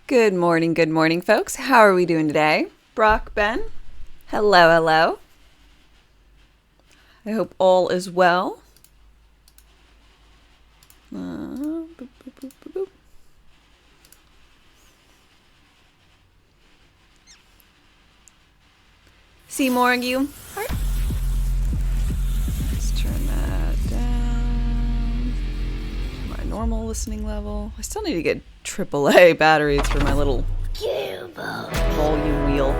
Good morning, folks. How are we doing today? Brock, Ben, hello, hello. I hope all is well. Boop, boop, boop, boop, boop. Seymour, you. Let's turn that down to my normal listening level. I still need to get AAA batteries for my little volume wheel.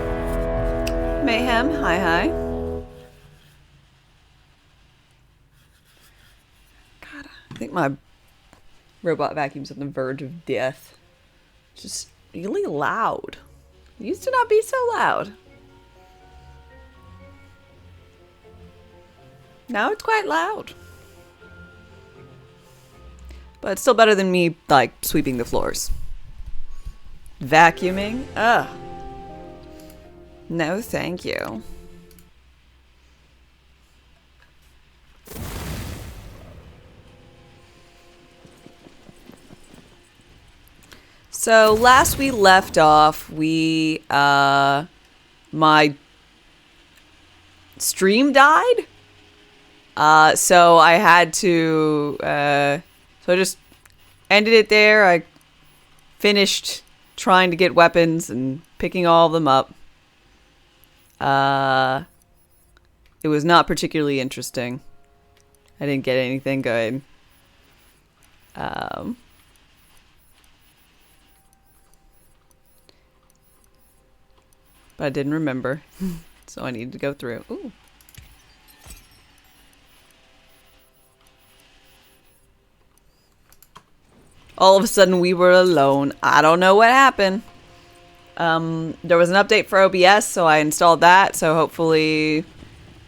Mayhem, hi. God, I think my robot vacuum's on the verge of death. It's just really loud. It used to not be so loud. Now it's quite loud. But it's still better than me, like, sweeping the floors. Vacuuming? Ugh. No, thank you. So, last we left off, my stream died. So I had to, so I just ended it there. I finished trying to get weapons and picking all of them up. It was not particularly interesting. I didn't get anything good. But I didn't remember. So I needed to go through. Ooh. All of a sudden, we were alone. I don't know what happened. There was an update for OBS, so I installed that. So hopefully,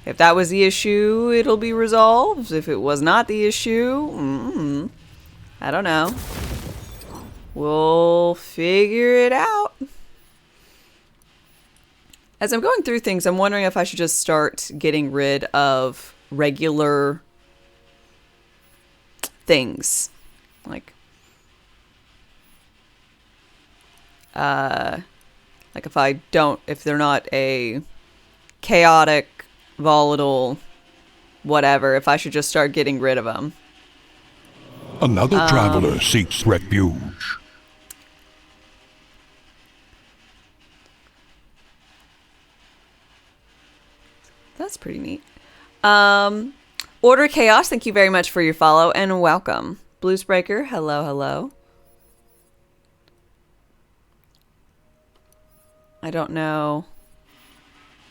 if that was the issue, it'll be resolved. If it was not the issue, I don't know. We'll figure it out. As I'm going through things, I'm wondering if I should just start getting rid of regular things. Like if they're not a chaotic, volatile, whatever, if I should just start getting rid of them. Another traveler seeks refuge. That's pretty neat. Order Chaos, thank you very much for your follow and welcome. Bluesbreaker, hello. I don't know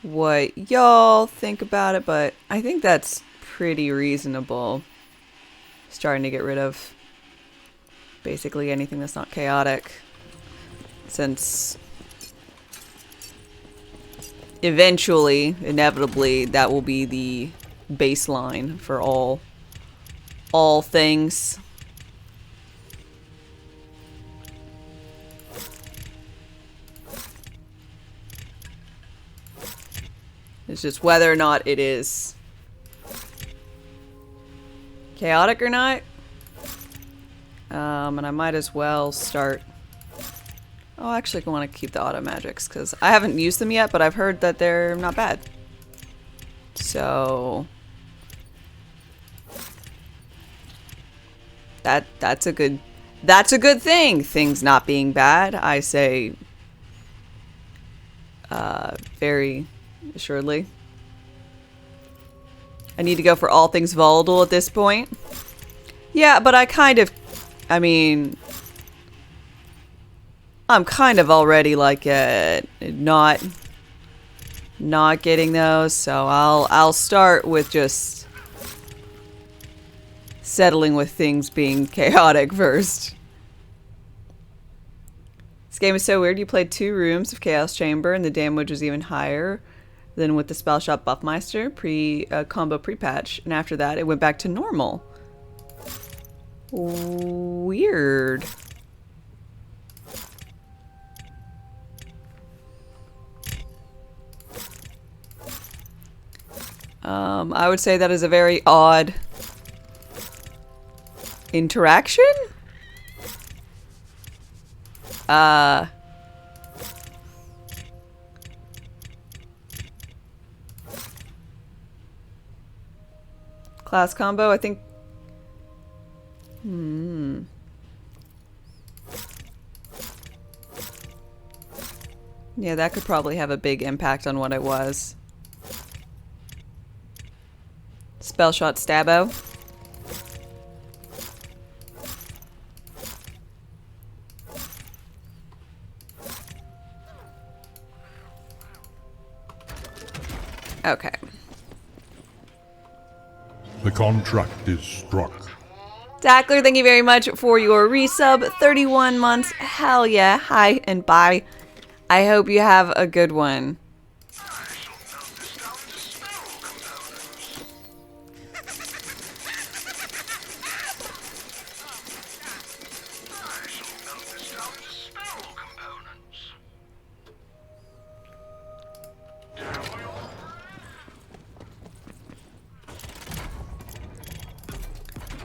what y'all think about it, but I think that's pretty reasonable. Starting to get rid of basically anything that's not chaotic. Since eventually, inevitably, that will be the baseline for all things. It's just whether or not it is chaotic or not. And I might as well start... Oh, actually, I want to keep the auto magics because I haven't used them yet, but I've heard that they're not bad. So... That's a good thing. Things not being bad, I say very assuredly. I need to go for all things volatile at this point. Yeah, but I'm kind of already like not getting those, so I'll start with just settling with things being chaotic first. This game is so weird. You played 2 rooms of Chaos Chamber and the damage was even higher than with the Spell Shop Buffmeister combo pre-patch, and after that it went back to normal. Weird. I would say that is a very odd interaction. Class combo, I think. Yeah, that could probably have a big impact on what it was. Spell shot stabbo. Okay. The contract is struck. Dackler, thank you very much for your resub. 31 months. Hell yeah. Hi and bye. I hope you have a good one.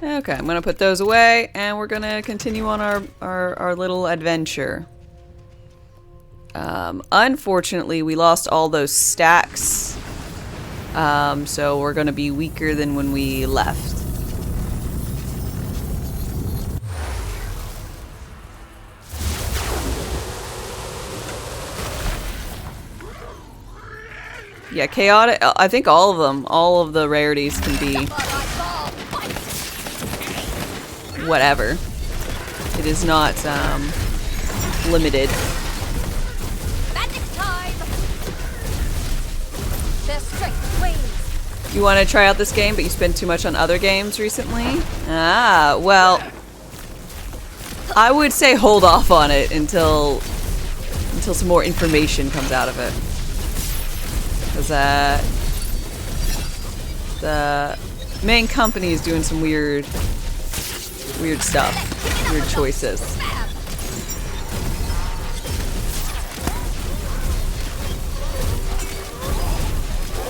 Okay, I'm gonna put those away, and we're gonna continue on our little adventure. Unfortunately, we lost all those stacks, so we're gonna be weaker than when we left. Yeah, chaotic. I think all of them, all of the rarities can be whatever. It is not limited. Magic time. Their strength wanes. You want to try out this game, but you spend too much on other games recently? Ah, well, I would say hold off on it until some more information comes out of it. Because the main company is doing some weird stuff, weird choices.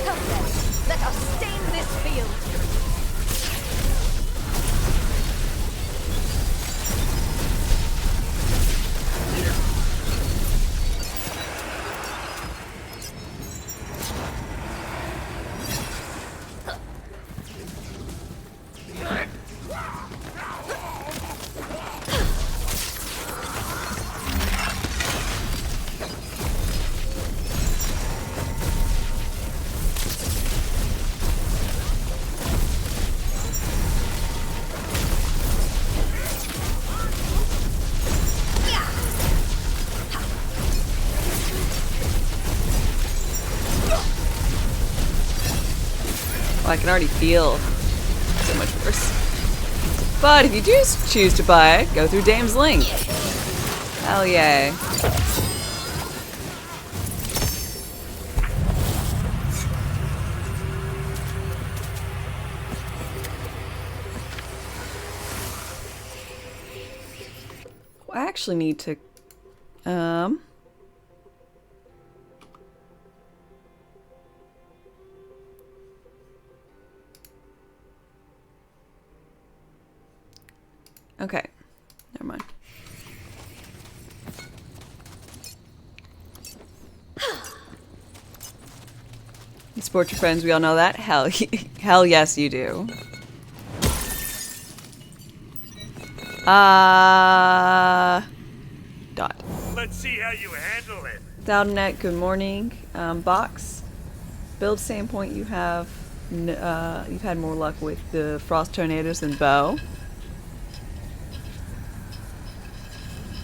Come then, let us stain this field. Well, I can already feel so much worse. But if you do choose to buy it, go through Dame's link. Hell yeah. I actually need to okay, never mind. You support your friends, we all know that. Hell yes, you do. Dot. Let's see how you handle it. Dowdnet, good morning. Box. Build standpoint, you have you've had more luck with the frost tornadoes than bow.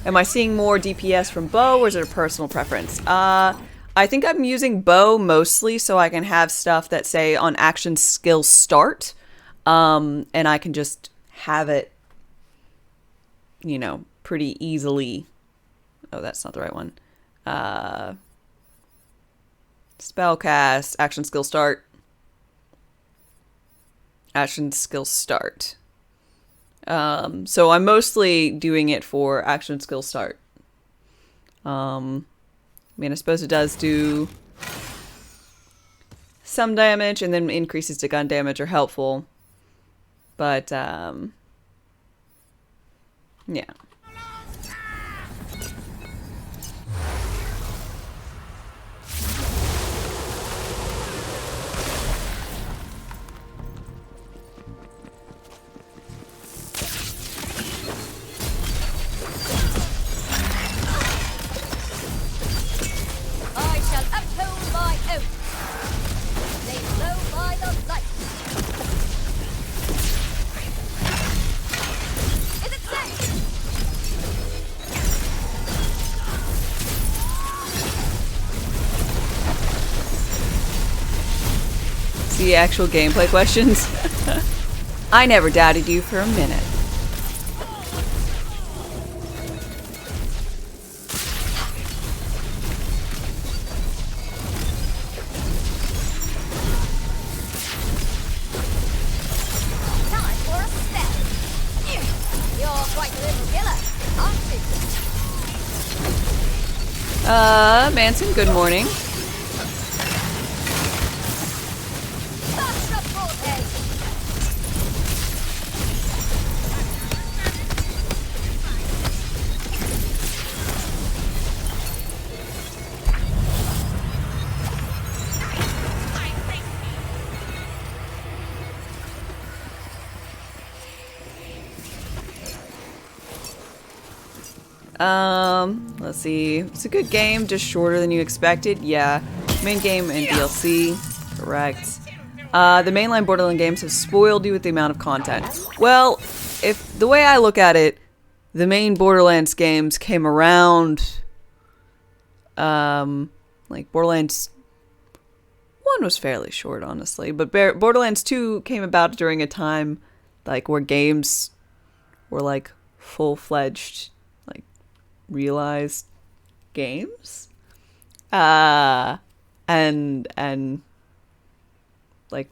Am I seeing more DPS from bow, or is it a personal preference? I think I'm using bow mostly so I can have stuff that say on action skill start, and I can just have it, you know, pretty easily. Oh, that's not the right one. Spellcast, action skill start. Action skill start. So I'm mostly doing it for action skill start. I mean, I suppose it does do some damage, and then increases to gun damage are helpful. But, yeah. the actual gameplay questions. I never doubted you for a minute. Time for a spell. You're quite a little killer, aren't you? Manson, good morning. Bash the forehead. Let's see. It's a good game, just shorter than you expected. Yeah. Main game and DLC. Correct. The mainline Borderlands games have spoiled you with the amount of content. Well, if the way I look at it, the main Borderlands games came around, like Borderlands 1 was fairly short, honestly, but Borderlands 2 came about during a time, like, where games were, like, full-fledged, like, realized games. And like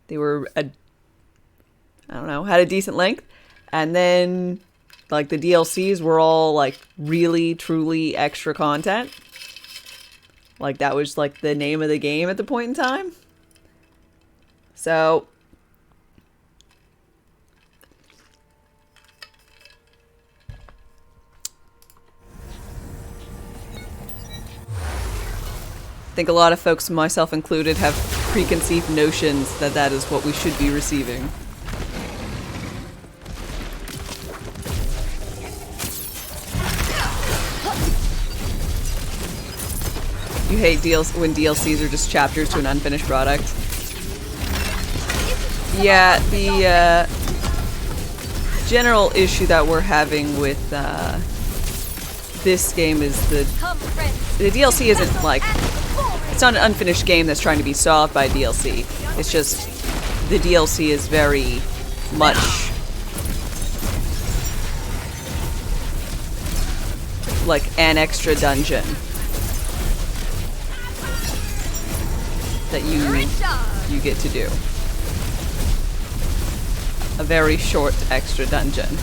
they were I don't know, had a decent length, and then like the DLCs were all like really truly extra content. Like that was like the name of the game at the point in time. So I think a lot of folks, myself included, have preconceived notions that that is what we should be receiving. You hate when DLCs are just chapters to an unfinished product. Yeah, the general issue that we're having with this game is the DLC isn't like... It's not an unfinished game that's trying to be solved by DLC. It's just the DLC is very much like an extra dungeon that you get to do. A very short extra dungeon.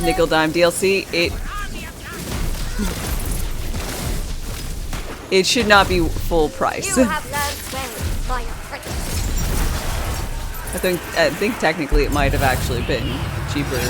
Nickel dime DLC, it should not be full price. You have learned well, my apprentice. I think technically it might have actually been cheaper.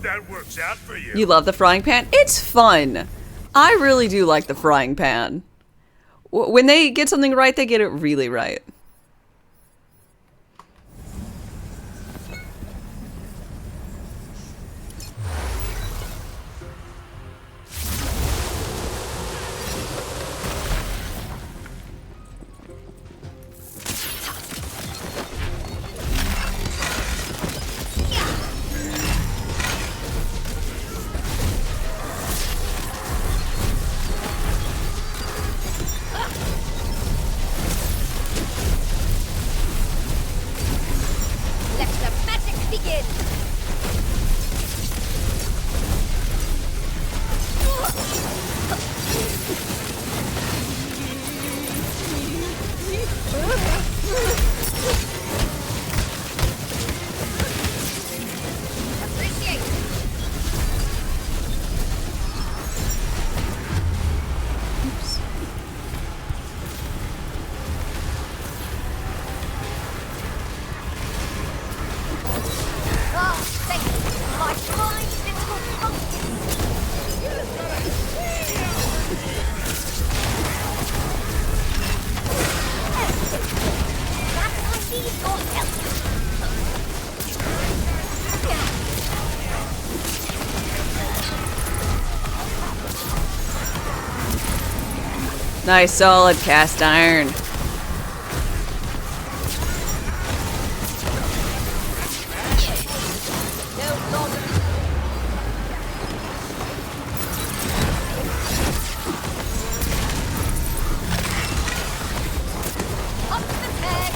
That works out for you. You love the frying pan? It's fun. I really do like the frying pan. When they get something right, they get it really right. Nice solid cast iron. No longer. Up the tag.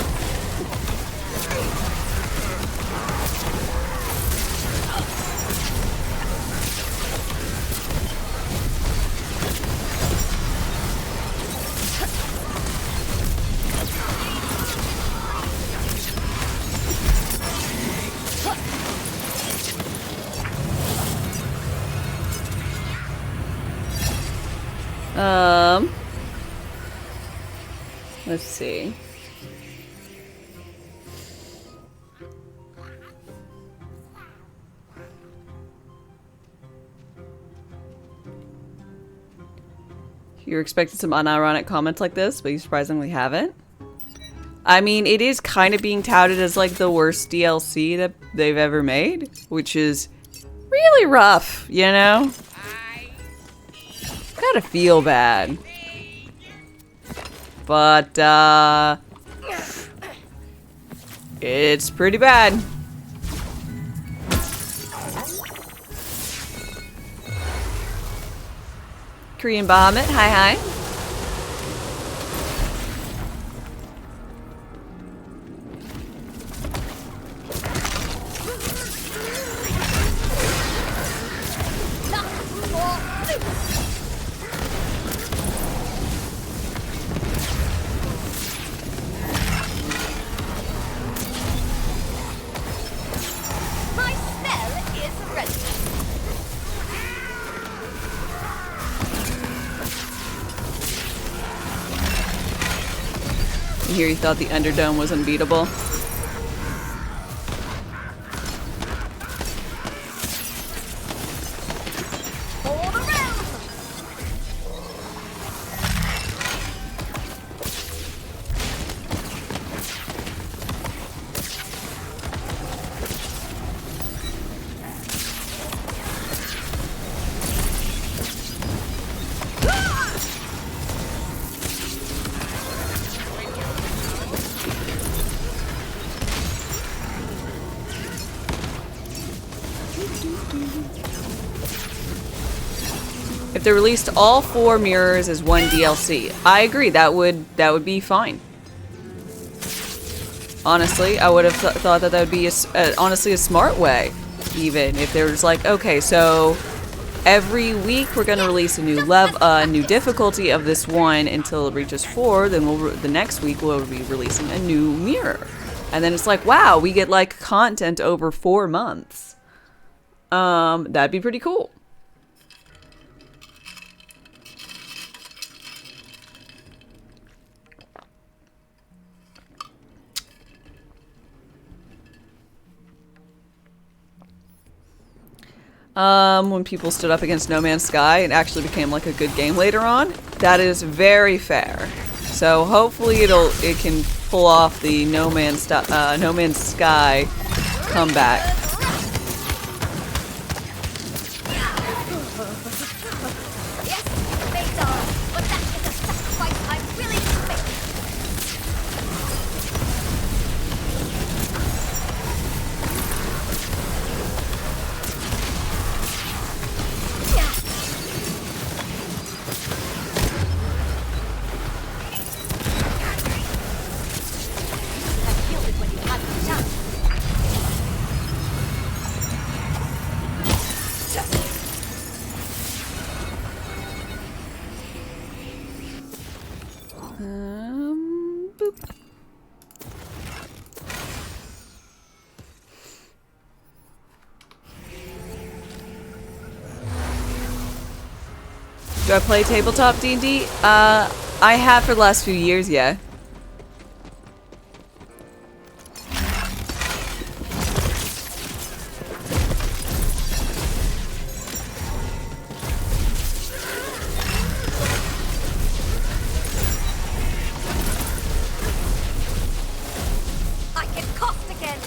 Let's see. You're expecting some unironic comments like this, but you surprisingly haven't. I mean, it is kind of being touted as like the worst DLC that they've ever made, which is really rough, you know? Gotta feel bad. But, it's pretty bad. Korean Bahamut, hi hi. My spell is ready. Here you thought the Underdome was unbeatable. For the realm. If they released all 4 mirrors as one DLC, I agree, that would be fine. Honestly, I would have thought that would be honestly a smart way, even if there was like, okay, so every week we're gonna release a new difficulty of this one until it reaches 4. Then the next week we'll be releasing a new mirror, and then it's like, wow, we get like content over 4 months. That'd be pretty cool. When people stood up against No Man's Sky, it actually became like a good game later on. That is very fair. So hopefully it can pull off the No Man's Sky comeback. Yes, they die, but that is a sacrifice I'm willing to make. I killed it when you had the chance. Boop. Do I play tabletop D&D? I have for the last few years, yeah. I can cost again.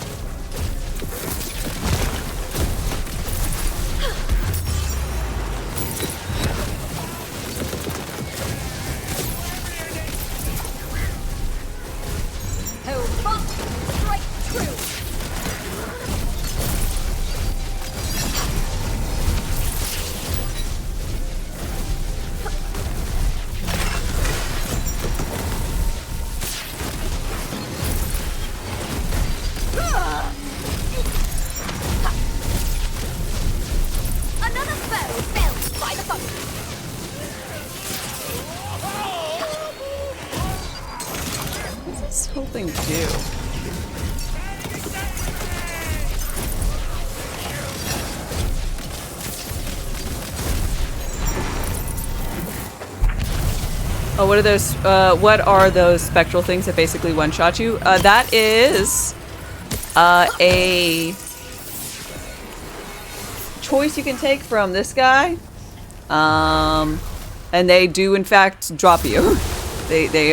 whole thing do? Oh, what are those? What are those spectral things that basically one-shot you? That is a choice you can take from this guy, and they do in fact drop you. They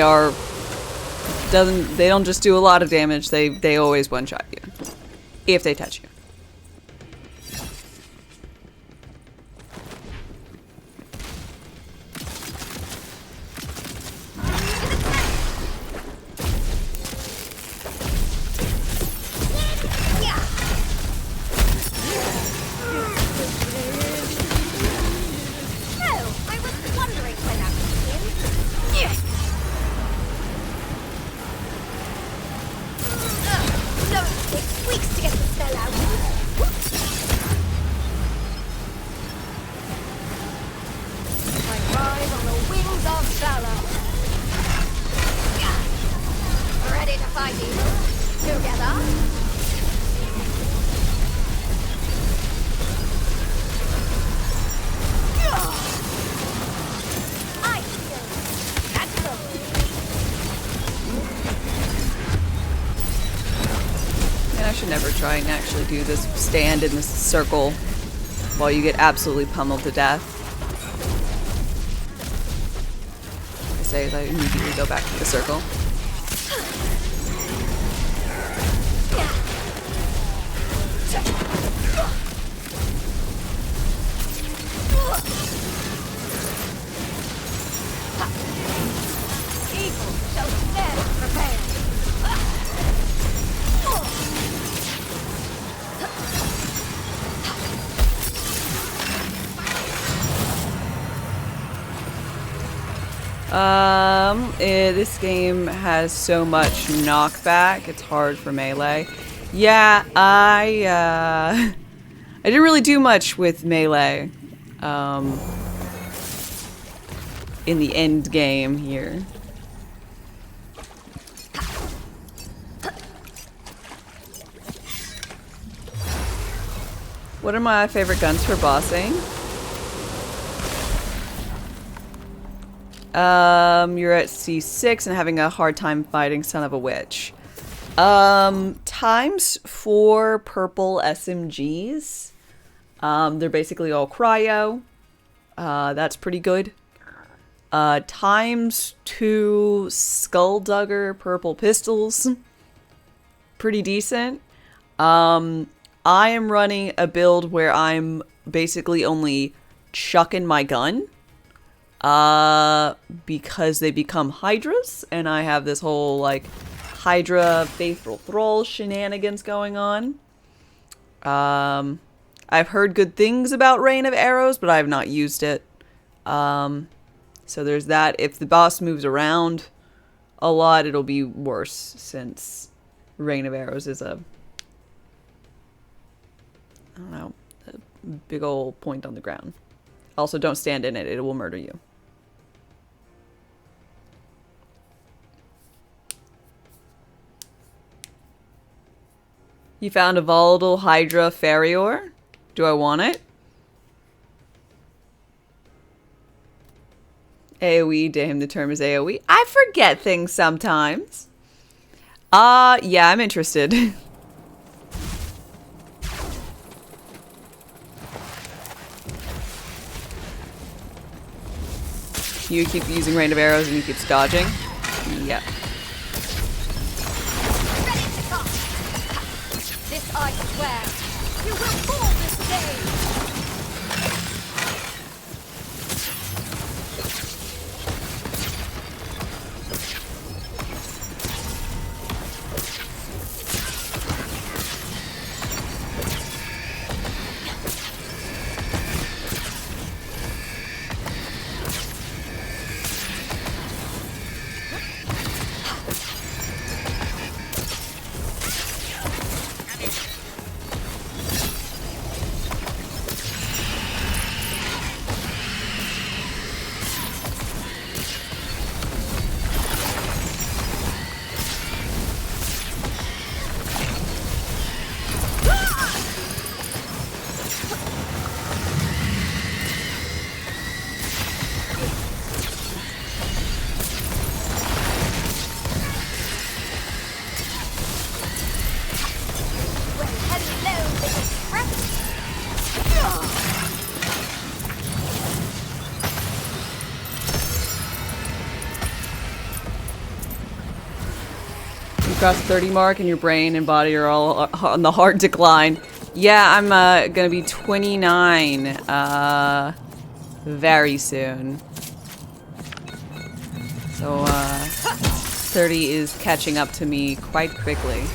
don't just do a lot of damage. They always one-shot you if they touch you. Try and actually do this stand in this circle while you get absolutely pummeled to death. I say as I immediately go back to the circle. This game has so much knockback, it's hard for melee. Yeah, I didn't really do much with melee, in the end game here. What are my favorite guns for bossing? You're at C6 and having a hard time fighting Son of a Witch. Times 4 purple SMGs. They're basically all cryo. That's pretty good. Times 2 Skulldugger purple pistols. Pretty decent. I am running a build where I'm basically only chucking my gun. Because they become Hydras, and I have this whole, like, Hydra Faithful Thrall shenanigans going on. I've heard good things about Rain of Arrows, but I have not used it. So there's that. If the boss moves around a lot, it'll be worse, since Rain of Arrows is a, I don't know, a big old point on the ground. Also, don't stand in it. It will murder you. You found a volatile Hydra Farrior. Do I want it? AoE, damn, the term is AoE. I forget things sometimes. Yeah, I'm interested. You keep using Rain of Arrows and he keeps dodging? Yep. This I swear, you will fall this day. Hello, Mrs. Press. You crossed the 30 mark and your brain and body are all on the hard decline. Yeah, I'm gonna be 29 very soon. So 30 is catching up to me quite quickly.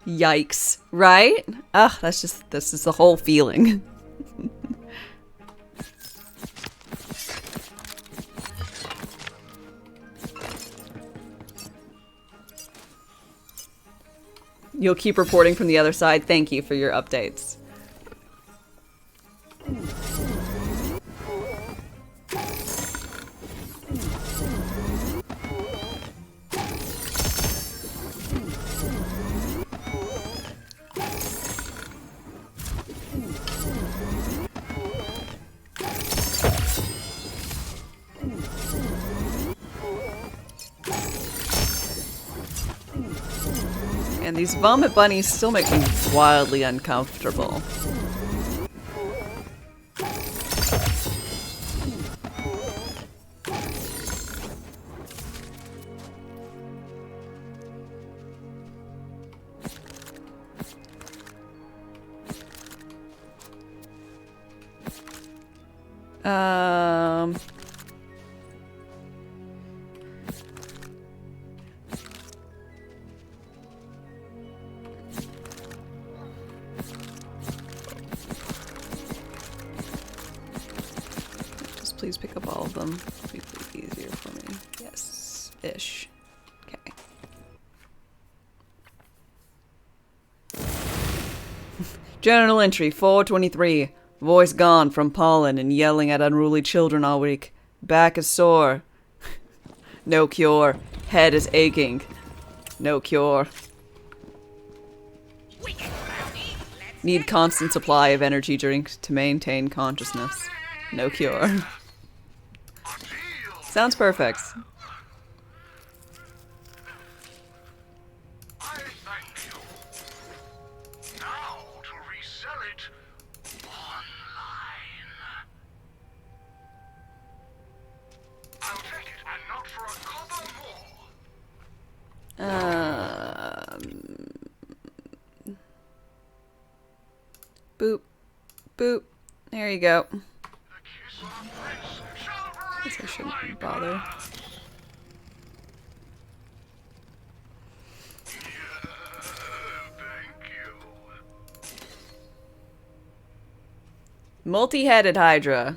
Yikes, right? Ugh, this is the whole feeling. You'll keep reporting from the other side. Thank you for your updates. And these vomit bunnies still make me wildly uncomfortable. Just please pick up all of them. It'll be easier for me. Yes, ish. Okay. Journal entry 423. Voice gone from pollen and yelling at unruly children all week. Back is sore. No cure. Head is aching. No cure. Need constant supply of energy drink to maintain consciousness. No cure. Sounds perfect. I thank you. Now to resell it online. I'll take it and not for a copper more. Boop. Boop. There you go. The kiss of a prince shall Guess I break shouldn't my bother. glass. Thank you. Multi-headed Hydra.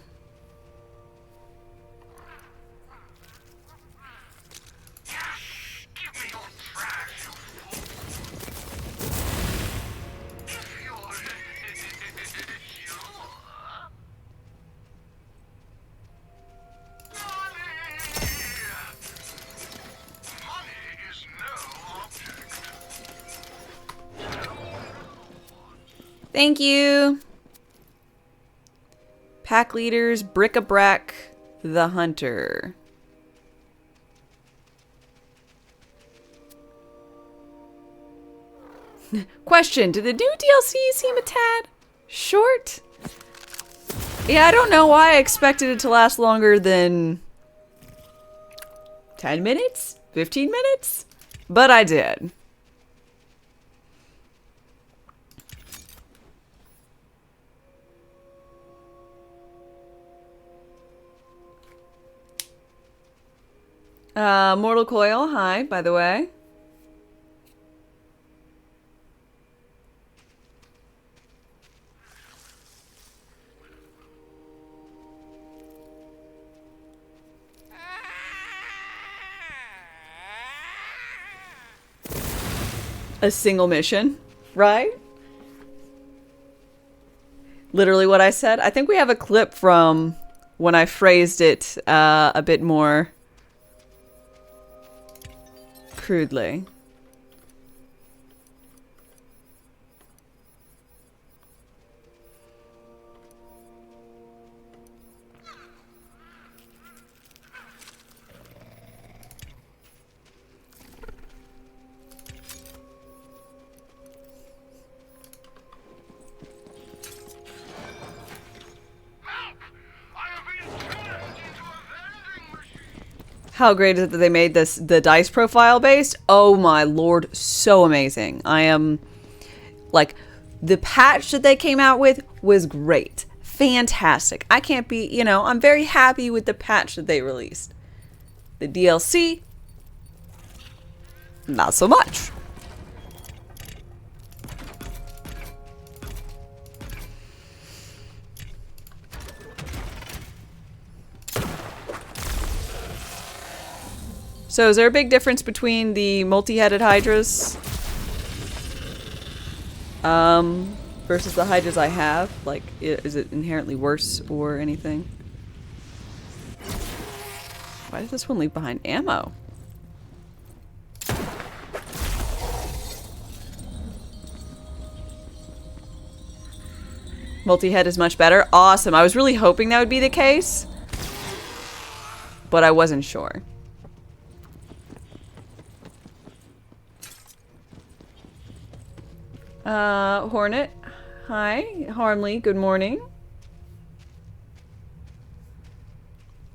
Give me your trash, you fool. If you're sure. Money is no object. Thank you. Pack leaders, bric-a-brac, the hunter. Question, did the new DLC seem a tad short? Yeah, I don't know why I expected it to last longer than 10 minutes? 15 minutes? But I did. Mortal Coil, hi, by the way. A single mission, right? Literally what I said. I think we have a clip from when I phrased it a bit more crudely. How great is it that they made the dice profile based? Oh my lord, so amazing. I am like, the patch that they came out with was great. Fantastic. I can't be, you know, I'm very happy with the patch that they released. The DLC, not so much. So is there a big difference between the multi-headed hydras versus the hydras I have? Like, is it inherently worse or anything? Why did this one leave behind ammo? Multi-head is much better. Awesome. I was really hoping that would be the case, but I wasn't sure. Hornet. Hi. Harmley, good morning.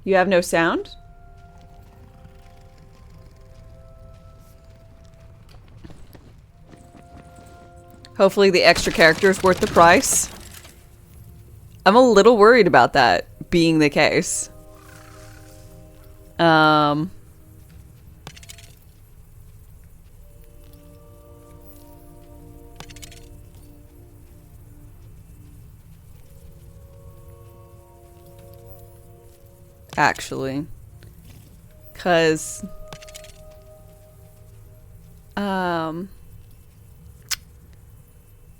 You have no sound? Hopefully the extra character is worth the price. I'm a little worried about that being the case. Actually, because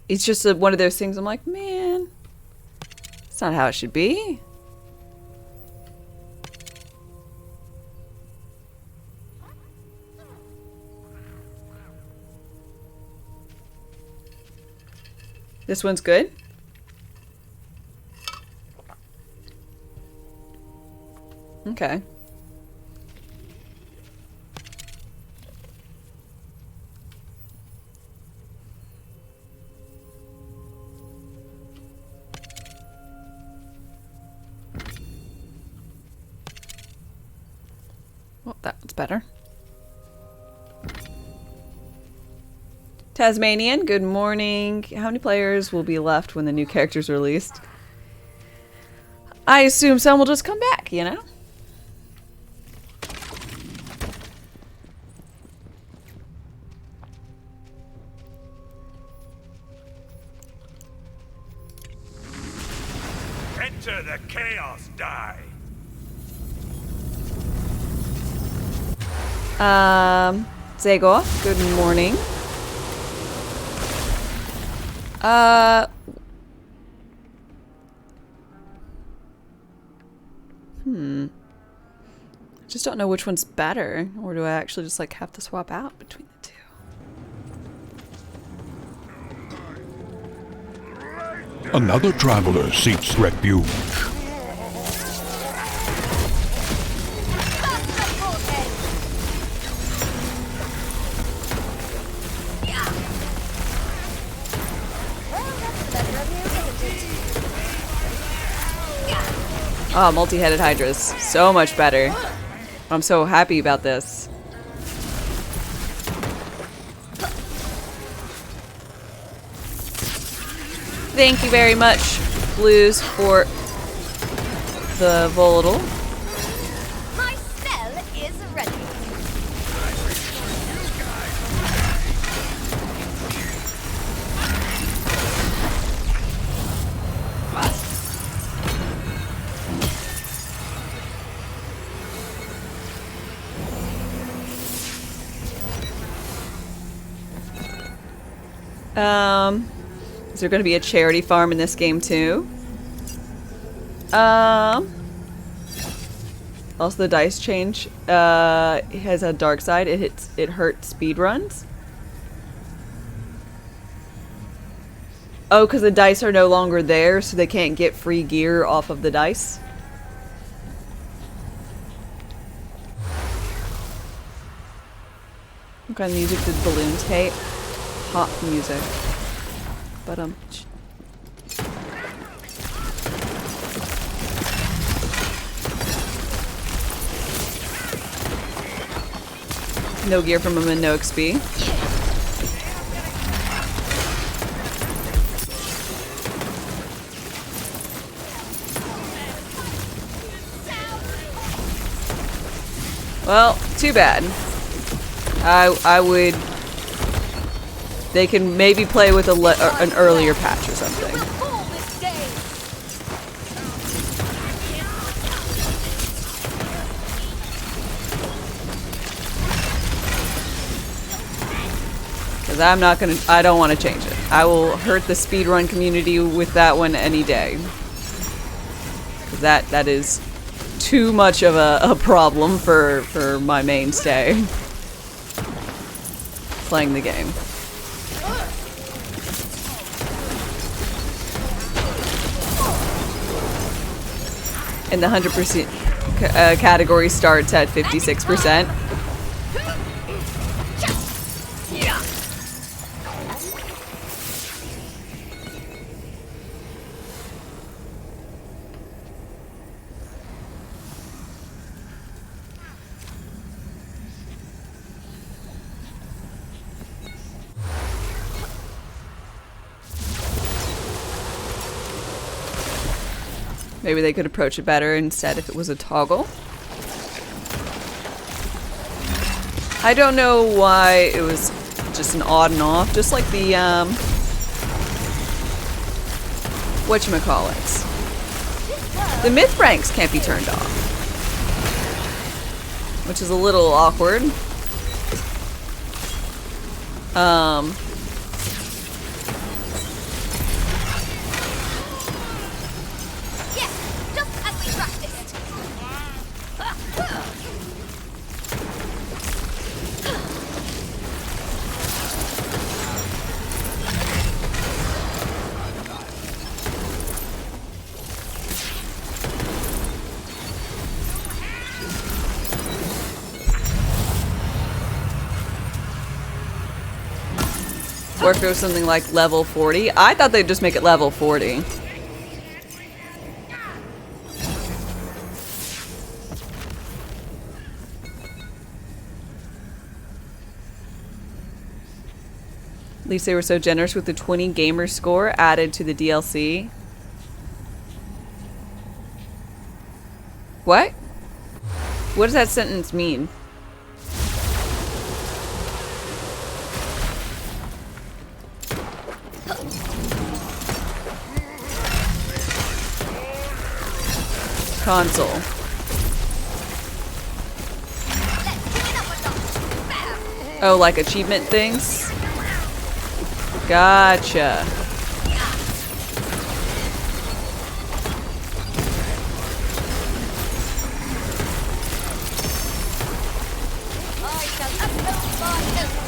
it's just one of those things I'm like, man, it's not how it should be. This one's good. Okay. Well, that one's better. Tasmanian, good morning. How many players will be left when the new character's released? I assume some will just come back, you know? Enter the chaos die. Zagor, good morning. Just don't know which one's better, or do I actually just like have to swap out between the two? Another traveler seeks refuge. Oh, multi-headed hydras. So much better. I'm so happy about this. Thank you very much, Blues, for the volatile. My spell is ready. Is there going to be a charity farm in this game too? Also the dice change it has a dark side. It hurts speed runs. Oh, because the dice are no longer there, so they can't get free gear off of the dice. What kind of music did Balloons hate? Hot music. But No gear from him and no XP. Well, too bad. I would... They can maybe play with an earlier patch or something. Recall this day. Because I'm not gonna... I don't want to change it. I will hurt the speedrun community with that one any day. Because that is too much of a problem for my mainstay. Playing the game. And the 100% category starts at 56%. Maybe they could approach it better instead if it was a toggle. I don't know why it was just an on and off, just like the whatchamacallits. The myth ranks can't be turned off, which is a little awkward. Just as we practiced. Or if it was something like level 40. I thought they'd just make it level 40. At least they were so generous with the 20 gamer score added to the DLC. What? What does that sentence mean? Console. Oh, like achievement things? Gotcha. I shall upload my notes.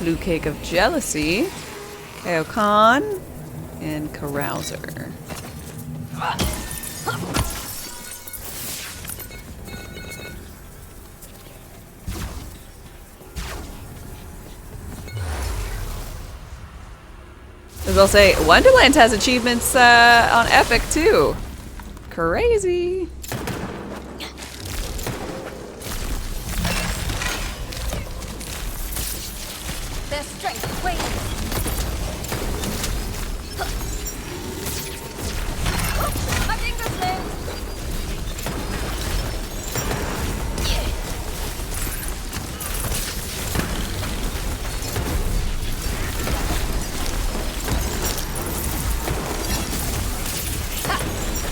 Blue Cake of Jealousy, Eokon, and Carouser. As I'll say, Wonderlands has achievements on Epic too. Crazy. Their strength wanes. My fingers live.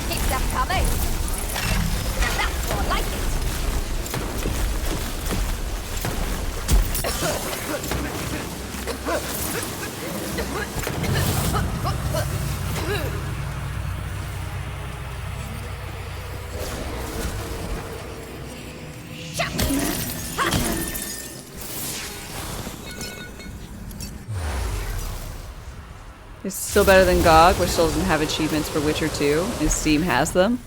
Keep them coming. Now that's more like it. It's still better than GOG, which still doesn't have achievements for Witcher 2, and Steam has them.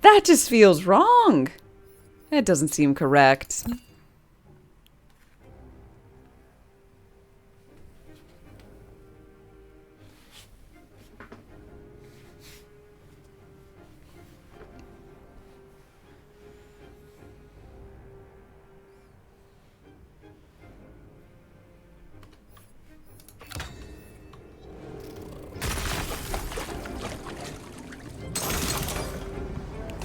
That just feels wrong. That doesn't seem correct.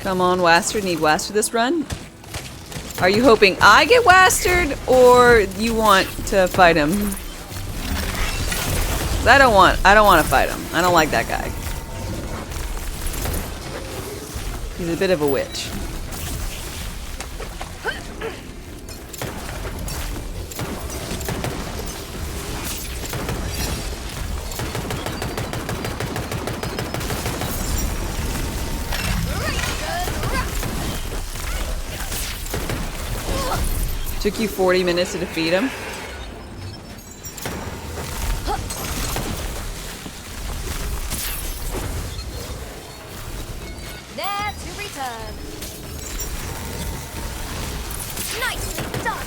Come on, Waster. Need Waster this run? Are you hoping I get Wastered, or you want to fight him? I don't want to fight him. I don't like that guy. He's a bit of a witch. Took you 40 minutes to defeat him? There to return. Nicely done.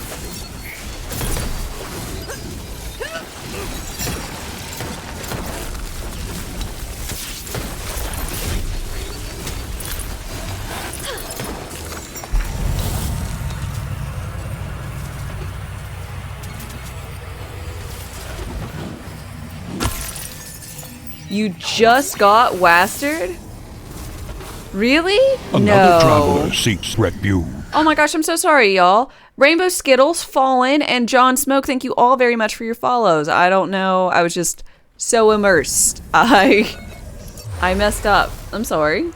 You just got Wastered? Really? Another No. traveler seeks refuge. Oh my gosh, I'm so sorry, y'all. Rainbow Skittles, Fallen, and John Smoke, thank you all very much for your follows. I don't know. I was just so immersed. I messed up. I'm sorry.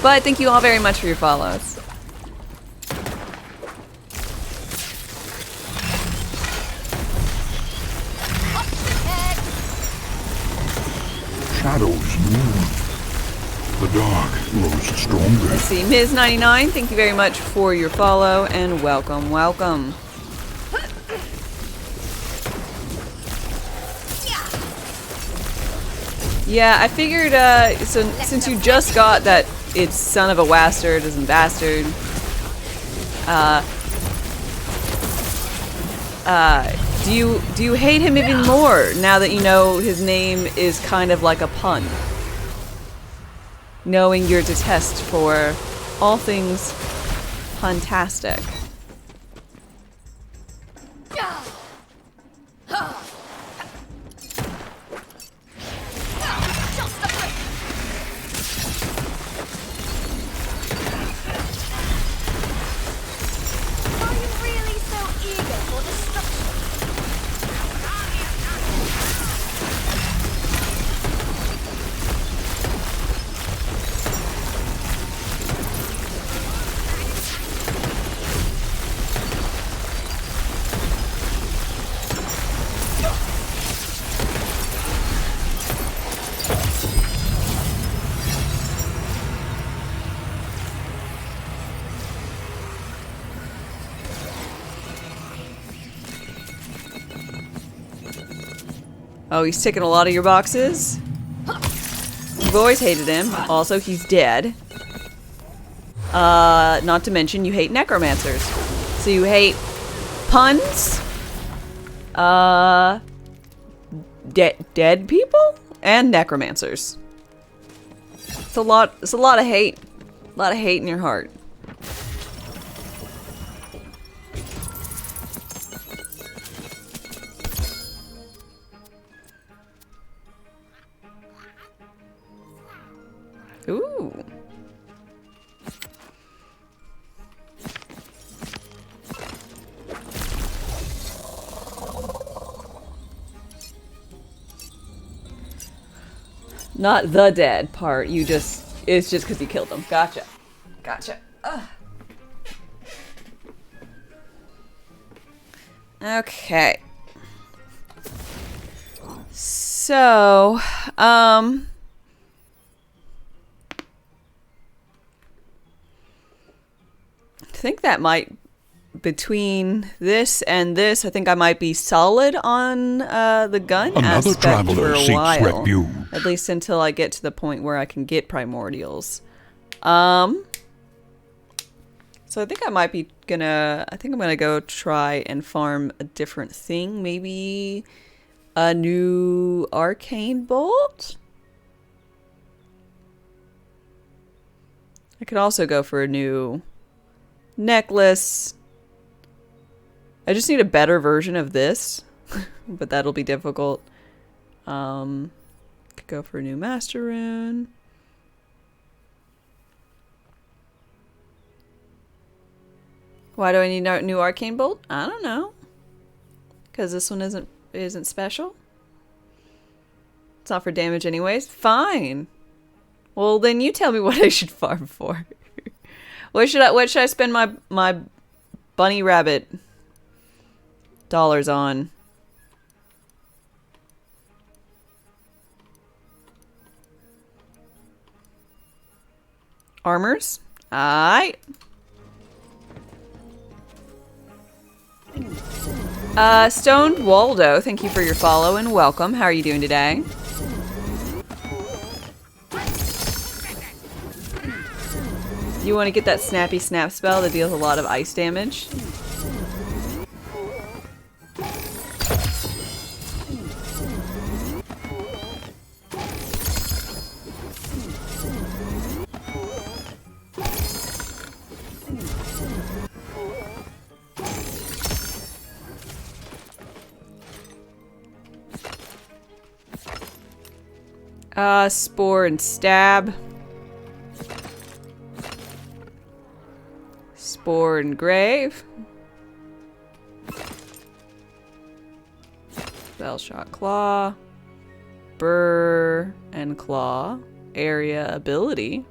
But thank you all very much for your follows. Shadows move. The dark grows stronger. Let's see, Ms99, thank you very much for your follow, and welcome, welcome. Yeah, I figured, so since you just got that it's son of a Wastard isn't bastard, do you hate him even more now that you know his name is kind of like a pun? Knowing your detest for all things puntastic. Are you really so eager for destruction? Oh, he's ticking a lot of your boxes? You've always hated him. Also, he's dead. Not to mention you hate necromancers. So you hate puns, dead people, and necromancers. It's a lot of hate. A lot of hate in your heart. Ooh. Not the dead part. You just, it's just because you killed them. Gotcha. Gotcha. Ugh. Okay. So, I think that might, between this and this, I think I might be solid on the gun Another aspect traveler for a seeks while. refuge. At least until I get to the point where I can get primordials. I So I think I might be gonna, I think I'm gonna go try and farm a different thing. Maybe a new arcane bolt? I could also go for a new necklace. I just need a better version of this, but that'll be difficult. Could go for a new master rune. Why do I need a new arcane bolt? I don't know. Because this one isn't special. It's not for damage anyways. Fine. Well, then you tell me what I should farm for. What should I spend my bunny rabbit dollars on? Armors? Aight. Stoned Waldo, thank you for your follow and welcome. How are you doing today? You want to get that snappy snap spell that deals a lot of ice damage? Spore and stab. Spore and grave. Spell shot claw. Burr and claw. Area ability.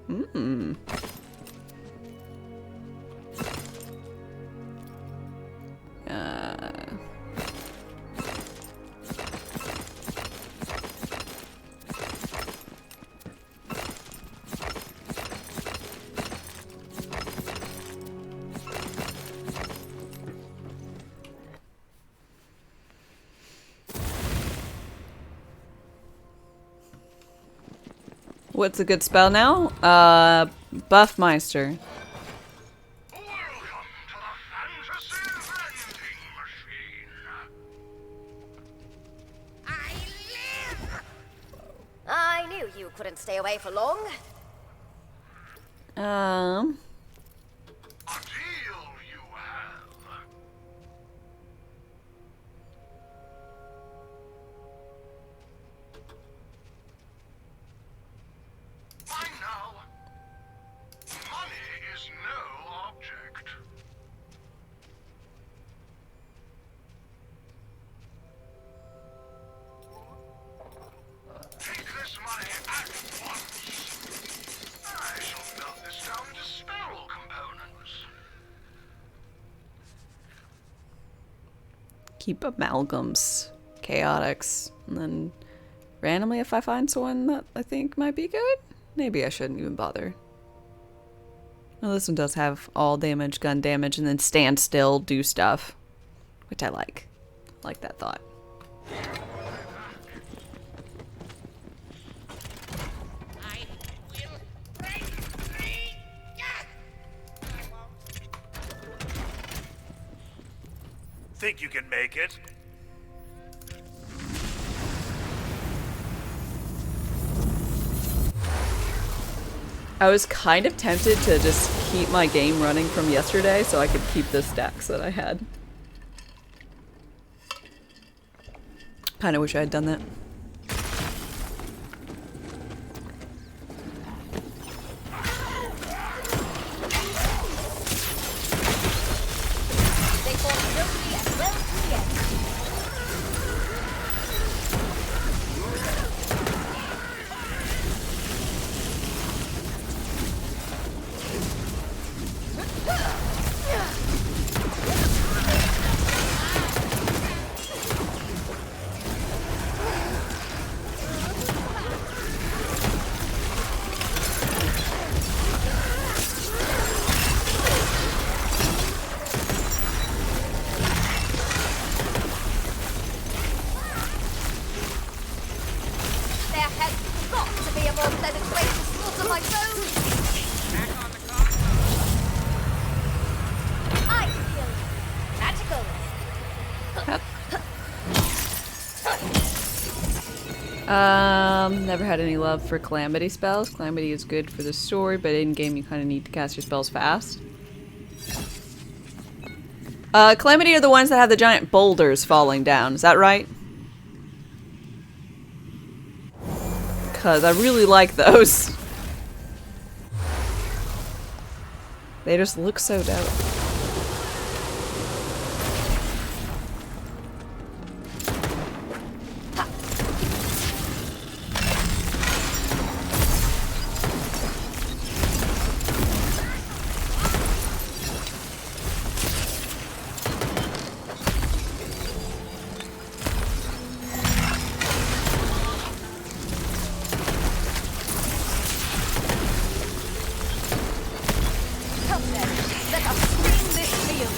What's a good spell now? Buffmeister. Welcome to the fantasy vending machine. I live! I knew you couldn't stay away for long. A deal you have. By now, money is no object. Take this money at once. I shall melt this down into spell components. Keep amalgams, chaotics, and then randomly if I find someone that I think might be good, maybe I shouldn't even bother. Well, this one does have all damage, gun damage, and then stand still, do stuff, which I like. I like that thought. Think you can make it? I was kind of tempted to just keep my game running from yesterday so I could keep the stacks that I had. Kind of wish I had done that. They fought nobly and well to the end. Never had any love for Calamity spells. Calamity is good for the story, but in game you kind of need to cast your spells fast. Calamity are the ones that have the giant boulders falling down. Is that right? Because I really like those. They just look so dope. Come then, let us bring this field.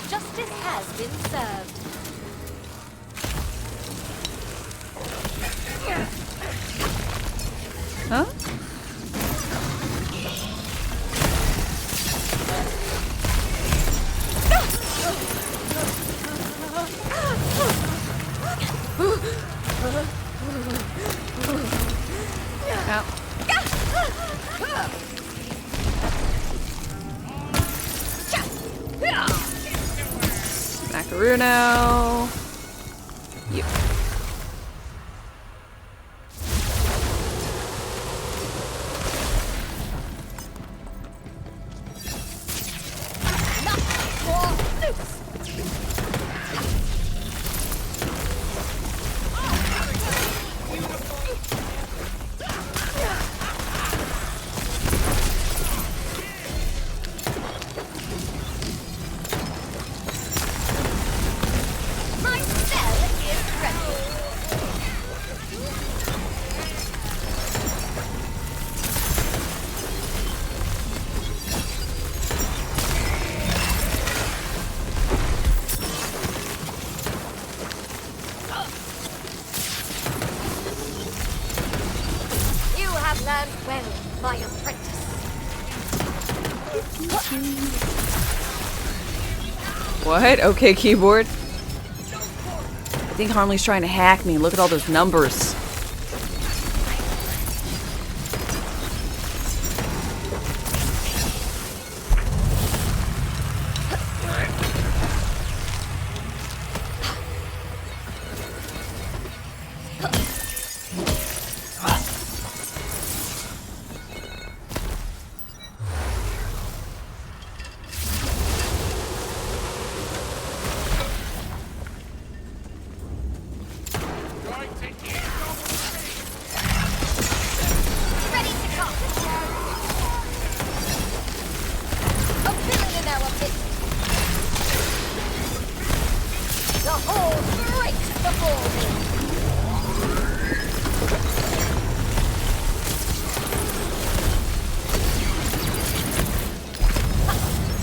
Justice has been served. Huh? Ow. Macaruno. Yep. Not more loose. My spell is ready. You have learned well, my apprentice. What? Okay, keyboard. I think Harmley's trying to hack me. Look at all those numbers. Ready to come. A villain in our midst. The whole breaks before me.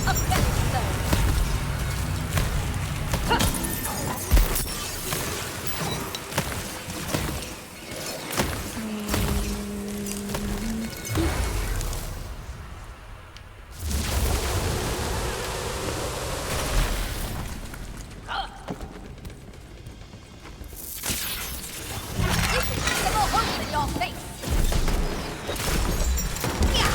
A very slow. Get more holes in your face. Yeah.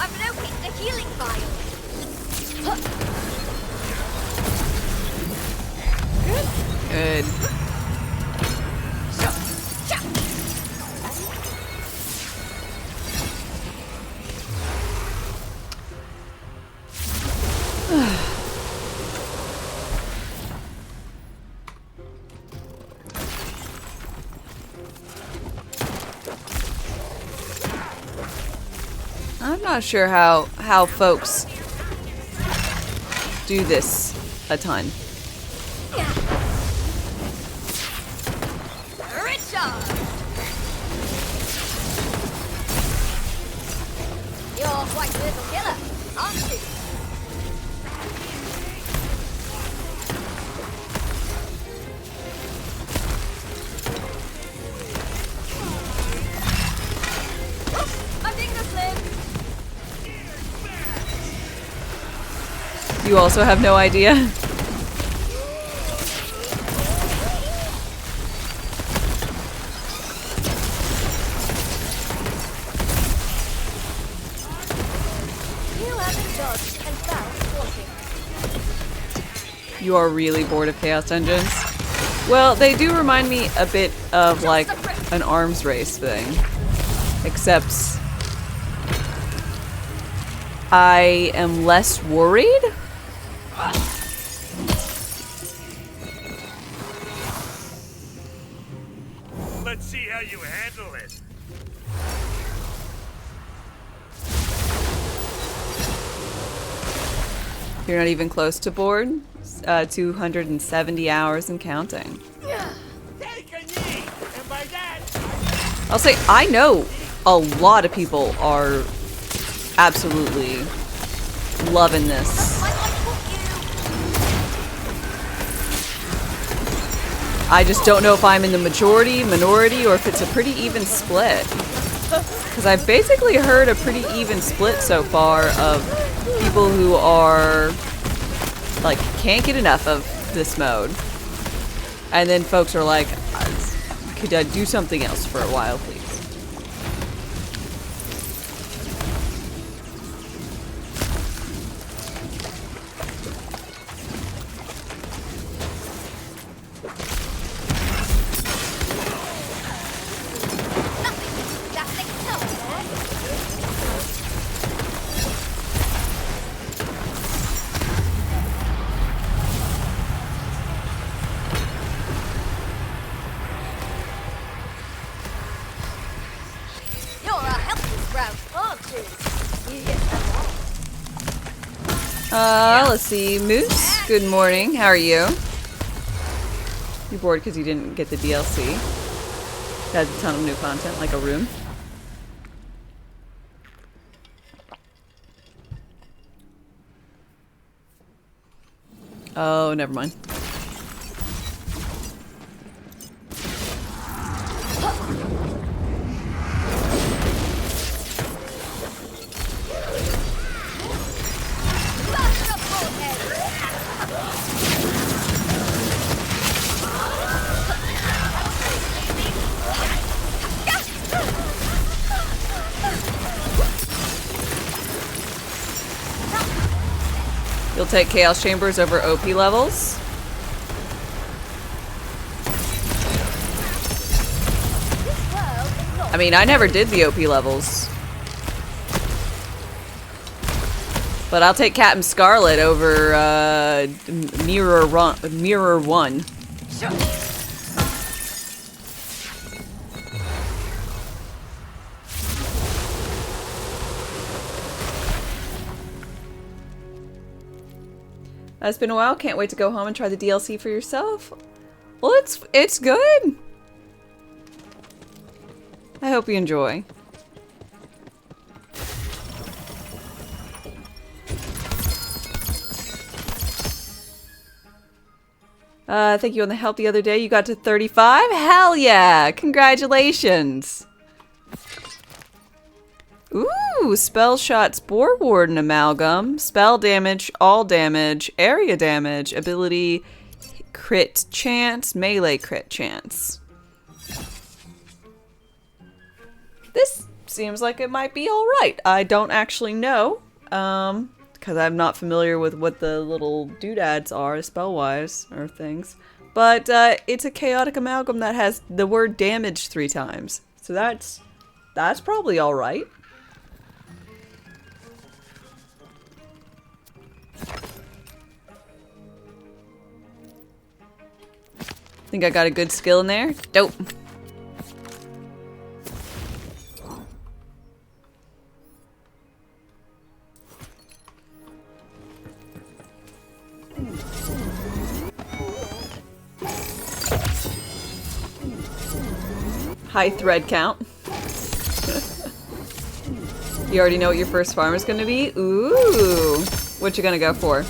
I've now hit the healing vial. Good. I'm not sure how folks do this a ton. charge. You're quite a little killer, aren't you? My finger slipped. You also have no idea? You haven't dodged and bounced walking. You are really bored of Chaos Dungeons? Well, they do remind me a bit of like an arms race thing. Except I am less worried? Let's see how you handle it. You're not even close to bored? 270 hours and counting. Take a knee, and by that, I'll say, I know a lot of people are absolutely loving this. I just don't know if I'm in the majority, minority, or if it's a pretty even split. Because I've basically heard a pretty even split so far of people who are, like, can't get enough of this mode. And then folks are like, could I do something else for a while, please? You're a healthy sprout, aren't you? Yes, Let's see. Moose, good morning. How are you? You're bored because you didn't get the DLC. Had a ton of new content, like a room. Oh, never mind. You'll take Chaos Chambers over OP levels. I mean, I never did the OP levels. But I'll take Captain Scarlet over Mirror 1. It's been a while. Can't wait to go home and try the DLC for yourself. Well, it's good. I hope you enjoy. Thank you on the help the other day. You got to 35? Hell yeah! Congratulations! Ooh, spell shot, Spore Warden amalgam, spell damage, all damage, area damage, ability, crit chance, melee crit chance. This seems like it might be alright. I don't actually know, because I'm not familiar with what the little doodads are spell-wise or things. But it's a chaotic amalgam that has the word damage 3 times. So that's probably alright. Think I got a good skill in there? Dope. High thread count. You already know what your first farm is gonna be? Ooh. What you gonna go for?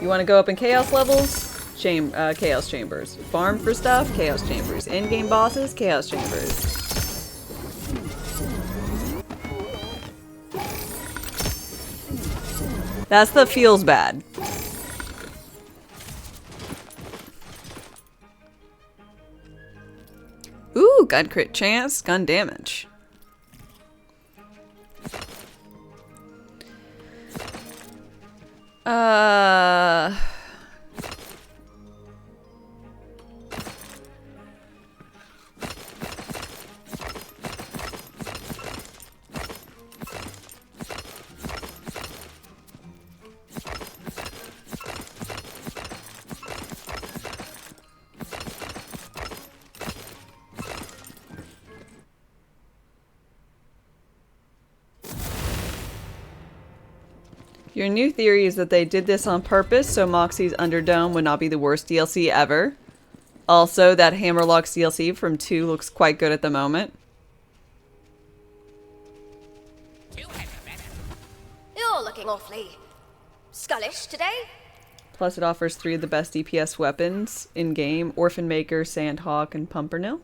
You wanna go up in chaos levels? Chaos chambers. Farm for stuff? Chaos chambers. Endgame bosses? Chaos chambers. That's the feels bad. Ooh, gun crit chance, gun damage. Your new theory is that they did this on purpose so Moxie's Underdome would not be the worst DLC ever. Also, that Hammerlock's DLC from 2 looks quite good at the moment. You're looking awfully scullish today. Plus it offers 3 of the best DPS weapons in-game. Orphan Maker, Sandhawk, and Pumpernickel.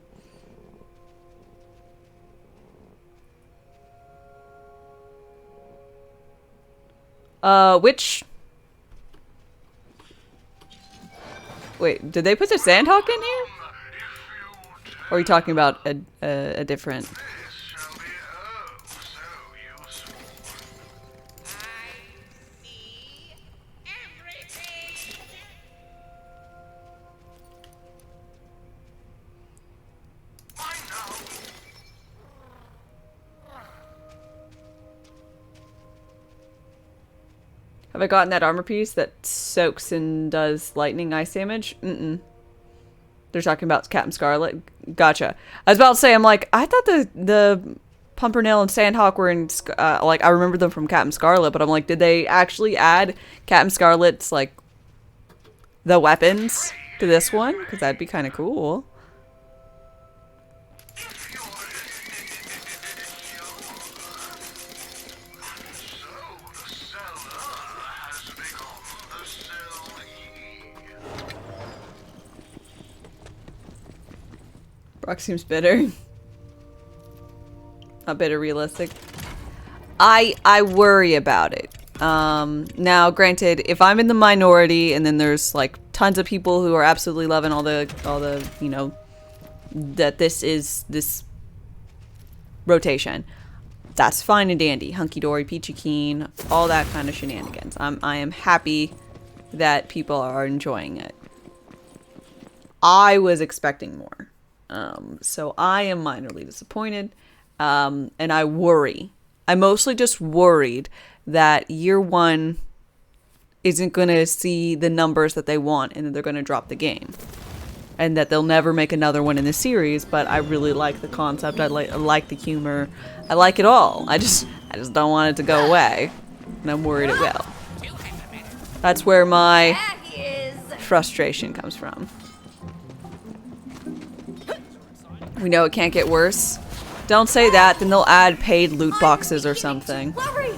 Which... Wait, did they put the Sandhawk in here? Or are you talking about a different... This shall be oh so useful. I know. Have I gotten that armor piece that soaks and does lightning ice damage? Mm-mm. They're talking about Captain Scarlet. Gotcha. I was about to say, I'm like, I thought the Pumpernickel and Sandhawk were in, like, I remember them from Captain Scarlet, but I'm like, did they actually add Captain Scarlet's, like, the weapons to this one? Because that'd be kind of cool. Brock seems bitter. Not bitter, realistic. I worry about it. Now, granted, if I'm in the minority and then there's like tons of people who are absolutely loving all the you know, that this is this rotation, that's fine and dandy. Hunky dory, peachy keen, all that kind of shenanigans. I am happy that people are enjoying it. I was expecting more. So I am minorly disappointed, and I worry. I'm mostly just worried that year one isn't going to see the numbers that they want and that they're going to drop the game. And that they'll never make another one in the series, but I really like the concept, I like the humor, I like it all. I just don't want it to go away, and I'm worried it will. That's where my There he is. frustration comes from. We know it can't get worse. Don't say that, then they'll add paid loot boxes or something. Worry.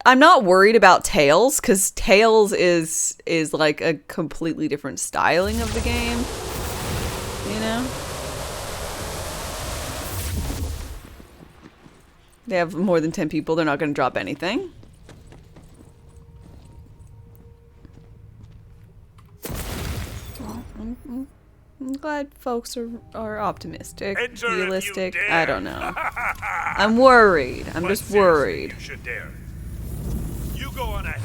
I'm not worried about Tails, because Tails is like a completely different styling of the game. You know? They have more than 10 people, they're not going to drop anything. Well, I'm glad folks are optimistic, Enter if you realistic. dare. I don't know. I'm worried. I'm But just seriously, worried. You should dare. You go on ahead.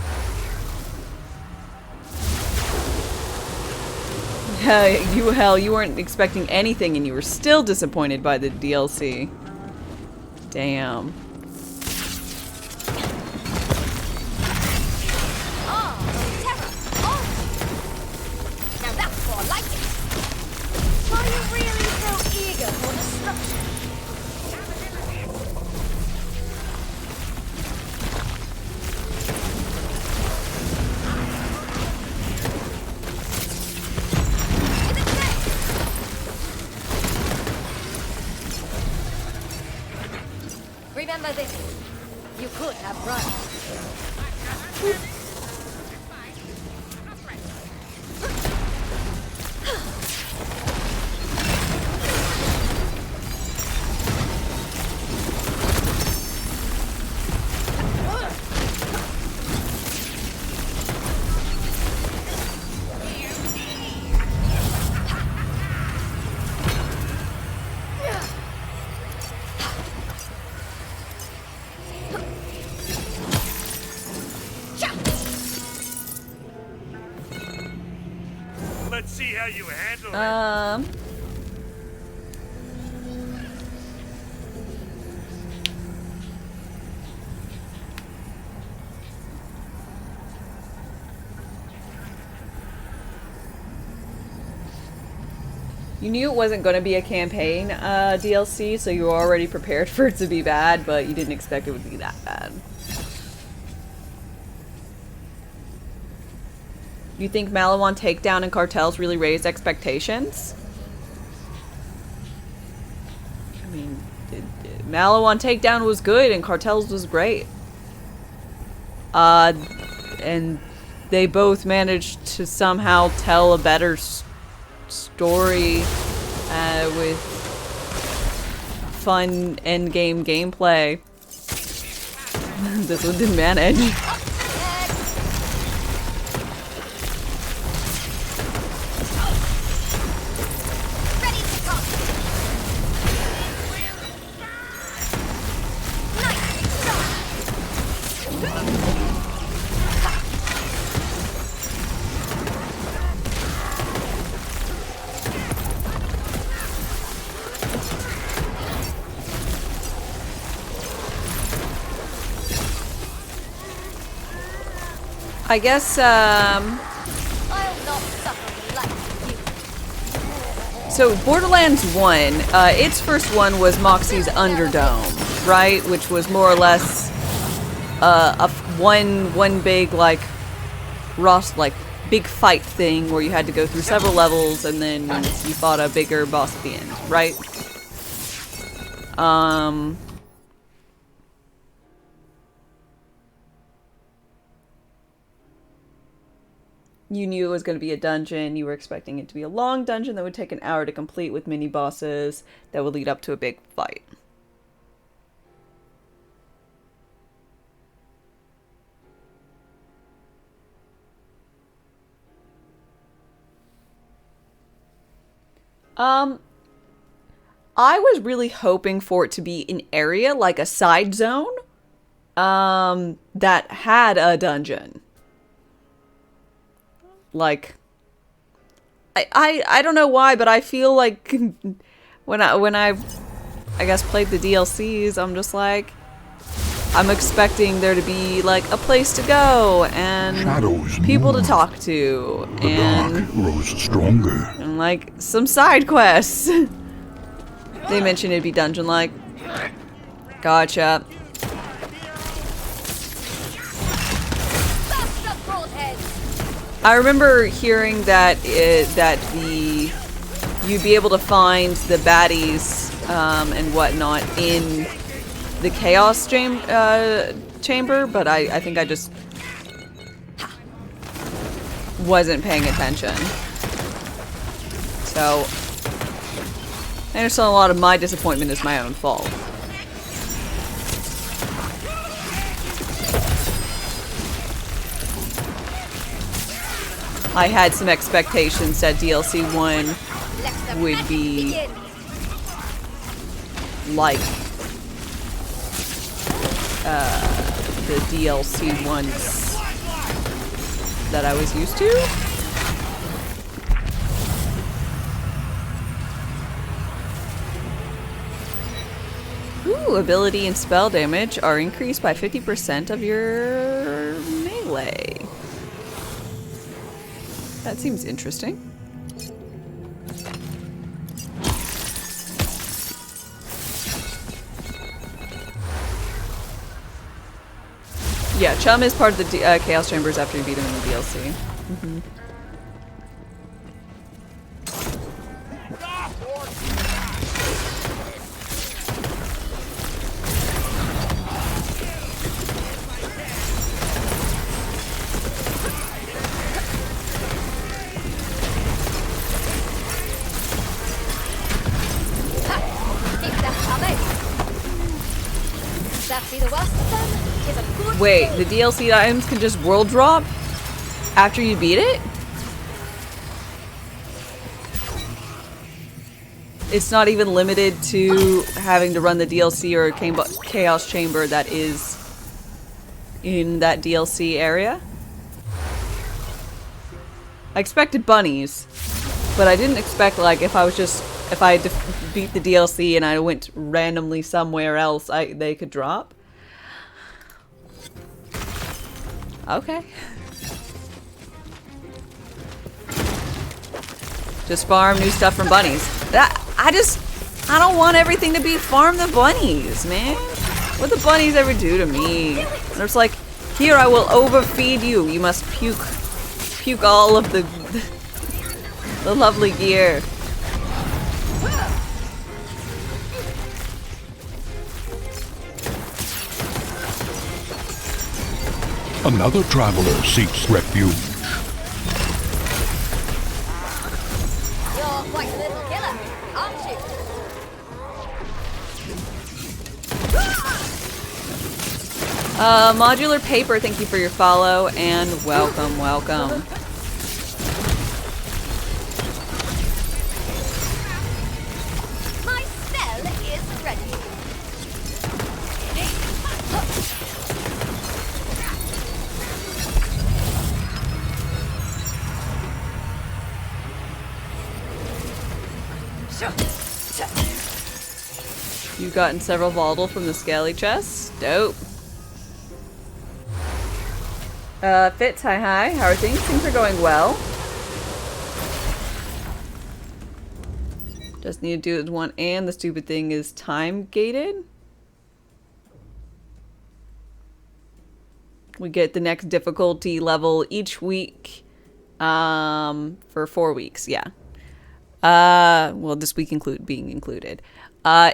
Hell, you weren't expecting anything and you were still disappointed by the DLC. Damn. Oh, terror. Oh. Now that's more like it. Try You could have run. Let's see how you handle it. You knew it wasn't going to be a campaign DLC, so you were already prepared for it to be bad, but you didn't expect it would be that bad. You think Malawan Takedown and Cartels really raised expectations? I mean, Malawan Takedown was good and Cartels was great. And they both managed to somehow tell a better story with fun endgame gameplay. This one didn't manage. Ready to talk. Nice shot. I guess, I'll not suffer like you. so Borderlands 1, its first one was Moxie's Underdome, right? Which was more or less one big big fight thing where you had to go through several levels and then you fought a bigger boss at the end, right? You knew it was going to be a dungeon. You were expecting it to be a long dungeon that would take an hour to complete with mini bosses that would lead up to a big fight. I was really hoping for it to be an area, like a side zone, that had a dungeon. Like, I don't know why, but I feel like when I guess played the DLCs, I'm just like, I'm expecting there to be like a place to go and Shadows people to move. talk to The and dark grows stronger. like some side quests. They mentioned it'd be dungeon-like. Gotcha. Bust up broadheads. I remember hearing that you'd be able to find the baddies and whatnot in the Chaos chamber, but I think I just wasn't paying attention. So I understand a lot of my disappointment is my own fault. I had some expectations that DLC 1 Let the would magic be begin. like the DLC ones that I was used to. Ooh, ability and spell damage are increased by 50% of your melee. That seems interesting. Yeah, Chum is part of the Chaos Chambers after you beat him in the DLC. Mm-hmm. Wait, the DLC items can just world drop after you beat it? It's not even limited to having to run the DLC or Chaos Chamber that is in that DLC area? I expected bunnies, but I didn't expect, like, if I beat the DLC and I went randomly somewhere else, they could drop. Okay. Just farm new stuff from bunnies. I don't want everything to be farm the bunnies, man. What the bunnies ever do to me? They're just like, here, I will overfeed you. You must puke all of the lovely gear. Another traveler seeks refuge. You're quite a little killer, aren't you? Modular Paper, thank you for your follow, and welcome, welcome. My spell is ready. You've gotten several volatile from the scaly chest. Dope. Fitz, hi. How are things? Things are going well. Just need to do it one, and the stupid thing is time gated. We get the next difficulty level each week for 4 weeks, yeah. Well, this week being included.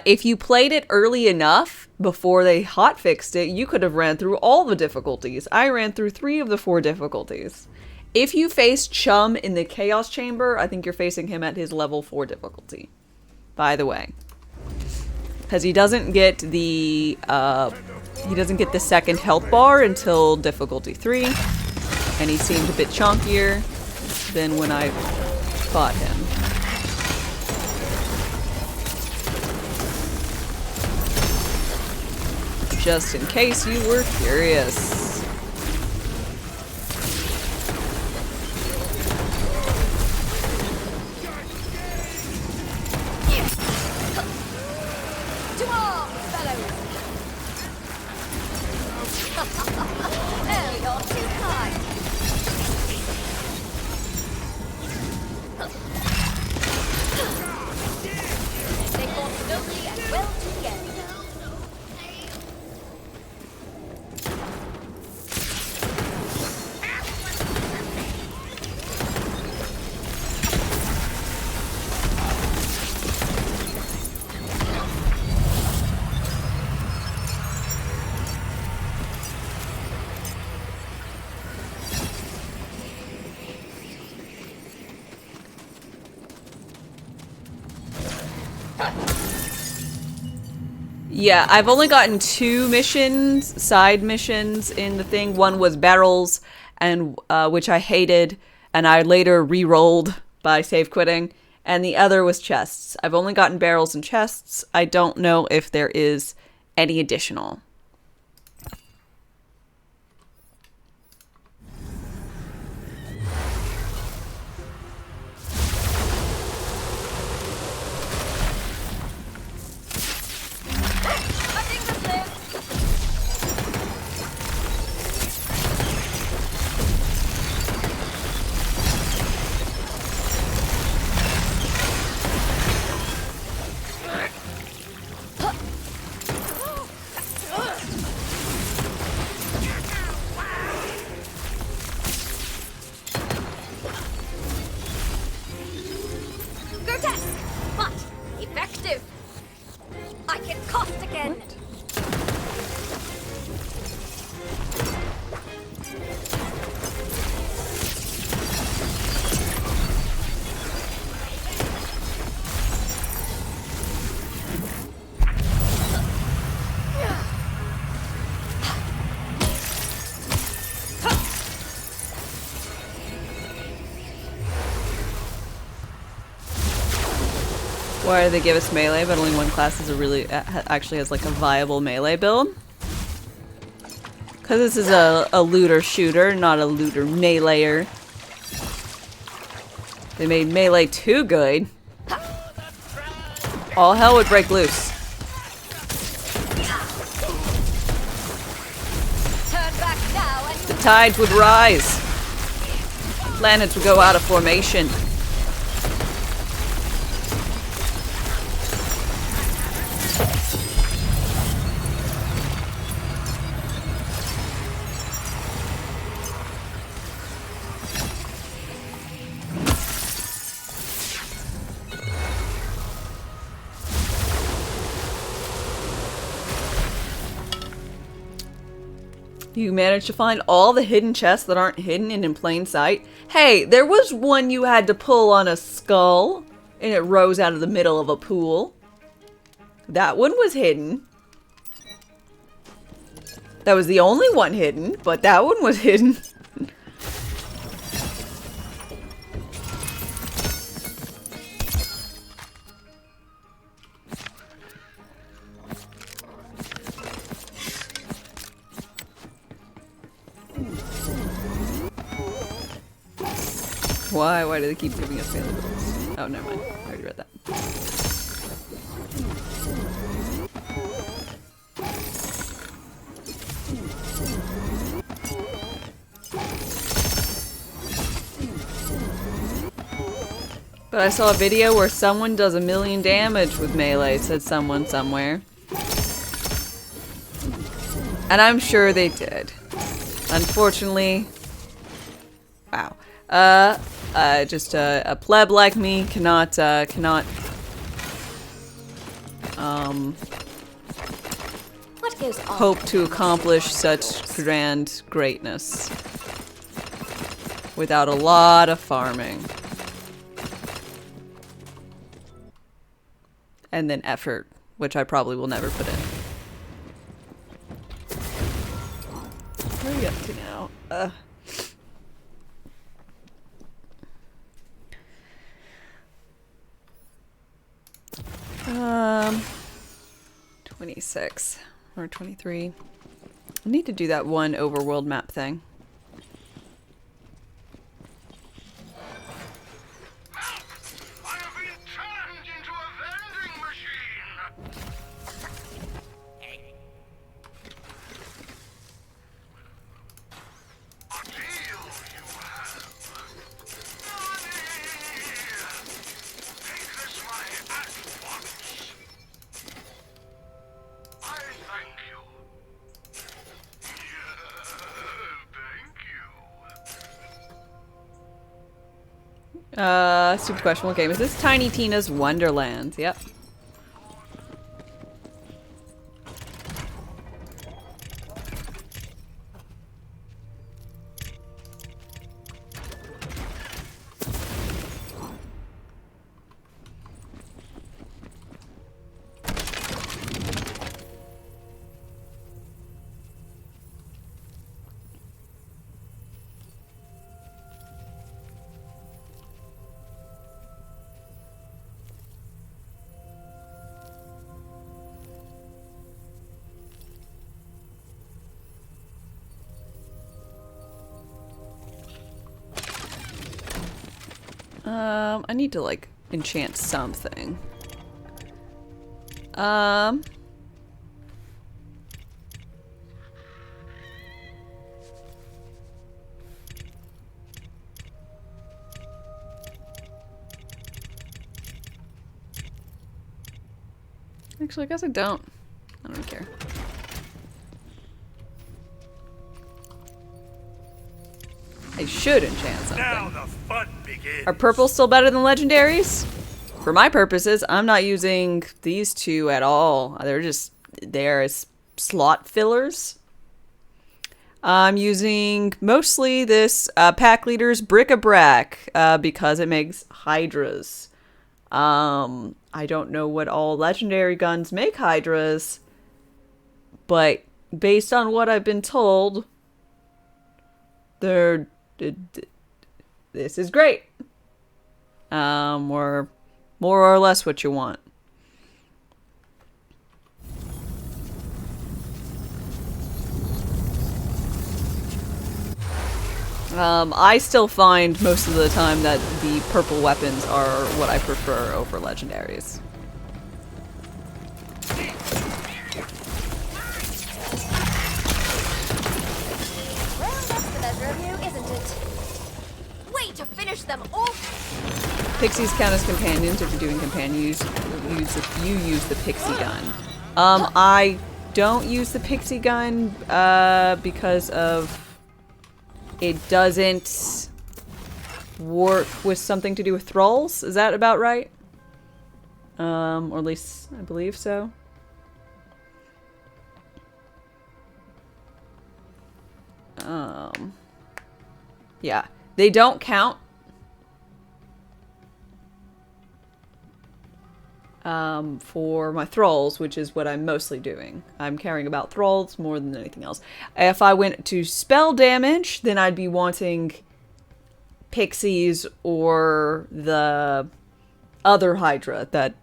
If you played it early enough before they hotfixed it, you could have ran through all the difficulties. I ran through 3 of the 4 difficulties. If you face Chum in the Chaos Chamber, I think you're facing him at his level 4 difficulty. By the way. Because he doesn't get the second health bar until difficulty 3. And he seemed a bit chunkier than when I fought him. Just in case you were curious. To arms, fellows! Oh, you're too kind. They fought nobly and well together. Yeah, I've only gotten 2 missions, side missions in the thing. One was barrels, and which I hated, and I later re-rolled by save quitting. And the other was chests. I've only gotten barrels and chests. I don't know if there is any additional. Why do they give us melee, but only one class is a really actually has like a viable melee build? Because this is a looter shooter, not a looter meleeer. They made melee too good. All hell would break loose. Turn back now and The tides would rise. Planets would go out of formation. You managed to find all the hidden chests that aren't hidden and in plain sight. Hey, there was one you had to pull on a skull, and it rose out of the middle of a pool. That one was hidden. That was the only one hidden, but that one was hidden. Why? Why do they keep giving us melee builds? Oh, never mind. I already read that. But I saw a video where someone does 1,000,000 damage with melee, said someone somewhere. And I'm sure they did. Unfortunately, wow. Just a pleb like me cannot what goes on? hope to accomplish such grand greatness without a lot of farming. And then effort, which I probably will never put in. Where are we up to now? 26 or 23. I need to do that one overworld map thing. I have been turned into a vending machine. A deal you have. Money! Take this money at once. I thank you. Thank you. Super question, what game is this? Tiny Tina's Wonderlands, yep. I need to, like, enchant something. Actually, I guess I don't. I don't care. I should enchant something. Now the fun begins. Are purple still better than legendaries? For my purposes, I'm not using these two at all. They're as slot fillers. I'm using mostly this pack leader's bric-a-brac because it makes hydras. I don't know what all legendary guns make hydras, but based on what I've been told, this is great. We're more or less what you want. I still find most of the time that the purple weapons are what I prefer over legendaries. Well, that's the measure of you, isn't it? Way to finish them off! Pixies count as companions. If you're doing companion use, you use the pixie gun. I don't use the pixie gun because of it doesn't work with something to do with thralls. Is that about right? Or at least I believe so. Yeah, they don't count. For my thralls, which is what I'm mostly doing. I'm caring about thralls more than anything else. If I went to spell damage, then I'd be wanting pixies or the other Hydra that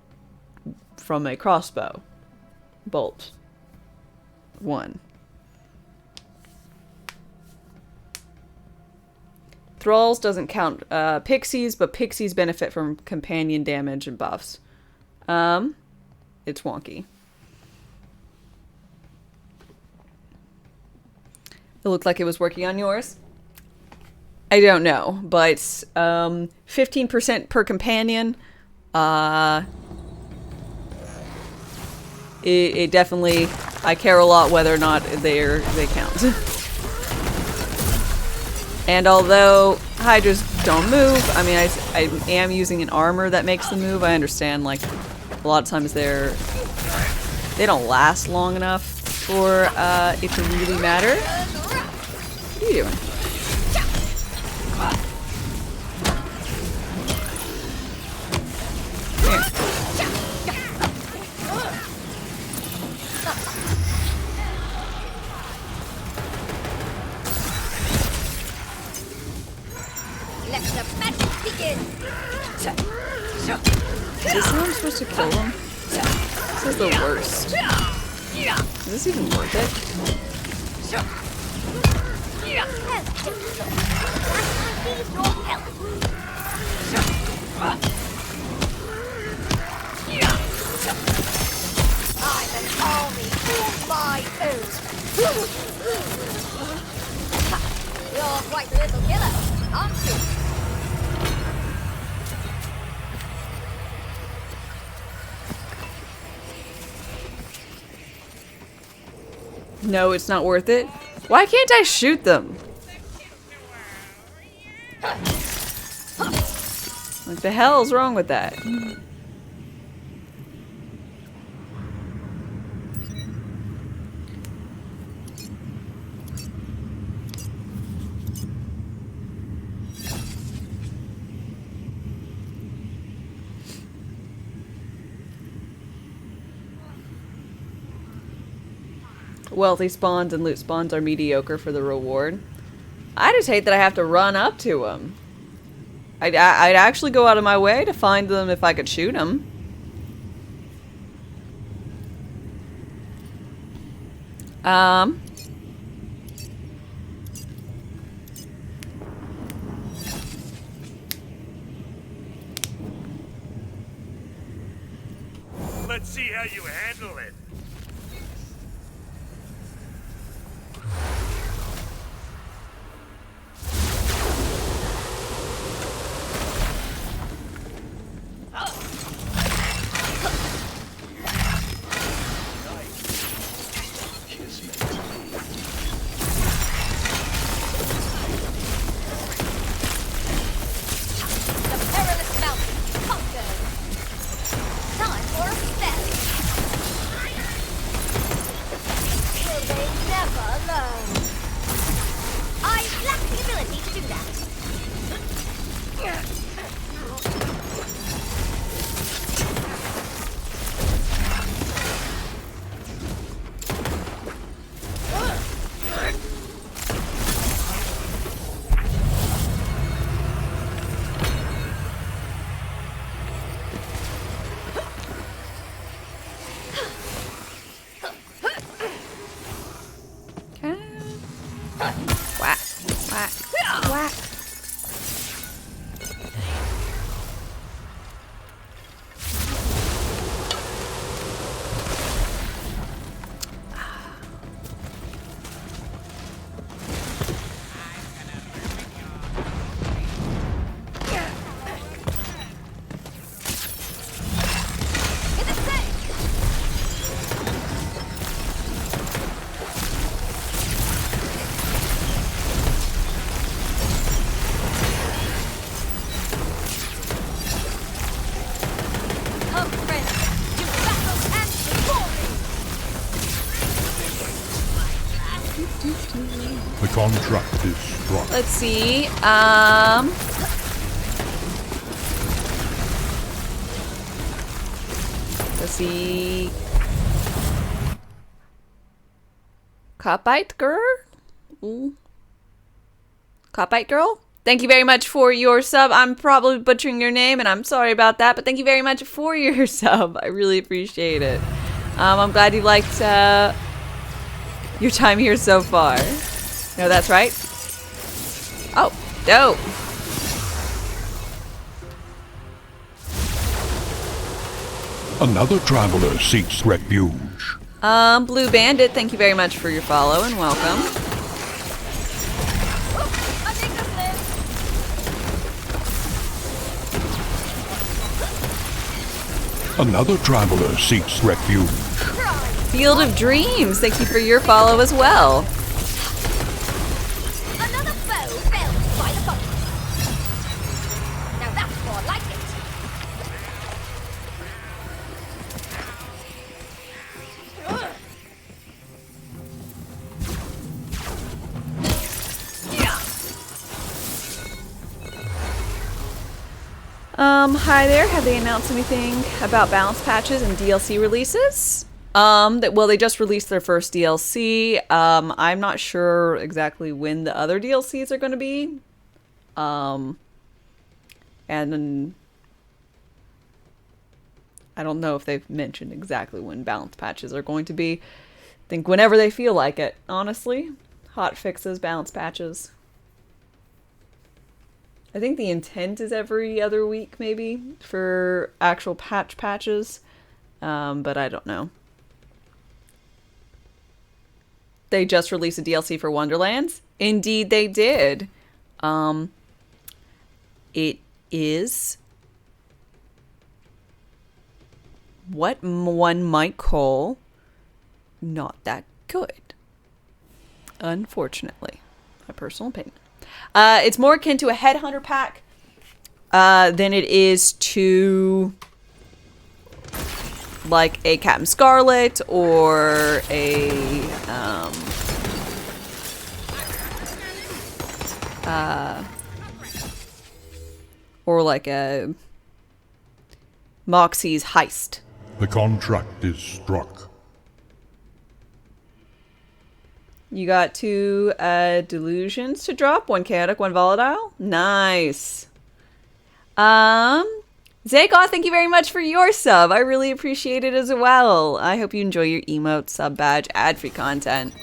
from a crossbow bolt. One. Thralls doesn't count pixies, but pixies benefit from companion damage and buffs. It's wonky. It looked like it was working on yours. I don't know, but 15% per companion. It definitely, I care a lot whether or not they count. And although Hydras don't move, I mean, I am using an armor that makes them move. I understand, like, a lot of times they don't last long enough for it to really matter. What are you doing? Let the magic begin! Is this how I'm supposed to kill them? This is the worst. Is this even worth it? I'm an army all my own! You're quite the little killer, aren't you? No, it's not worth it. Why can't I shoot them? What the hell is wrong with that? Wealthy spawns and loot spawns are mediocre for the reward. I just hate that I have to run up to them. I'd actually go out of my way to find them if I could shoot them. Let's see how you handle it. The perilous mountain conquered! Time for a spell! Whack, whack, whack. Come, friends, to battle and glory! The contract is struck. Let's see. Let's see. Copite girl? Ooh. Copite girl? Thank you very much for your sub. I'm probably butchering your name, and I'm sorry about that, but thank you very much for your sub. I really appreciate it. I'm glad you liked your time here so far. No, that's right. Oh, dope. Another traveler seeks refuge. Blue Bandit, thank you very much for your follow and welcome. I think this lives. Another traveler seeks refuge. Field of Dreams, thank you for your follow as well. Another foe felled by the boat. Now that's more like it. Hi there. Have they announced anything about balance patches and DLC releases? Well, they just released their first DLC. I'm not sure exactly when the other DLCs are going to be. And I don't know if they've mentioned exactly when balance patches are going to be. I think whenever they feel like it, honestly. Hot fixes, balance patches. I think the intent is every other week, maybe, for actual patches. But I don't know. They just released a DLC for Wonderlands. Indeed, they did. It is what one might call not that good. Unfortunately. My personal opinion. It's more akin to a Headhunter pack than it is to like a Captain Scarlet or a or like a Moxie's Heist. The contract is struck. You got 2 delusions to drop, 1 chaotic, 1 volatile. Nice. Zagoth, thank you very much for your sub. I really appreciate it as well. I hope you enjoy your emote, sub badge, ad-free content.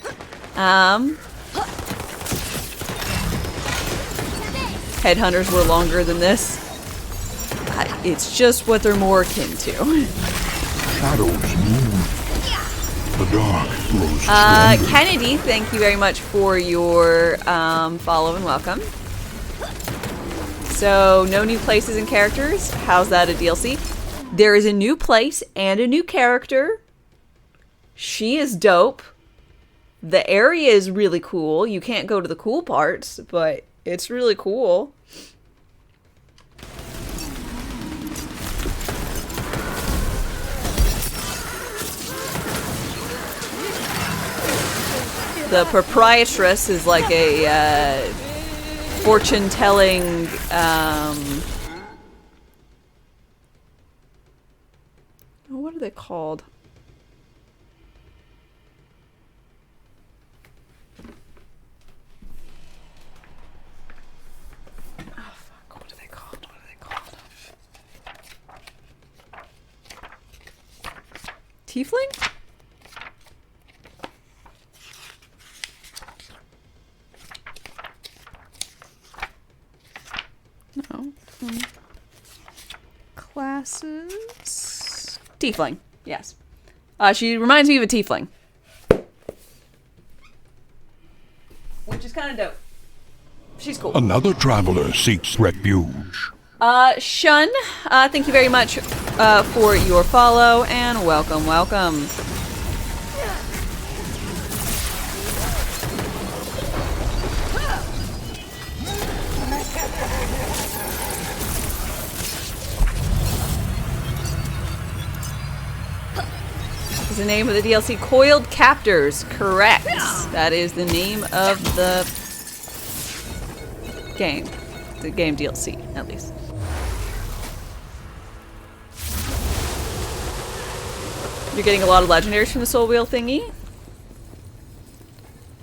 Headhunters were longer than this. It's just what they're more akin to. Shadows move. The dark grows stronger. Kennedy, thank you very much for your follow and welcome. So, no new places and characters. How's that a DLC? There is a new place and a new character. She is dope. The area is really cool. You can't go to the cool parts, but it's really cool. The proprietress is like a fortune-telling what are they called? Oh fuck, what are they called? What are they called? Tiefling? No. Classes. Tiefling. Yes. She reminds me of a tiefling. Which is kind of dope. She's cool. Another traveler seeks refuge. Shun, thank you very much for your follow, and welcome, welcome. Is the name of the DLC Coiled Captors? Correct. That is the name of the game. The game DLC, at least. You're getting a lot of legendaries from the Soul Wheel thingy?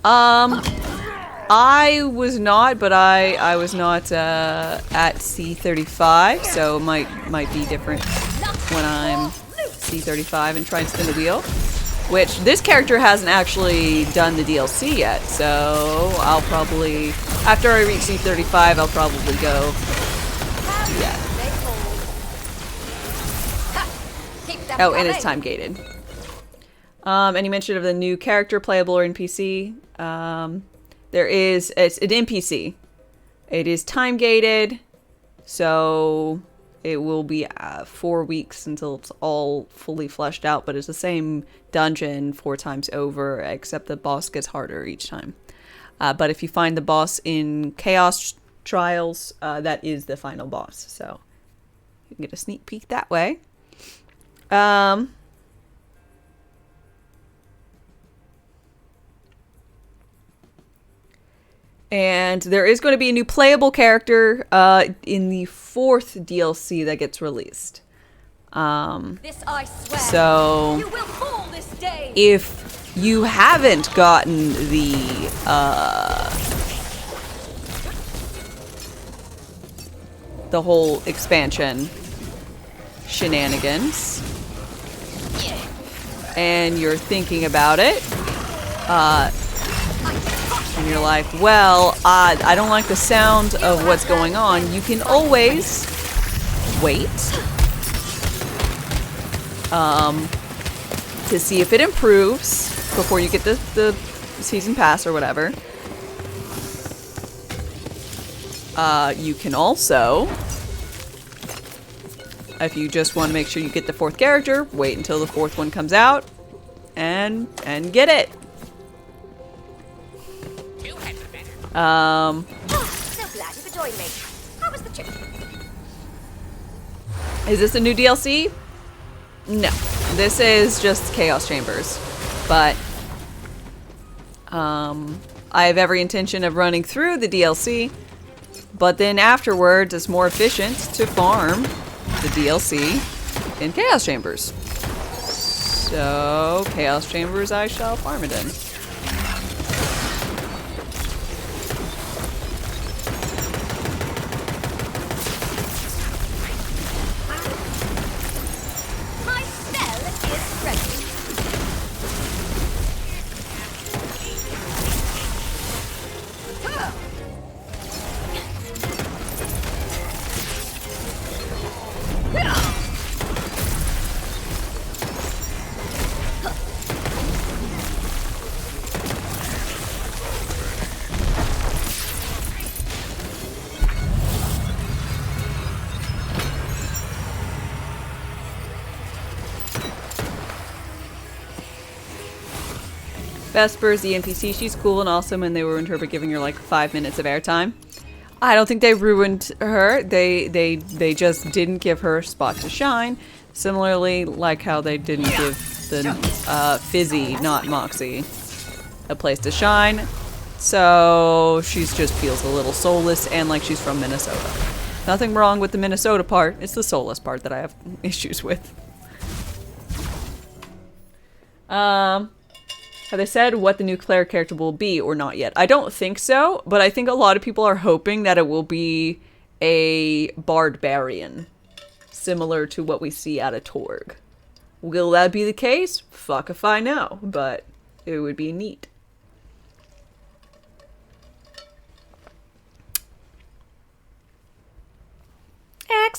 I was not, but I was not at C35, so it might be different when I'm C35 and try and spin the wheel. Which, this character hasn't actually done the DLC yet, so I'll probably, after I reach C35, I'll probably go do that. Oh, and it's time gated. Any mention of the new character playable or NPC? It's an NPC. It is time gated, so it will be 4 weeks until it's all fully fleshed out, but it's the same dungeon 4 times over, except the boss gets harder each time. But if you find the boss in Chaos Trials, that is the final boss, so you can get a sneak peek that way. And there is going to be a new playable character in the 4th DLC that gets released. This I swear. So You will fall this day. if you haven't gotten the whole expansion shenanigans, and you're thinking about it, and you're like, well, I don't like the sound of what's going on, you can always wait to see if it improves before you get the season pass or whatever. You can also, if you just want to make sure you get the 4th character, wait until the 4th one comes out and get it. So glad you could join me. How was the trip? Is this a new DLC? No. This is just Chaos Chambers. But I have every intention of running through the DLC, but then afterwards it's more efficient to farm the DLC in Chaos Chambers. So, Chaos Chambers I shall farm it in. My spell is ready. Vesper's the NPC, she's cool and awesome, and they ruined her by giving her like 5 minutes of airtime. I don't think they ruined her. They just didn't give her a spot to shine. Similarly, like how they didn't give the Fizzy, not Moxie, a place to shine. So she just feels a little soulless and like she's from Minnesota. Nothing wrong with the Minnesota part. It's the soulless part that I have issues with. Have they said what the new player character will be or not yet? I don't think so, but I think a lot of people are hoping that it will be a barbarian, similar to what we see out of Torg. Will that be the case? Fuck if I know, but it would be neat.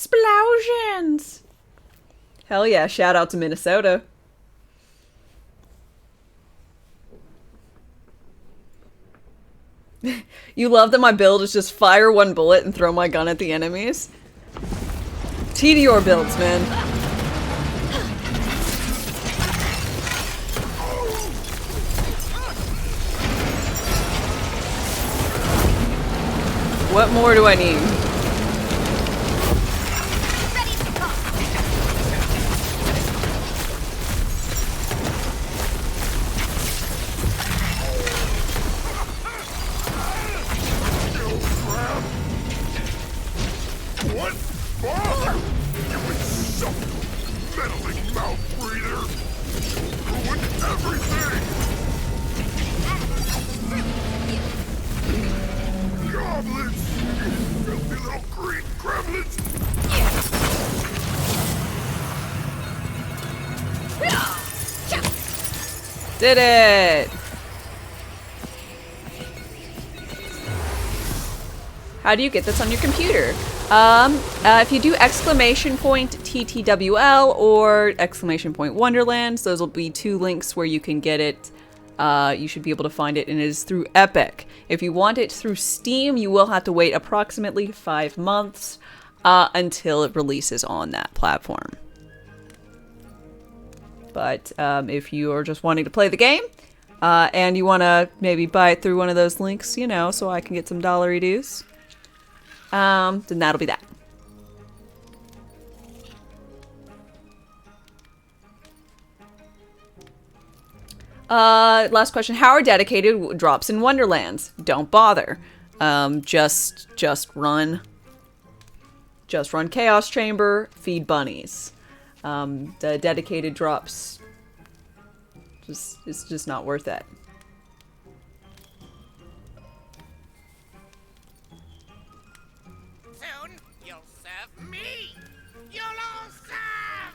Explosions! Hell yeah, shout out to Minnesota. You love that my build is just fire one bullet and throw my gun at the enemies? TDR builds, man. What more do I need? Ready to go. What? Father! You insult! Meddling mouth breather! Ruined everything! Goblins! You filthy little green gremlins! Did it! How do you get this on your computer? If you do exclamation point TTWL or exclamation point Wonderlands, those will be two links where you can get it. You should be able to find it, and it is through Epic. If you want it through Steam, you will have to wait approximately 5 months until it releases on that platform. But if you are just wanting to play the game, and you want to maybe buy it through one of those links, you know, so I can get some dollary dues, then that'll be that. Last question. How are dedicated drops in Wonderlands? Don't bother. Just run Chaos Chamber, feed bunnies. The dedicated drops, it's just not worth it. Soon, you'll serve me! You'll all serve!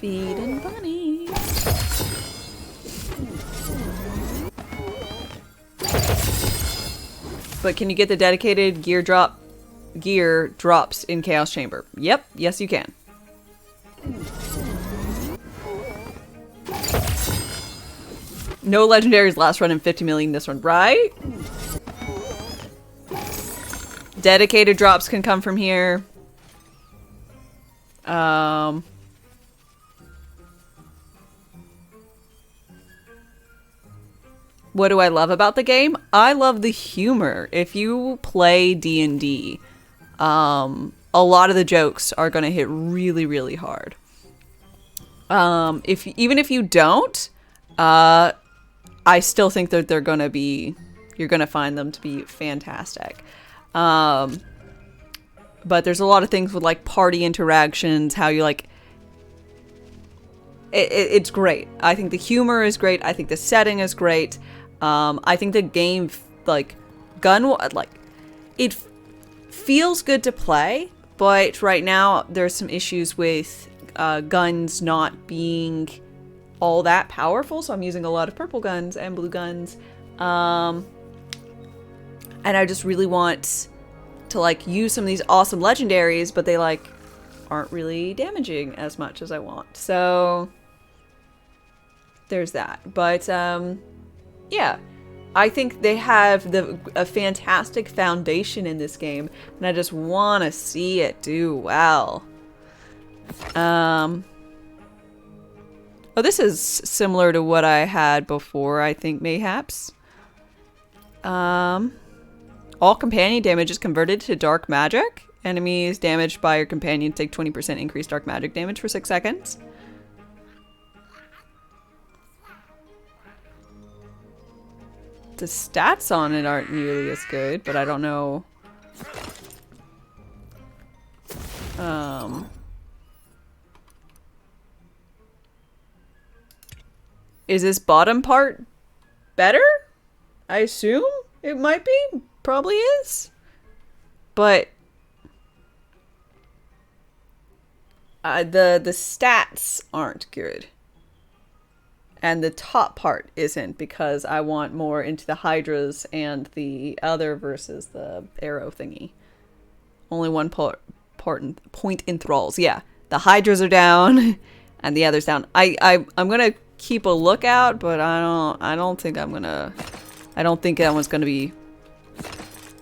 Feeding bunnies. But can you get the dedicated gear drops in Chaos Chamber? Yep, yes you can. No legendaries last run in 50 million this one, right? Dedicated drops can come from here. What do I love about the game? I love the humor. If you play D&D, a lot of the jokes are going to hit really, really hard. Even if you don't, I still think that they're going to be, you're going to find them to be fantastic. But there's a lot of things with like party interactions, how you like, it's great. I think the humor is great. I think the setting is great. I think the game, like, it feels good to play, but right now there's some issues with guns not being all that powerful, so I'm using a lot of purple guns and blue guns. And I just really want to, like, use some of these awesome legendaries, but they, like, aren't really damaging as much as I want. So there's that. But, yeah, I think they have a fantastic foundation in this game, and I just want to see it do well. Oh, this is similar to what I had before, I think, mayhaps. All companion damage is converted to dark magic. Enemies damaged by your companion take 20% increased dark magic damage for 6 seconds. The stats on it aren't nearly as good, but I don't know. Is this bottom part better? I assume it might be. Probably is. But the stats aren't good. And the top part isn't, because I want more into the Hydras and the other versus the arrow thingy. Only one point in thralls. Yeah, the Hydras are down and the others down. I'm gonna keep a lookout, but I don't think that one's gonna be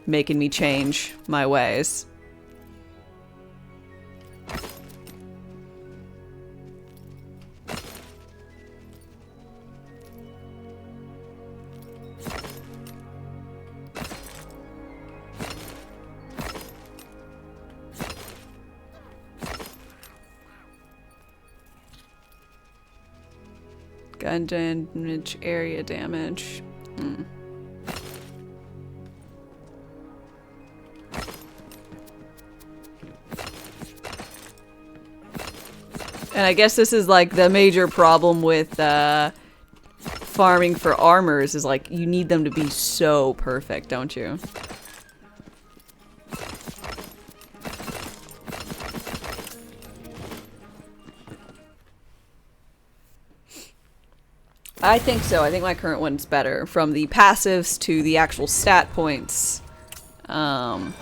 making me change my ways. Gun damage, area damage. And I guess this is like the major problem with farming for armors is like you need them to be so perfect, don't you? I think so. I think my current one's better. From the passives to the actual stat points. And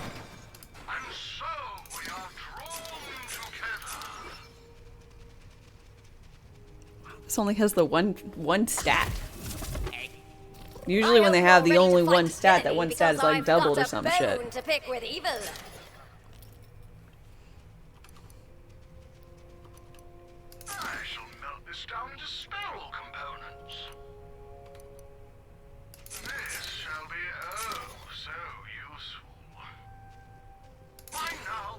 so we are drawn together. This only has the one stat. Usually when they have the only one stat, that one stat is like doubled or some shit. To pick with evil. I shall melt this down into spiral components. This shall be oh so useful. By now,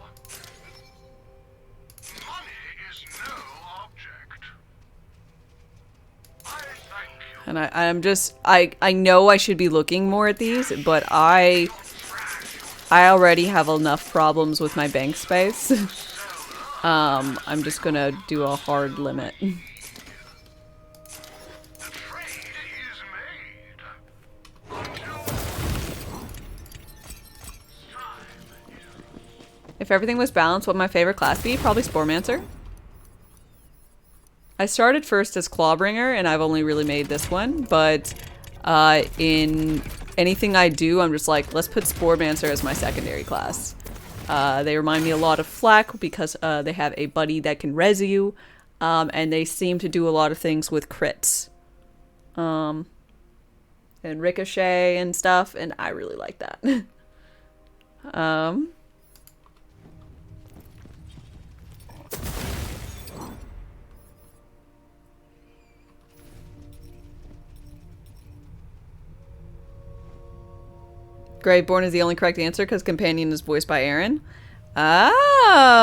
money is no object. I thank you. And I'm just I know I should be looking more at these, but I already have enough problems with my bank space. I'm just gonna do a hard limit. The trade is made. If everything was balanced, what would my favorite class be? Probably Sporemancer. I started first as Clawbringer, and I've only really made this one, but in anything I do, I'm just like, let's put Sporemancer as my secondary class. They remind me a lot of Flak because they have a buddy that can res you, and they seem to do a lot of things with crits. And ricochet and stuff, and I really like that. Graveborn is the only correct answer because Companion is voiced by Aaron. Oh.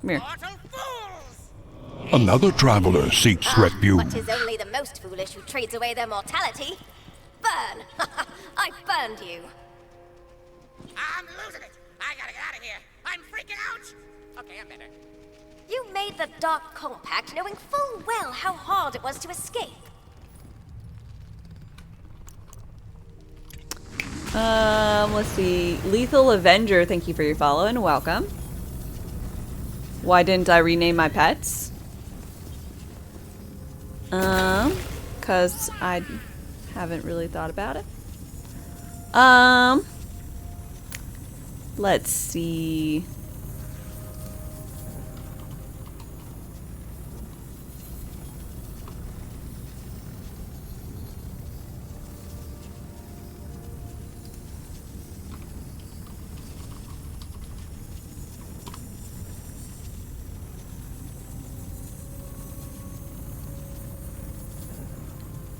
Come here. Mortal fools! Another traveler seeks refuge. But 'tis only the most foolish who trades away their mortality. Burn! I burned you. I'm losing it. I gotta get out of here. I'm freaking out. Okay, I'm better. You made the Dark Compact knowing full well how hard it was to escape. Let's see. Lethal Avenger, thank you for your follow and welcome. Why didn't I rename my pets? Cause I haven't really thought about it. Let's see.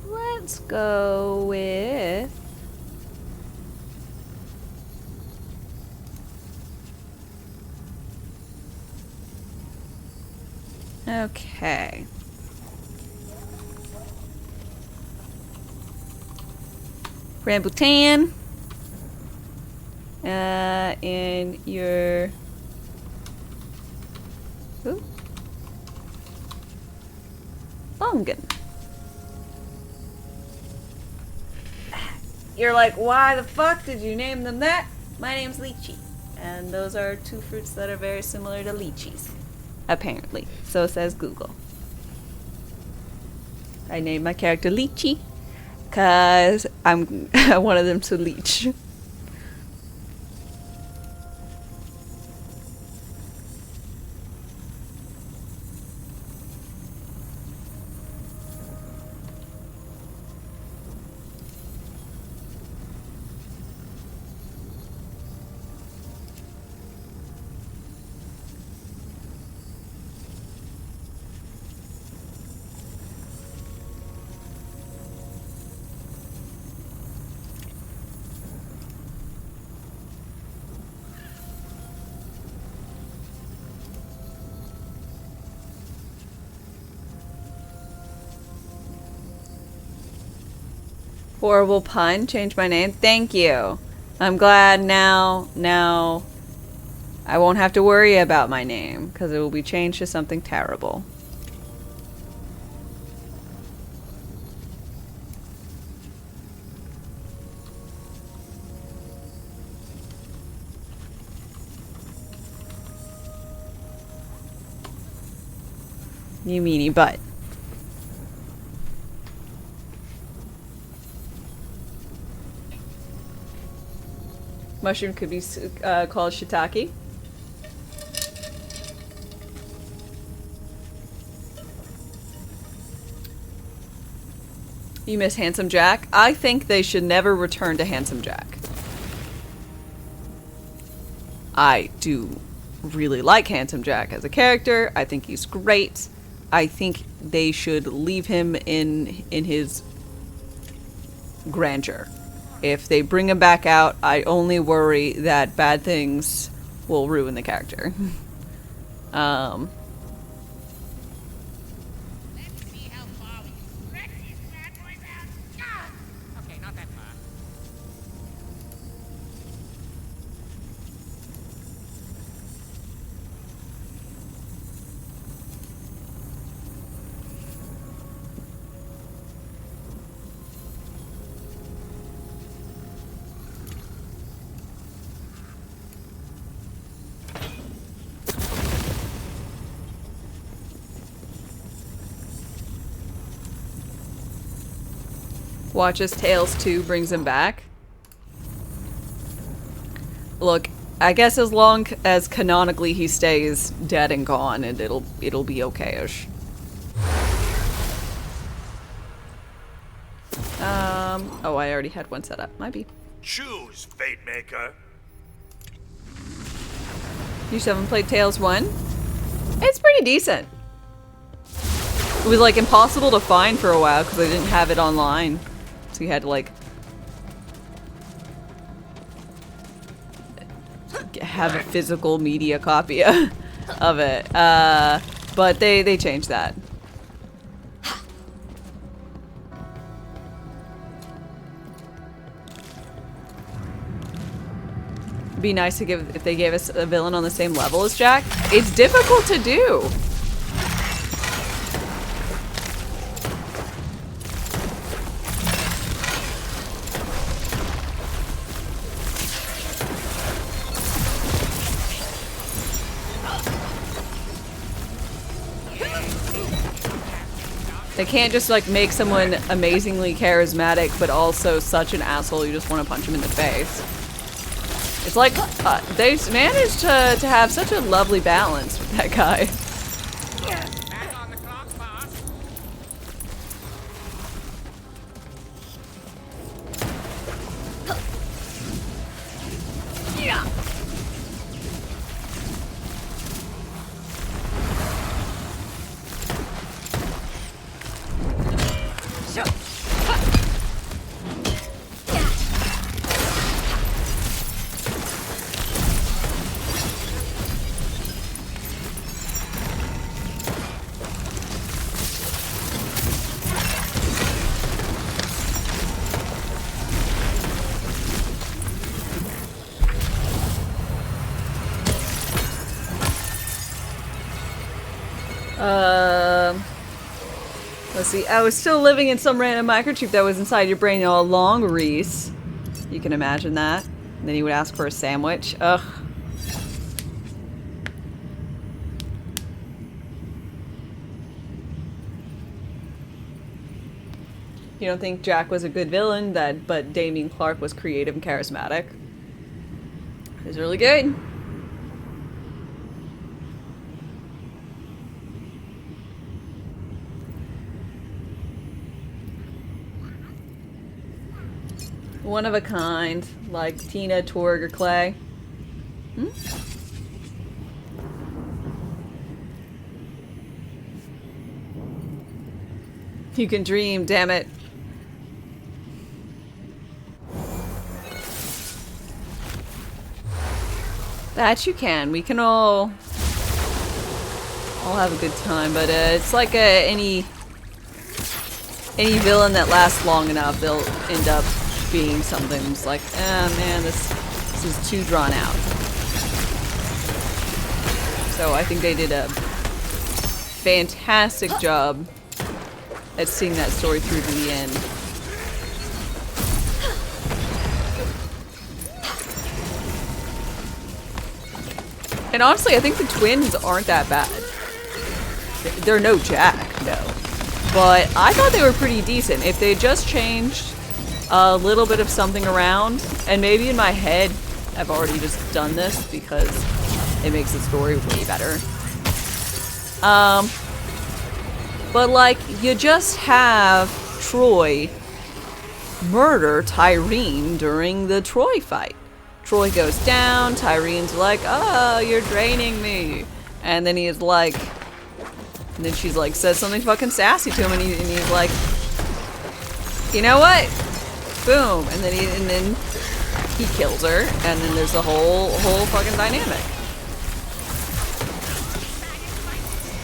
Let's go with Okay. Rambutan. In your... Ooh. Bongan. You're like, why the fuck did you name them that? My name's Lychee. And those are two fruits that are very similar to lychees. Apparently. So says Google. I named my character Lychee because I wanted them to leech. Horrible pun. Change my name. Thank you. I'm glad now I won't have to worry about my name because it will be changed to something terrible. You meanie butt. Mushroom could be called shiitake. You miss Handsome Jack? I think they should never return to Handsome Jack. I do really like Handsome Jack as a character. I think he's great. I think they should leave him in his grandeur. If they bring him back out, I only worry that bad things will ruin the character. Let's see how far we can stretch these bad boys out. Ah! Okay, not that far. Watches Tales 2 brings him back. Look, I guess as long as canonically he stays dead and gone, and it'll be okay-ish. Oh, I already had one set up. Might be. Choose, Fate Maker. You still haven't played Tales 1? It's pretty decent. It was like impossible to find for a while because I didn't have it online. So you had to like have a physical media copy of it. But they changed that. Be nice to give if they gave us a villain on the same level as Jack. It's difficult to do. They can't just like make someone amazingly charismatic but also such an asshole you just want to punch him in the face. It's like they've managed to have such a lovely balance with that guy. Back on the clock, boss. Let's see. I was still living in some random microchip that was inside your brain all along, Reese. You can imagine that. And then he would ask for a sandwich. Ugh. You don't think Jack was a good villain, but Damien Clark was creative and charismatic? He was really good. One of a kind, like Tina, Torg, or Clay. Hmm? You can dream, damn it. That you can. We can all have a good time, but it's like any villain that lasts long enough, they'll end up being something that's like, man, this is too drawn out. So I think they did a fantastic job at seeing that story through to the end. And honestly, I think the twins aren't that bad. They're no Jack, no. But I thought they were pretty decent. If they just changed a little bit of something around, and maybe in my head I've already just done this because it makes the story way better. But like, you just have Troy murder Tyreen during the Troy fight. Troy goes down, Tyrene's like, oh, you're draining me. And then he's like, and then she's like, says something fucking sassy to him, and he's like, you know what? Boom. And then he kills her, and then there's a whole fucking dynamic.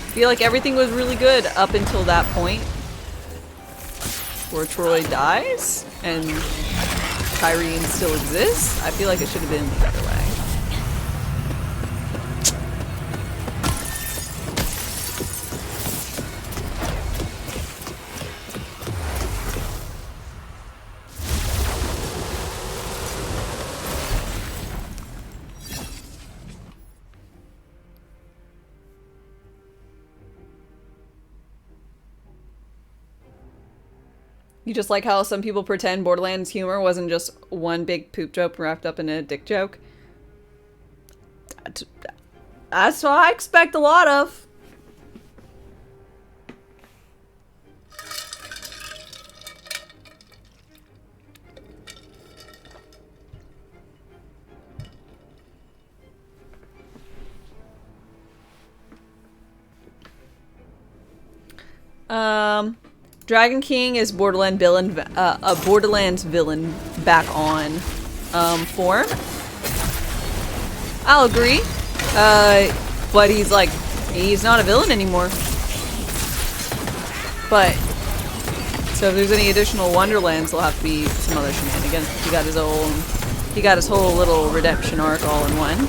I feel like everything was really good up until that point where Troy dies and Tyreen still exists. I feel like it should have been the other way. You just like how some people pretend Borderlands humor wasn't just one big poop joke wrapped up in a dick joke? That's what I expect a lot of. Dragon King is Borderlands villain back on form. I'll agree. But he's not a villain anymore. But so if there's any additional Wonderlands, there'll have to be some other shenanigans. He got his whole little redemption arc all in one.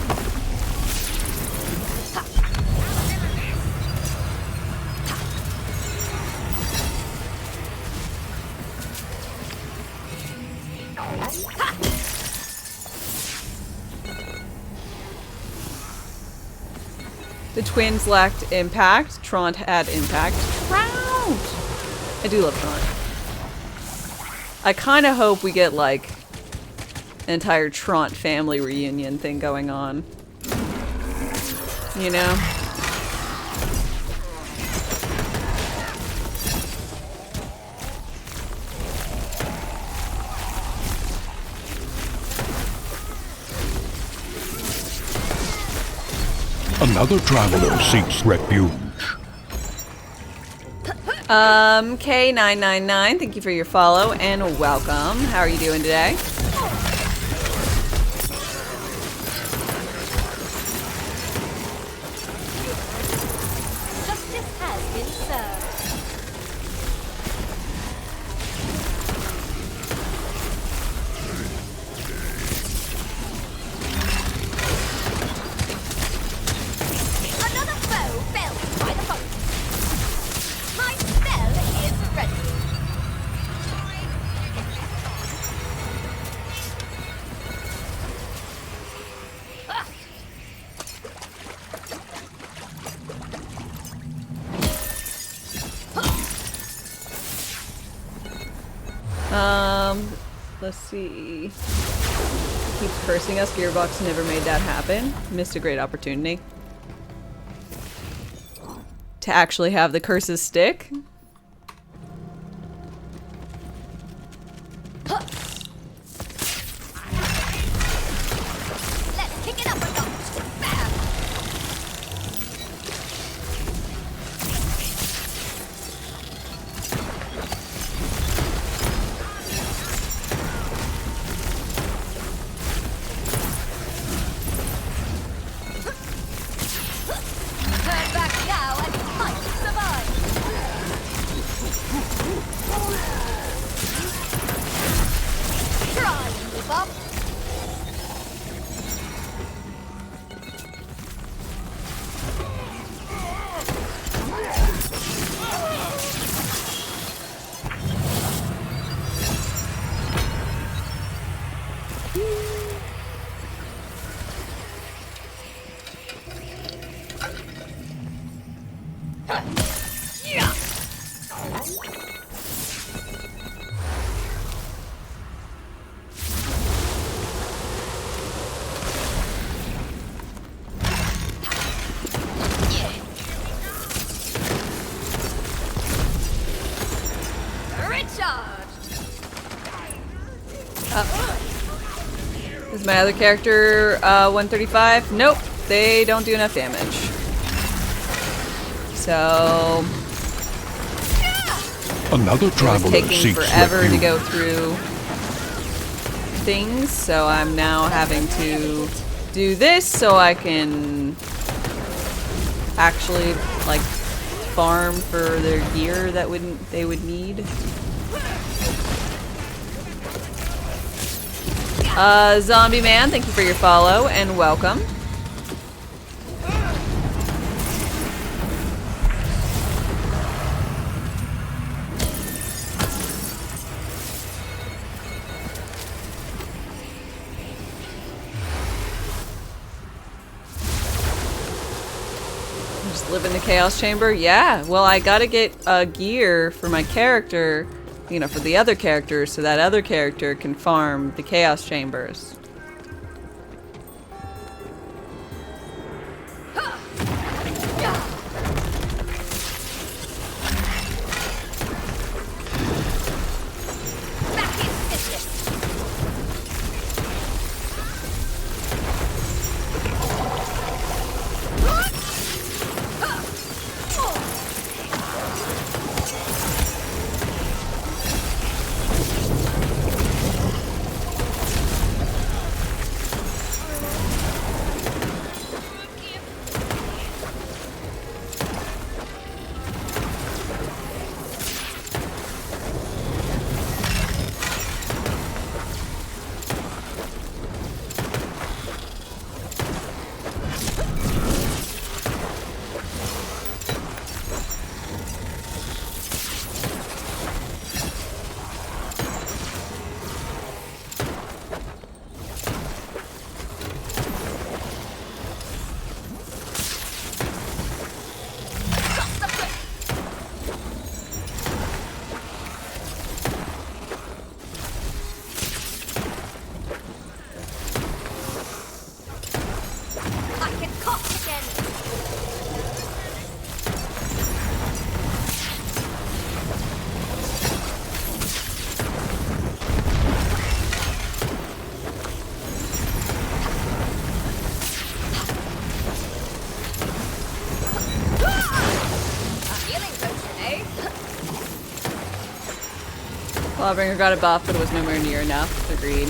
The twins lacked impact. Trant had impact. Trant! I do love Trant. I kind of hope we get like an entire Trant family reunion thing going on. You know? Another traveler seeks refuge. K999, thank you for your follow and welcome. How are you doing today? Justice has been served. Another foe fell by the boat. My spell is Let's see. Keeps cursing us. Gearbox never made that happen. Missed a great opportunity. To actually have the curses stick. Let's kick it up a notch. Bam! Turn back now and you might survive. Try, you bump. Is my other character 135? Nope, they don't do enough damage. So Another it's traveler taking seeks forever to refuge. go through things, so I'm now having to do this so I can actually like farm for their gear that they would need. Zombie Man, thank you for your follow and welcome. Just live in the Chaos Chamber? Yeah, well I gotta get gear for my character, you know, for the other characters, so that other character can farm the Chaos Chambers. Lawbringer got a buff, but it was nowhere near enough. Agreed.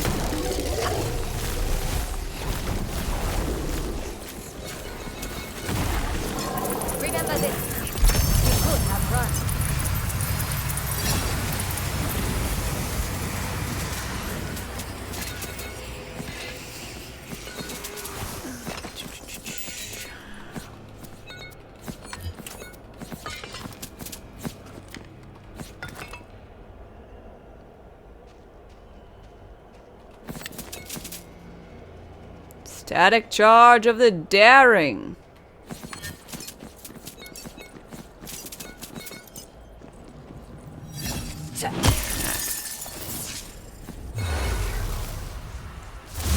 Remember this. You could have run. Static charge of the daring.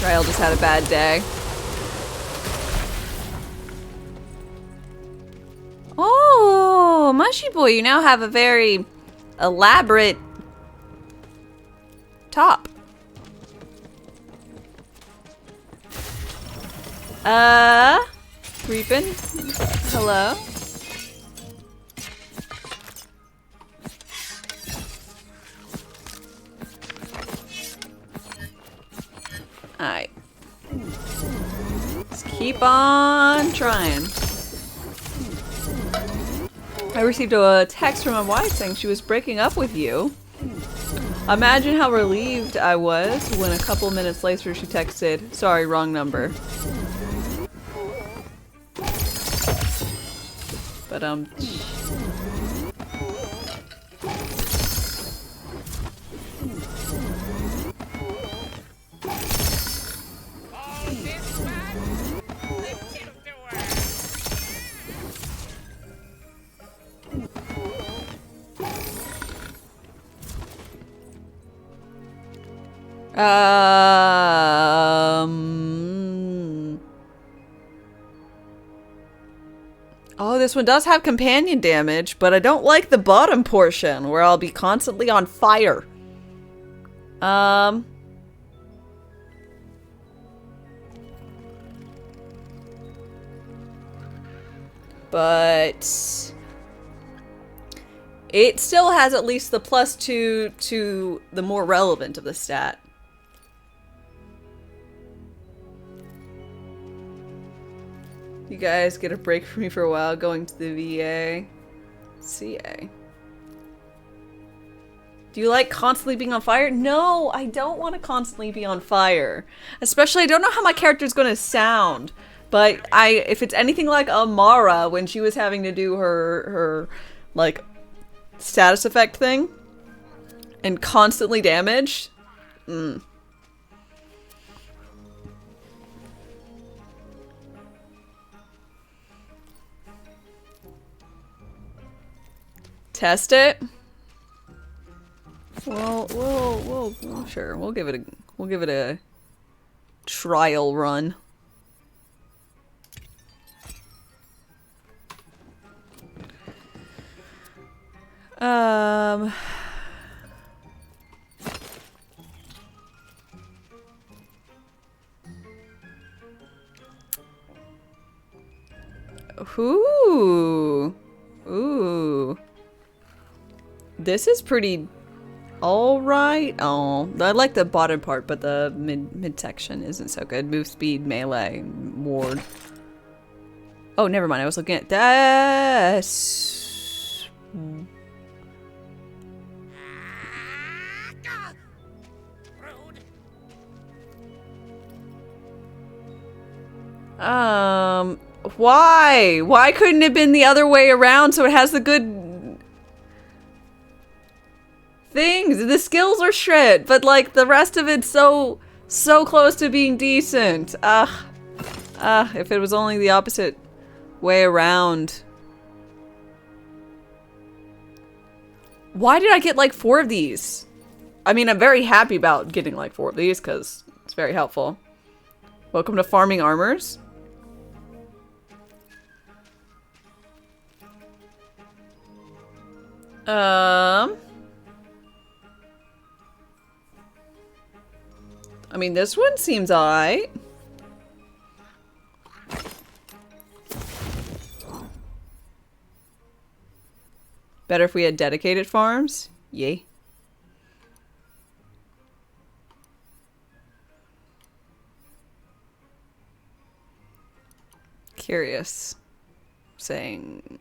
Trial just had a bad day. Oh, Mushy Boy, you now have a very elaborate top. Creepin'. Hello? Alright. Let's keep on trying. I received a text from my wife saying she was breaking up with you. Imagine how relieved I was when a couple minutes later she texted, "Sorry, wrong number." But oh, this one does have companion damage, but I don't like the bottom portion where I'll be constantly on fire. But it still has at least the +2 to the more relevant of the stat. You guys get a break from me for a while going to the VA. CA. Do you like constantly being on fire? No, I don't want to constantly be on fire. Especially, I don't know how my character's going to sound. But if it's anything like Amara when she was having to do her like, status effect thing and constantly damaged. Test it. Well, sure. We'll give it a trial run. Ooh. This is pretty alright. Oh, I like the bottom part, but the midsection isn't so good. Move speed, melee, ward. Oh, never mind. I was looking at this. Why? Why couldn't it have been the other way around so it has the good things? The skills are shit, but like the rest of it's so close to being decent. If it was only the opposite way around. Why did I get like 4 of these? I mean, I'm very happy about getting like 4 of these because it's very helpful. Welcome to Farming Armors. I mean, this one seems alright. Better if we had dedicated farms? Yay. Curious. Saying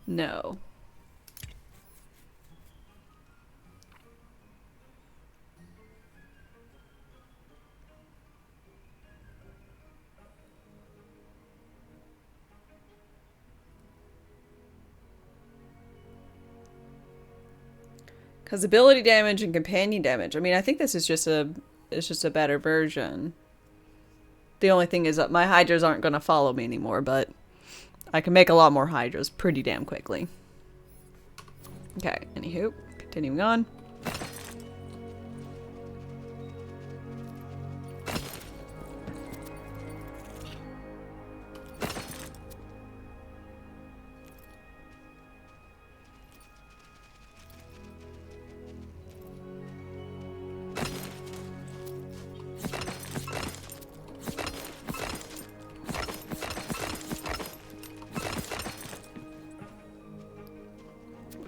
no. Because ability damage and companion damage. I mean, I think this is just a better version. The only thing is that my hydras aren't going to follow me anymore, but I can make a lot more hydras pretty damn quickly. Okay, anywho, continuing on.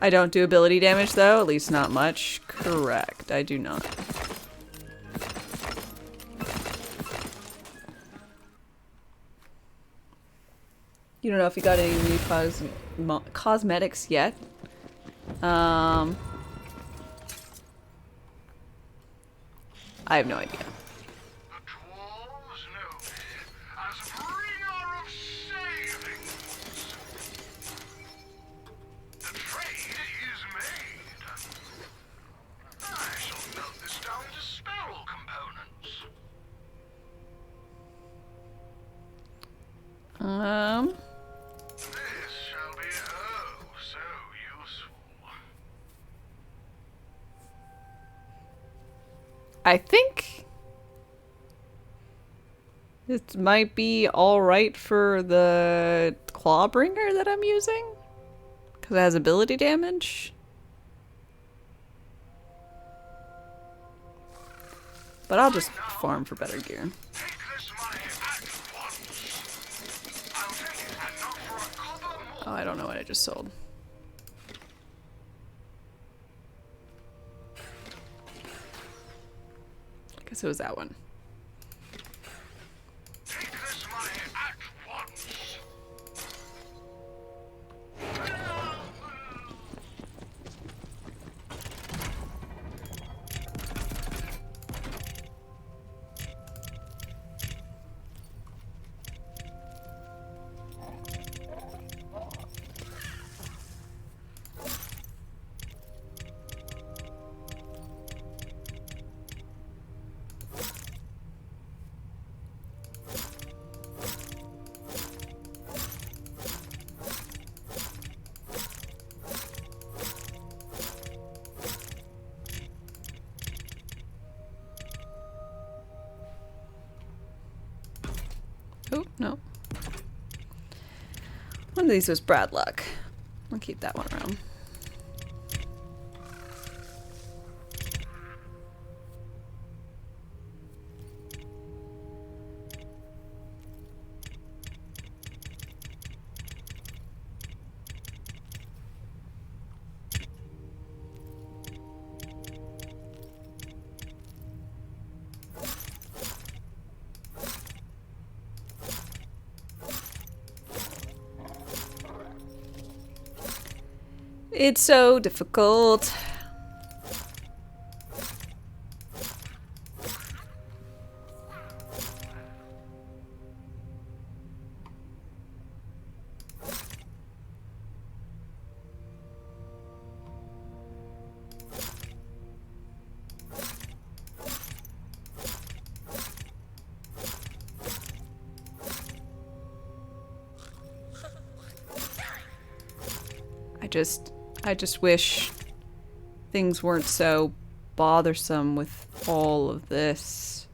I don't do ability damage though, at least not much. Correct, I do not. You don't know if you got any new cosmetics yet. I have no idea. The dwarves know me as bringer of savings. The trade is made. I shall melt this down to spell components. This shall be oh so useful. I think it might be alright for the Clawbringer that I'm using. Because it has ability damage. But I'll just farm for better gear. Take this money at once. I'll take it and not for a copper more. Oh, I don't know what I just sold. I guess it was that one. Take this money at once. Oh, no. One of these was Brad Luck. I'll keep that one around. It's so difficult. I just wish things weren't so bothersome with all of this.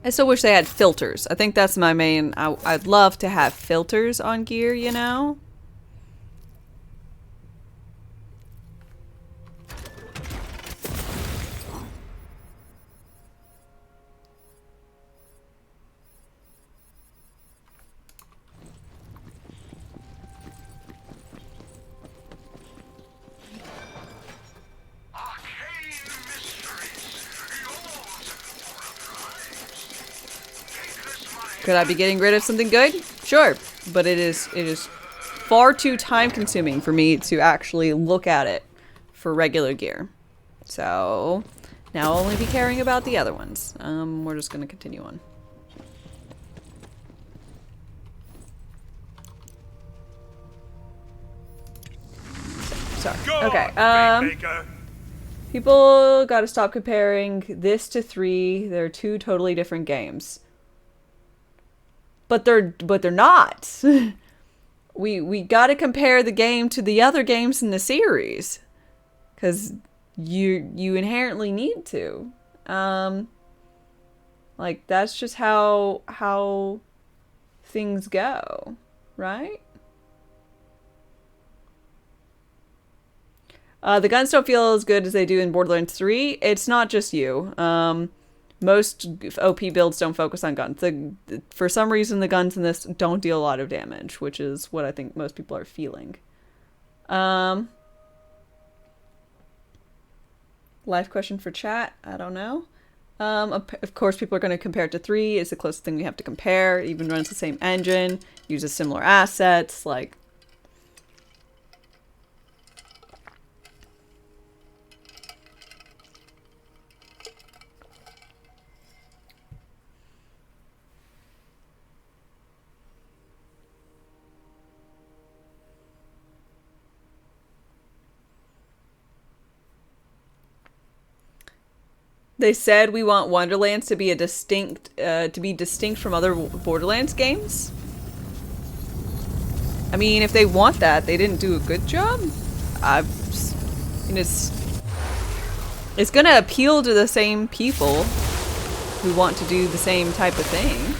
I still wish they had filters. I think that's my main... I'd love to have filters on gear, you know? Could I be getting rid of something good? Sure, but it is far too time consuming for me to actually look at it for regular gear. So now I'll only be caring about the other ones. We're just gonna continue on. Sorry. Okay. People gotta stop comparing this to 3. They're 2 totally different games. But they're not. We gotta compare the game to the other games in the series, because you inherently need to. Like that's just how things go, right? The guns don't feel as good as they do in Borderlands 3. It's not just you. Most OP builds don't focus on guns. For some reason, the guns in this don't deal a lot of damage, which is what I think most people are feeling. Live question for chat. I don't know. Of course, people are going to compare it to 3. It's the closest thing we have to compare. It even runs the same engine, uses similar assets. Like, they said we want Wonderlands to be distinct from other Borderlands games. I mean, if they want that, they didn't do a good job. It's gonna appeal to the same people who want to do the same type of thing.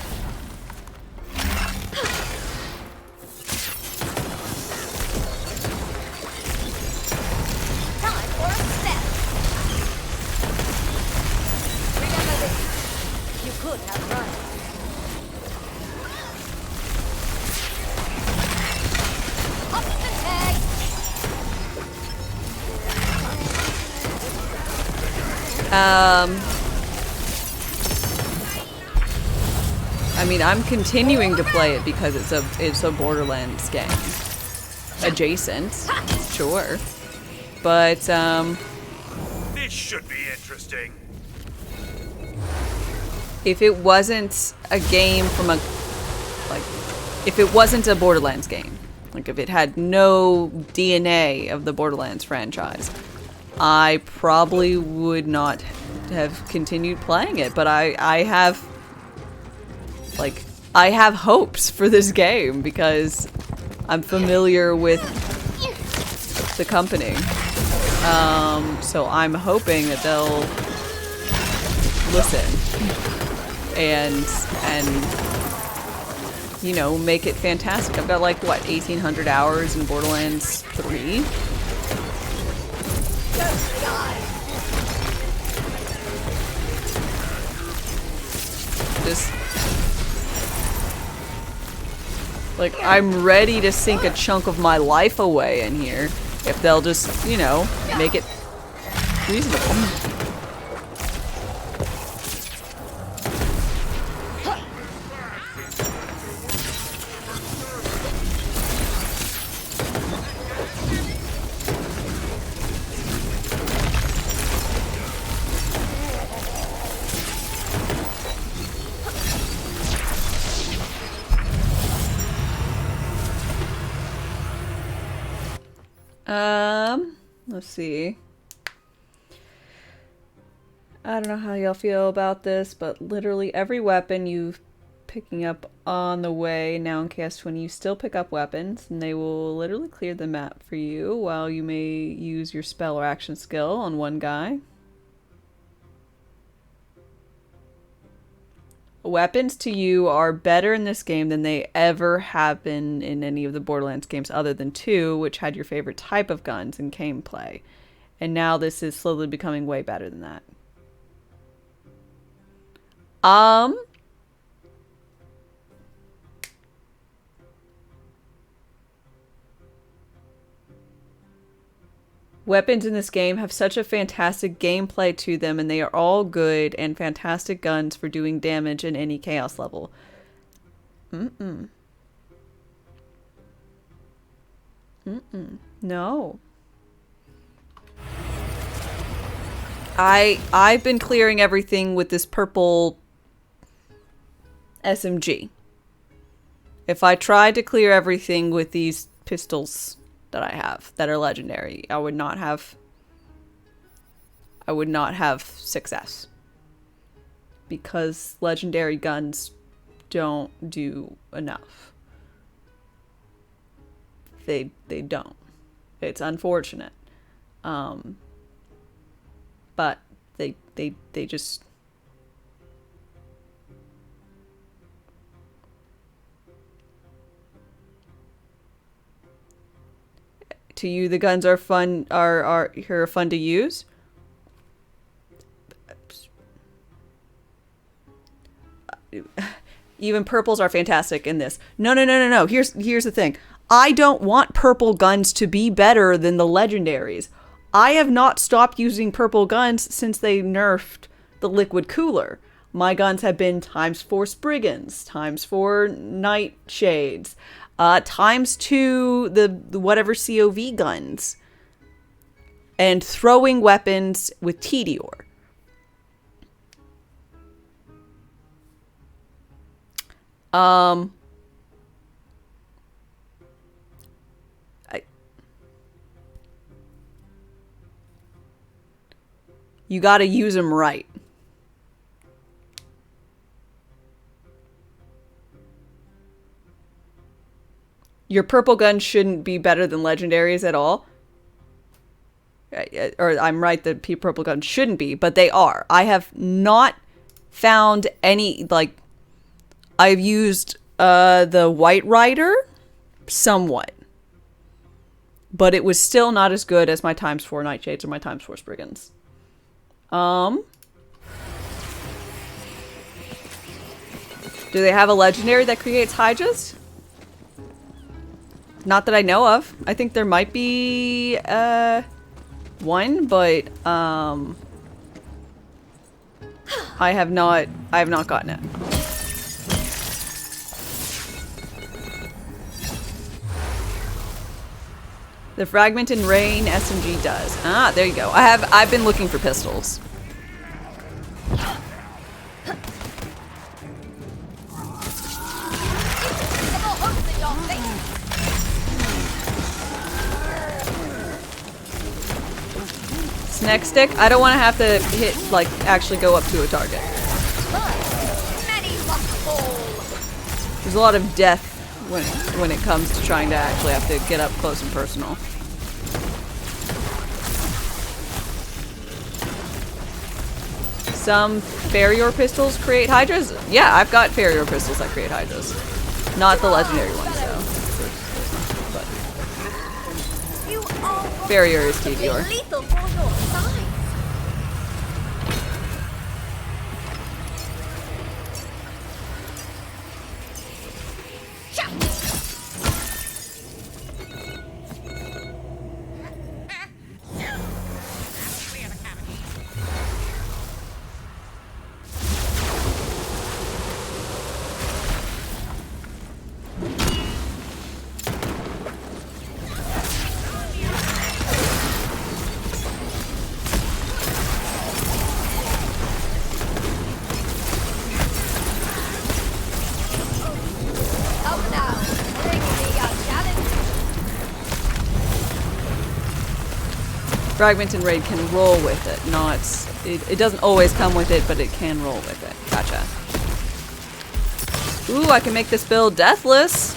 I mean, I'm continuing to play it because it's a Borderlands game. Adjacent, sure. But, This should be interesting. if it wasn't a game from if it wasn't a Borderlands game, like if it had no DNA of the Borderlands franchise, I probably would not have continued playing it, but I have hopes for this game because I'm familiar with the company. So I'm hoping that they'll listen and you know, make it fantastic. I've got like what, 1,800 hours in Borderlands 3. Just like, I'm ready to sink a chunk of my life away in here if they'll just, you know, make it reasonable. Let's see. I don't know how y'all feel about this, but literally every weapon you've picking up on the way now in KS20, you still pick up weapons, and they will literally clear the map for you while you may use your spell or action skill on one guy. Weapons to you are better in this game than they ever have been in any of the Borderlands games other than 2, which had your favorite type of guns and gameplay. And now this is slowly becoming way better than that. Weapons in this game have such a fantastic gameplay to them, and they are all good and fantastic guns for doing damage in any chaos level. No. I've been clearing everything with this purple SMG. If I tried to clear everything with these pistols that I have that are legendary, I would not have success. Because legendary guns don't do enough. They don't. It's unfortunate. But they just... To you, the guns are fun, are fun to use? Even purples are fantastic in this. No, no, no, no, no. Here's the thing. I don't want purple guns to be better than the legendaries. I have not stopped using purple guns since they nerfed the liquid cooler. My guns have been ×4 Spriggans, ×4 Nightshades, ×2 the whatever COV guns, and throwing weapons with Tediore. You gotta use them right. Your purple gun shouldn't be better than legendaries at all. Or I'm right that purple guns shouldn't be, but they are. I have not found any, like, I've used the White Rider somewhat. But it was still not as good as my ×4 Nightshades or my ×4 Spriggans. Do they have a legendary that creates Hydras? Not that I know of. I think there might be one, but I have not gotten it. The Fragment and Rain SMG does. Ah, there you go. I've been looking for pistols. Snack stick? I don't want to have to hit, like, actually go up to a target. There's a lot of death when it comes to trying to actually have to get up close and personal. Some Farrier pistols create Hydras? Yeah, I've got Farrier pistols that create Hydras. Not the legendary ones, though. But Farrier is Tediore. Lethal for your size. Fragment and Raid can roll with it, not... It doesn't always come with it, but it can roll with it. Gotcha. Ooh, I can make this build deathless!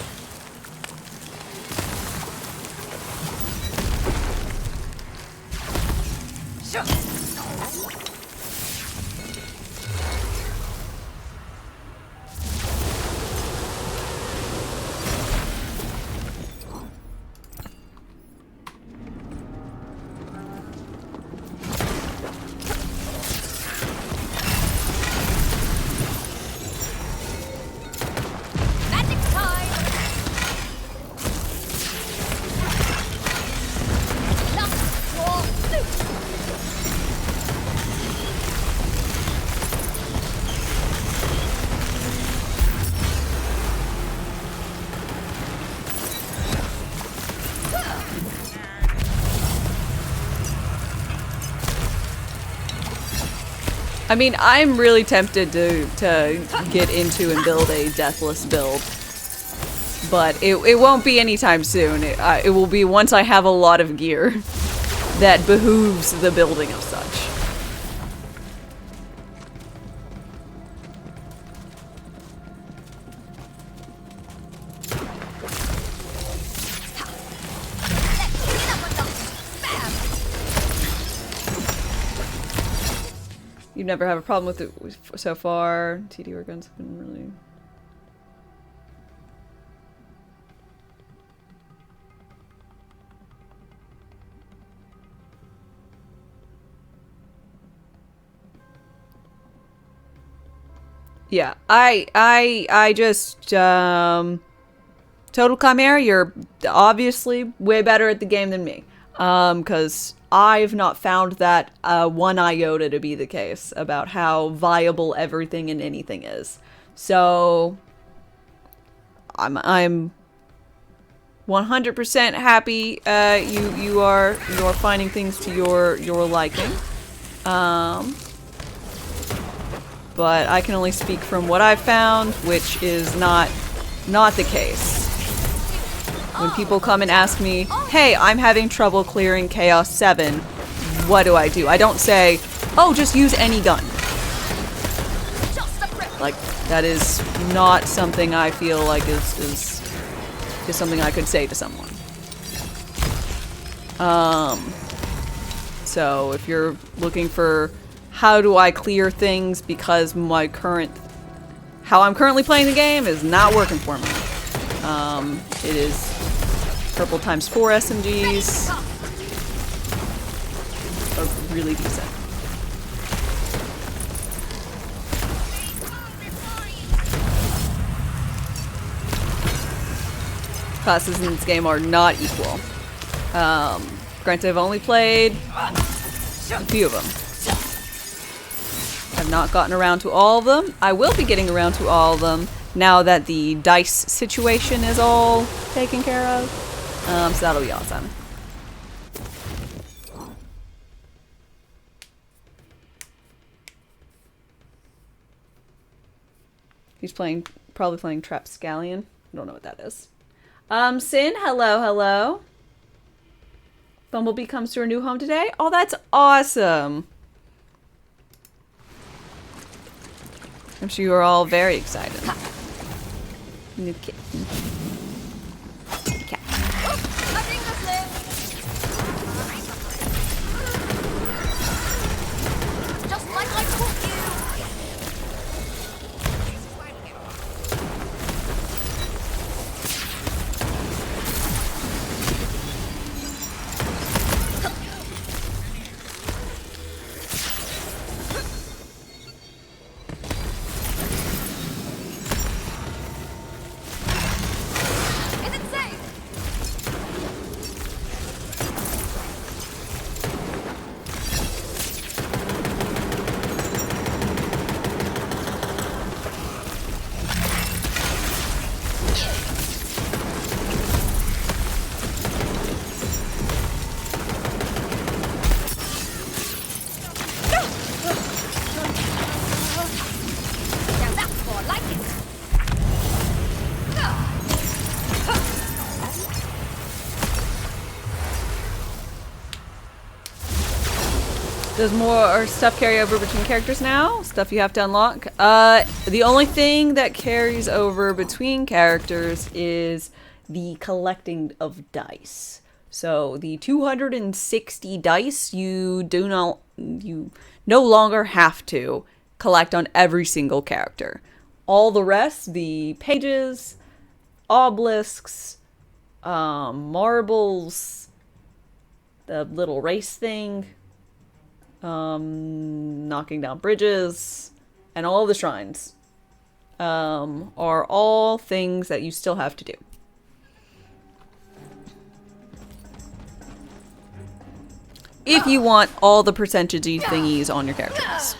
I mean, I'm really tempted to get into and build a deathless build, but it won't be anytime soon. It will be once I have a lot of gear that behooves the building of such. You never have a problem with it so far. TDR guns have been really... Yeah, I just, Total Chimera, you're obviously way better at the game than me. Because I've not found that one iota to be the case about how viable everything and anything is. So, I'm 100% happy you are finding things to your liking. But I can only speak from what I've found, which is not the case. When people come and ask me, hey, I'm having trouble clearing Chaos 7, what do? I don't say, oh, just use any gun. Like, that is not something I feel like is something I could say to someone. So if you're looking for how do I clear things because how I'm currently playing the game is not working for me. It is purple times 4 SMGs are really decent. Classes in this game are not equal. Granted, I've only played a few of them. I've not gotten around to all of them. I will be getting around to all of them now that the dice situation is all taken care of. So that'll be awesome. He's probably playing Trapscallion. I don't know what that is. Sin, hello. Bumblebee comes to her new home today. Oh, that's awesome. I'm sure you are all very excited. New kitten. Cat. Just like I taught you. Is it safe? Now that's more like it. Does more stuff carry over between characters now? Stuff you have to unlock? The only thing that carries over between characters is the collecting of dice. So the 260 dice you no longer have to collect on every single character. All the rest, the pages, obelisks, marbles, the little race thing, knocking down bridges, and all of the shrines are all things that you still have to do. If you want all the percentage-y thingies on your characters.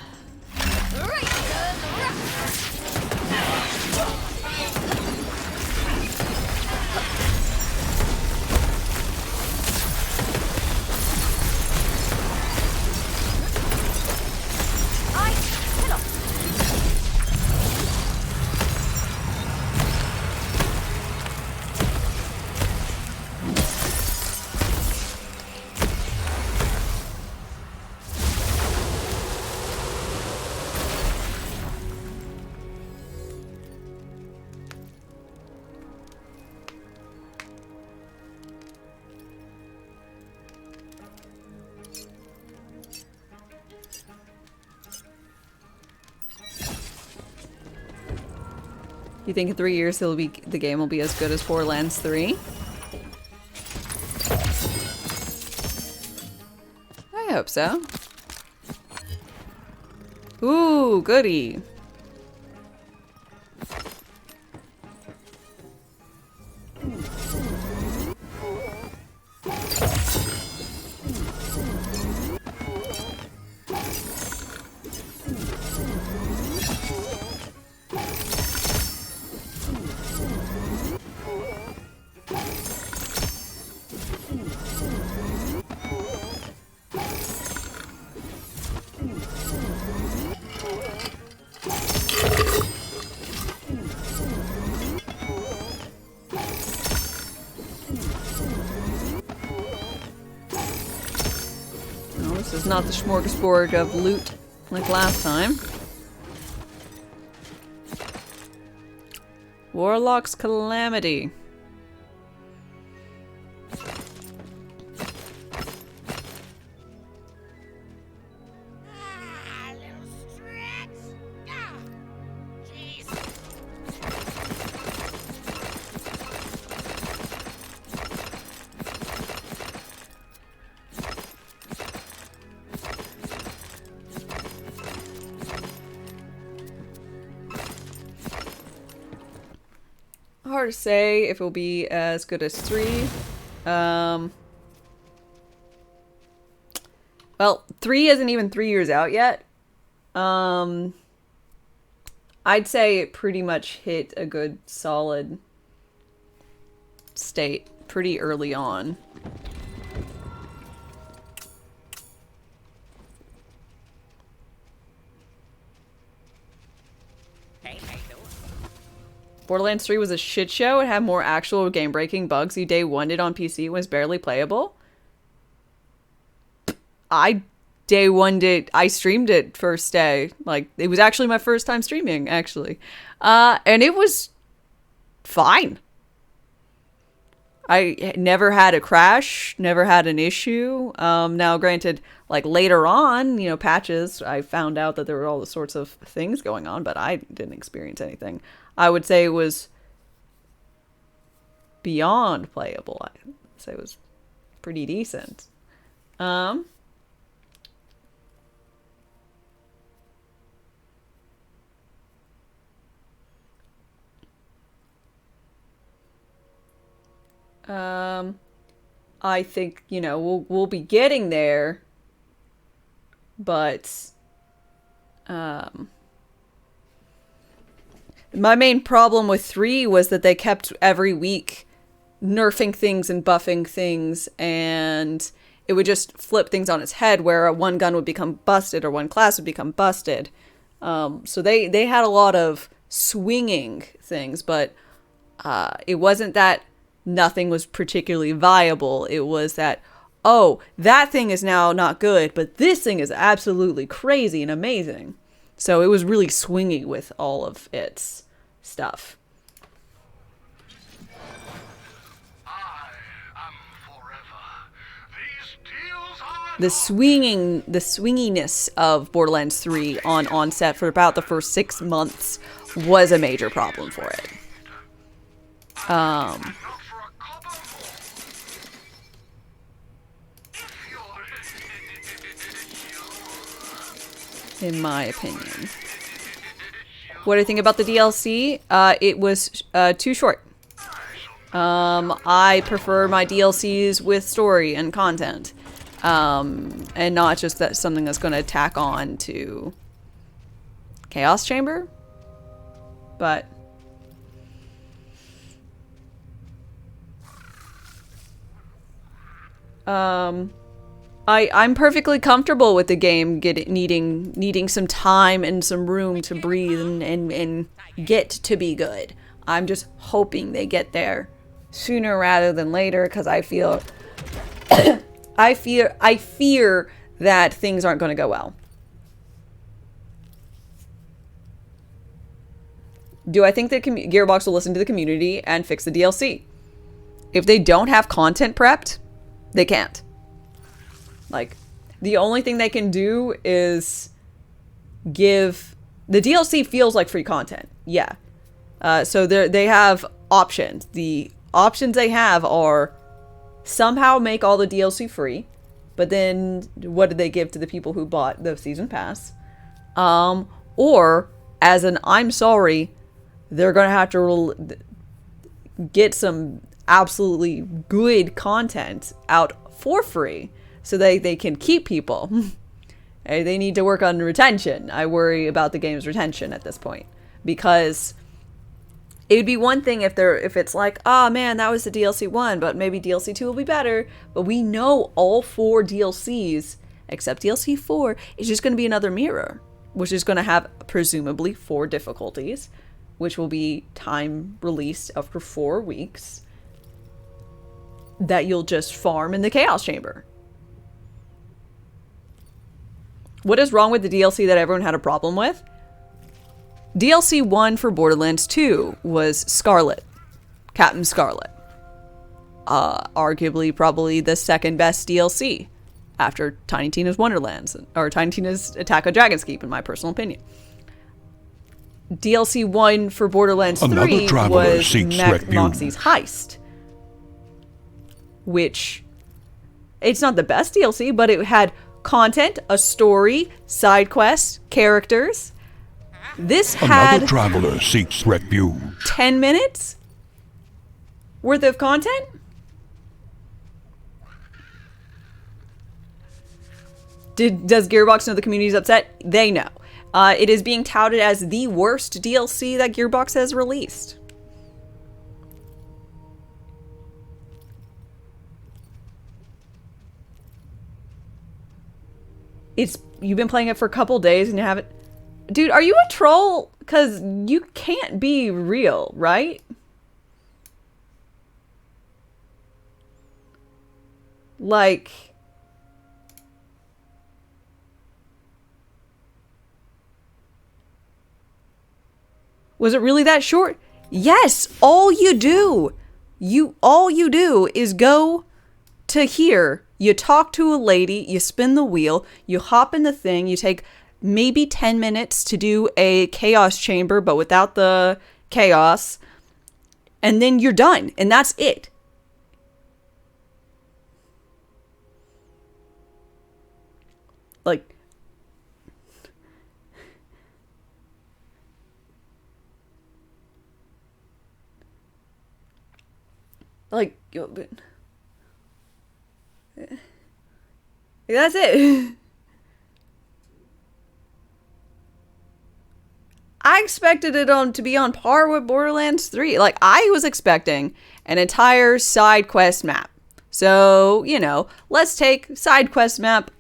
You think in 3 years the game will be as good as Borderlands 3? I hope so. Ooh, goody. This is not the smorgasbord of loot like last time. Warlock's Calamity. Little stretch. Ah, jeez. Hard to say if it will be as good as 3. Well, 3 isn't even 3 years out yet. I'd say it pretty much hit a good solid state pretty early on. Hey, how you doing? Borderlands 3 was a shit show. It had more actual game-breaking bugs. You day one it on PC was barely playable. I streamed it first day. Like, it was actually my first time streaming, actually. And it was fine. I never had a crash, never had an issue. Now, granted, like later on, you know, patches, I found out that there were all the sorts of things going on, but I didn't experience anything. I would say it was beyond playable. I'd say it was pretty decent. I think, you know, we'll be getting there, but my main problem with 3 was that they kept every week nerfing things and buffing things, and it would just flip things on its head where one gun would become busted or one class would become busted. So they had a lot of swinging things, but it wasn't that nothing was particularly viable. It was that, oh, that thing is now not good, but this thing is absolutely crazy and amazing. So it was really swingy with all of its stuff. I am forever. These deals are The swinginess of Borderlands 3 on onset for about the first 6 months was a major problem for it. not for a copper more. If you're In my opinion. What do you think about the DLC? It was too short. I prefer my DLCs with story and content. And not just that something that's going to tack on to Chaos Chamber. But I'm perfectly comfortable with the game needing some time and some room to breathe and get to be good. I'm just hoping they get there sooner rather than later, because I feel I fear that things aren't going to go well. Do I think that Gearbox will listen to the community and fix the DLC? If they don't have content prepped, they can't. Like, the only thing they can do is give... The DLC feels like free content. Yeah. So they have options. The options they have are somehow make all the DLC free, but then what did they give to the people who bought the season pass? Or, as an I'm sorry, they're going to have to get some absolutely good content out for free so they can keep people. They need to work on retention. I worry about the game's retention at this point, because it would be one thing if it's like, oh man, that was the DLC 1, but maybe DLC 2 will be better. But we know all 4 DLCs, except DLC 4, is just going to be another mirror, which is going to have presumably 4 difficulties, which will be time released after 4 weeks, that you'll just farm in the Chaos Chamber. What is wrong with the DLC that everyone had a problem with? DLC 1 for Borderlands 2 was Scarlet. Captain Scarlet. Arguably probably the second best DLC after Tiny Tina's Wonderlands, or Tiny Tina's Attack of Dragon's Keep, in my personal opinion. DLC 1 for Borderlands 3 was Moxie's Heist, which, it's not the best DLC, but it had content, a story, side quests, characters. This had Another traveler seeks refuge. 10 minutes worth of content? Does Gearbox know the community's upset? They know. It is being touted as the worst DLC that Gearbox has released. You've been playing it for a couple days and you haven't... Dude, are you a troll? Because you can't be real, right? Like... Was it really that short? Yes, all you do is go to here, you talk to a lady, you spin the wheel, you hop in the thing, you take maybe 10 minutes to do a chaos chamber, but without the chaos, and then you're done, and that's it. Like, that's it. I expected it to be on par with Borderlands 3. Like, I was expecting an entire side quest map. So, you know, let's take side quest map,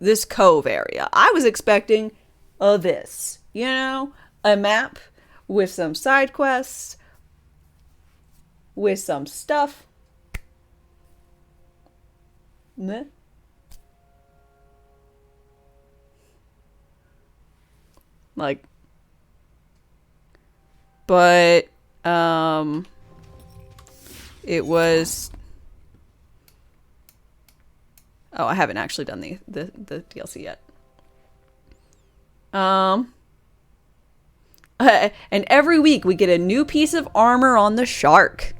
this cove area. I was expecting this, you know, a map with some side quests, with some stuff. Meh. Like, but it was... Oh, I haven't actually done the DLC yet. And every week we get a new piece of armor on the shark.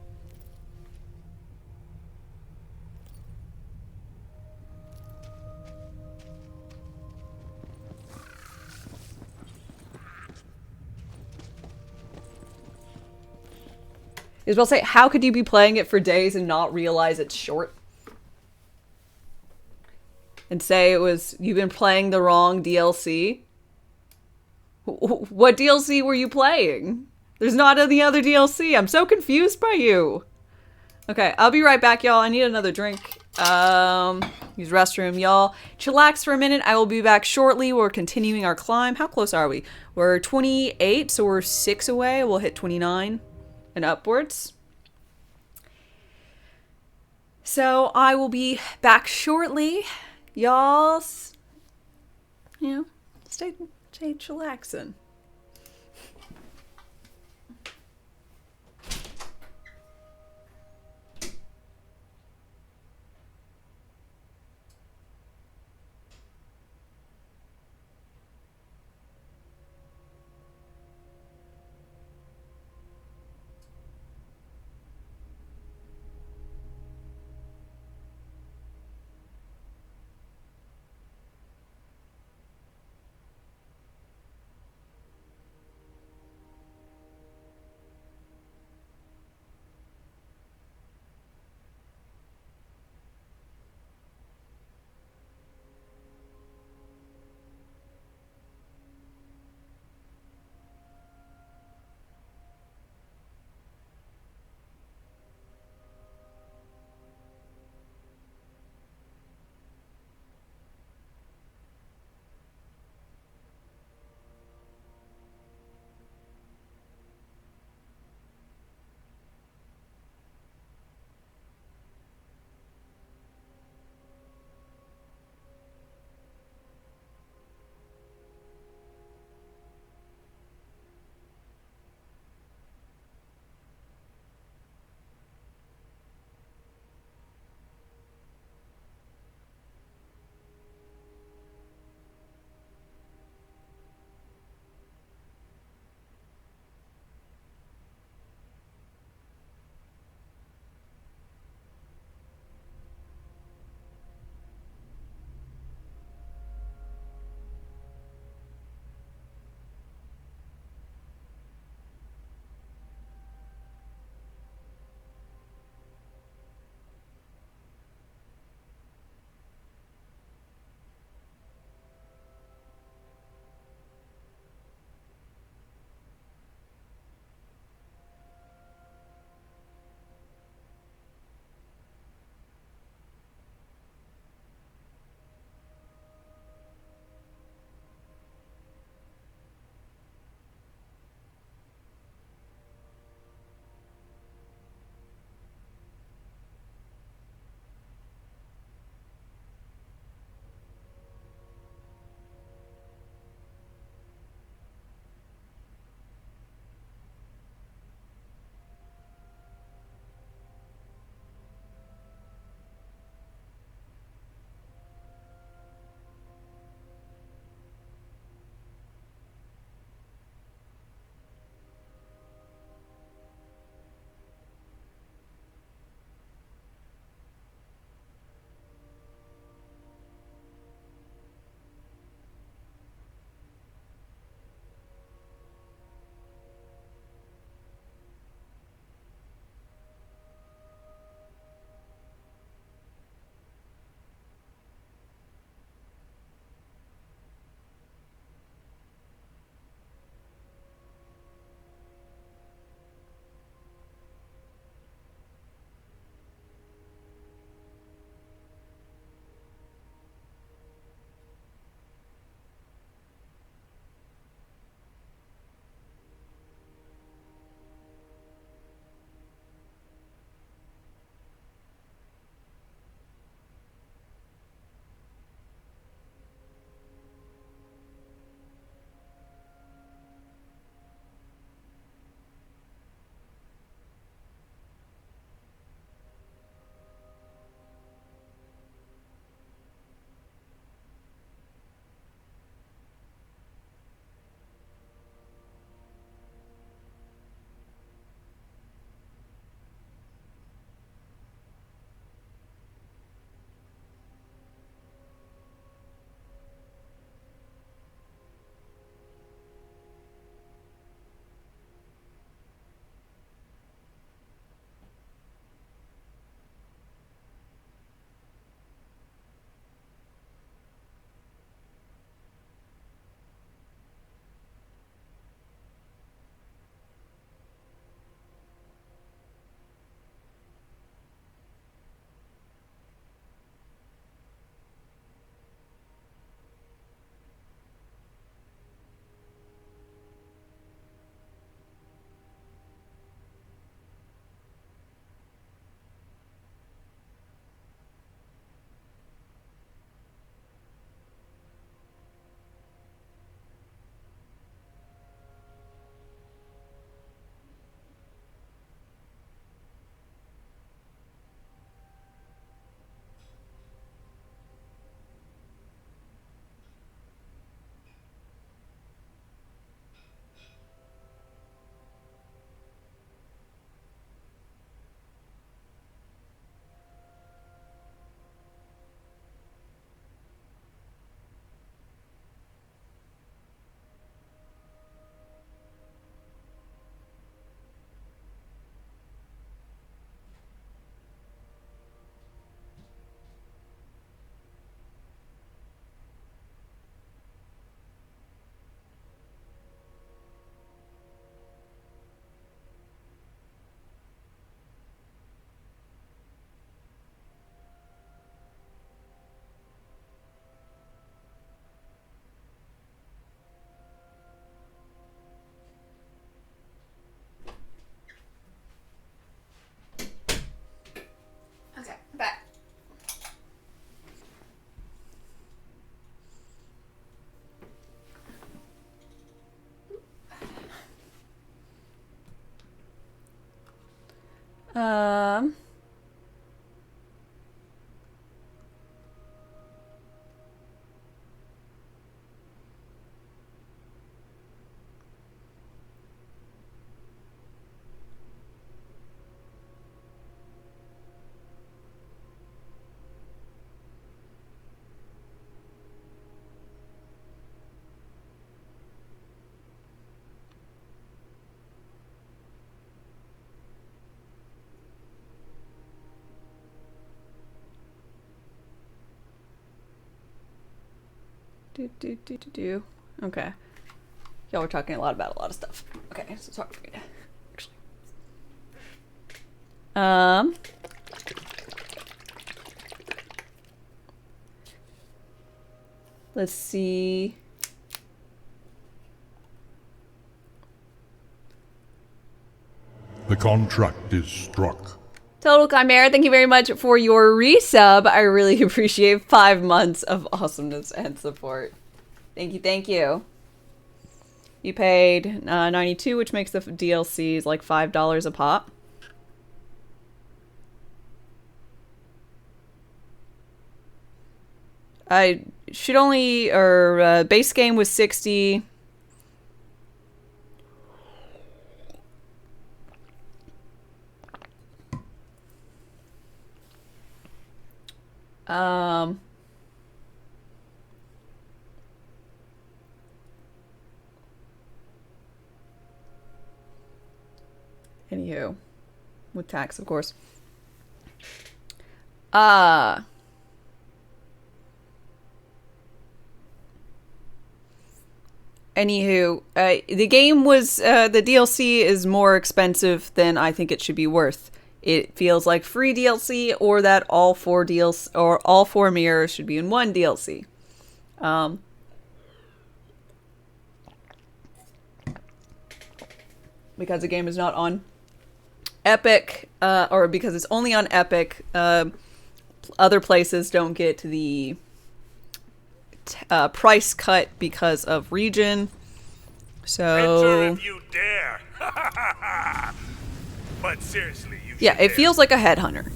I was about to say, how could you be playing it for days and not realize it's short? And say you've been playing the wrong DLC? What DLC were you playing? There's not any other DLC. I'm so confused by you. Okay, I'll be right back, y'all. I need another drink. Use restroom, y'all. Chillax for a minute. I will be back shortly. We're continuing our climb. How close are we? We're 28, so we're 6 away. We'll hit 29 and upwards. So I will be back shortly. Y'all, you know, stay chillaxing. Okay. Y'all were talking a lot about a lot of stuff. Okay, so talk to me. Actually. Let's see. The contract is struck. Total Chimera, thank you very much for your resub. I really appreciate 5 months of awesomeness and support. Thank you, thank you. You paid $92, which makes the DLCs like $5 a pop. I should only, or base game was $60. Anywho, with tax, of course. Anywho, the game was, the DLC is more expensive than I think it should be worth. It feels like free DLC, or that all 4 DLC, or all 4 mirrors should be in one DLC. Because the game is not on Epic, or because it's only on Epic, other places don't get the price cut because of region. So Enter if you dare. But seriously, you yeah, should it dare. feels like a headhunter.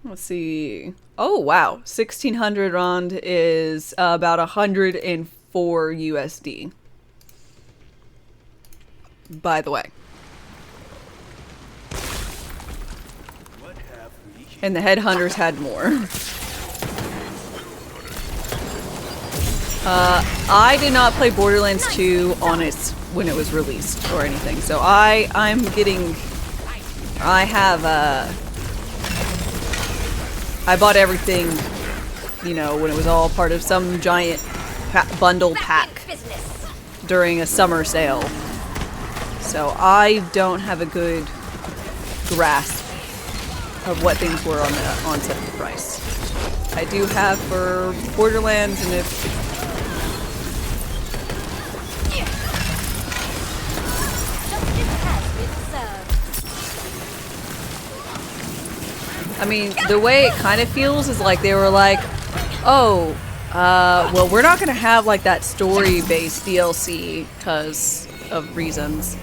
Let's see. Oh, wow. 1600 rand is about 104 USD. By the way. And the headhunters had more. I did not play Borderlands 2 on its when it was released or anything. So I bought everything, you know, when it was all part of some giant bundle pack during a summer sale. So I don't have a good grasp of what things were on the onset of the price. I do have for Borderlands, and if I mean, the way it kind of feels is like they were like, oh, well, we're not going to have like that story-based DLC because of reasons.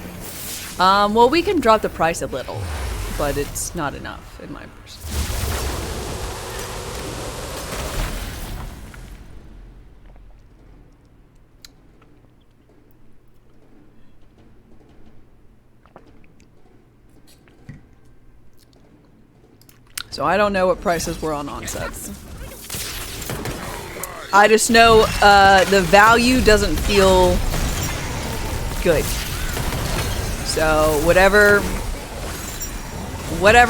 Well, we can drop the price a little, but it's not enough in my perspective. So I don't know what prices were on onsets. I just know the value doesn't feel good. So whatever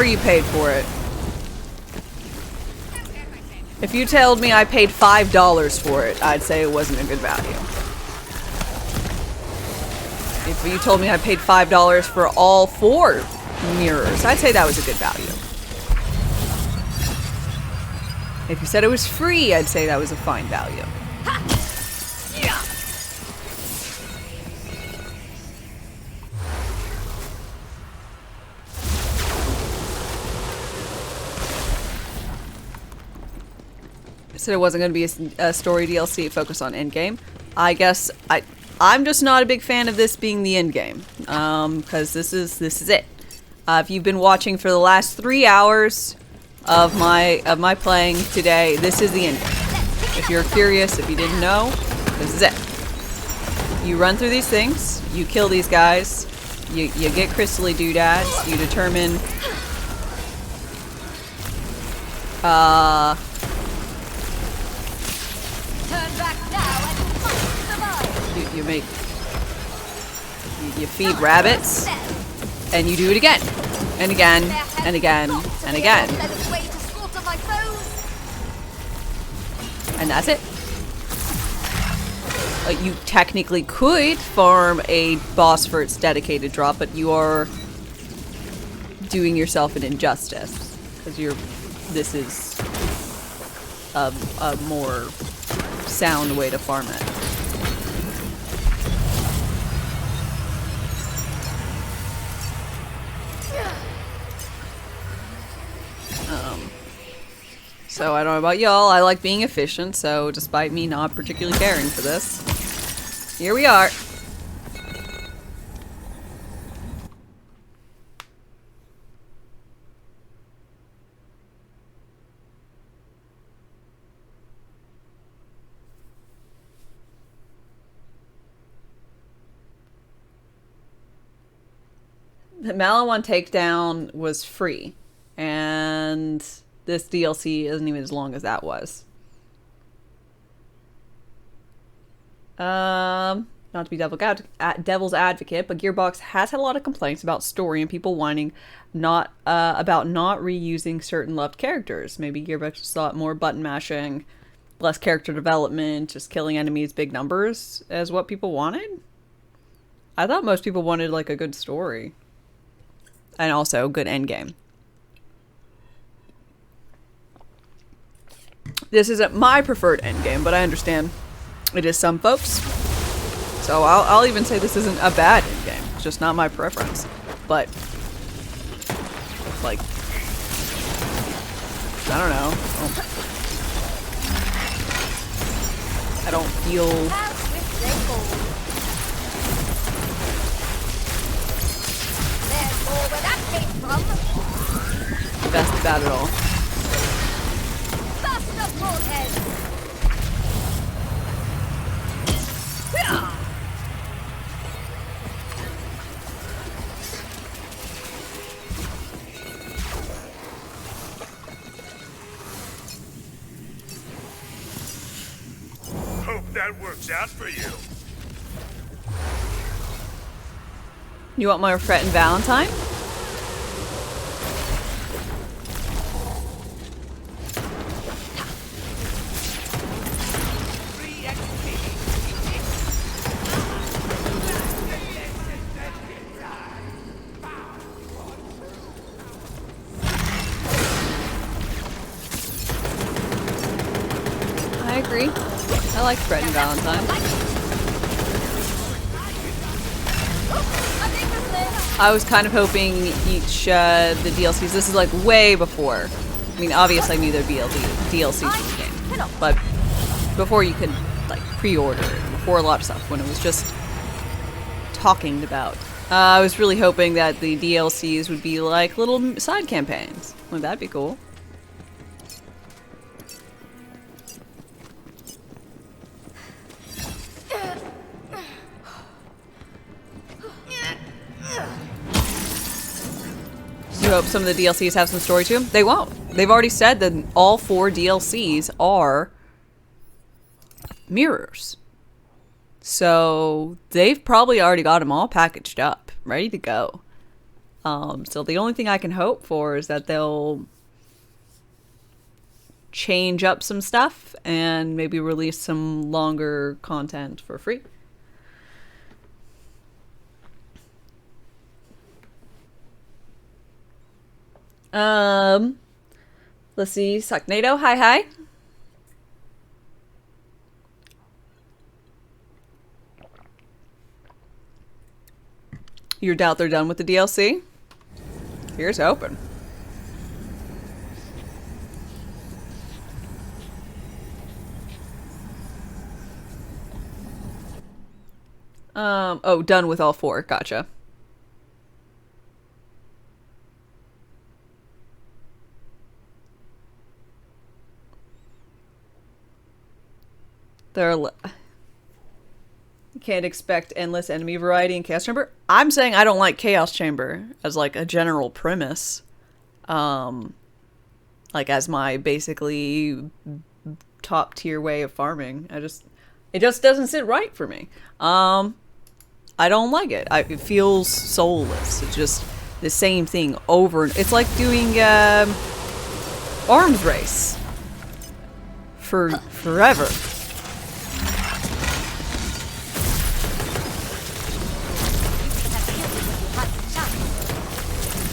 you paid for it. If you told me I paid $5 for it, I'd say it wasn't a good value. If you told me I paid $5 for all 4 mirrors, I'd say that was a good value. If you said it was free, I'd say that was a fine value. I said it wasn't going to be a story DLC focused on endgame. I guess I'm just not a big fan of this being the endgame, because this is it. If you've been watching for the last 3 hours of my playing today, this is the end. If you're curious, if you didn't know, this is it. You run through these things, you kill these guys, you get crystally doodads, you determine Turn back now and you might survive. You make... You feed rabbits, and you do it again. And again, and again, and again. Way to slaughter my foes. And that's it. You technically could farm a boss for its dedicated drop, but you are doing yourself an injustice. Because this is a more sound way to farm it. So I don't know about y'all, I like being efficient, so despite me not particularly caring for this, here we are. The Malawan takedown was free, and this DLC isn't even as long as that was. Not to be devil's advocate, but Gearbox has had a lot of complaints about story and people whining about not reusing certain loved characters. Maybe Gearbox thought more button mashing, less character development, just killing enemies big numbers as what people wanted. I thought most people wanted like a good story. And also a good endgame. This isn't my preferred endgame, but I understand it is some folks. So I'll even say this isn't a bad endgame. It's just not my preference. But, like, I don't know. I don't feel... Where that came from. Best about it all. Burst of broadhead. Hope that works out for you. You want more Fret and Valentine? I agree. I like Fret and Valentine. I was kind of hoping each the DLCs. This is like way before. I mean, obviously I knew there'd be DLCs in the game, but before you could like pre-order, before a lot of stuff, when it was just talking about. I was really hoping that the DLCs would be like little side campaigns. Wouldn't that be cool? You hope some of the DLCs have some story to them? They won't. They've already said that all 4 DLCs are mirrors. So they've probably already got them all packaged up, ready to go. So the only thing I can hope for is that they'll change up some stuff and maybe release some longer content for free. Let's see. Sucknado, hi. You doubt they're done with the DLC? Here's hoping. Oh, done with all 4. Gotcha. You can't expect endless enemy variety in Chaos Chamber. I'm saying I don't like Chaos Chamber as like a general premise. like as my basically top tier way of farming. It just doesn't sit right for me. I don't like it. It feels soulless. It's just the same thing over. It's like doing arms race for forever.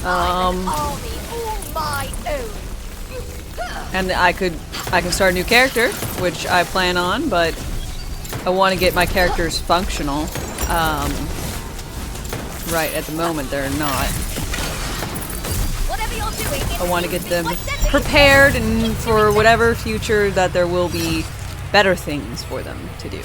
Army all my own. And I can start a new character, which I plan on, but I want to get my characters functional. Right at the moment, they're not. Whatever you're doing, I want to get them prepared and for whatever future that there will be better things for them to do.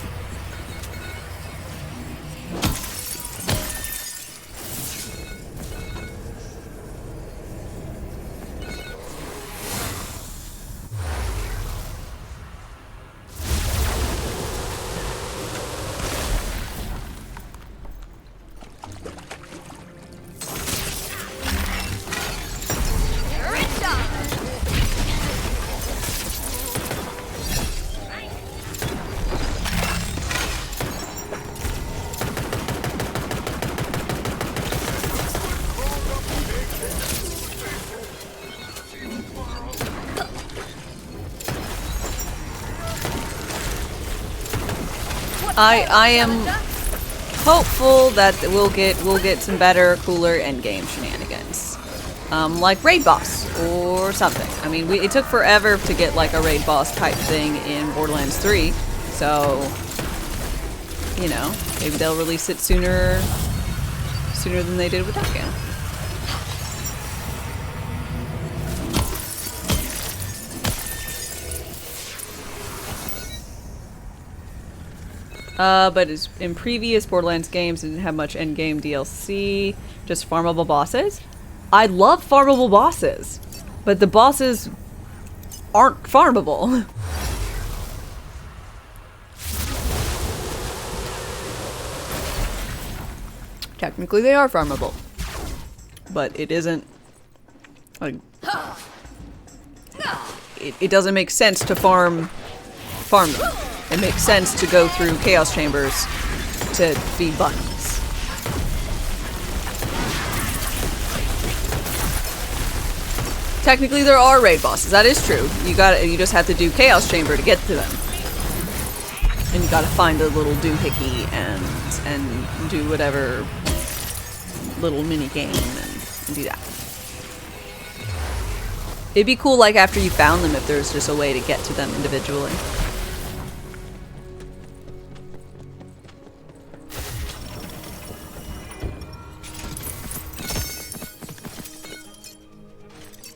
I am hopeful that we'll get some better, cooler endgame shenanigans, like raid boss or something. I mean, it took forever to get like a raid boss type thing in Borderlands 3, so you know, maybe they'll release it sooner than they did with that game. But as in previous Borderlands games, it didn't have much endgame DLC, just farmable bosses. I love farmable bosses, but the bosses aren't farmable. Technically they are farmable, but it isn't, like, it doesn't make sense to farm them. It makes sense to go through chaos chambers to feed bunnies. Technically there are raid bosses, that is true. You just have to do chaos chamber to get to them. And you gotta find a little doohickey and do whatever little mini game and do that. It'd be cool, like, after you found them, if there's just a way to get to them individually.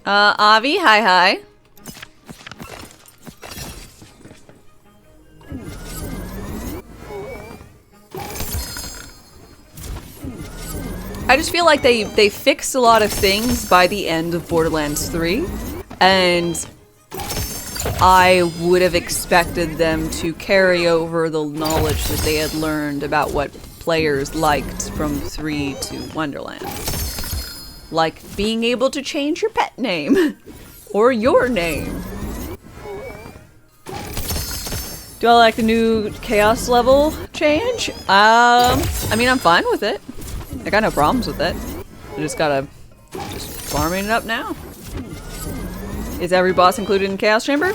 Avi, hi. I just feel like they fixed a lot of things by the end of Borderlands 3, and I would have expected them to carry over the knowledge that they had learned about what players liked from 3 to Wonderlands. Like being able to change your pet name or your name. Do I like the new chaos level change? I mean, I'm fine with it. I got no problems with it. I just farming it up now. Is every boss included in Chaos Chamber?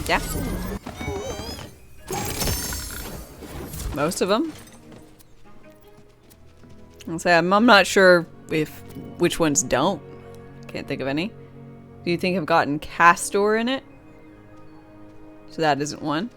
Yeah. Most of them. I'll say I'm not sure which ones don't. Can't think of any. Do you think I've gotten Castor in it? So that isn't one.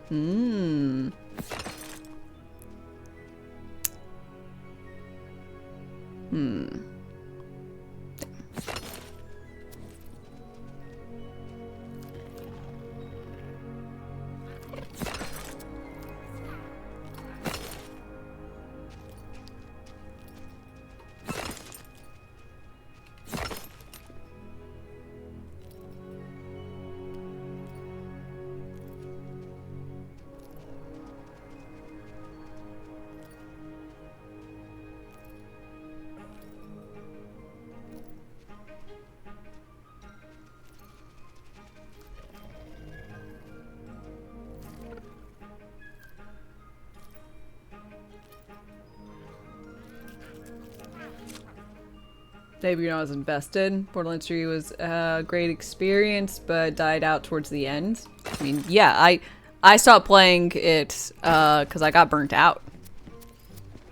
maybe you're not as invested. Borderlands 3 was a great experience, but died out towards the end. I mean, yeah, I stopped playing it because I got burnt out.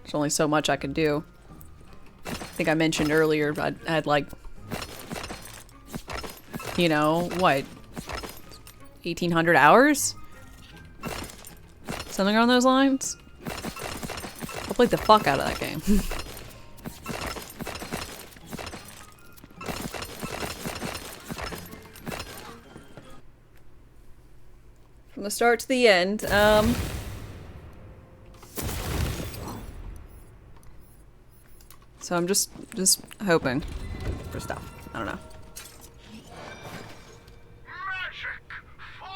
There's only so much I could do. I think I mentioned earlier, I had like, you know, what, 1,800 hours? Something along those lines? I played the fuck out of that game. From the start to the end, so I'm just hoping for stuff. I don't know. Magic for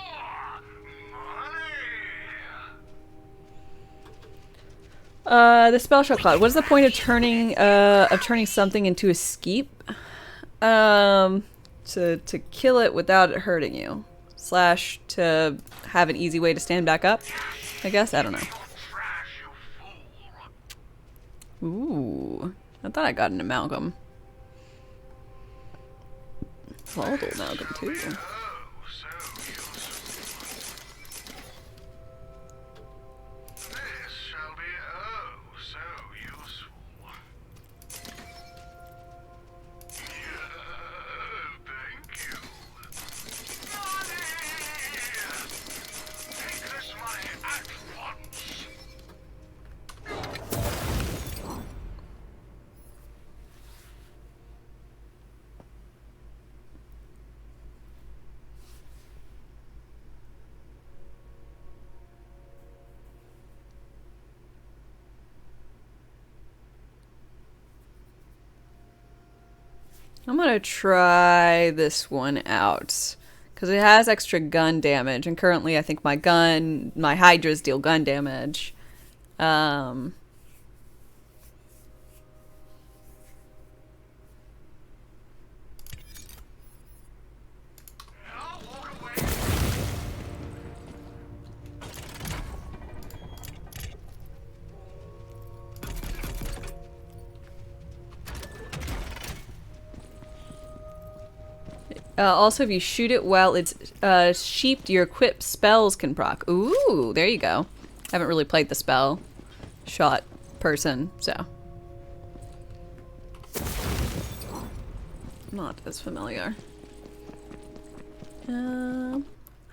money. The spell shot cloud. What is the point of turning something into a skeep? To kill it without it hurting you. Slash to have an easy way to stand back up. I guess, I don't know. Trash, you fool. Ooh. I thought I got an amalgam. Volatile amalgam too. Oh, so useful. This shall be oh so useful. Thank you. Money! Take this money at once. I'm gonna try this one out. Because it has extra gun damage. And currently I think my Hydras deal gun damage. Also, if you shoot it while it's sheeped, your equipped spells can proc. Ooh, there you go. I haven't really played the spell shot person, so. Not as familiar. I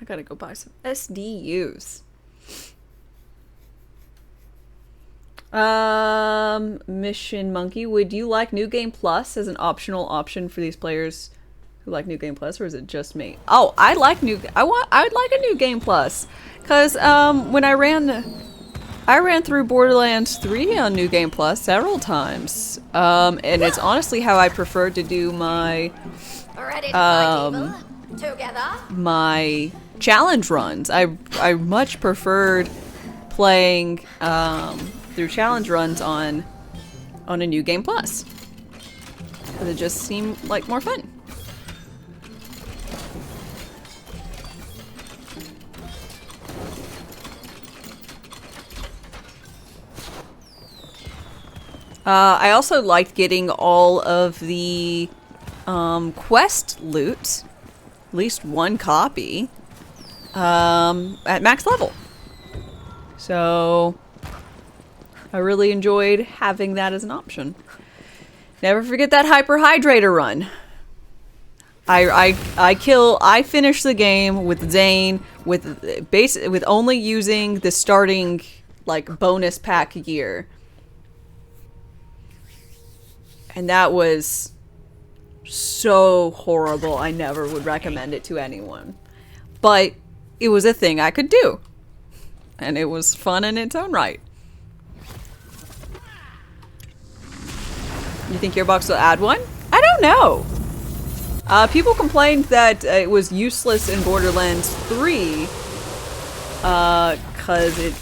gotta go buy some SDUs. Mission Monkey, would you like New Game Plus as an optional option for these players who like New Game Plus, or is it just me? Oh, I'd like a New Game Plus, cause when I ran through Borderlands 3 on New Game Plus several times, and it's honestly how I prefer to do my Ready to fight evil? Together? my challenge runs. I much preferred playing through challenge runs on a New Game Plus, because it just seemed like more fun. I also liked getting all of the quest loot, at least one copy, at max level. So I really enjoyed having that as an option. Never forget that Hyper Hydrator run. I finished the game with Zane with only using the starting like bonus pack gear. And that was so horrible. I never would recommend it to anyone. But it was a thing I could do. And it was fun in its own right. You think Gearbox will add one? I don't know. People complained that it was useless in Borderlands 3. Cause it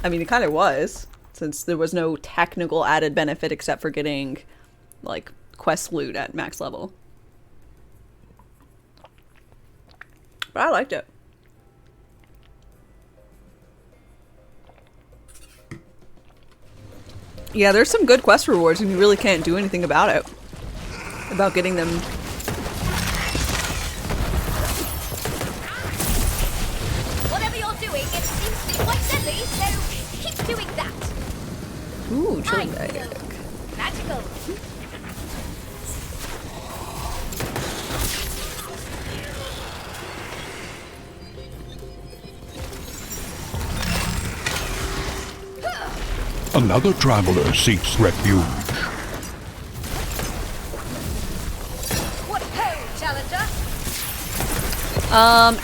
kind of was. Since there was no technical added benefit except for getting like quest loot at max level. But I liked it. Yeah, there's some good quest rewards and you really can't do anything about it. about getting them. Whatever you're doing, it seems to be quite deadly, so keep doing that. Ooh, chili I bag. feel magical. Another traveler seeks refuge. What ho, challenger?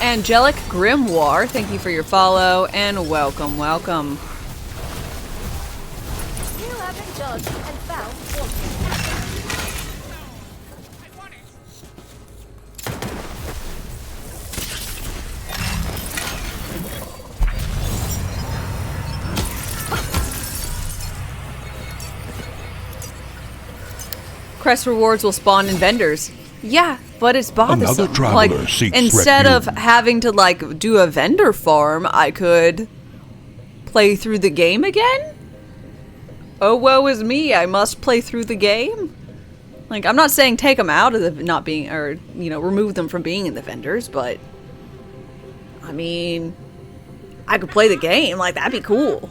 Angelic Grimoire, thank you for your follow and welcome, welcome. You have indulged and found wanting. Crest rewards will spawn in vendors. Yeah, but it's bothersome. Another traveler Like, seeks instead of refuge. having to like do a vendor farm, I could play through the game again? Oh, woe is me, I must play through the game? Like, I'm not saying take them out of the not being, or, you know, remove them from being in the vendors, but I mean, I could play the game, like, that'd be cool.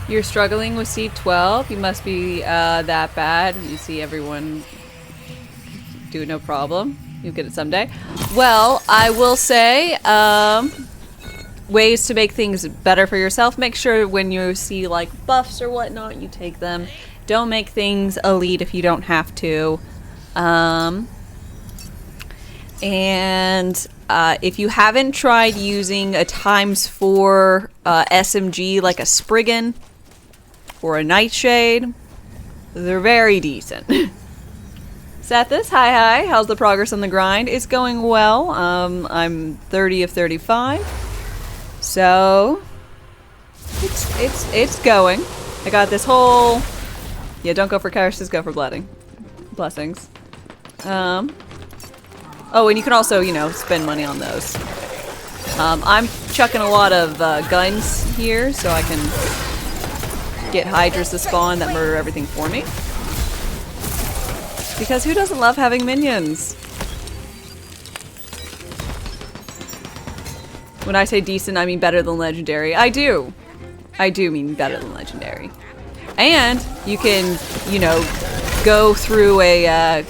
You're struggling with seat 12? You must be that bad. You see everyone do it no problem. You'll get it someday. Well, I will say, ways to make things better for yourself. Make sure when you see like buffs or whatnot, you take them. Don't make things elite if you don't have to. If you haven't tried using a ×4 SMG like a Spriggan or a Nightshade, they're very decent. Sethis, hi. How's the progress on the grind? It's going well. I'm 30 of 35. So it's going. I got this whole, yeah, don't go for curses, go for blessings. Oh, and you can also, you know, spend money on those. I'm chucking a lot of guns here so I can get Hydras to spawn that murder everything for me. Because who doesn't love having minions? When I say decent, I mean better than legendary. I do mean better than legendary. And you can, you know, go through a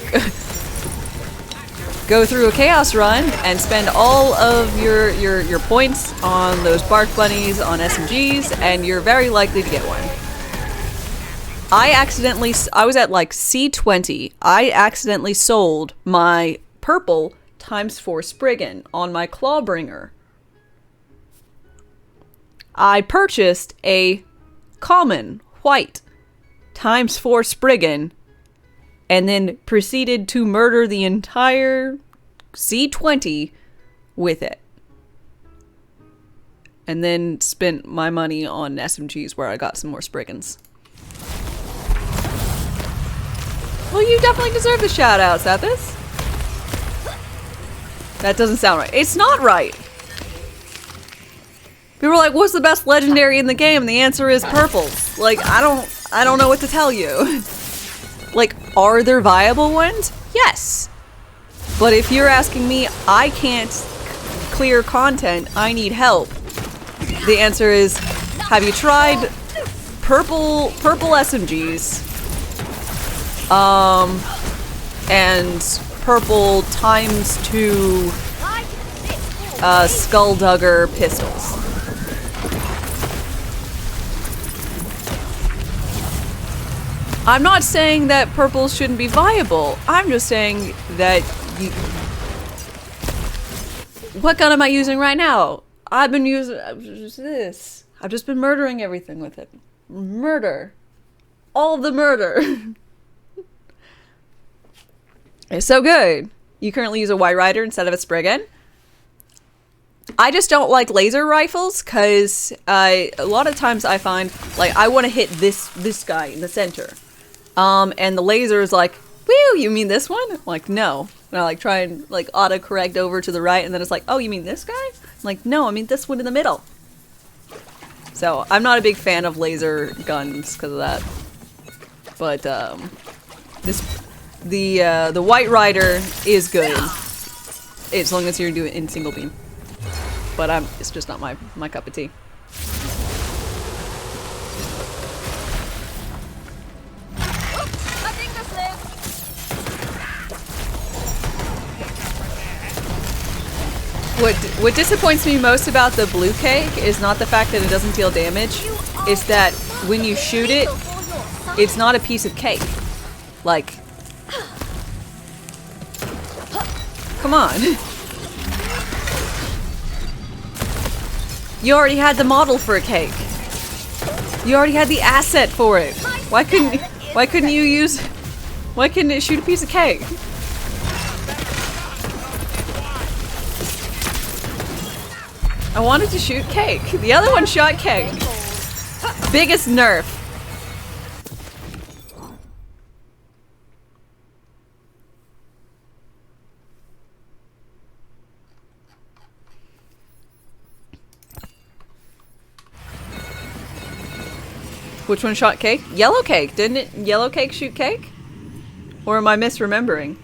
chaos run and spend all of your points on those bark bunnies on SMGs, and you're very likely to get one. I was at like C20. I accidentally sold my purple ×4 Spriggan on my Clawbringer. I purchased a common white ×4 Spriggan and then proceeded to murder the entire C20 with it. And then spent my money on SMGs where I got some more Spriggans. Well, you definitely deserve the shout out, Sethis. That doesn't sound right. It's not right. People were like, what's the best legendary in the game? And the answer is purples. Like, I don't know what to tell you. Like, are there viable ones? Yes. But if you're asking me, I can't clear content. I need help. The answer is, have you tried purple SMGs? And purple ×2 Skulldugger pistols. I'm not saying that purples shouldn't be viable. I'm just saying that you... What gun am I using right now? I've been using this. I've just been murdering everything with it. Murder. All the murder. It's so good. You currently use a White Rider instead of a spray gun. I just don't like laser rifles because a lot of times I find like I want to hit this guy in the center. And the laser is like, woo, you mean this one? I'm like, no. And I like try and like autocorrect over to the right, and then it's like, oh, you mean this guy? I'm like, no, I mean this one in the middle. So I'm not a big fan of laser guns because of that. But the White Rider is good as long as you're doing it in single beam. But it's just not my cup of tea. What disappoints me most about the blue cake is not the fact that it doesn't deal damage, it's that when you shoot it, it's not a piece of cake. Like, come on. You already had the model for a cake. You already had the asset for it. Why couldn't it shoot a piece of cake? I wanted to shoot cake. The other one shot cake. Biggest nerf. Which one shot cake? Yellow cake. Didn't it? Yellow cake shoot cake? Or am I misremembering?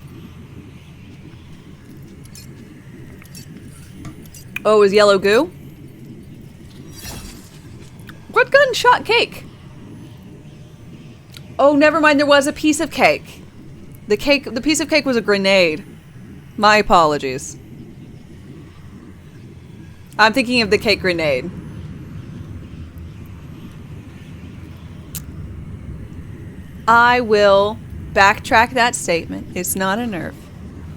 Oh, it was yellow goo? What gun shot cake? Oh, never mind, there was a piece of cake. The piece of cake was a grenade. My apologies. I'm thinking of the cake grenade. I will backtrack that statement. It's not a nerf.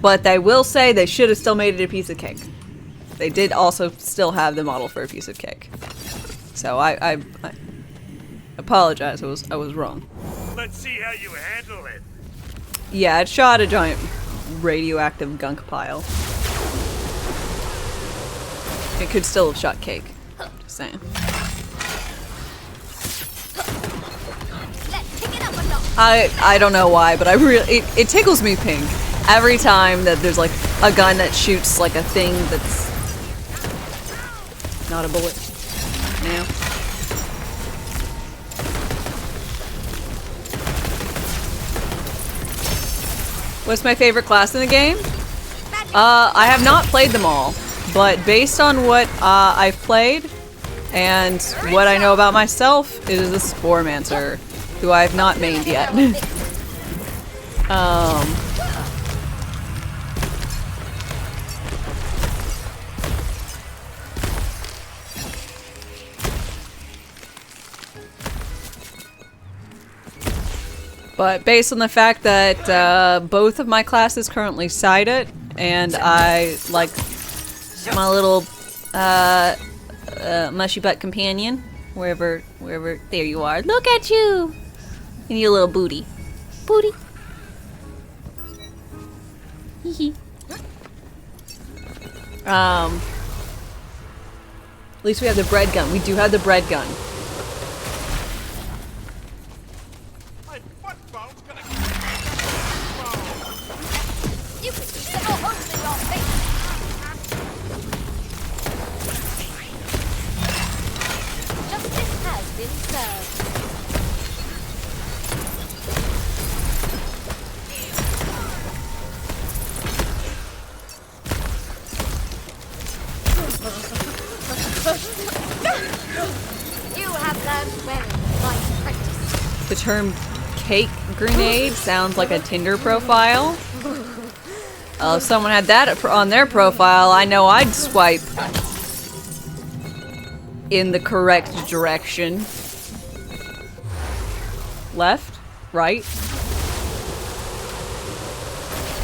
But they will say they should have still made it a piece of cake. They did also still have the model for a piece of cake. So I apologize, I was wrong. Let's see how you handle it. Yeah, it shot a giant radioactive gunk pile. It could still have shot cake. Just saying. I don't know why, but it tickles me pink every time that there's like a gun that shoots like a thing that's not a bullet. Yeah. What's my favorite class in the game? I have not played them all, but based on what I've played and what I know about myself, it is a Sporemancer, who I have not mained yet. But based on the fact that both of my classes currently cite it, and I like my little mushy butt companion, wherever, there you are. Look at you! And your little booty. Booty. Hee at least we have the bread gun. We do have the bread gun. You can sit your hose in your face. Justice has been served. You have learned well, my apprentice. The term cake grenade sounds like a Tinder profile. If someone had that on their profile, I know I'd swipe in the correct direction. Left? Right?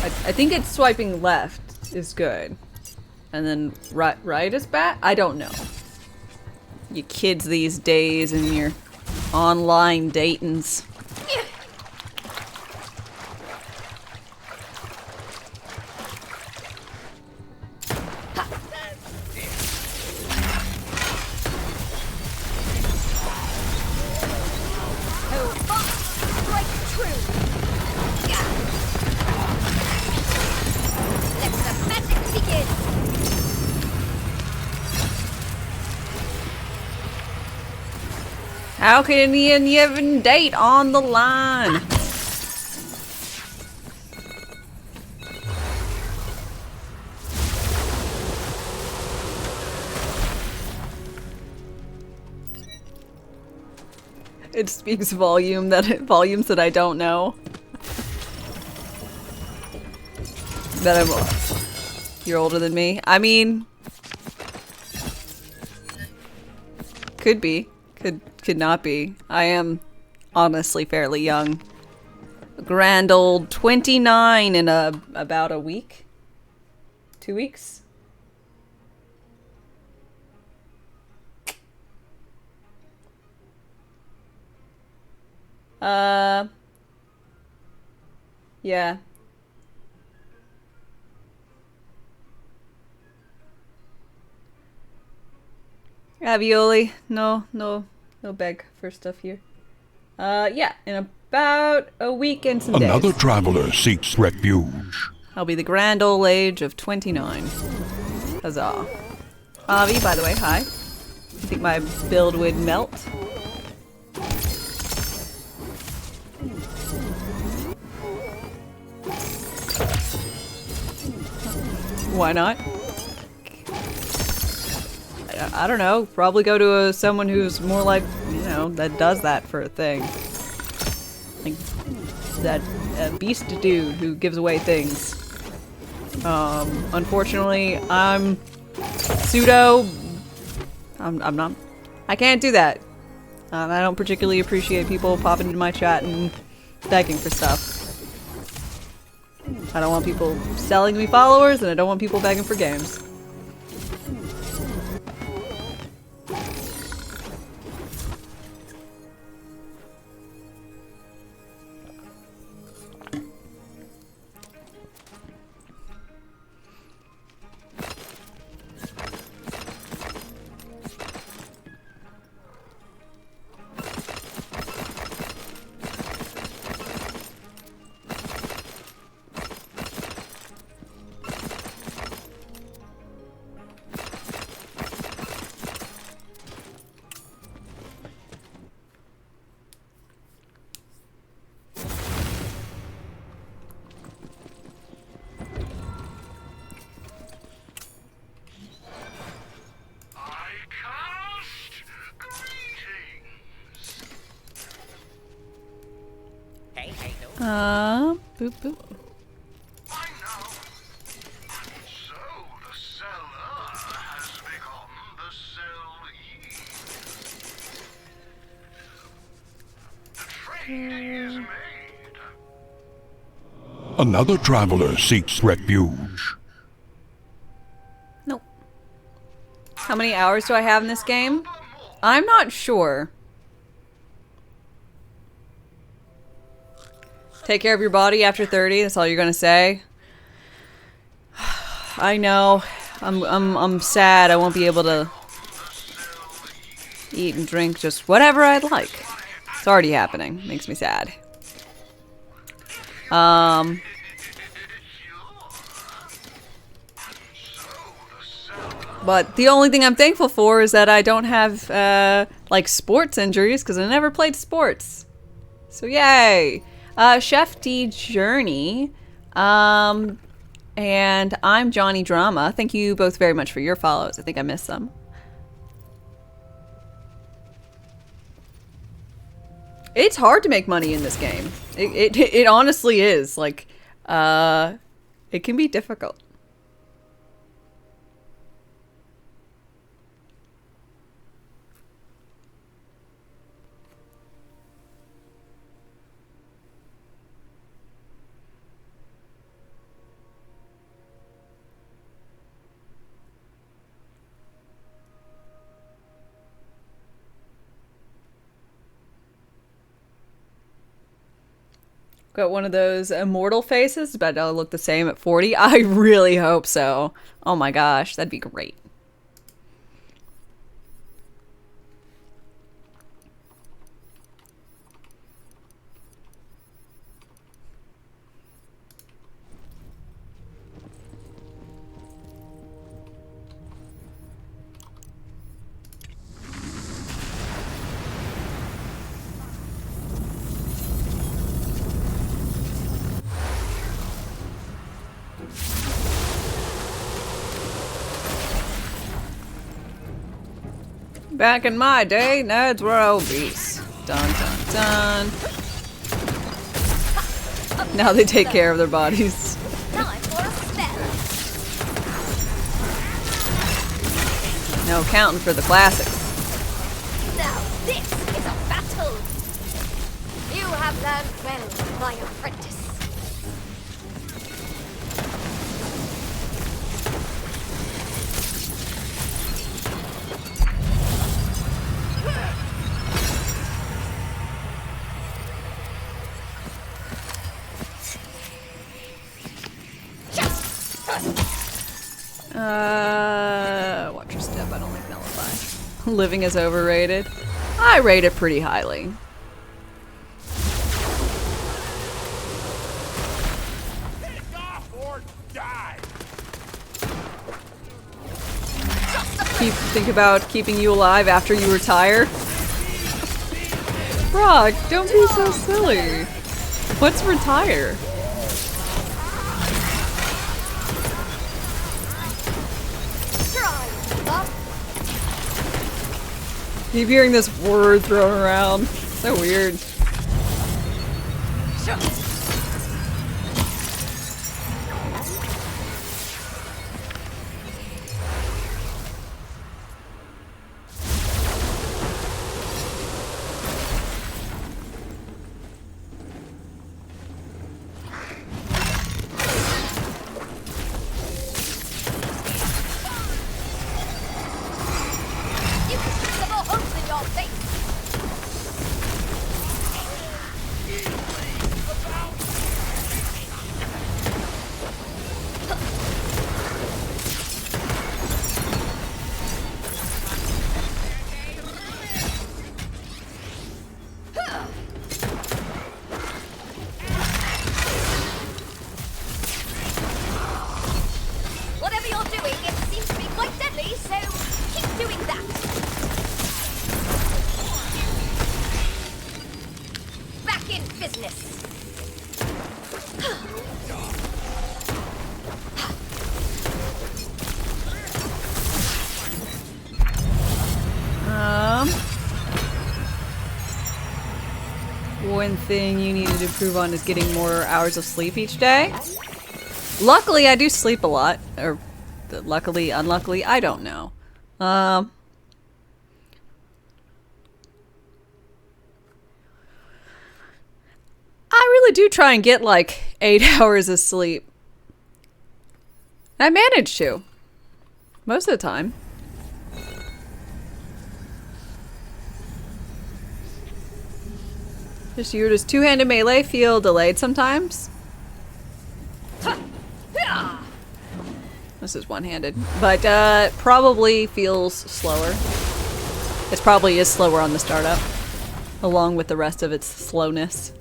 I think it's swiping left is good. And then right is bad? I don't know. You kids these days and your online datings. How can you even date on the line? It speaks volumes that I don't know. That you're older than me. I mean, could be. Could not be. I am honestly fairly young. A grand old 29 in about a week? 2 weeks? Yeah. Ravioli? No beg for stuff here. Yeah, in about a week and some Another days. traveler seeks refuge. I'll be the grand old age of 29. Huzzah. Avi, by the way, hi. You think my build would melt? Why not? I don't know. Probably go to someone who's more like, you know, that does that for a thing. Like that beast dude who gives away things. Unfortunately, I'm pseudo. I'm not. I can't do that. I don't particularly appreciate people popping into my chat and begging for stuff. I don't want people selling me followers, and I don't want people begging for games. Boop boop. I know. So the seller has become the sellee. The trade is made. Another traveler seeks refuge. Nope. How many hours do I have in this game? I'm not sure. Take care of your body after 30. That's all you're gonna say. I know. I'm sad. I won't be able to eat and drink just whatever I'd like. It's already happening. Makes me sad. But the only thing I'm thankful for is that I don't have like sports injuries because I never played sports. So yay. Chef D Journey, and I'm Johnny Drama. Thank you both very much for your follows. I think I missed some. It's hard to make money in this game. It honestly is. Like, it can be difficult. Got one of those immortal faces, but it'll look the same at 40. I really hope so. Oh my gosh, that'd be great. Back in my day, nerds were obese. Dun dun dun. Now they take care of their bodies. Time for a spell. No counting for the classics. Now this is a battle. You have learned well, my apprentice. Watch your step. I don't like nullify. Living is overrated. I rate it pretty highly. Pick off or die. Think about keeping you alive after you retire. Brock, don't be so silly. What's retire? Keep hearing this word thrown around. So weird. Whatever you're doing, it seems to be quite deadly, so keep doing that. Back in business. One thing you need to improve on is getting more hours of sleep each day. Luckily, I do sleep a lot. Or, luckily, unluckily, I don't know. I really do try and get like 8 hours of sleep. I manage to. Most of the time. Does two-handed melee feel delayed sometimes? This is one-handed, but probably feels slower. It probably is slower on the startup, along with the rest of its slowness.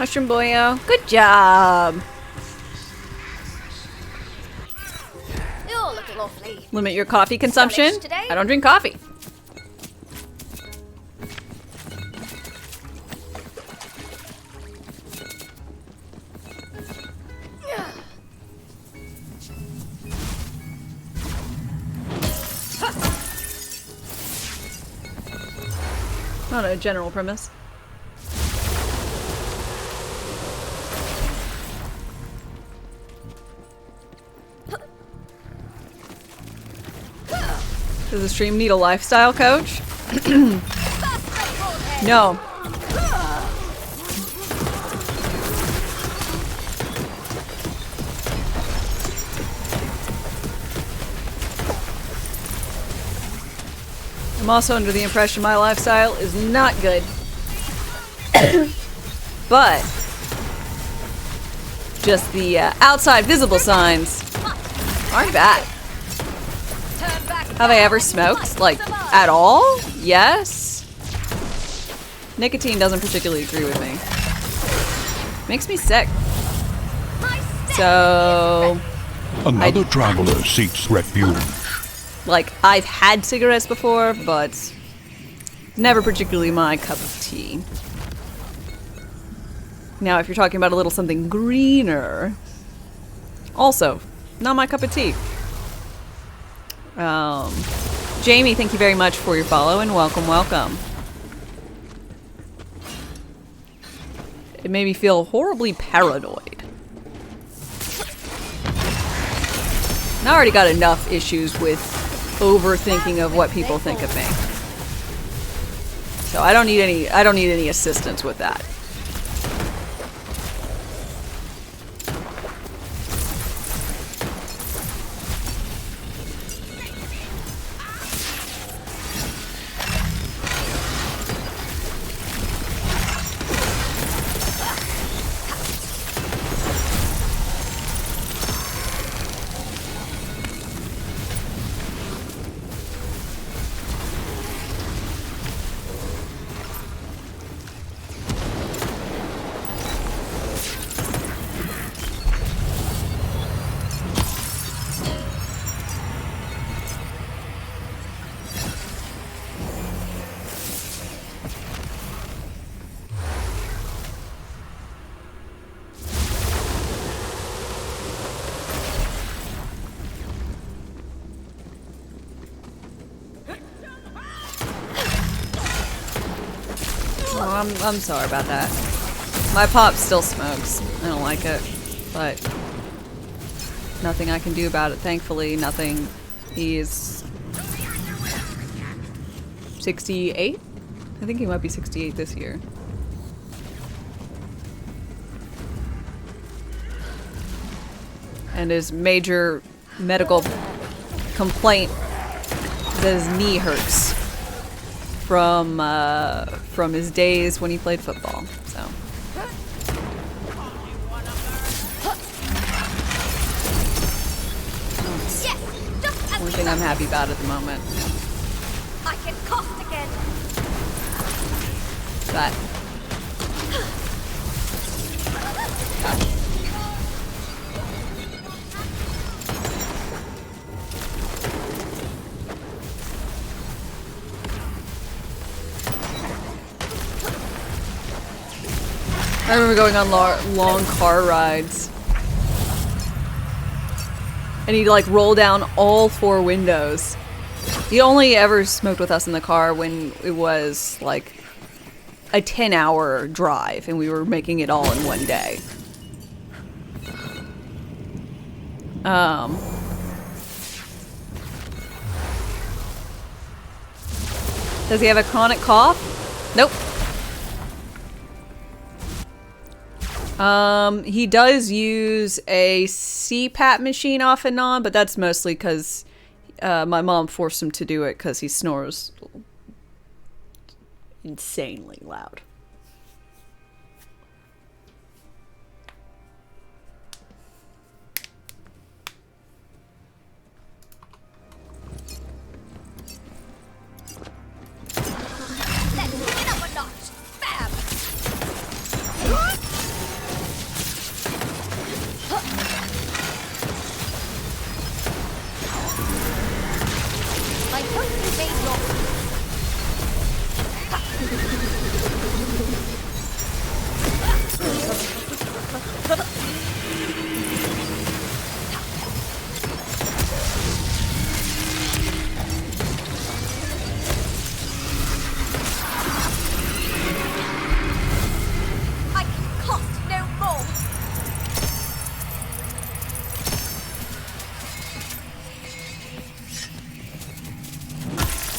Mushroom Boyo. Good job. You're looking awfully. Limit your coffee consumption. Today? I don't drink coffee. Not a general premise. Does the stream need a lifestyle coach? No. I'm also under the impression my lifestyle is not good. But just the outside visible signs aren't bad. Have I ever smoked? Like, at all? Yes. Nicotine doesn't particularly agree with me. Makes me sick. So... Another traveler seeks refuge. Like, I've had cigarettes before, but never particularly my cup of tea. Now, if you're talking about a little something greener, also, not my cup of tea. Jamie, thank you very much for your follow and welcome, welcome. It made me feel horribly paranoid. And I already got enough issues with overthinking of what people think of me. So I don't need any assistance with that. I'm sorry about that. My pop still smokes. I don't like it, but nothing I can do about it. Thankfully, nothing. He's 68? I think he might be 68 this year. And his major medical complaint that his knee hurts from his days when he played football. So one thing I'm happy about at the moment. I can cough again. But I remember going on long car rides, and he'd like roll down all 4 windows. He only ever smoked with us in the car when it was like a 10-hour drive and we were making it all in one day. Does he have a chronic cough? Nope. He does use a CPAP machine off and on, but that's mostly because my mom forced him to do it because he snores insanely loud. Let's pick it up a notch. Bam! made your... I can cost no more.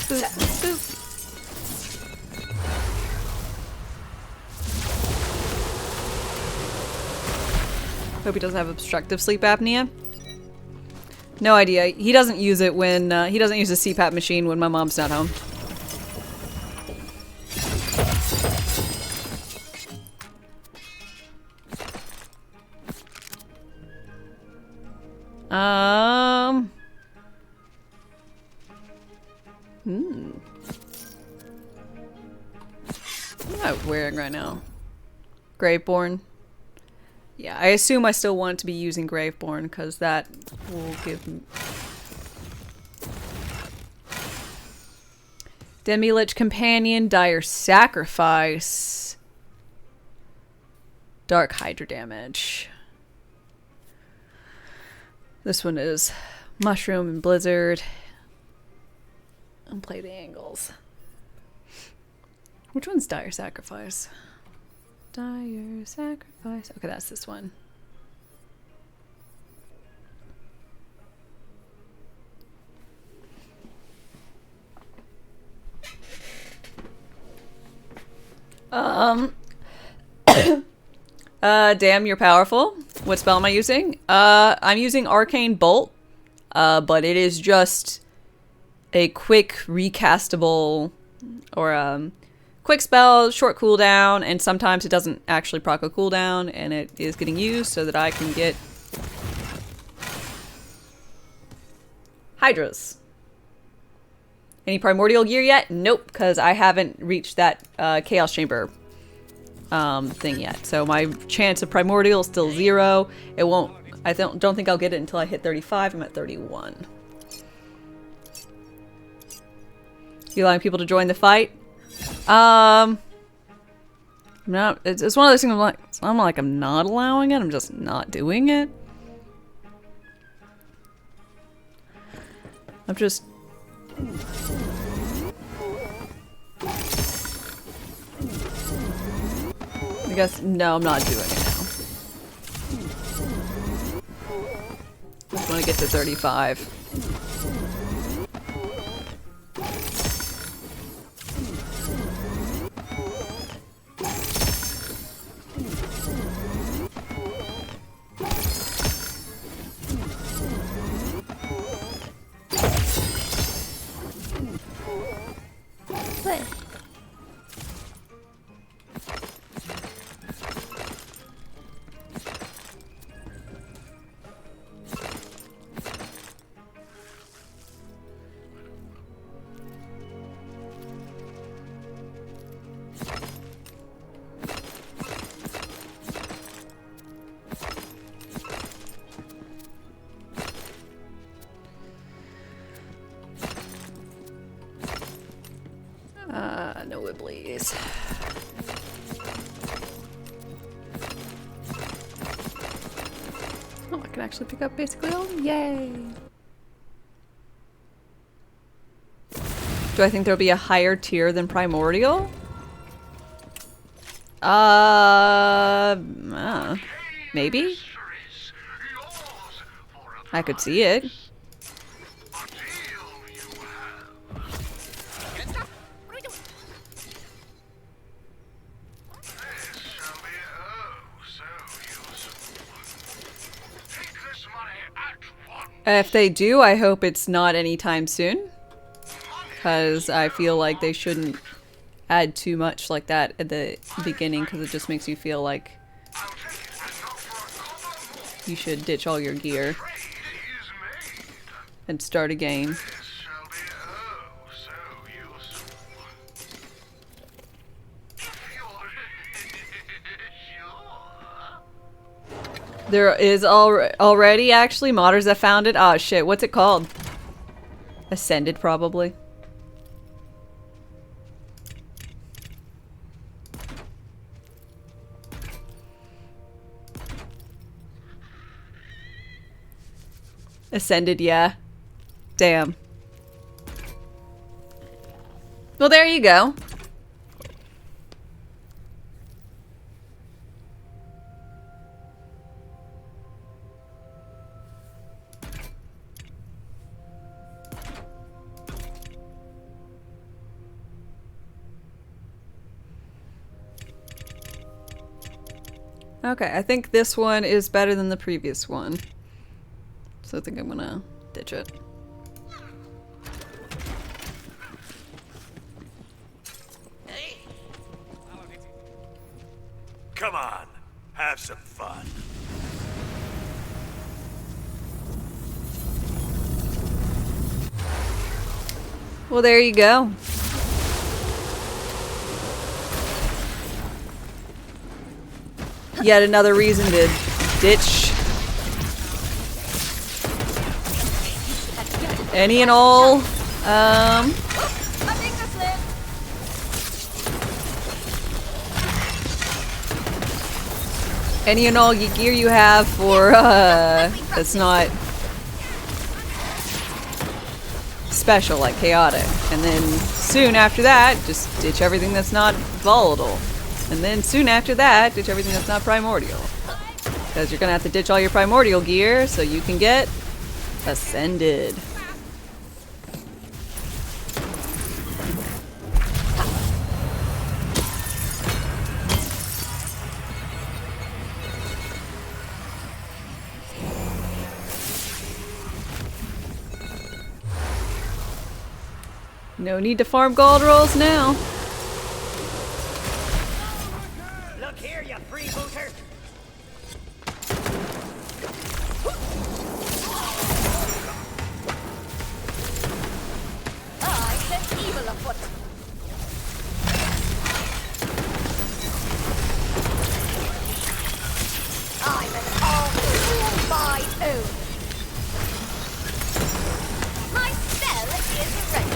Boop, boop. Hope he doesn't have obstructive sleep apnea. No idea. He doesn't use it when he doesn't use a CPAP machine when my mom's not home. What am I wearing right now? Graveborn. Yeah, I assume I still want to be using Graveborn because that will give me... Demi-Lich Companion, Dire Sacrifice. Dark Hydra damage. This one is Mushroom and Blizzard. And play the angles. Which one's Dire Sacrifice? Dire Sacrifice. Okay, that's this one. Damn, you're powerful. What spell am I using? I'm using Arcane Bolt, but it is just a quick recastable, or quick spell, short cooldown, and sometimes it doesn't actually proc a cooldown, and it is getting used so that I can get Hydras. Any Primordial gear yet? Nope, because I haven't reached that Chaos Chamber thing yet. So my chance of Primordial is still 0. It won't. I don't think I'll get it until I hit 35. I'm at 31. You allowing people to join the fight? No. It's one of those things. I'm not allowing it. I'm just not doing it. I'm just. I guess, no, I'm not doing it now. I just want to get to 35. No Wibblies. Oh, I can actually pick up basically all. Yay! Do I think there'll be a higher tier than Primordial? Maybe? I could see it. If they do, I hope it's not anytime soon. Because I feel like they shouldn't add too much like that at the beginning, because it just makes you feel like you should ditch all your gear and start again. There is already actually modders that found it. Oh shit, what's it called? Ascended, probably. Ascended, yeah. Damn. Well, there you go. Okay, I think this one is better than the previous one. So I think I'm gonna ditch it. Come on, have some fun. Well, there you go. Yet another reason to ditch any and all any and all gear you have for that's not special, like chaotic. And then soon after that, just ditch everything that's not volatile. And then soon after that, ditch everything that's not primordial. Because you're gonna have to ditch all your primordial gear so you can get ascended. No need to farm gold rolls now. Look here, you freebooter. I sense evil afoot. I'm an all my own. My spell is ready.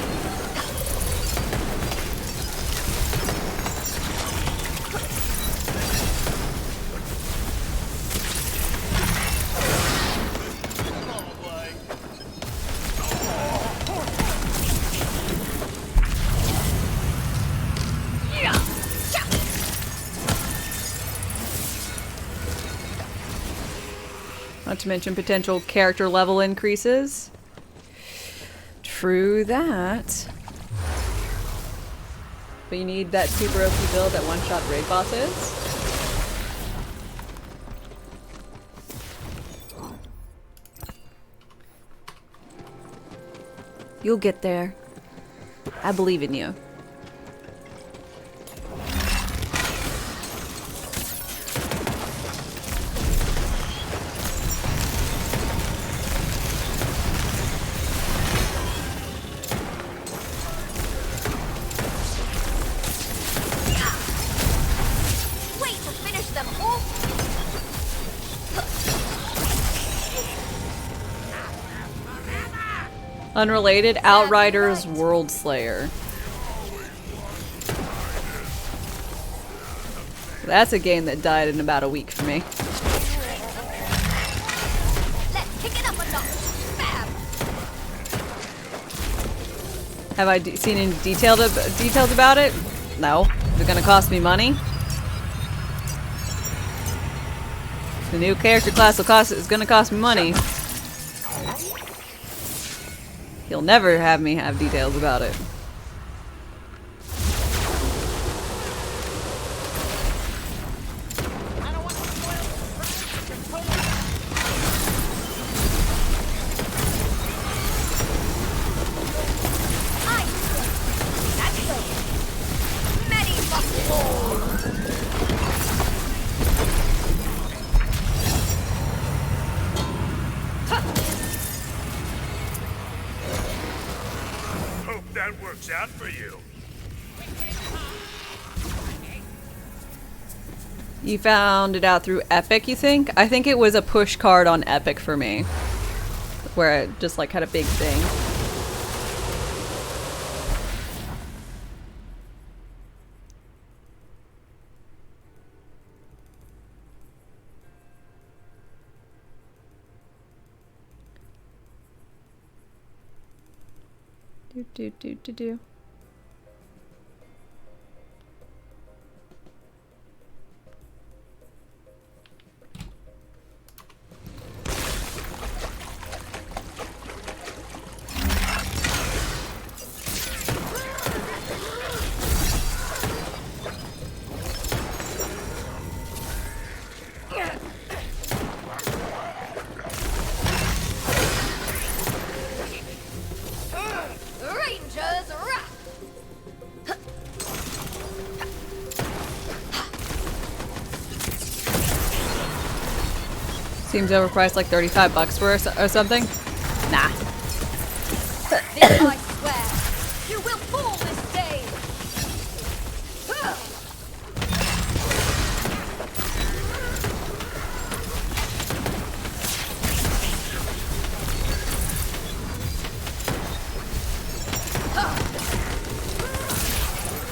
Not to mention potential character level increases. True that. But you need that super OP build that one-shot raid bosses. You'll get there. I believe in you. Wait to finish them off. Unrelated, Outriders World Slayer. That's a game that died in about a week for me. Let's kick it up a notch. Bam. Have I seen any details about it? No. Is it gonna cost me money? The new character class is gonna cost me money. He'll never have me have details about it. Hope that works out for you. You found it out through Epic, you think? I think it was a push card on Epic for me. Where it just like had a big thing. Do. Rangers rock! Seems overpriced, like $35 for or something. Nah. This I swear, you will fall this day!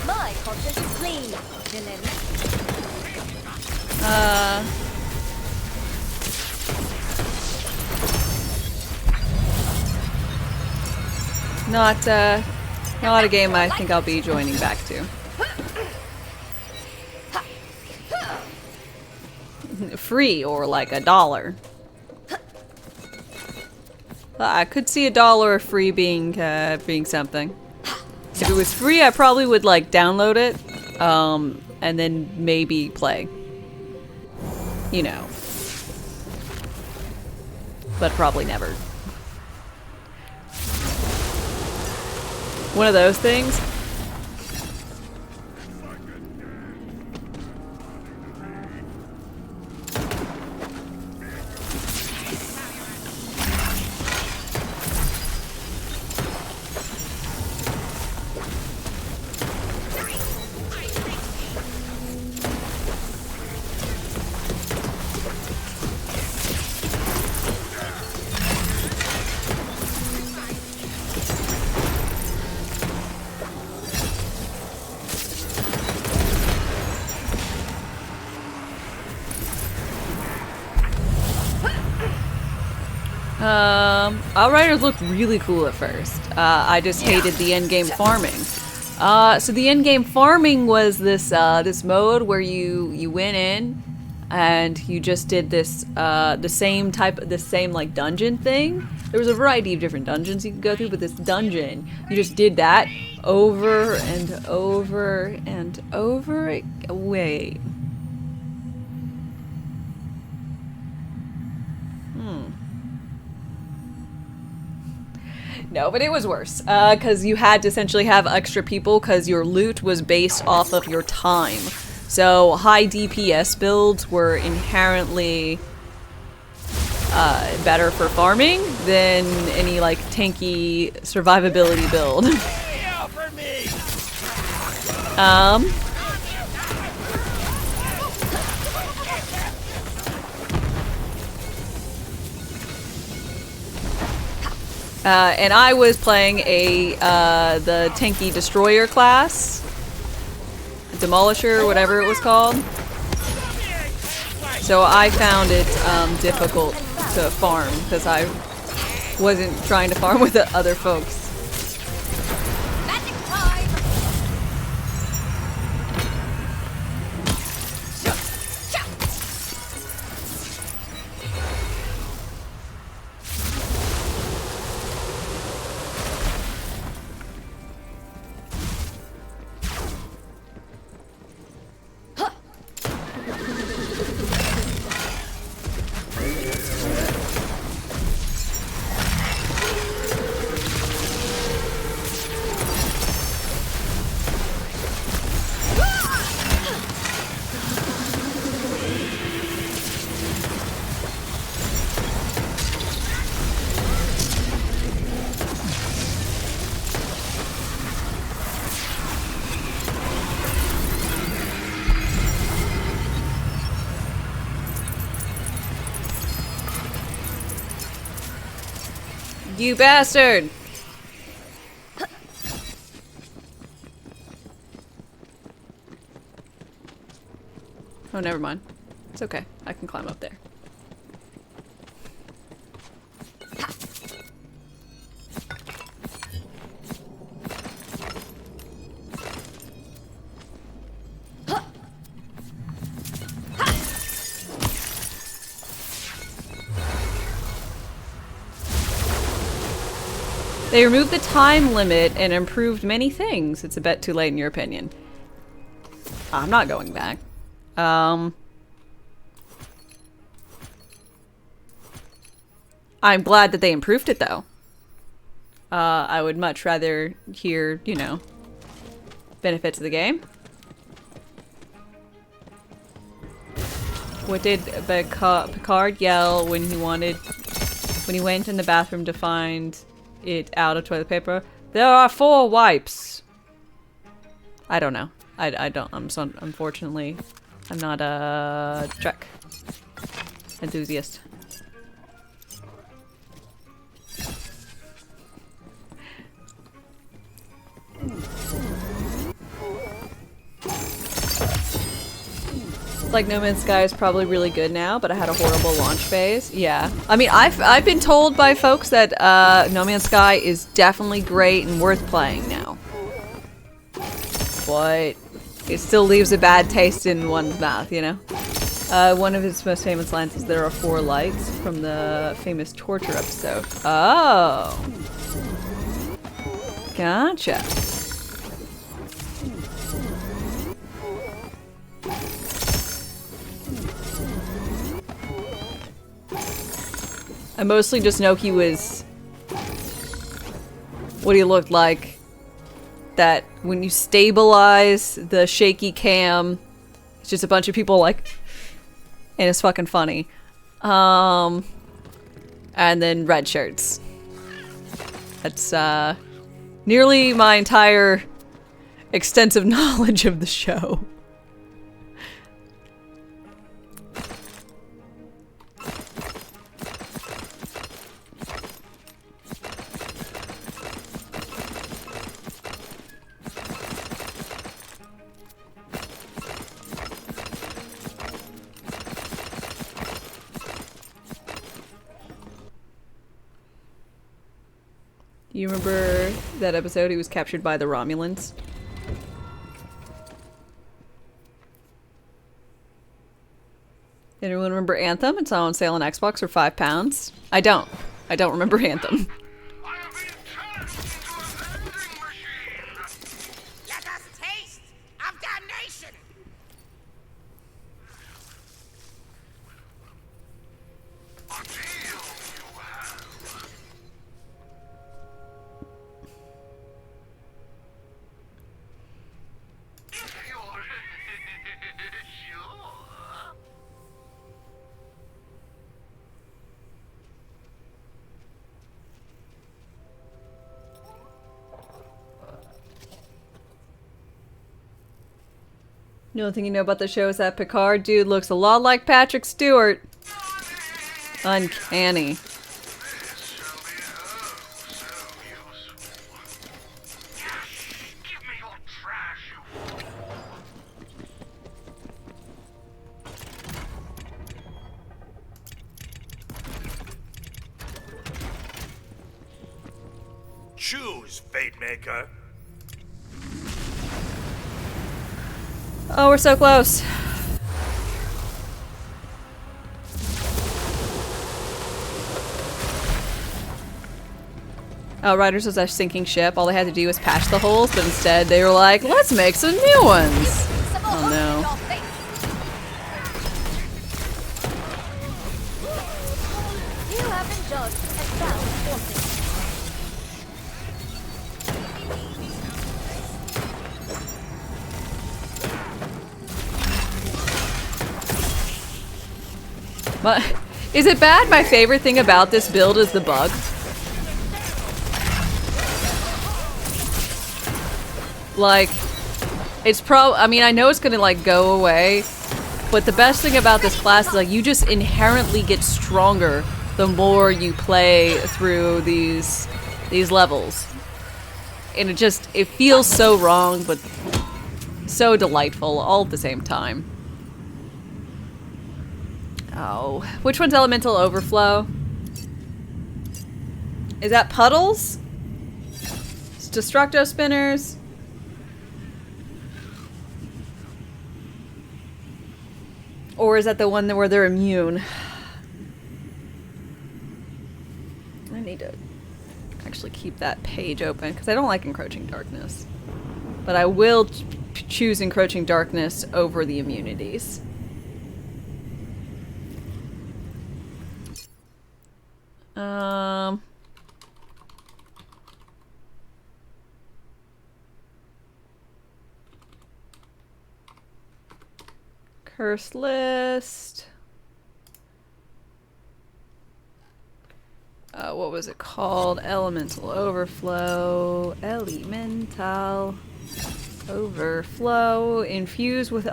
My conscience is clean, villain. Not a game I think I'll be joining back to. Free or like $1. I could see $1 or free being something. If it was free, I probably would like download it, and then maybe play. You know. But probably never. One of those things. Outriders looked really cool at first. I just hated the endgame farming. So the endgame farming was this this mode where you went in and you just did this the same like dungeon thing. There was a variety of different dungeons you could go through, but this dungeon, you just did that over and over and over. Wait. No, but it was worse, because you had to essentially have extra people because your loot was based off of your time. So high DPS builds were inherently better for farming than any like tanky survivability build. And I was playing the tanky destroyer class, demolisher, whatever it was called. So I found it difficult to farm because I wasn't trying to farm with the other folks. Magic time! You bastard! Oh, never mind. It's okay. I can climb up there. They removed the time limit and improved many things. It's a bit too late in your opinion. I'm not going back. I'm glad that they improved it though. I would much rather hear, you know, benefits of the game. What did Picard yell when he went in the bathroom to find it out of toilet paper? There are 4 wipes. I don't know. I don't. Unfortunately, I'm not a Trek enthusiast. Like No Man's Sky is probably really good now, but I had a horrible launch phase. Yeah, I mean, I've been told by folks that No Man's Sky is definitely great and worth playing now, but it still leaves a bad taste in one's mouth, you know. One of his most famous lines is, "There are 4 lights," from the famous torture episode. Oh, gotcha. I mostly just know he was what he looked like. That when you stabilize the shaky cam, it's just a bunch of people like, and it's fucking funny. And then red shirts. That's nearly my entire extensive knowledge of the show. You remember that episode he was captured by the Romulans? Anyone remember Anthem? It's on sale on Xbox for £5. I don't remember Anthem. I have been turned into a vending machine. Let us taste of damnation. A deal you have. If you're sure. The only thing you know about the show is that Picard dude looks a lot like Patrick Stewart. Uncanny. This shall be so useful. Give me your trash, you fool. Choose, Fate Maker. Oh, we're so close. Outriders was a sinking ship. All they had to do was patch the holes, but instead they were like, let's make some new ones. Oh no. You have been judged and found wanting. But is it bad? My favorite thing about this build is the bug. Like, it's I mean, I know it's gonna like go away, but the best thing about this class is like you just inherently get stronger the more you play through these levels. And it feels so wrong, but so delightful all at the same time. Oh, which one's Elemental Overflow? Is that Puddles? It's Destructo Spinners? Or is that the one where they're immune? I actually keep that page open because I don't like Encroaching Darkness. But I will choose Encroaching Darkness over the immunities. Curse list. What was it called? Elemental Overflow. Elemental Overflow. Infused with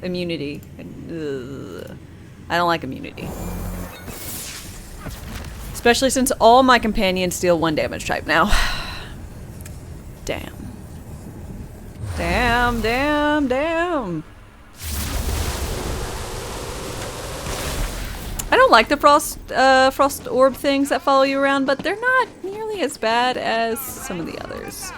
immunity. Ugh. I don't like immunity. Especially since all my companions deal 1 damage type now. Damn. Damn, damn, damn. I don't like the frost orb things that follow you around, but they're not nearly as bad as some of the others.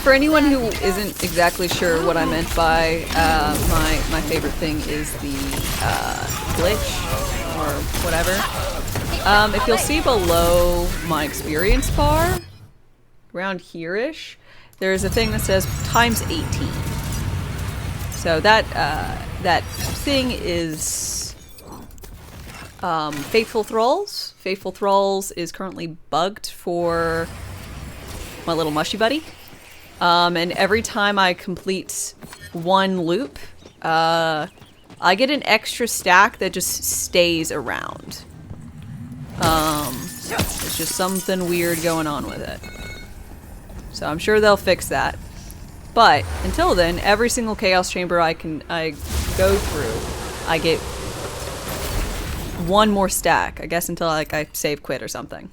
For anyone who isn't exactly sure what I meant by my favorite thing is the glitch or whatever. If you'll see below my experience bar, around here-ish, there's a thing that says times 18. So that that thing is Faithful Thralls. Faithful Thralls is currently bugged for my little mushy buddy. And every time I complete one loop, I get an extra stack that just stays around. There's just something weird going on with it. So I'm sure they'll fix that. But until then, every single chaos chamber I go through, I get one more stack. I guess until like I save quit or something.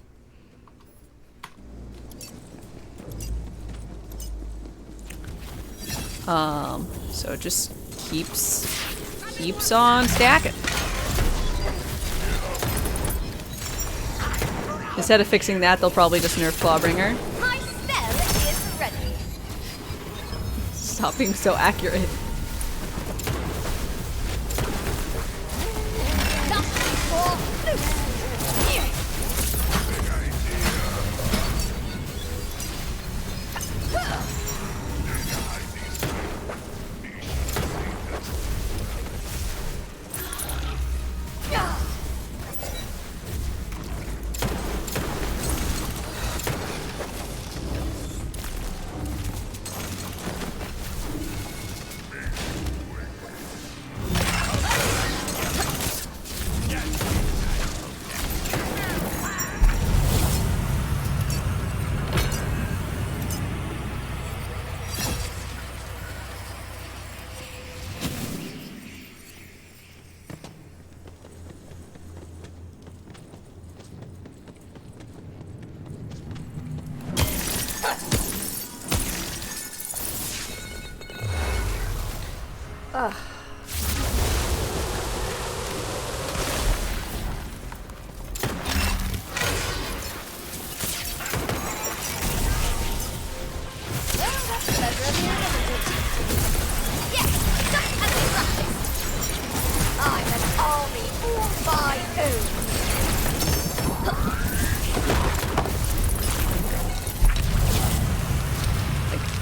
So it just keeps on stacking. Instead of fixing that, they'll probably just nerf Clawbringer. My spell is ready. Stop being so accurate.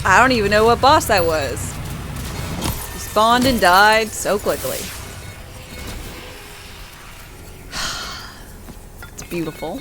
I don't even know what boss that was. He spawned and died so quickly. It's beautiful.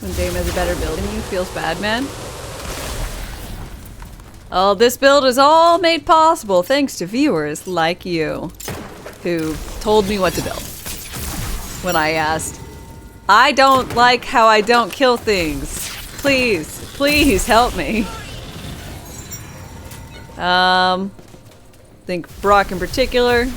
When Dame has a better build than you, feels bad, man. Oh, this build is all made possible thanks to viewers like you, who told me what to build. When I asked, I don't like how I don't kill things. Please, please help me. Think Brock in particular.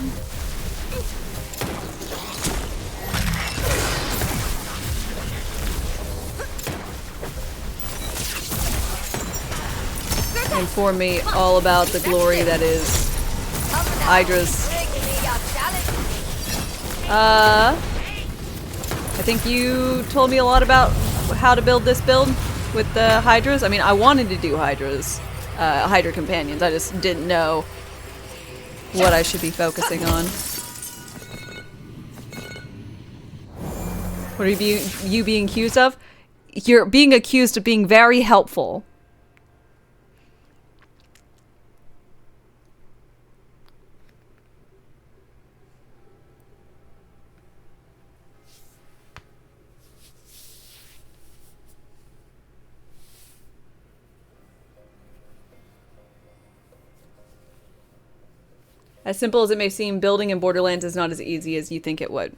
Inform me all about the glory that is Hydra's. I think you told me a lot about how to build this build with the Hydras. I mean, I wanted to do Hydras, Hydra companions. I just didn't know what I should be focusing on. What are you being accused of? You're being accused of being very helpful. As simple as it may seem, building in Borderlands is not as easy as you think it would.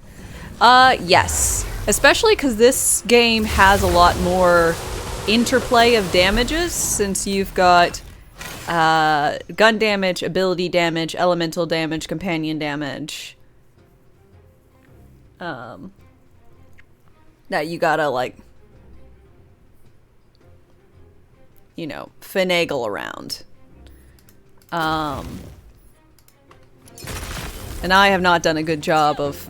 Yes. Especially because this game has a lot more interplay of damages, since you've got gun damage, ability damage, elemental damage, companion damage. That you gotta, like, you know, finagle around. And I have not done a good job of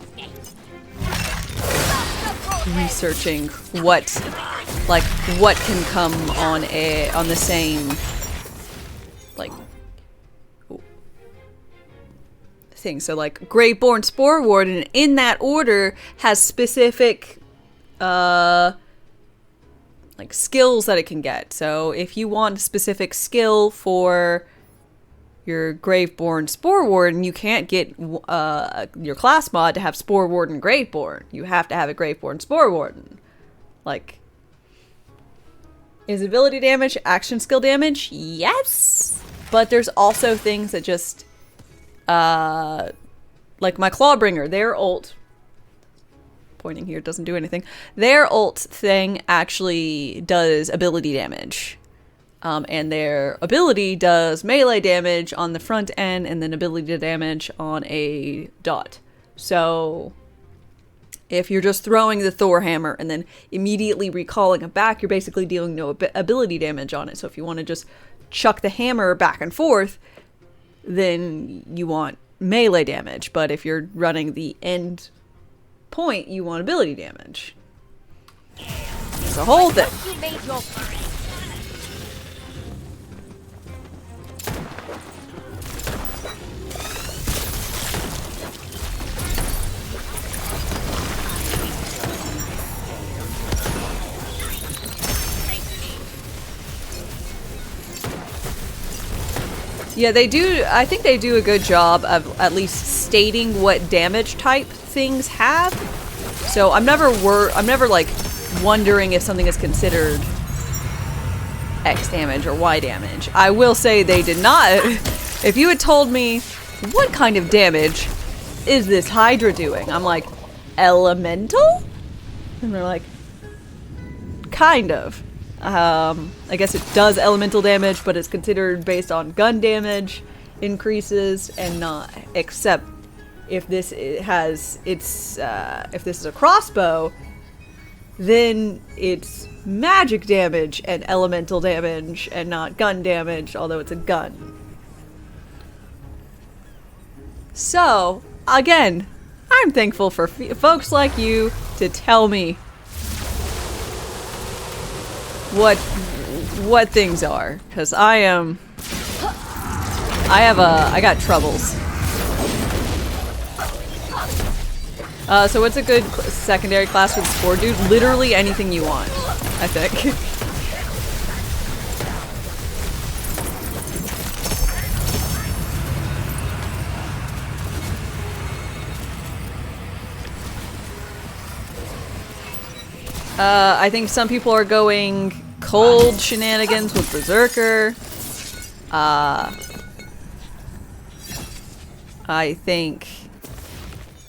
researching what can come on the same, like, thing. So, like, Graveborn Spore Warden, in that order, has specific, like, skills that it can get. So, if you want a specific skill for your Graveborn Spore Warden, you can't get your class mod to have Spore Warden Graveborn. You have to have a Graveborn Spore Warden. Like, is ability damage action skill damage? Yes! But there's also things that just, like my Clawbringer, their ult, pointing here doesn't do anything, their ult thing actually does ability damage. And their ability does melee damage on the front end and then ability damage on a dot. So if you're just throwing the Thor hammer and then immediately recalling it back, you're basically dealing no ability damage on it. So if you want to just chuck the hammer back and forth, then you want melee damage. But if you're running the end point, you want ability damage. It's a whole thing. Yeah, they do. I think they do a good job of at least stating what damage type things have. So I'm never like wondering if something is considered X damage or Y damage. I will say they did not. If you had told me what kind of damage is this Hydra doing, I'm like, elemental? And they're like, kind of. I guess it does elemental damage, but it's considered based on gun damage increases and not, except if this has if this is a crossbow, then it's magic damage and elemental damage and not gun damage, although it's a gun. So, again, I'm thankful for folks like you to tell me what things are, because I got troubles. So what's a good secondary class for the Spore Dude? Literally anything you want, I think. I think some people are going cold shenanigans with Berserker. I think,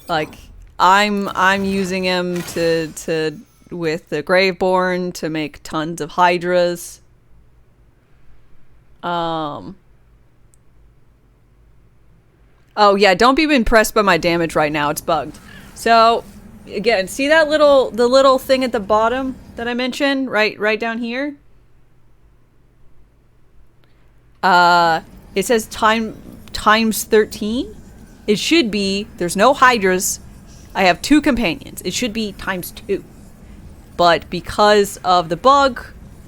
like, I'm using him to with the Graveborn to make tons of Hydras. Oh yeah, don't be impressed by my damage right now. It's bugged. So again, see that the little thing at the bottom that I mentioned, right down here? It says times 13. It should be, there's no Hydras. I have 2 companions. It should be times 2. But because of the bug,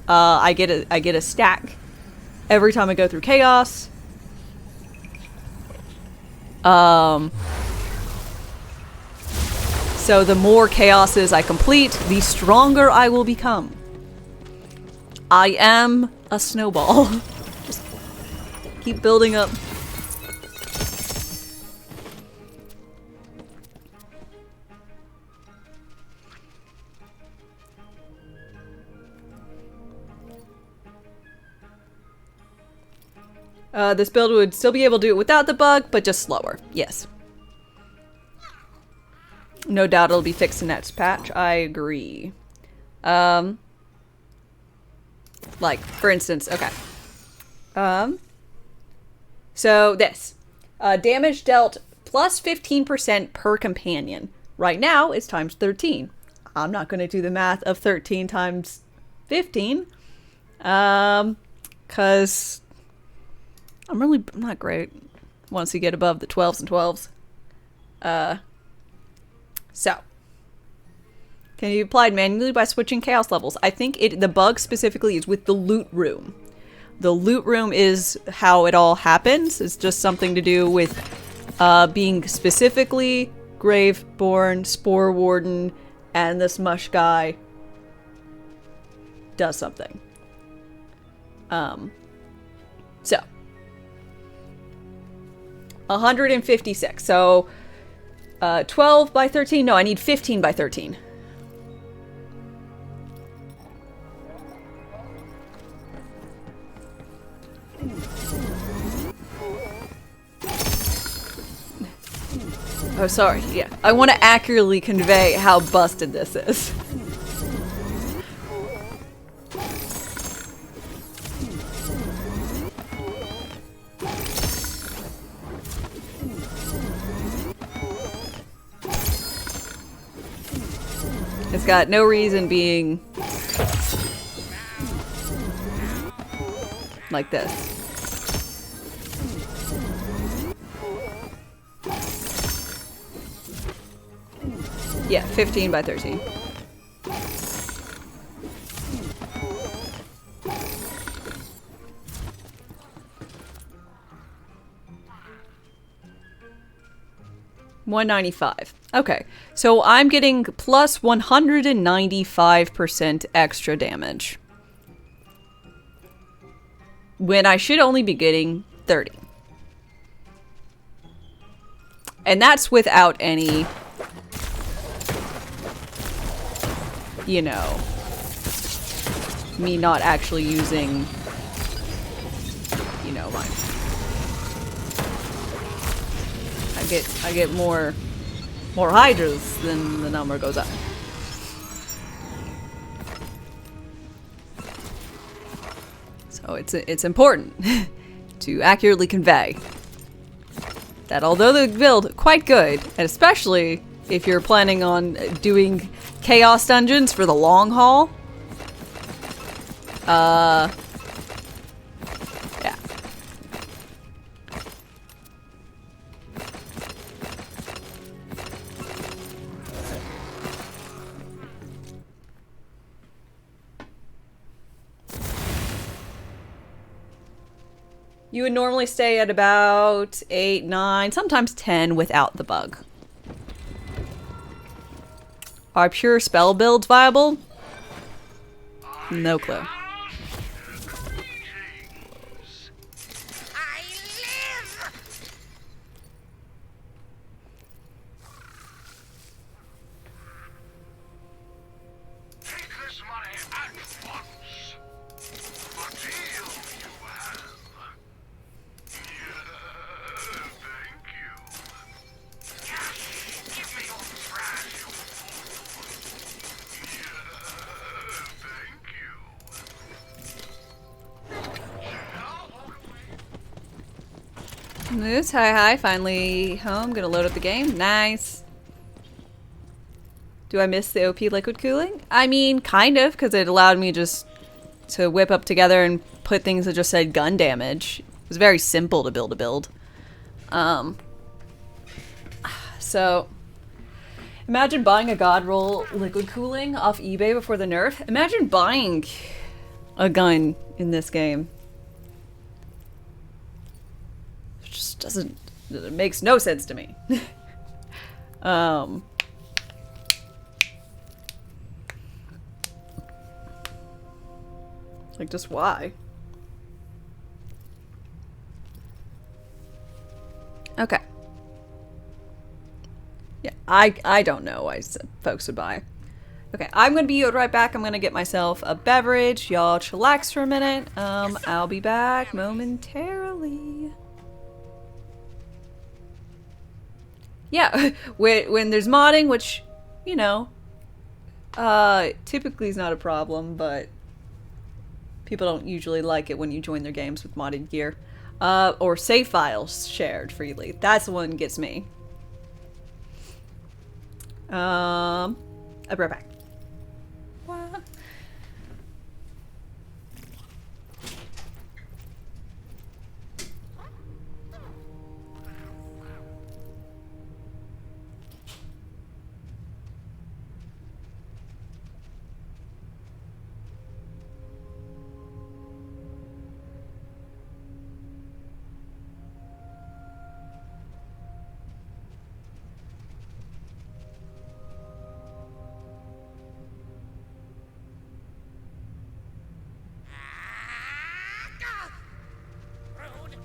I get a stack every time I go through chaos. So the more chaoses I complete, the stronger I will become. I am a snowball. Just keep building up. This build would still be able to do it without the bug, but just slower. Yes. No doubt it'll be fixed in next patch. I agree. Like, for instance, okay. So this. Damage dealt plus 15% per companion. Right now, it's times 13. I'm not going to do the math of 13 times 15. Because I'm not great once you get above the 12s and 12s. So, can be applied manually by switching chaos levels. I think the bug specifically is with the loot room. The loot room is how it all happens. It's just something to do with being specifically Graveborn, Spore Warden, and this Mush guy does something. So 156. So 12 by 13. No, I need 15 by 13. Oh, sorry. Yeah, I want to accurately convey how busted this is. It's got no reason being like this. Yeah, 15 by 13. $195. Okay, so I'm getting plus 195% extra damage, when I should only be getting 30. And that's without any, you know, me not actually using, you know, mine. I get more hydras than the number goes up. So it's important to accurately convey that although the build quite good, and especially if you're planning on doing chaos dungeons for the long haul, yeah. You would normally stay at about 8, 9, sometimes 10 without the bug. Are pure spell builds viable? No clue. I live! Take Moose, hi. Finally home. Gonna load up the game. Nice. Do I miss the OP liquid cooling? I mean, kind of, because it allowed me just to whip up together and put things that just said gun damage. It was very simple to build a build. So, imagine buying a God Roll liquid cooling off eBay before the nerf. Imagine buying a gun in this game. It just doesn't, it makes no sense to me. Like, just why? Okay. Yeah, I don't know why folks would buy. Okay, I'm gonna be right back. I'm gonna get myself a beverage. Y'all chillax for a minute. I'll be back momentarily. Yeah, when there's modding, which, you know, typically is not a problem, but people don't usually like it when you join their games with modded gear. Or save files shared freely. That's the one that gets me. I'll be right back. What? Rude.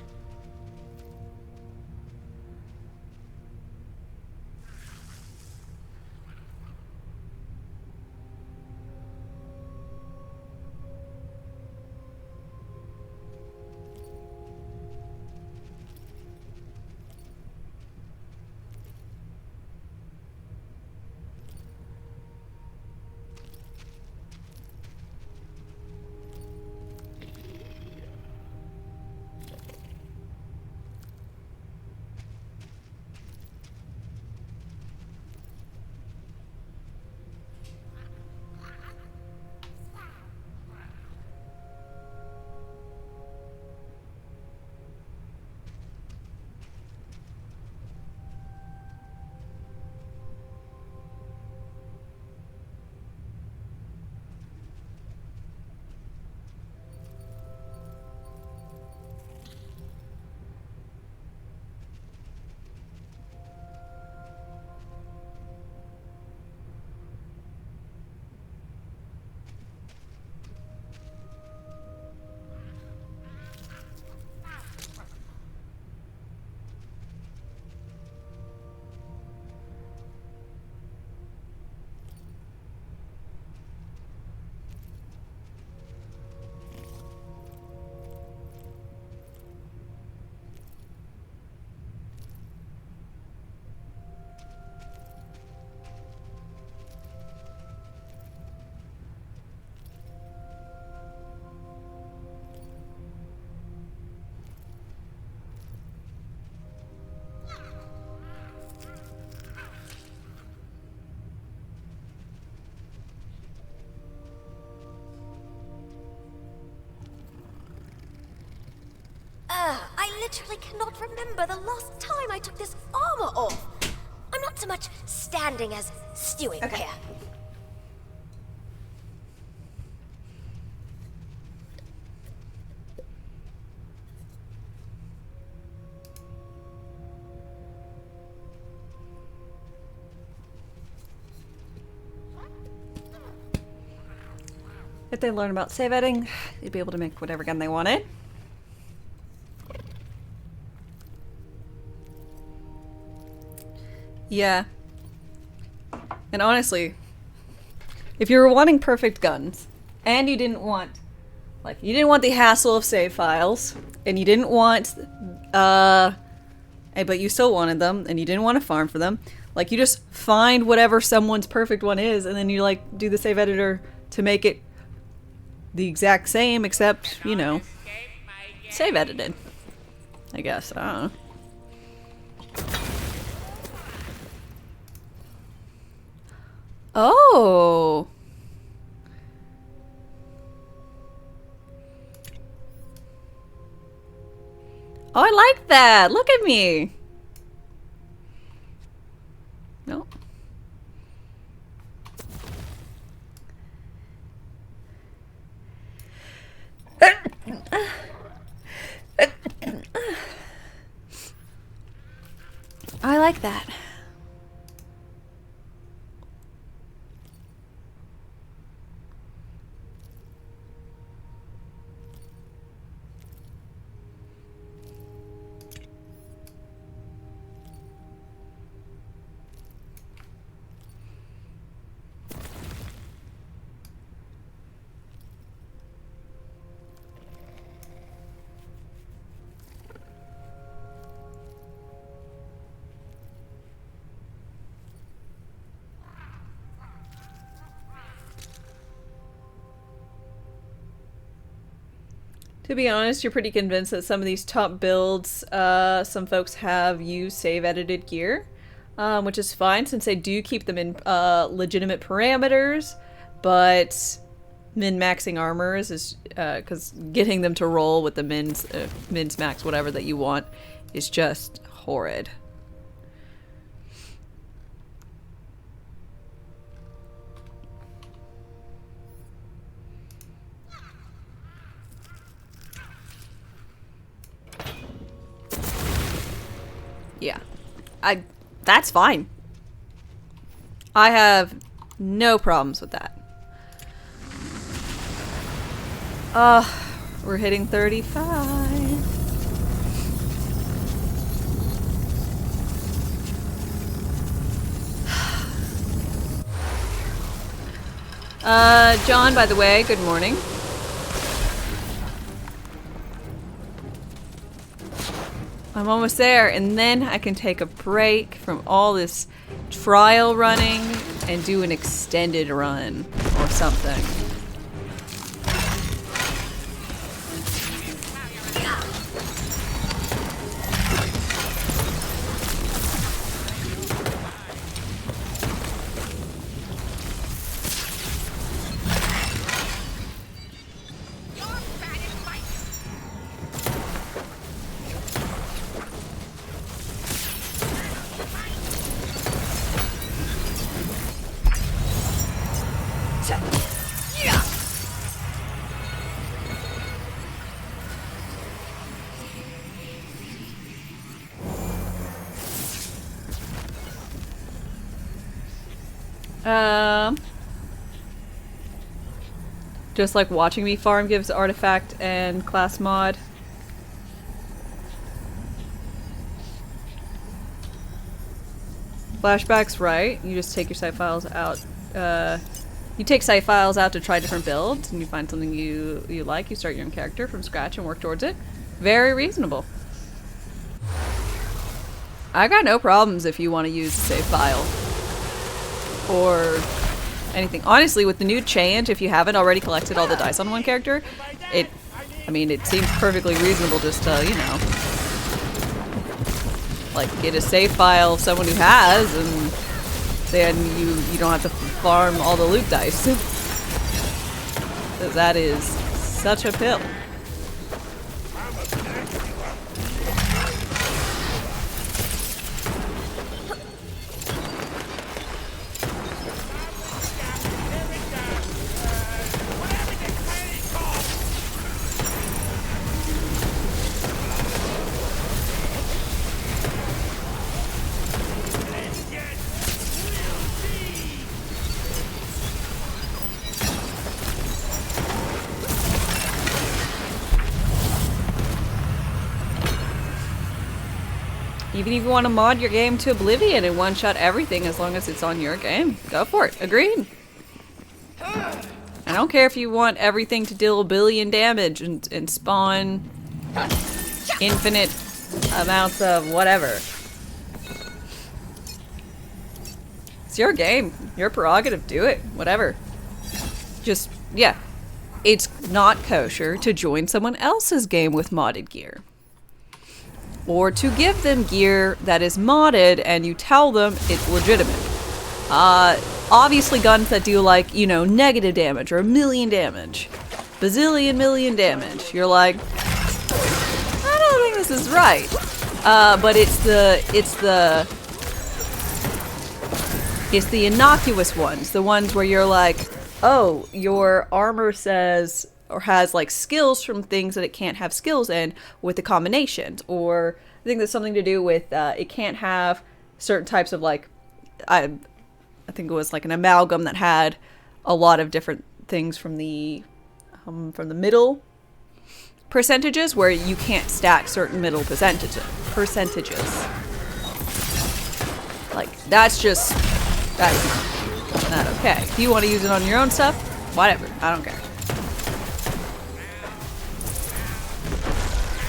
I literally cannot remember the last time I took this armor off. I'm not so much standing as stewing here. If they learn about save editing, they'd be able to make whatever gun they wanted. Yeah. And honestly, if you were wanting perfect guns, and you didn't want, like, you didn't want the hassle of save files, and you didn't want, but you still wanted them, and you didn't want to farm for them, like, you just find whatever someone's perfect one is, and then you, like, do the save editor to make it the exact same, except, you know, save edited. I guess. I don't know. Oh. Oh, I like that. Look at me. No. I like that. To be honest, you're pretty convinced that some of these top builds, some folks have used save edited gear, which is fine since they do keep them in legitimate parameters, but min-maxing armors is, because getting them to roll with the mins max, whatever that you want, is just horrid. Yeah. That's fine. I have no problems with that. We're hitting 35. John, by the way, good morning. I'm almost there, and then I can take a break from all this trial running and do an extended run or something. Just like watching me farm gives artifact and class mod. Flashbacks, right? You just take your site files out. You take site files out to try different builds, and you find something you like. You start your own character from scratch and work towards it. Very reasonable. I got no problems if you want to use a save file or anything. Honestly, with the new change, if you haven't already collected all the dice on one character, it seems perfectly reasonable just to, you know, like get a save file of someone who has, and then you don't have to farm all the loot dice. That is such a pill. Even if you want to mod your game to oblivion and one-shot everything as long as it's on your game, go for it. Agreed. I don't care if you want everything to deal a billion damage and spawn infinite amounts of whatever. It's your game. Your prerogative. Do it. Whatever. Just, yeah. It's not kosher to join someone else's game with modded gear. Or to give them gear that is modded and you tell them it's legitimate. obviously guns that do like, you know, negative damage or 1,000,000 damage, bazillion million damage. You're like, I don't think this is right. But it's the innocuous ones, the ones where you're like, oh, your armor says or has like skills from things that it can't have skills in with the combinations, or I think there's something to do with it can't have certain types of like, I think it was like an amalgam that had a lot of different things from the middle percentages, where you can't stack certain middle percentages. Like that's not okay. If you want to use it on your own stuff, whatever. I don't care.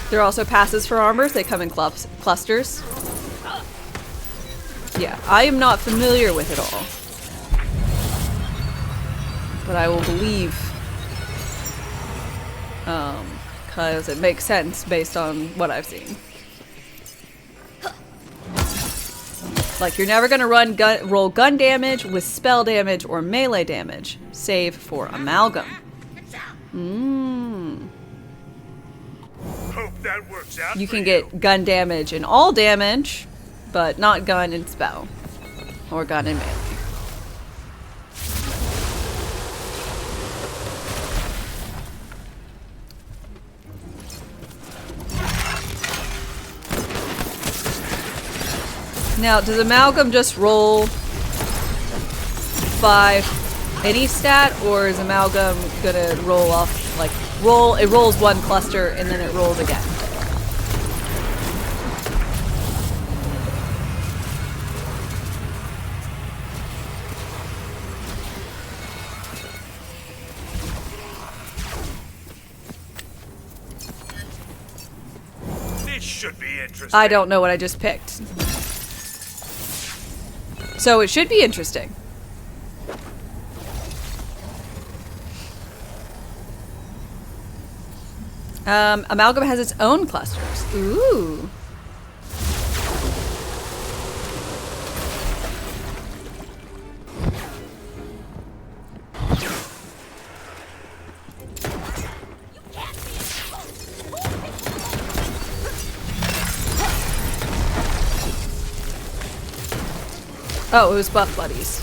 There are also passes for armors. They come in clusters. Yeah, I am not familiar with it all, but I will believe, because it makes sense based on what I've seen. Like, you're never gonna roll gun damage with spell damage or melee damage, save for amalgam. Hope that works out. You can get gun damage and all damage, but not gun and spell, or gun and melee. Now, does amalgam just roll by any stat, or is amalgam gonna roll off, like, it rolls one cluster and then it rolls again? This should be interesting. I don't know what I just picked. So it should be interesting. Amalgam has its own clusters. Ooh. Oh, it was buff buddies.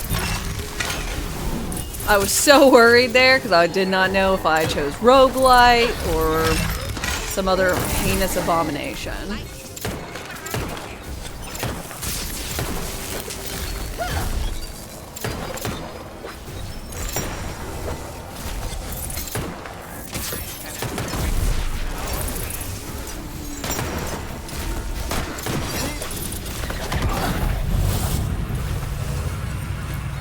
I was so worried there because I did not know if I chose roguelite or some other heinous abomination.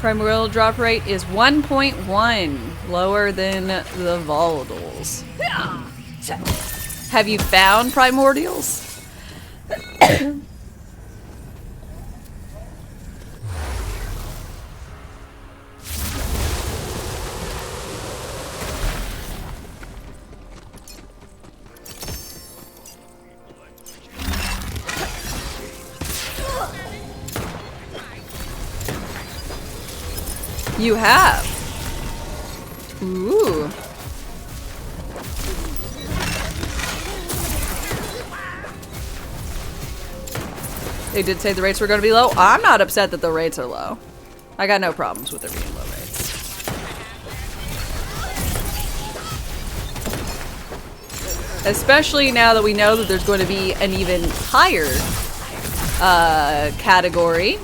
Primordial drop rate is 1.1, lower than the volatiles. Have you found primordials? You have. Ooh. They did say the rates were going to be low. I'm not upset that the rates are low. I got no problems with there being low rates. Especially now that we know that there's going to be an even higher category.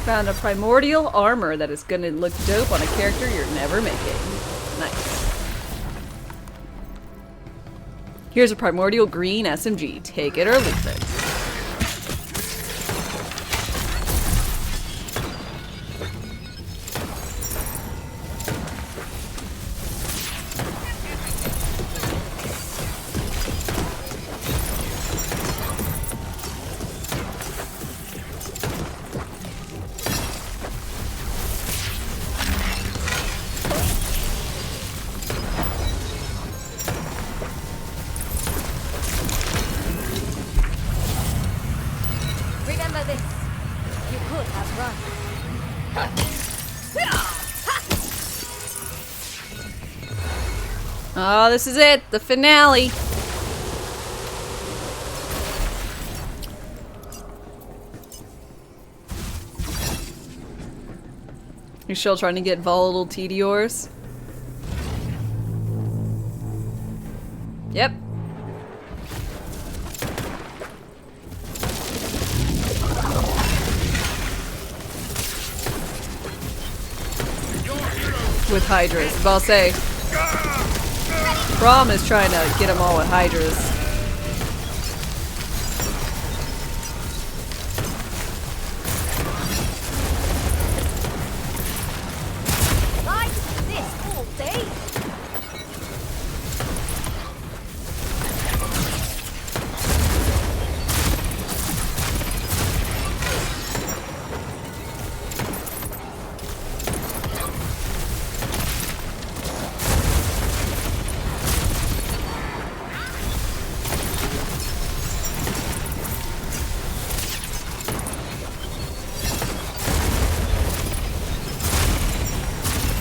Found a primordial armor that is gonna look dope on a character you're never making. Nice. Here's a primordial green SMG. Take it or leave it. Oh, this is it. The finale. You're still trying to get volatile Tediors? Yep. With Hydras. But I'll say, Braum is trying to get them all with Hydras. I do this all day.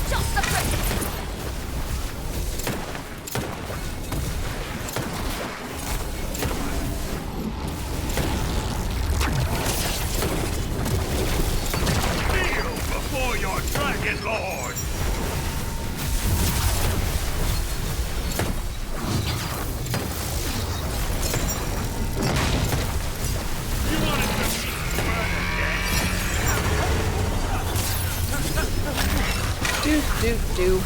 Just a prick. Kneel before your dragon lord! You wanted to be Do.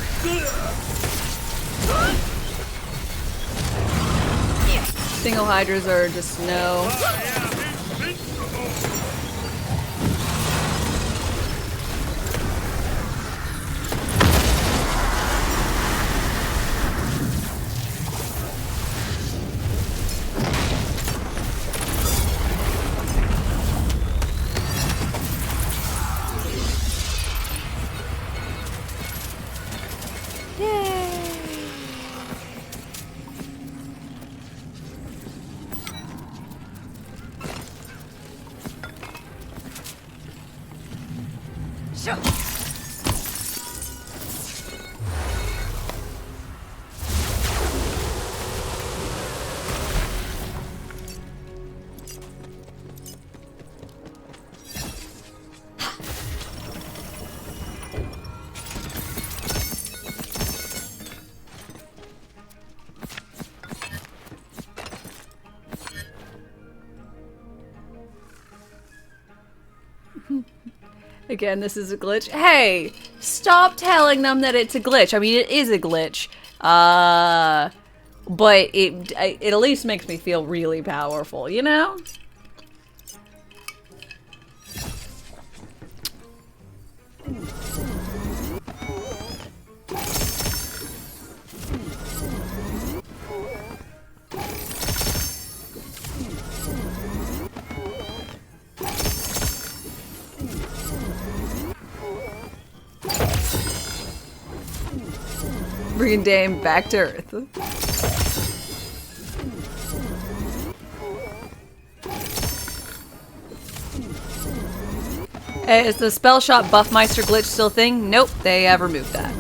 Single Hydras are just no. I am invincible! Sure. Again, this is a glitch. Hey, stop telling them that it's a glitch. I mean, it is a glitch. But it at least makes me feel really powerful, you know? Bringing Dame back to Earth. Hey, is the spell shot Buffmeister glitch still a thing? Nope, they have removed that.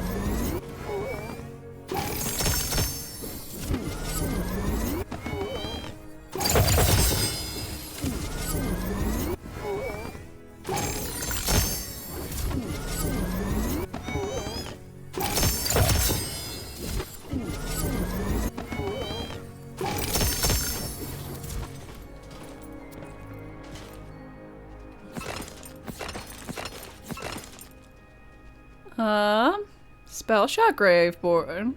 Spell shot Graveborn.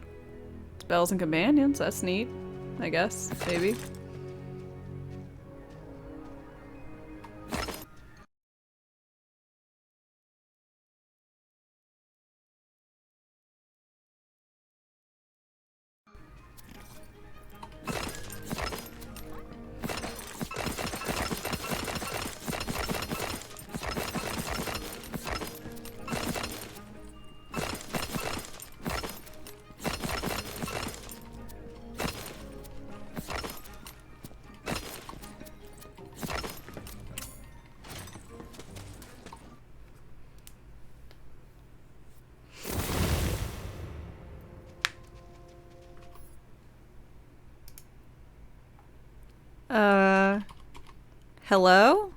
Spells and companions, that's neat. I guess, maybe. Hello?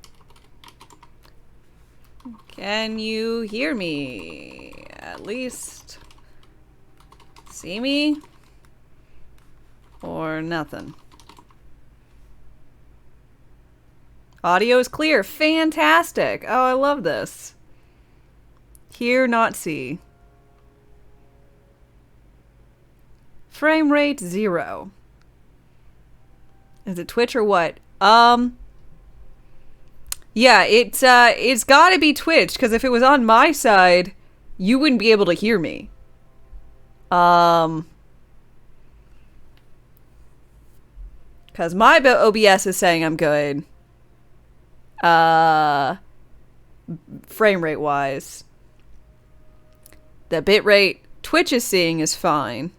Can you hear me? At least see me? Or nothing? Audio is clear. Fantastic. Oh, I love this. Hear, not see. Frame rate 0. Is it Twitch or what? Yeah, it's gotta be Twitch, because if it was on my side, you wouldn't be able to hear me. Because my OBS is saying I'm good. Frame rate wise. The bitrate Twitch is seeing is fine.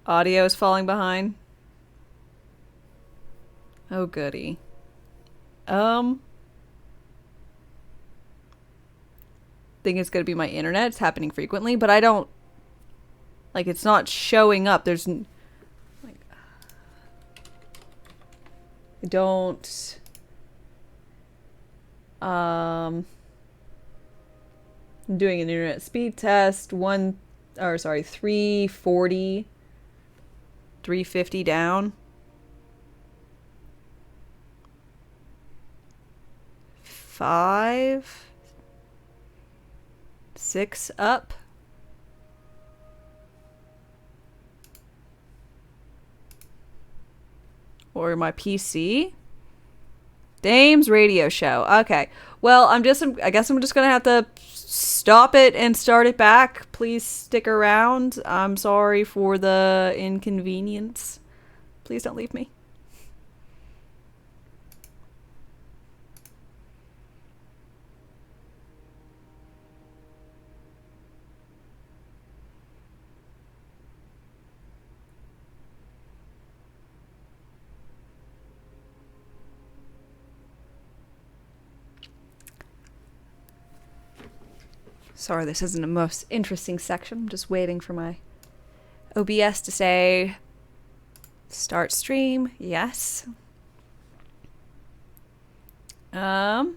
Audio is falling behind. Oh goody. Think it's gonna be my internet. It's happening frequently, but I don't like it's not showing up. There's like I don't I'm doing an internet speed test. 340 350 down. 5 6 up. Or my PC. Dame's radio show. Okay. Well, I guess I'm just gonna have to stop it and start it back. Please stick around. I'm sorry for the inconvenience. Please don't leave me. Sorry, this isn't the most interesting section. I'm just waiting for my OBS to say start stream. Yes. Hello?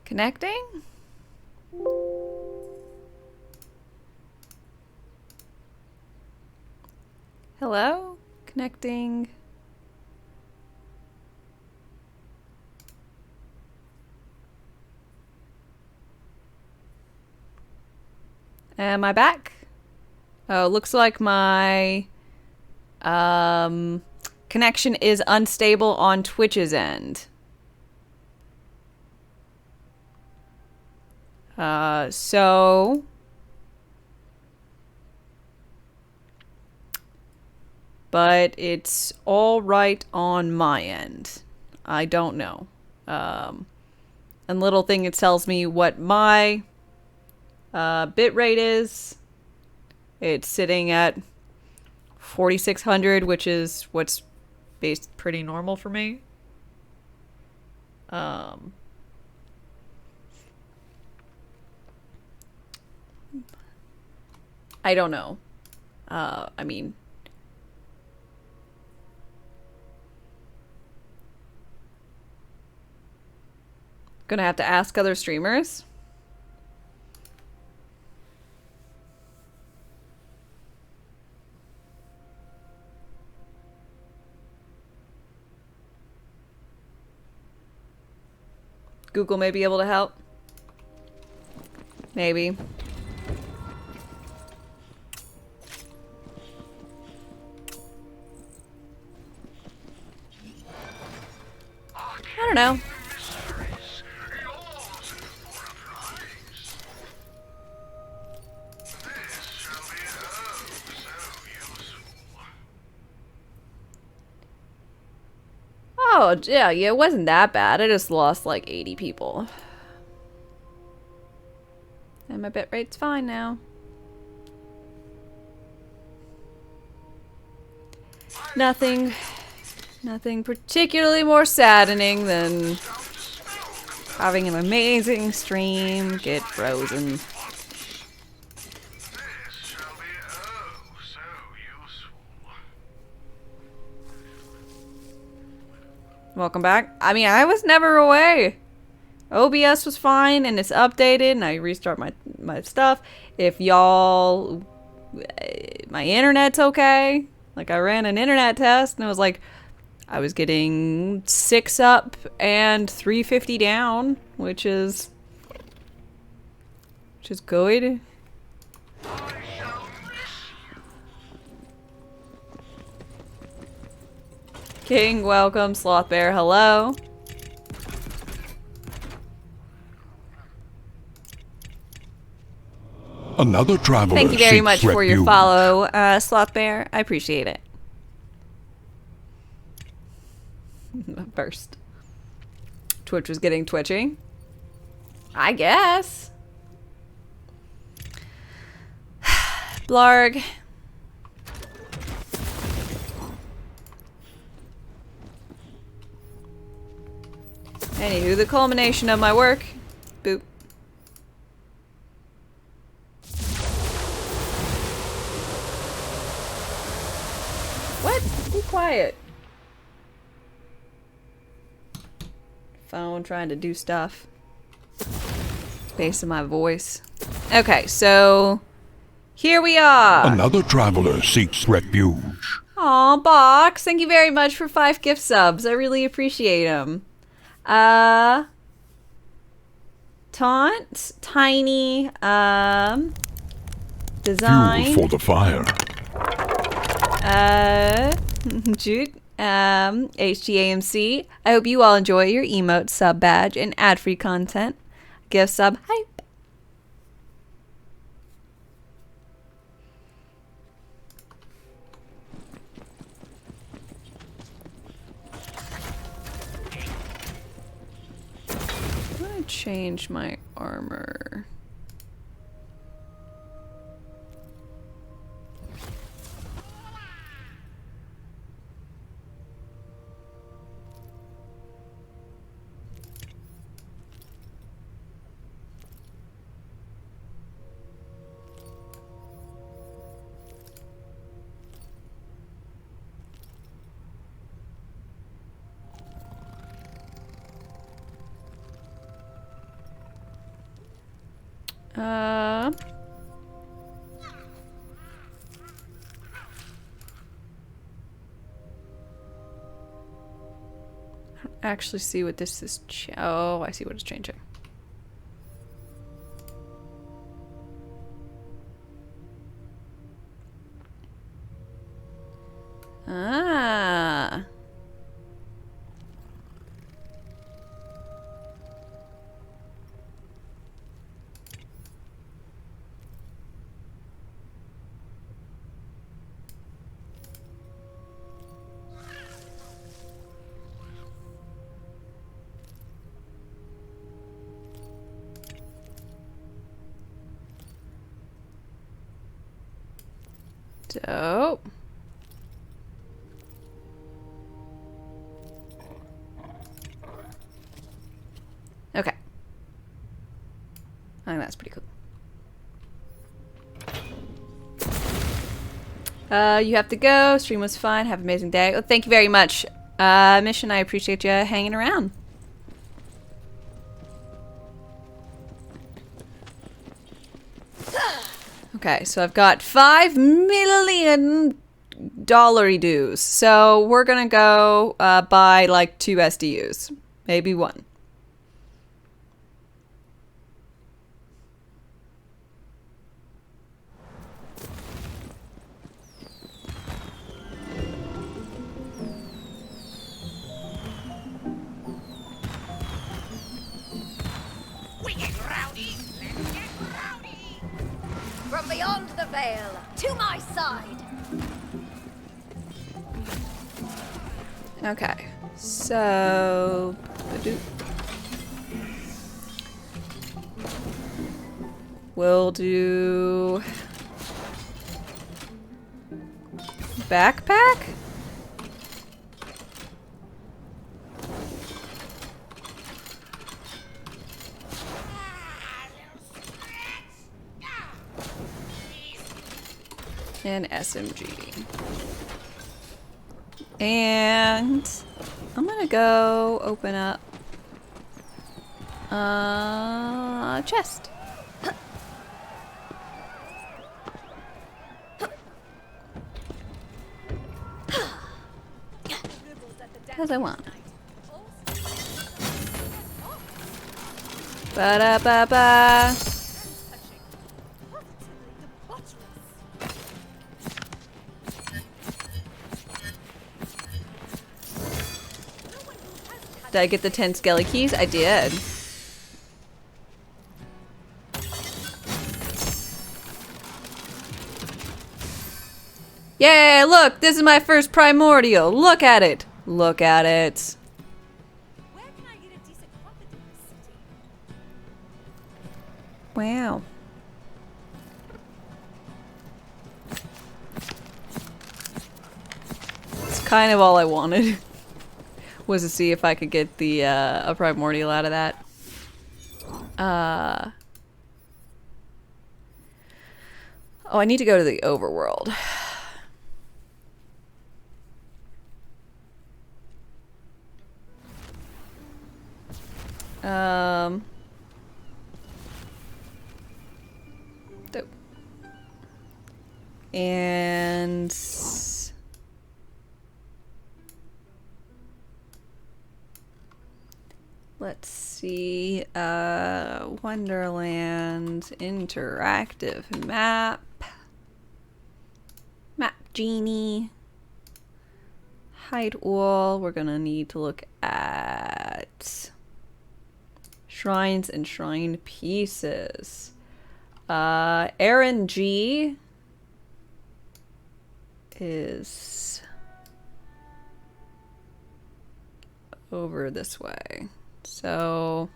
Connecting? Hello? Connecting. Am I back? Oh, looks like my connection is unstable on Twitch's end. But it's all right on my end. I don't know. And little thing, it tells me what my bit rate is. It's sitting at 4600, which is what's based pretty normal for me. I don't know. I mean, gonna have to ask other streamers. Google may be able to help. Maybe. I don't know. Oh, yeah, it wasn't that bad. I just lost like 80 people. And my bit rate's fine now. Nothing particularly more saddening than having an amazing stream get frozen. This shall be oh so useful. Welcome back. I mean, I was never away. OBS was fine and it's updated and I restart my stuff. If y'all, my internet's okay. Like I ran an internet test and it was like, I was getting 6 up and 350 down, which is good. I shall miss you. King, welcome. Sloth Bear, hello. Another traveler Thank you very seeks much for your refuge. follow, Sloth Bear. I appreciate it. First. Twitch was getting twitchy. I guess. Blarg. Anywho, the culmination of my work. Boop. What? Be quiet. Phone trying to do stuff. Bass of my voice. Okay, so here we are. Another traveler seeks refuge. Aw, Box, thank you very much for 5 gift subs. I really appreciate them. Taunt, Tiny, Design. Fuel for the fire. Jude, HGAMC. I hope you all enjoy your emote sub badge and ad-free content. Gift sub hype. I'm gonna change my armor. I don't actually see what this is. Oh, I see what it's changing. Ah. Dope. Okay. I think that's pretty cool. You have to go. Stream was fun. Have an amazing day. Well, thank you very much. Mission, I appreciate you hanging around. Okay, so I've got $5 million dues. So we're gonna go buy like 2 SDUs, maybe 1. We get rowdy. Let's get rowdy. From beyond the veil, to my side. Okay, so We'll do backpack? And SMG. And I'm gonna go open up a chest. As I want. Ba-da-ba-ba. Did I get the 10 skelly keys? I did. Yay, look! This is my first primordial! Look at it! Look at it. Where can I get a decent profit in this city? Wow. It's kind of all I wanted. Was to see if I could get the a primordial out of that. Oh, I need to go to the overworld. Dope. And let's see, Wonderlands interactive map. Map genie. Hide all. We're gonna need to look at shrines and shrine pieces. RNG is over this way. So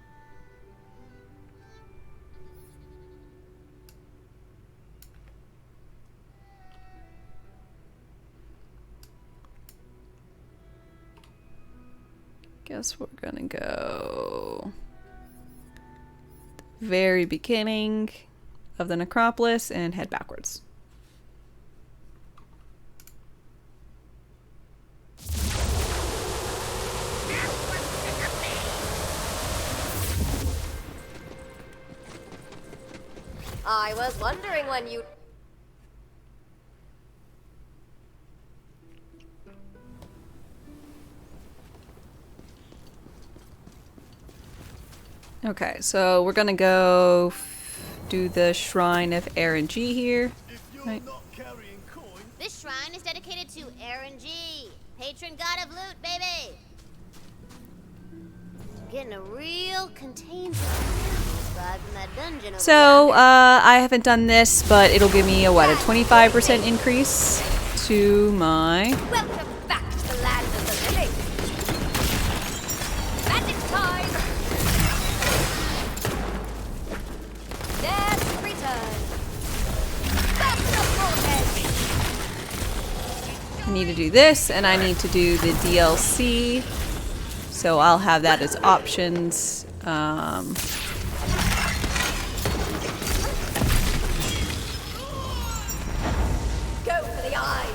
guess we're gonna go very beginning of the necropolis and head backwards. I was wondering when you... Okay, so we're gonna go do the Shrine of RNG here. Right. This shrine is dedicated to RNG, patron god of loot, baby. Getting a real contained vibe from that dungeon over So, yonder. I haven't done this, but it'll give me a, what, a 25% increase to my... Welcome back to the land of the living. Magic time. Death return. Back to vortex. I need to do this, and I need to do the DLC. So I'll have that as options. Go for the eyes.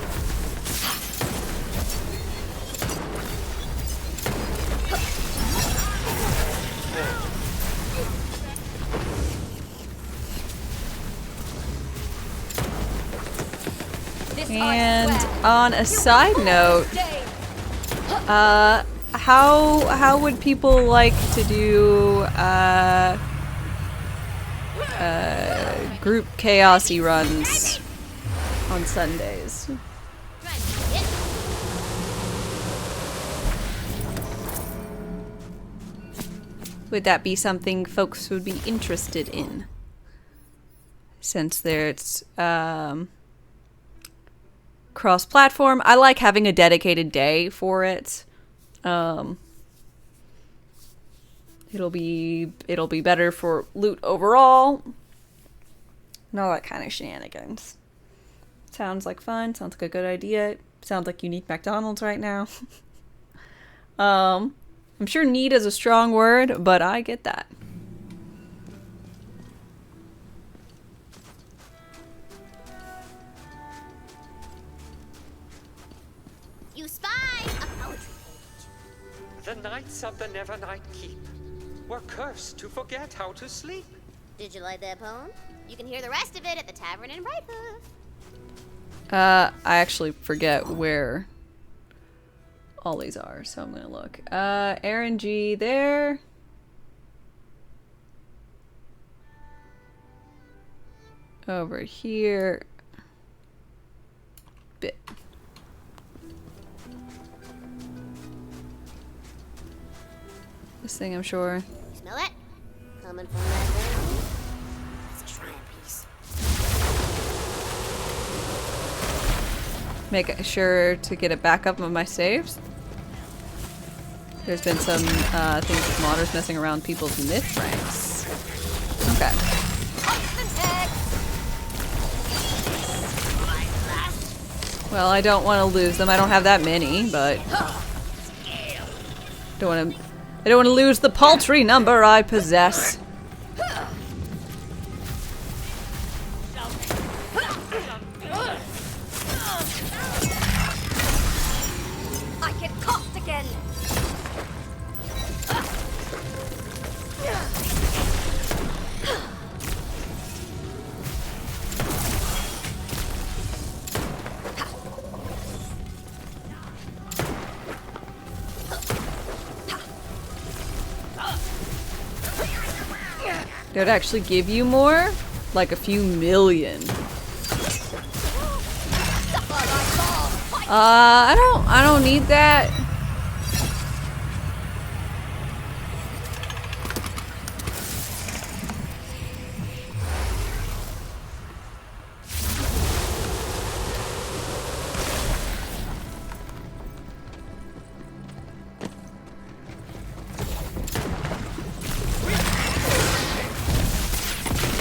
This And I swear. on a side note, Day. how would people like to do group chaosy runs on Sundays? Trying to get Would that be something folks would be interested in? Since there's cross-platform, I like having a dedicated day for it. It'll be better for loot overall. and all that kind of shenanigans. Sounds like fun. Sounds like a good idea. Sounds like you need McDonald's right now. I'm sure need is a strong word, but I get that. You spy a poetry page. The knights of the Nevernight Keep were cursed to forget how to sleep. Did you like that poem? You can hear the rest of it at the tavern in Brighthoof. I actually forget where all these are, so I'm gonna look. RNG there. Over here. Bit. This thing, I'm sure. Smell it? Coming from that room. It's a shrine piece. Make sure to get a backup of my saves. There's been some things with modders messing around people's myth ranks. Okay. Well, I don't want to lose them. I don't have that many, but I don't want to lose the paltry number I possess. I get cocked again. Did it actually give you more? Like a few million. I don't need that.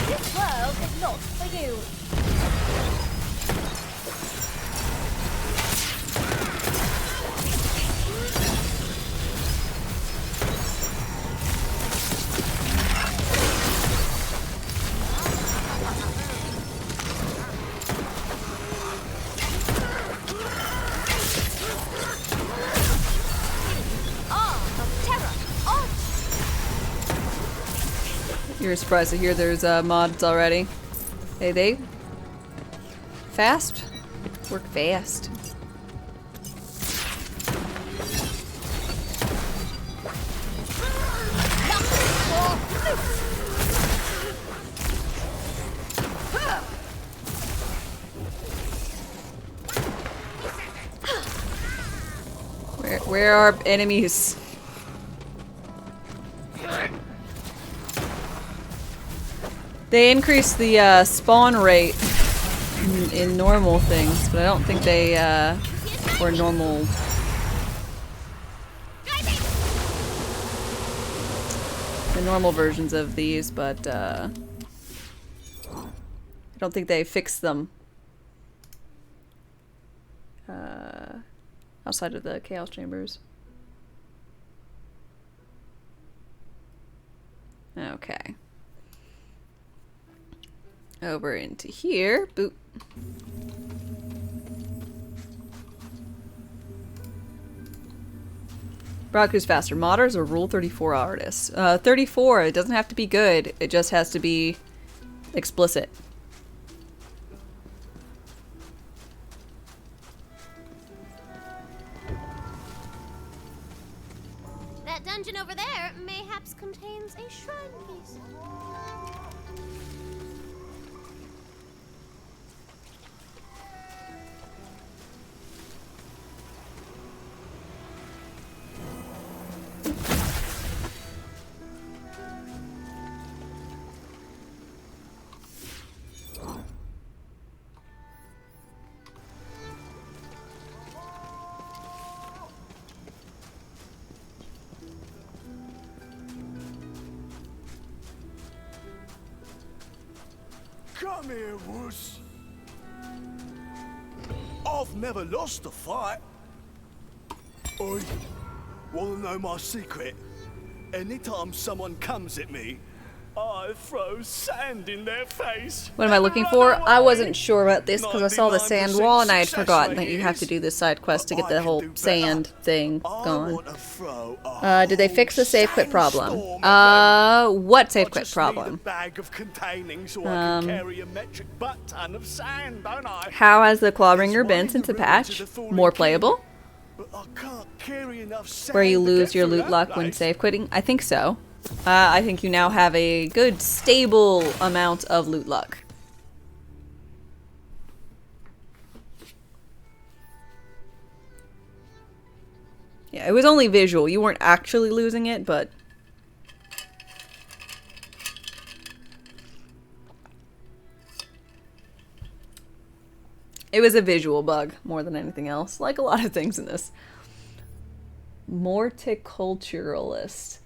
This world is not for you. You're surprised to hear there's mods already. Hey, they fast? Work fast. Where are enemies? They increased the spawn rate in normal things, but I don't think they were normal. The normal versions of these, but I don't think they fixed them outside of the Chaos Chambers. Okay. Over into here. Boop. Broadcast faster. Modders or Rule 34 artists? 34. It doesn't have to be good. It just has to be explicit. That dungeon over there mayhaps contains a shrine piece. Come here, wuss. I've never lost a fight. Oi, wanna know my secret? Anytime someone comes at me, I throw sand in their face. What am I looking for? I wasn't sure about this because I saw the sand wall and I had forgotten that you have to do this side quest to get the whole sand thing gone. Did they fix the save quit problem? What save quit problem? How has the Clawbringer been since the patch? More playable? Where you lose your loot luck when save quitting? I think so. I think you now have a good, stable amount of loot luck. Yeah, it was only visual. You weren't actually losing it, but... it was a visual bug more than anything else, like a lot of things in this. Morticulturalist.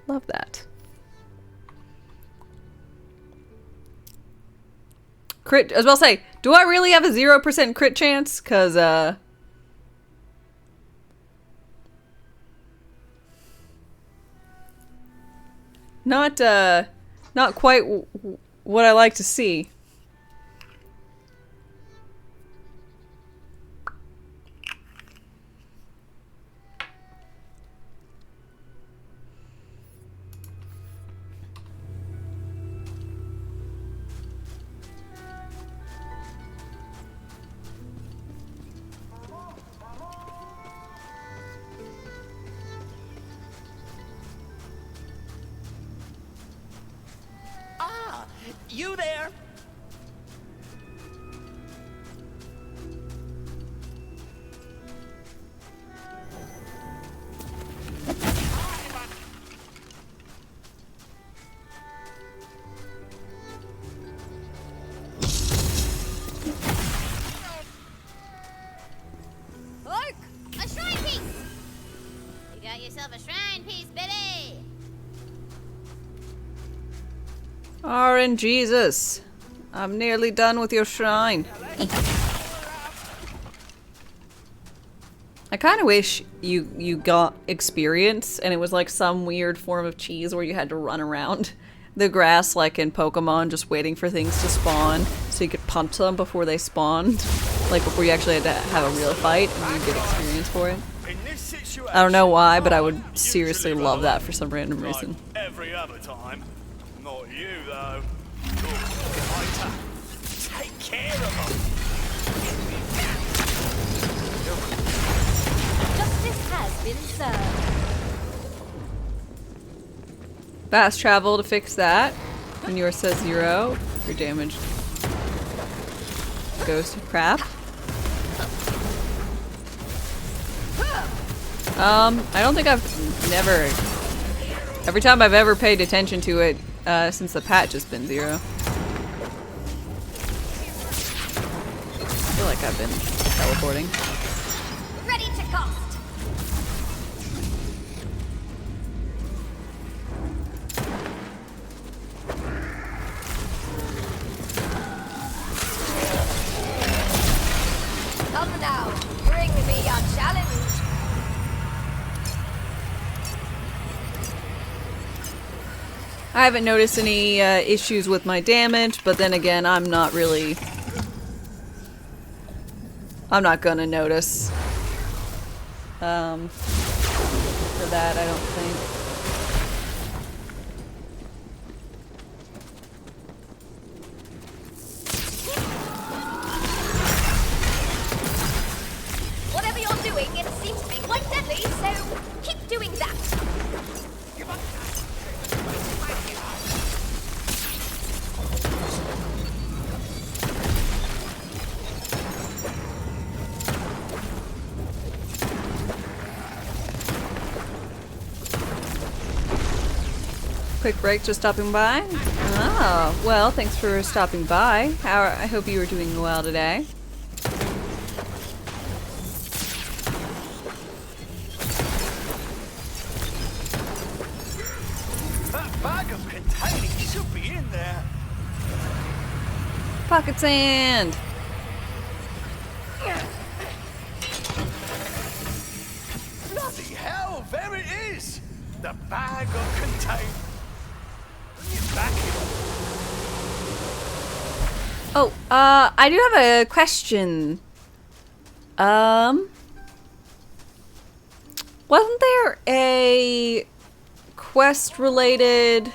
Love that. Crit, I was about to say, do I really have a 0% crit chance? Cause, not quite what I like to see. You there? Look! A shrine piece! You got yourself a shrine piece, Billy! RNGesus. I'm nearly done with your shrine. I kind of wish you got experience and it was like some weird form of cheese where you had to run around the grass like in Pokemon just waiting for things to spawn so you could punch them before they spawned. Like before you actually had to have a real fight and you get experience for it. I don't know why, but I would seriously love that for some random reason. Every other time. Not you, though. Take care of them. Justice has been served. Fast travel to fix that. When yours says 0, your damage goes to crap. I don't think I've never... every time I've ever paid attention to it since the patch has been 0. I feel like I've been teleporting. Ready to cast. Come now, bring me your challenge. I haven't noticed any issues with my damage, but then again, I'm not gonna notice for that, I don't think. Whatever you're doing, it seems to be quite deadly, so keep doing that. Quick break, just stopping by. Oh, well, thanks for stopping by. I hope you were doing well today. That bag of containing should be in there. Pocket sand. Bloody hell, there it is! The bag of contain. Bring it back here. Oh, I do have a question. Wasn't there a quest-related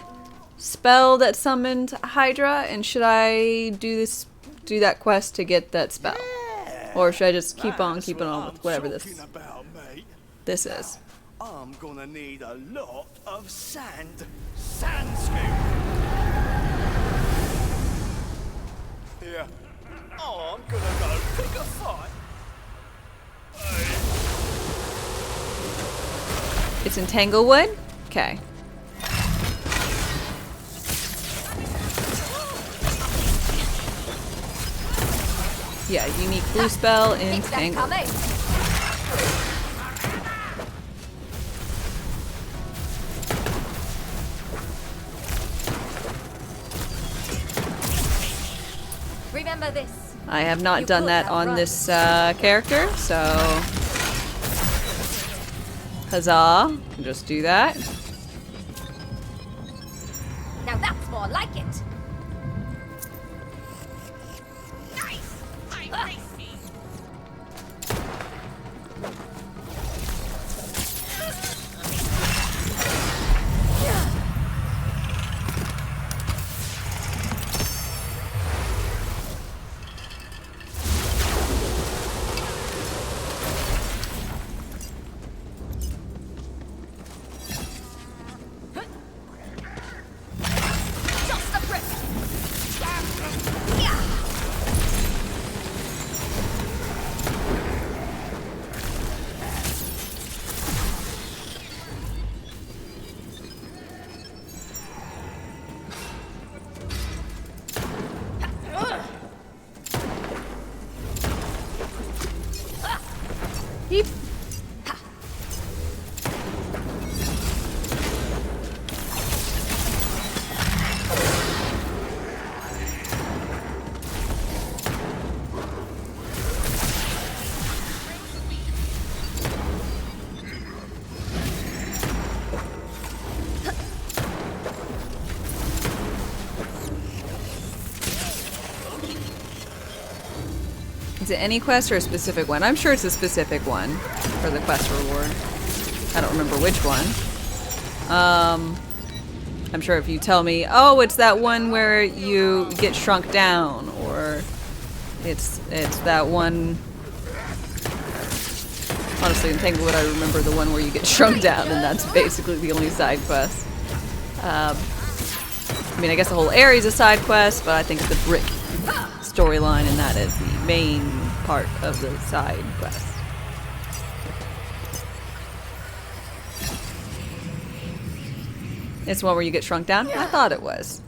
spell that summoned Hydra, and should I do that quest to get that spell? Or should I just keep on keeping on with whatever this is? I'm gonna need a lot of sand. Sandscape. Here. Oh, I'm gonna go pick a fight. It's in Tanglewood? Okay. Yeah, unique blue spell in Tanglewood. Remember this. I have not done that on this character, so huzzah! Can just do that. Now that's more like it. Nice! I face me! Just a brick. Beep. Is it any quest or a specific one? I'm sure it's a specific one for the quest reward. I don't remember which one. I'm sure if you tell me, oh, it's that one where you get shrunk down, or it's that one. Honestly, in Tanglewood, I remember the one where you get shrunk down, and that's basically the only side quest. I mean, I guess the whole area is a side quest, but I think the brick storyline in that is the main part of the side quest. It's the one where you get shrunk down? I thought it was.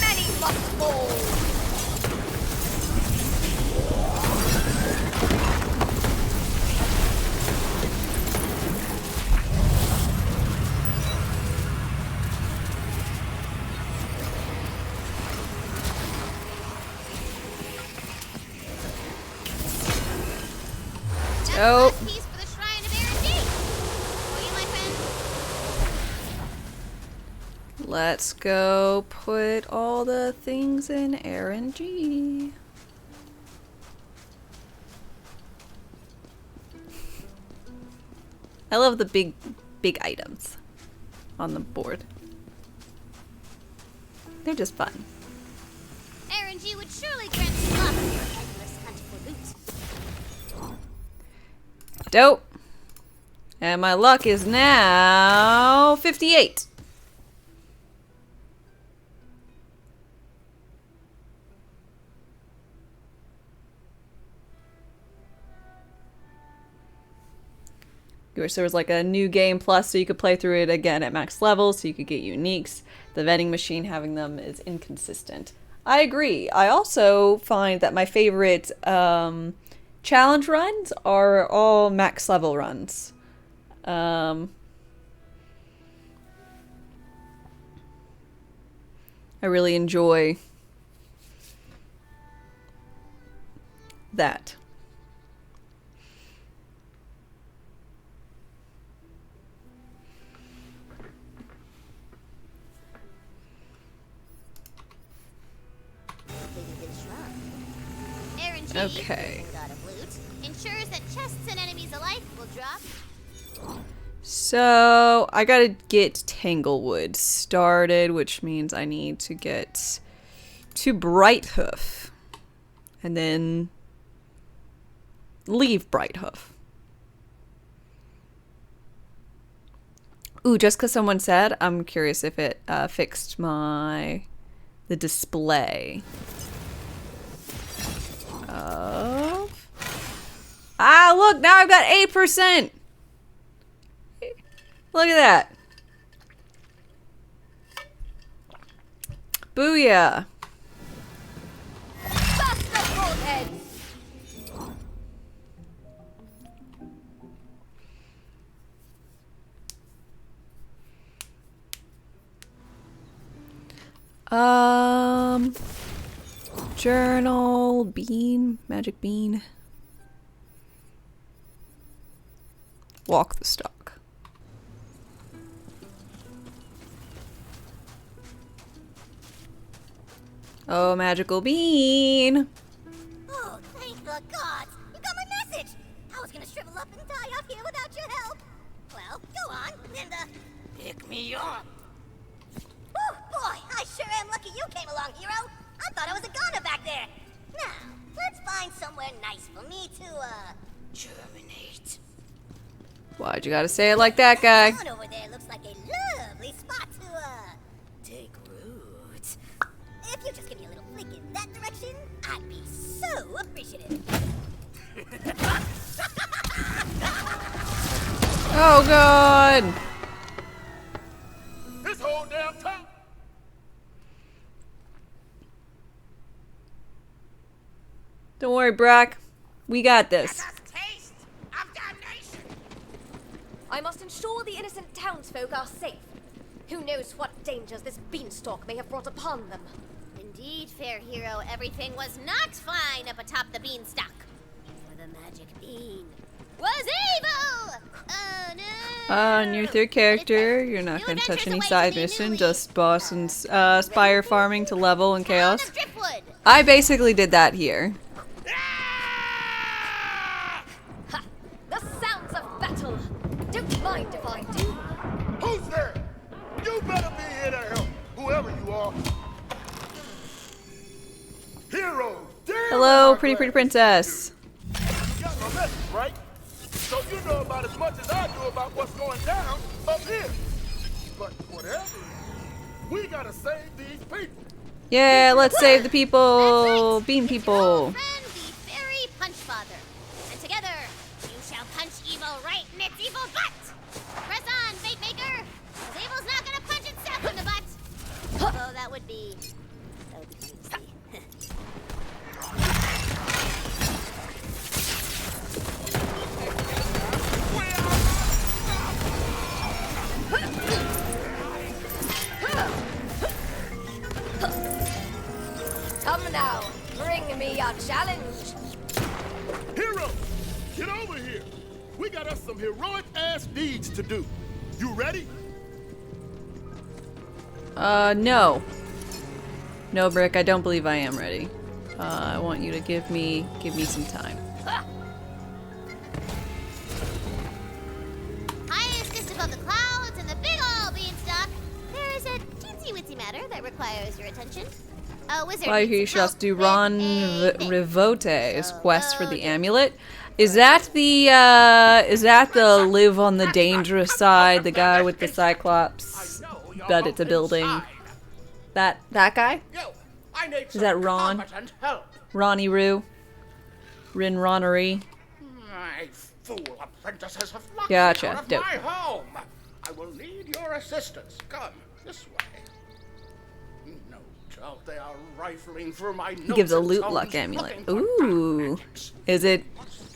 Many must fall. Oh. Piece for the Shrine of RNG. For you, my friend. Let's go put all the things in RNG. I love the big items on the board. They're just fun. RNG would surely grant you luck in your endless hunt for loot. Dope. And my luck is now 58. wish there was like a new game plus so you could play through it again at max level so you could get uniques. The vending machine having them is inconsistent. I agree. I also find that my favorite challenge runs are all max level runs. I really enjoy that. Okay. Ensures that chests and enemies alike will drop. So I gotta get Tanglewood started, which means I need to get to Brighthoof and then leave Brighthoof. Ooh, just because someone said, I'm curious if it fixed the display. Ah, look, now I've got 8%. Look at that. Booyah. Journal, bean, magic bean. Walk the stock. Oh, magical bean. Oh, thank the gods! You got my message! I was gonna shrivel up and die out here without your help. Well, go on, and pick me up. Oh boy, I sure am lucky you came along, hero. I thought I was a goner back there. Now, let's find somewhere nice for me to, germinate. Why'd you gotta say it like that, guy? That over there looks like a lovely spot to, take root. If you just give me a little flick in that direction, I'd be so appreciative. Oh, God. This whole damn time. Don't worry, Brack. We got this. Taste of damnation. I must ensure the innocent townsfolk are safe. Who knows what dangers this beanstalk may have brought upon them. Indeed, fair hero, everything was not fine up atop the beanstalk. For the magic bean was evil! Oh no! On your third character, you're not going to touch any side mission, just boss and spire farming to level and chaos. I basically did that here. Ha! The sounds of battle! Don't mind if I do. Who's there? You better be here to help, whoever you are. Hero, Hello, pretty princess. You got my message, right? So you know about as much as I do about what's going down up here. But whatever, we gotta save these people. Yeah, let's save the people. Right. Bean It's people. your old friend, the fairy Punchfather. And together, you shall punch evil right in its evil butt. Press on, Fate Maker. 'Cause evil's not gonna punch itself in the butt. Although that would be cute to see. Come now, bring me your challenge. Hero, get over here. We got us some heroic ass deeds to do. You ready? No. No, Brick, I don't believe I am ready. I want you to give me some time. Highest above the clouds and the big ol' beanstalk, there is a teensy-witsy matter that requires your attention. A wizard Why needs he some help shall do with Ron a thing. Rivote's So quest for the loaded. amulet. Is that the live on the dangerous side, the guy with the cyclops, but it's a building? That guy? Yo, I need Is that Ron? competent help. Ronnie Roo? Rin Ronnery? My fool apprentices have locked Gotcha, me out of dope. my home. I will need your assistance. Come this way. No doubt they are rifling through my He gives a notes and loot tomes luck amulet. looking for Ooh. dark magics. Is it...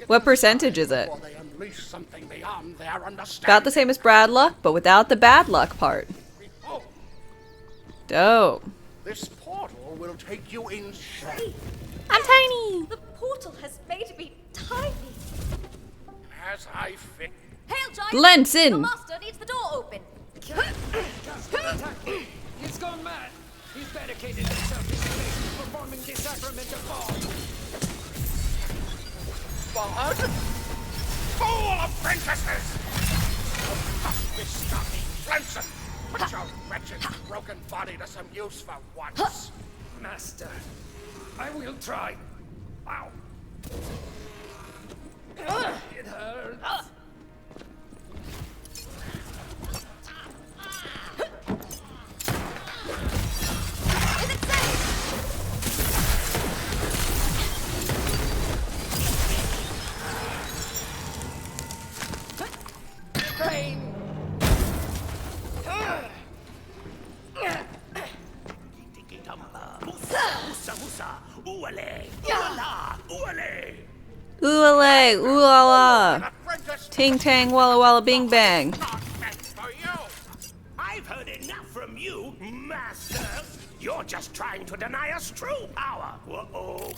What percentage is it? Before they unleash something beyond their understanding. About the same as Brad luck, but without the bad luck part. Oh, Dope. this portal will take you insane. I'm tiny! The portal has made me tiny. As I fit. Hail, Giant! Blends in. The master needs the door open. He's gone mad. He's barricaded himself in space, performing the sacrament of God. Bard? Fool apprentices! Oh, must be stopping. Blenson, put your wretched, broken body to some use for once. Master, I will try. Ow. It hurts. Is it safe? Pain. Ooh-a-lay, ooh-la-la. Apprentice Ting tang walla walla bing bang. not meant for you. I've heard enough from you, Master. You're just trying to deny us true power. Uh-oh.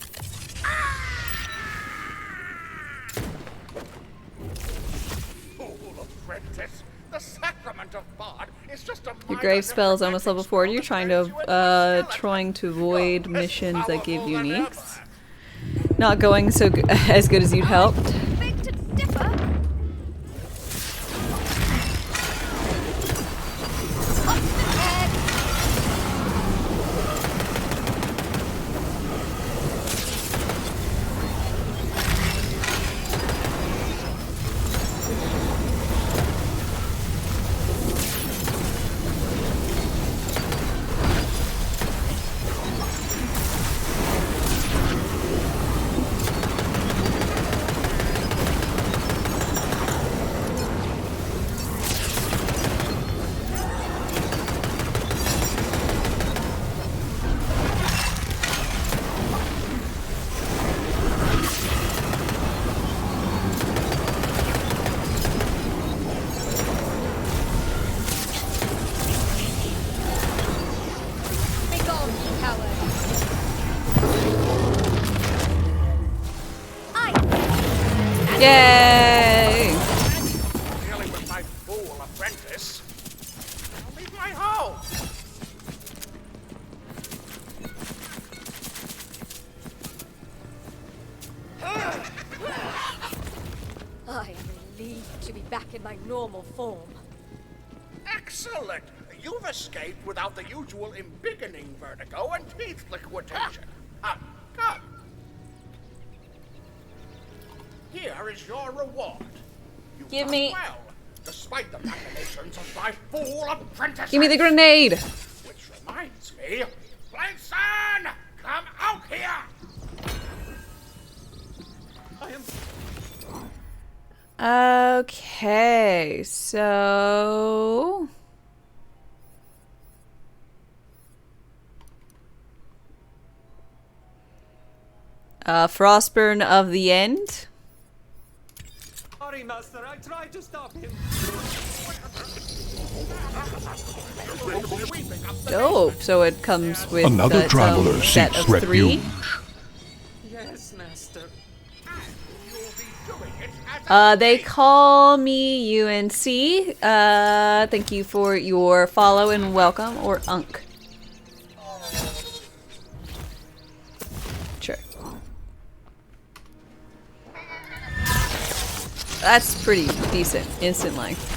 Fool apprentice. The sacrament of Bard is just a Your grave spell is almost level 40. You're trying to avoid missions that give you uniques. Not going so as good as you'd hoped. Big to differ. Up the head. Be gone, you coward. Aye. Yay! Dealing with my fool apprentice. I'll leave my home. I am relieved to be back in my normal form. Excellent. You've escaped without the usual embiggening vertigo and teeth liquidation. Come. Here is your reward. You Give done me- well, despite the machinations of my fool apprentice. Give me the grenade! Which reminds me, Blenson, come out here. I am. Okay, so... Frostburn of the End. Sorry, Master. I tried to stop him. Dope. So it comes with Another its traveler own set seeks of 3. refuge. Yes, Master. They call me UNC. Thank you for your follow and welcome, or Unk. Sure. That's pretty decent. Instant life.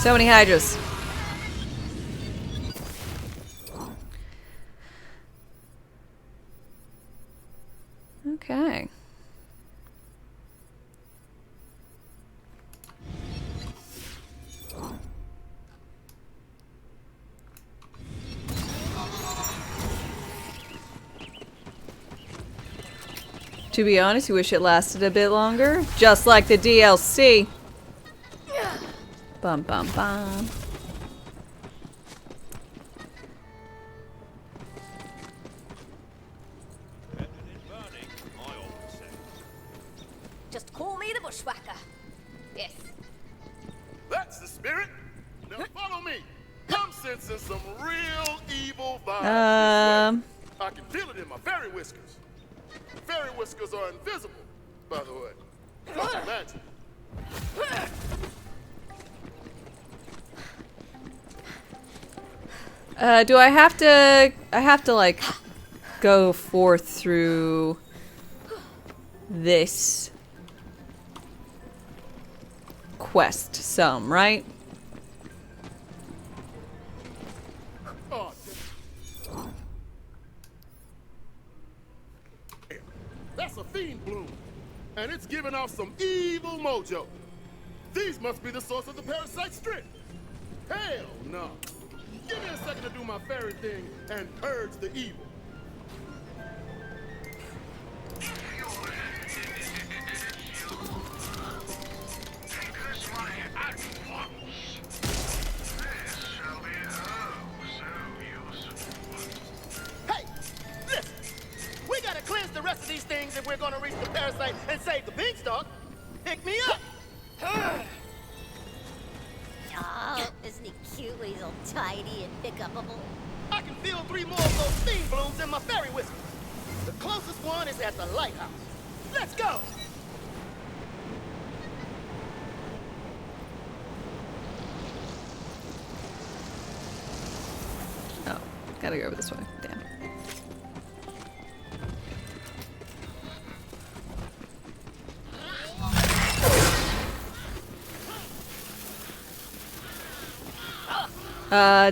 So many hydras. Okay. To be honest, you wish it lasted a bit longer. Just like the DLC. Bum bum bum. Just call me the bushwhacker. Yes. That's the spirit. Now follow me. I'm sensing some real evil vibes. I can feel it in my fairy whiskers. Fairy whiskers are invisible, by the way. Not magic. Do I have to like go forth through this quest some, right? Oh, damn. That's a fiend bloom, and it's giving off some evil mojo. These must be the source of the parasite strip. Hell no. Give me a second to do my fairy thing and purge the evil. Hey, listen. We gotta cleanse the rest of these things if we're gonna reach the parasite and save the beanstalk. Pick me up. Oh, isn't he cute when he's all tidy and pick-upable? I can feel 3 more of those fiend blooms in my fairy whiskers. The closest one is at the lighthouse. Let's go! Oh, gotta go over this way. Damn.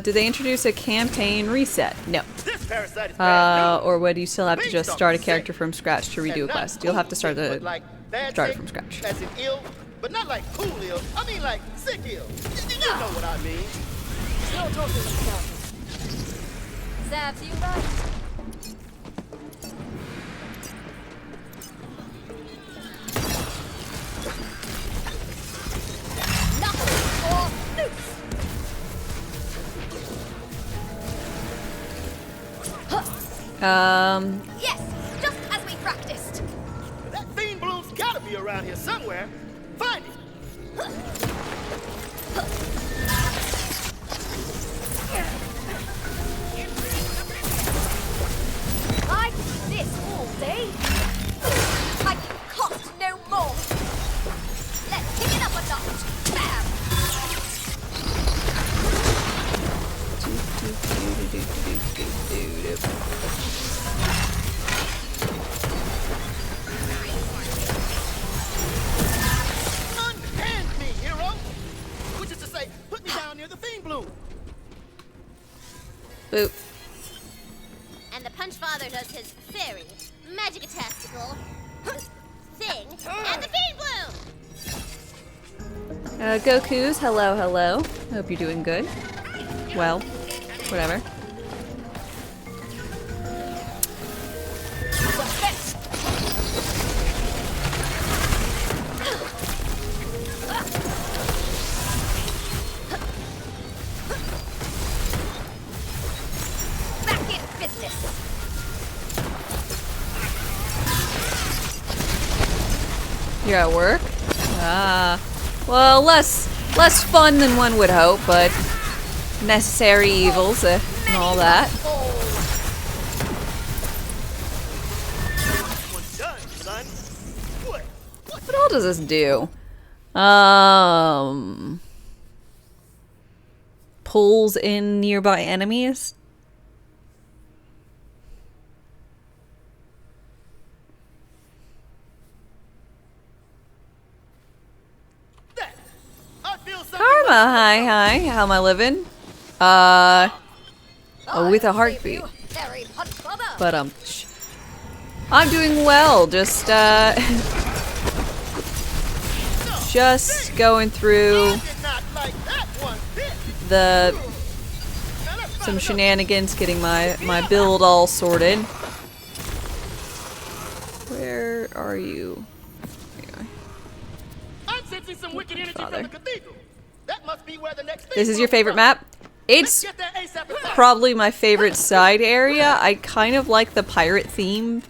Did they introduce a campaign reset? No. This parasite is bad news. Or would you still have to just start a character from scratch to redo a quest? You'll have to start But like bad start sick, from scratch. As in ill, but not like cool ill. I mean like sick ill. You know what I mean. No talking myself. Serves you right. Knuckle or loose. Yes, just as we practiced. That fiend bloom's gotta be around here somewhere. Find it. I can do this all day. I can cost no more. Let's pick it up a notch. Bam! Unhand me, hero. Which is to say, put me down near the fiend bloom. Boop. And the Punch Father does his fairy, magic-tastical thing, and the Fiend Bloom! Goku's, hello, hello. Hope you're doing good. Well, whatever. Back in business. You're at work? Ah. Well, less fun than one would hope, but necessary evils and all that. What's done, son? What? What all does this do? Pulls in nearby enemies? That? I feel something. Karma, hi. How am I living? With a heartbeat. Very hot brother. But, I'm doing well. Just going through I did not like that one bit. some shenanigans, getting my build all sorted. Where are you? I'm sensing some wicked energy Father. from the cathedral. That must be where the next This is your thing favorite from. map? It's Get that ASAP and fast. probably my favorite side area. I kind of like the pirate themed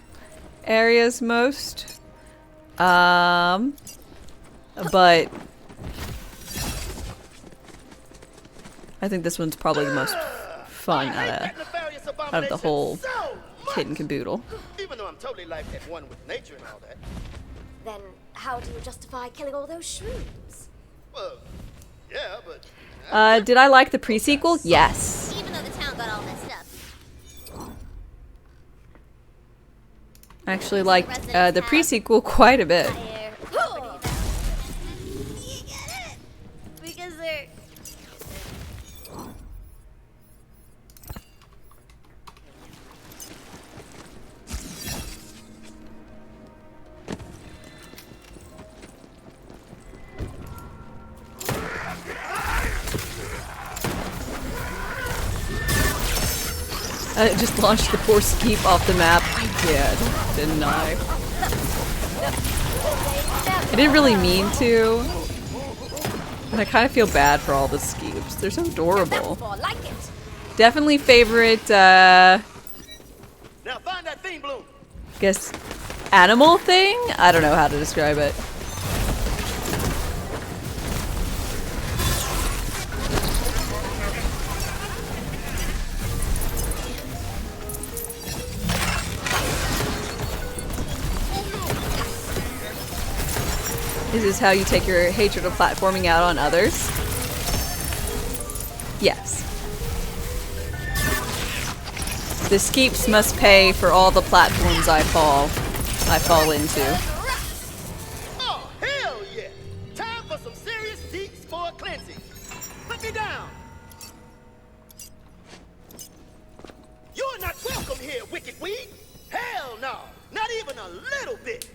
areas most. But I think this one's probably the most fun out of the whole kit and caboodle. Even though I'm totally like at one with nature and all that. Then how do you justify killing all those shrooms? Well, yeah, but Did I like the pre-sequel? Yes. Even though the town got all messed up. I actually liked the pre-sequel quite a bit. Fire, property value. You get it? Because they're... I just launched the poor skeep off the map. I did, didn't I? I didn't really mean to. And I kind of feel bad for all the skeeps. They're so adorable. More like it. Definitely favorite, now find that theme bloom. I guess, animal thing? I don't know how to describe it. Is this how you take your hatred of platforming out on others? Yes. The skeeps must pay for all the platforms I fall into. Oh, hell yeah! Time for some serious deep spore cleansing. Put me down. You're not welcome here, wicked weed. Hell no, not even a little bit.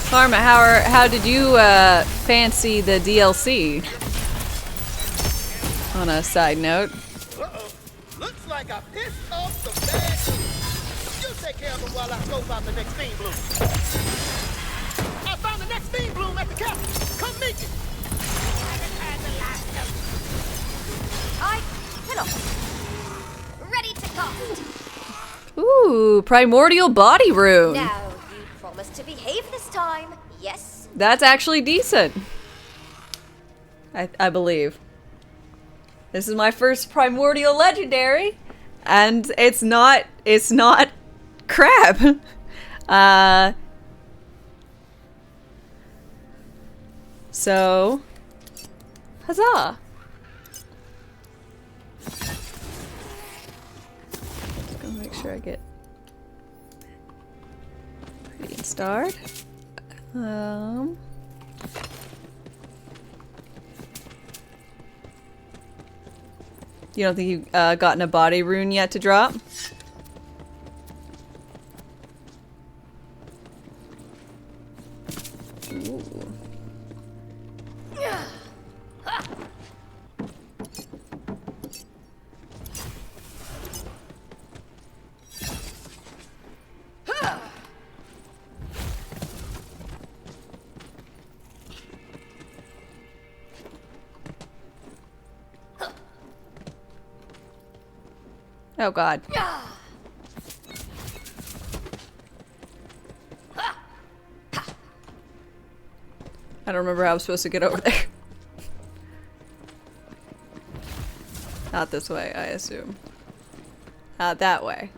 Karma, how did you fancy the DLC? On a side note. Uh-oh. Looks like I pissed off some bad news. You take care of them while I scope out the next theme bloom. I found the next theme bloom at the castle. Come meet me. I hello. Ready to cast. Ooh, primordial body rune. Now you promise to behave this time. Yes. That's actually decent. I believe. This is my first primordial legendary, and it's not crap. So huzzah. Just gonna make sure I get pretty starred. You don't think you've gotten a body rune yet to drop? Ooh. Oh god. I don't remember how I was supposed to get over there. Not this way, I assume. Not that way.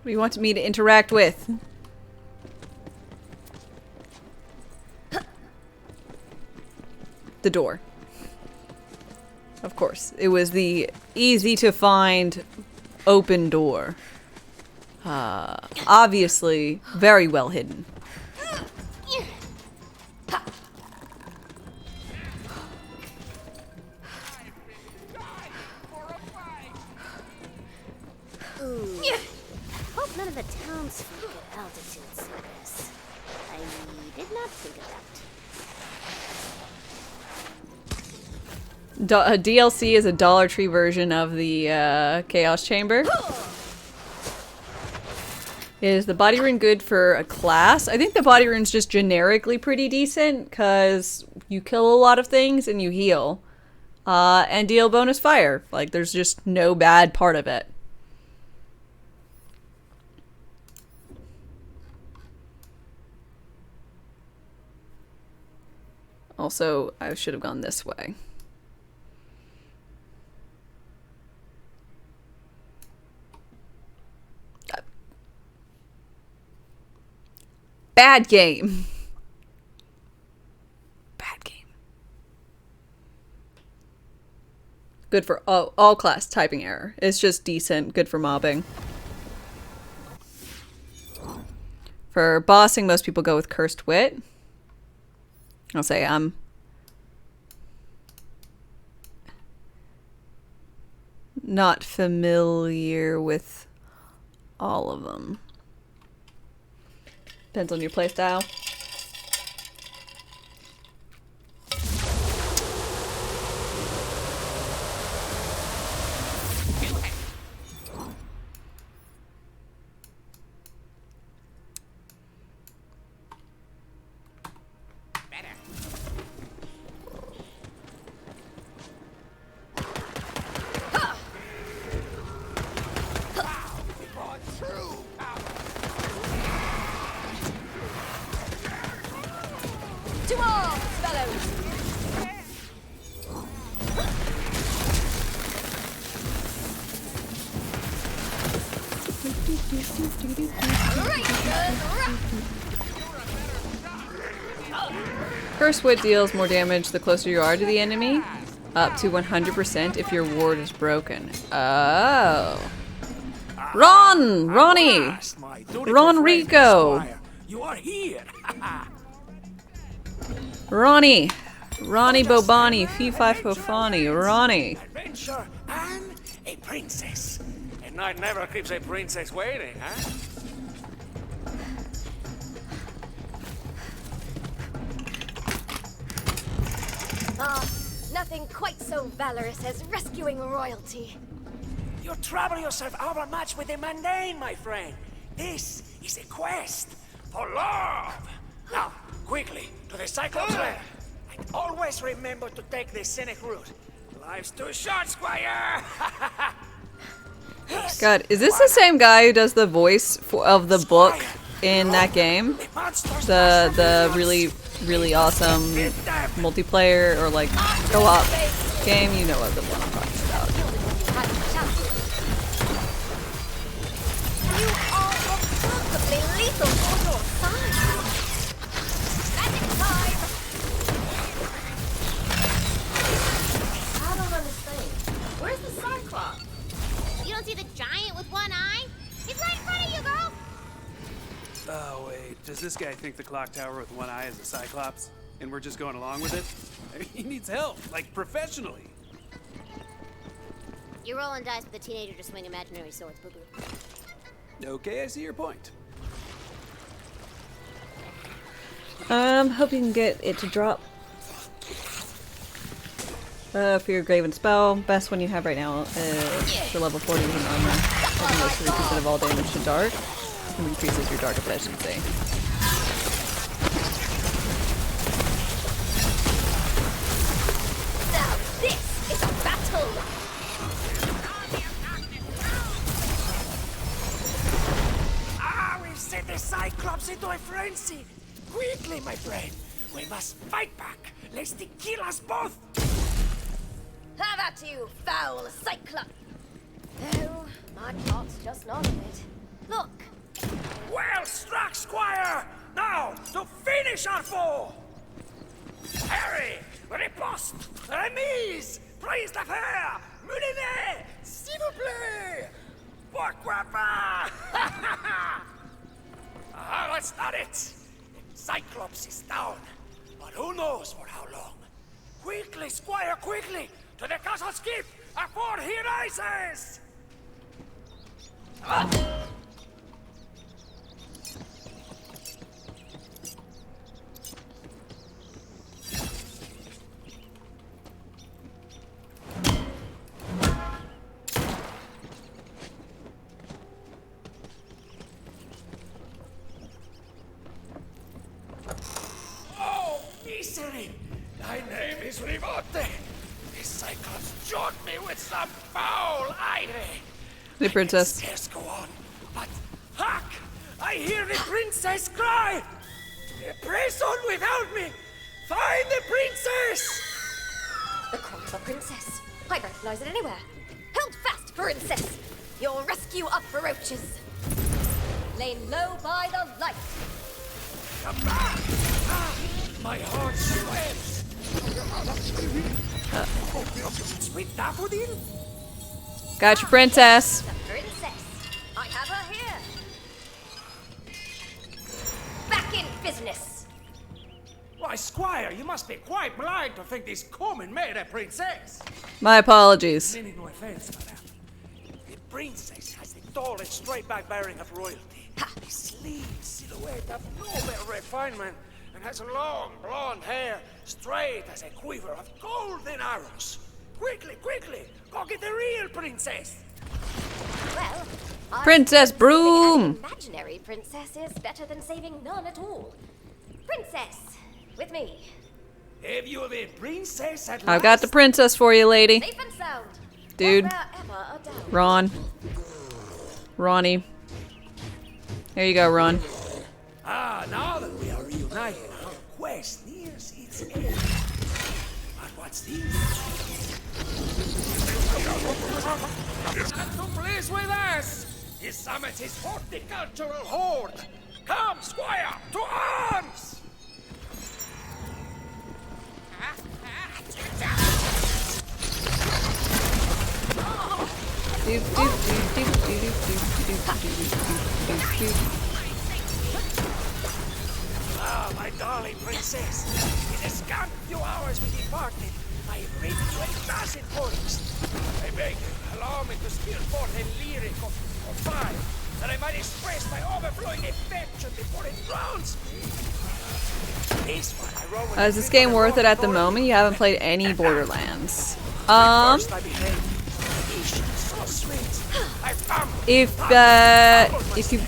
What do you want me to interact with? the door. Of course. It was the easy to find open door. Obviously, very well hidden. Hope none of the townsfolk at altitude see this. I did not think of that. DLC is a Dollar Tree version of the Chaos Chamber. Is the body rune good for a class? I think the body rune's just generically pretty decent because you kill a lot of things and you heal. And deal bonus fire. Like, there's just no bad part of it. Also, I should have gone this way. Bad game. Bad game. Good for all class typing error. It's just decent. Good for mobbing. For bossing, most people go with Cursed Wit. I'll say I'm not familiar with all of them. Depends on your playstyle. To arms, fellows! Cursed Wit deals more damage the closer you are to the enemy, up to 100% if your ward is broken. Oh. Ron! Ronnie! Ron Rico! You are here. Ronnie! Ronnie Bobani, Fee Fi Fofani, Ronnie. Adventure and a princess. A knight never keeps a princess waiting, huh? Nothing quite so valorous as rescuing royalty. You trouble yourself overmuch with the mundane, my friend. This is a quest for love. Now, quickly, to the Cyclops lair. And always remember to take the scenic route. Life's too short, Squire! God, is this the same guy who does the voice of the book in that game? The really awesome multiplayer or like co-op game? You know what the one I'm talking about. You are remarkably lethal for your size. Magic time! I don't understand. Where's the Cyclops? You don't see the giant with one eye? He's right in front of you, girl! Oh, wait. Does this guy think the clock tower with one eye is a Cyclops? And we're just going along with it? I mean, he needs help, like professionally. You're rolling dice with a teenager to swing imaginary swords, boo-boo. Okay, I see your point. Hope you can get it to drop. For your Graven spell, best one you have right now is the level 40 with an armor. That deals 3% of all damage to dark. And increases your dark efficiency. Now this is a battle! We've set the Cyclops into a frenzy. Quickly, my friend. We must fight back, lest he kill us both. Have at you, foul Cyclops! Oh, my heart's just not in it. Look! Well struck, Squire! Now, to finish our foe! Harry, Riposte! Remise! Prise d'affaires! Moulinet! S'il vous plaît! Pourquoi pas? Ah, that's not it! Cyclops is down, but who knows for how long? Quickly, Squire, quickly! To the castle skip! Afore he rises! Oh, misery! Thy name is Rivote! This Cyclops choked me with some foul aire! The princess. Scarce go on, but hark! I hear the princess cry! Press on without me! Find the princess! The cry of a princess. I recognize it anywhere. Hold fast, princess. Your rescue approaches. Lay low by the light. My heart sweats! Sweet daffodil? Got your princess. The princess. I have her here. Back in business. Why, Squire, you must be quite blind to think this common made a princess. My apologies. Meaning no offense, madame. The princess has the tall and straight-back bearing of royalty. A slim silhouette of noble refinement, and has long blonde hair, straight as a quiver of golden arrows. Quickly, quickly, go get the real princess. Well, I Princess suppose saving Broom. an imaginary princess is better than saving none at all. Princess, with me. Have you the princess at I've got the princess for you, lady. Safe and sound. Dude. Was there ever a doubt? Ron. Ronnie. There you go, Ron. Ah, now that we are reunited, our quest nears its end. But what's this? Come to please with us! He summons his horticultural horde! Come, Squire, to arms! Ah, my darling princess. In a scant few hours we departed. I have written you a dozen poems. I beg you, allow me to spill forth a lyric of fire, that I might express my overflowing affection before it drowns me. This one I wrote when Is this game worth it at the moment? You haven't played any Borderlands. First I behaved. So sweet. I found If you,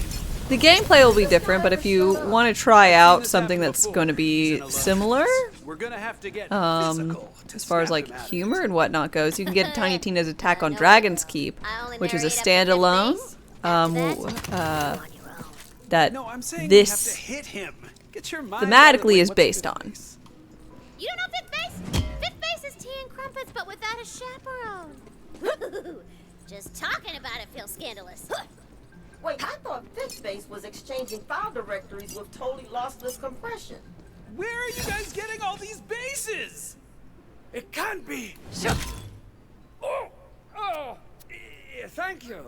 the gameplay will be different, but if you want to try out something that's going to be similar, We're gonna have to get as far as like humor and whatnot goes, you can get Tiny Tina's Attack on Dragon's Keep, which is a standalone. That No, I'm saying this we have to hit him. Get your mind thematically is what's based a good on. place? You don't know Fifth Base? Fifth Base is tea and crumpets, but without a chaperone. Just talking about it feels scandalous. Wait, I thought Fifth Base was exchanging file directories with totally lossless compression. Where are you guys getting all these bases? It can't be. Thank you.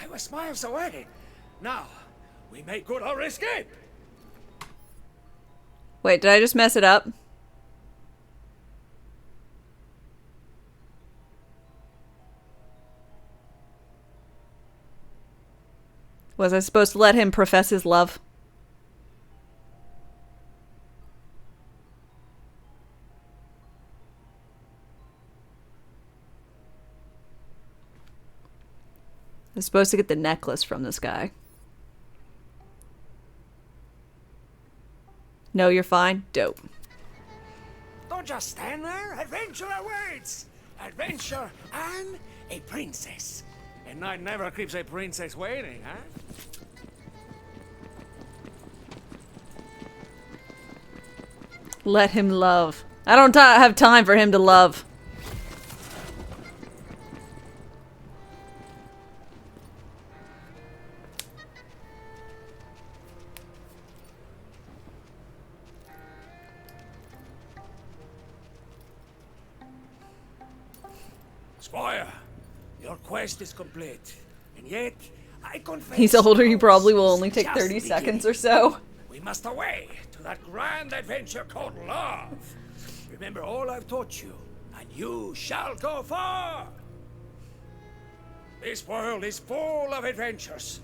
I was miles away. Now, we make good our escape. Wait, did I just mess it up? Was I supposed to let him profess his love? I was supposed to get the necklace from this guy. No, you're fine? Dope. Don't just stand there. Adventure awaits. Adventure and a princess. And night never keeps a princess waiting, huh? Let him love. I don't have time for him to love. Squire, your quest is complete. And yet, I confess... He's older, he probably will only take just 30 seconds beginning. or so. We must away to that grand adventure called love. Remember all I've taught you, and you shall go far. This world is full of adventures.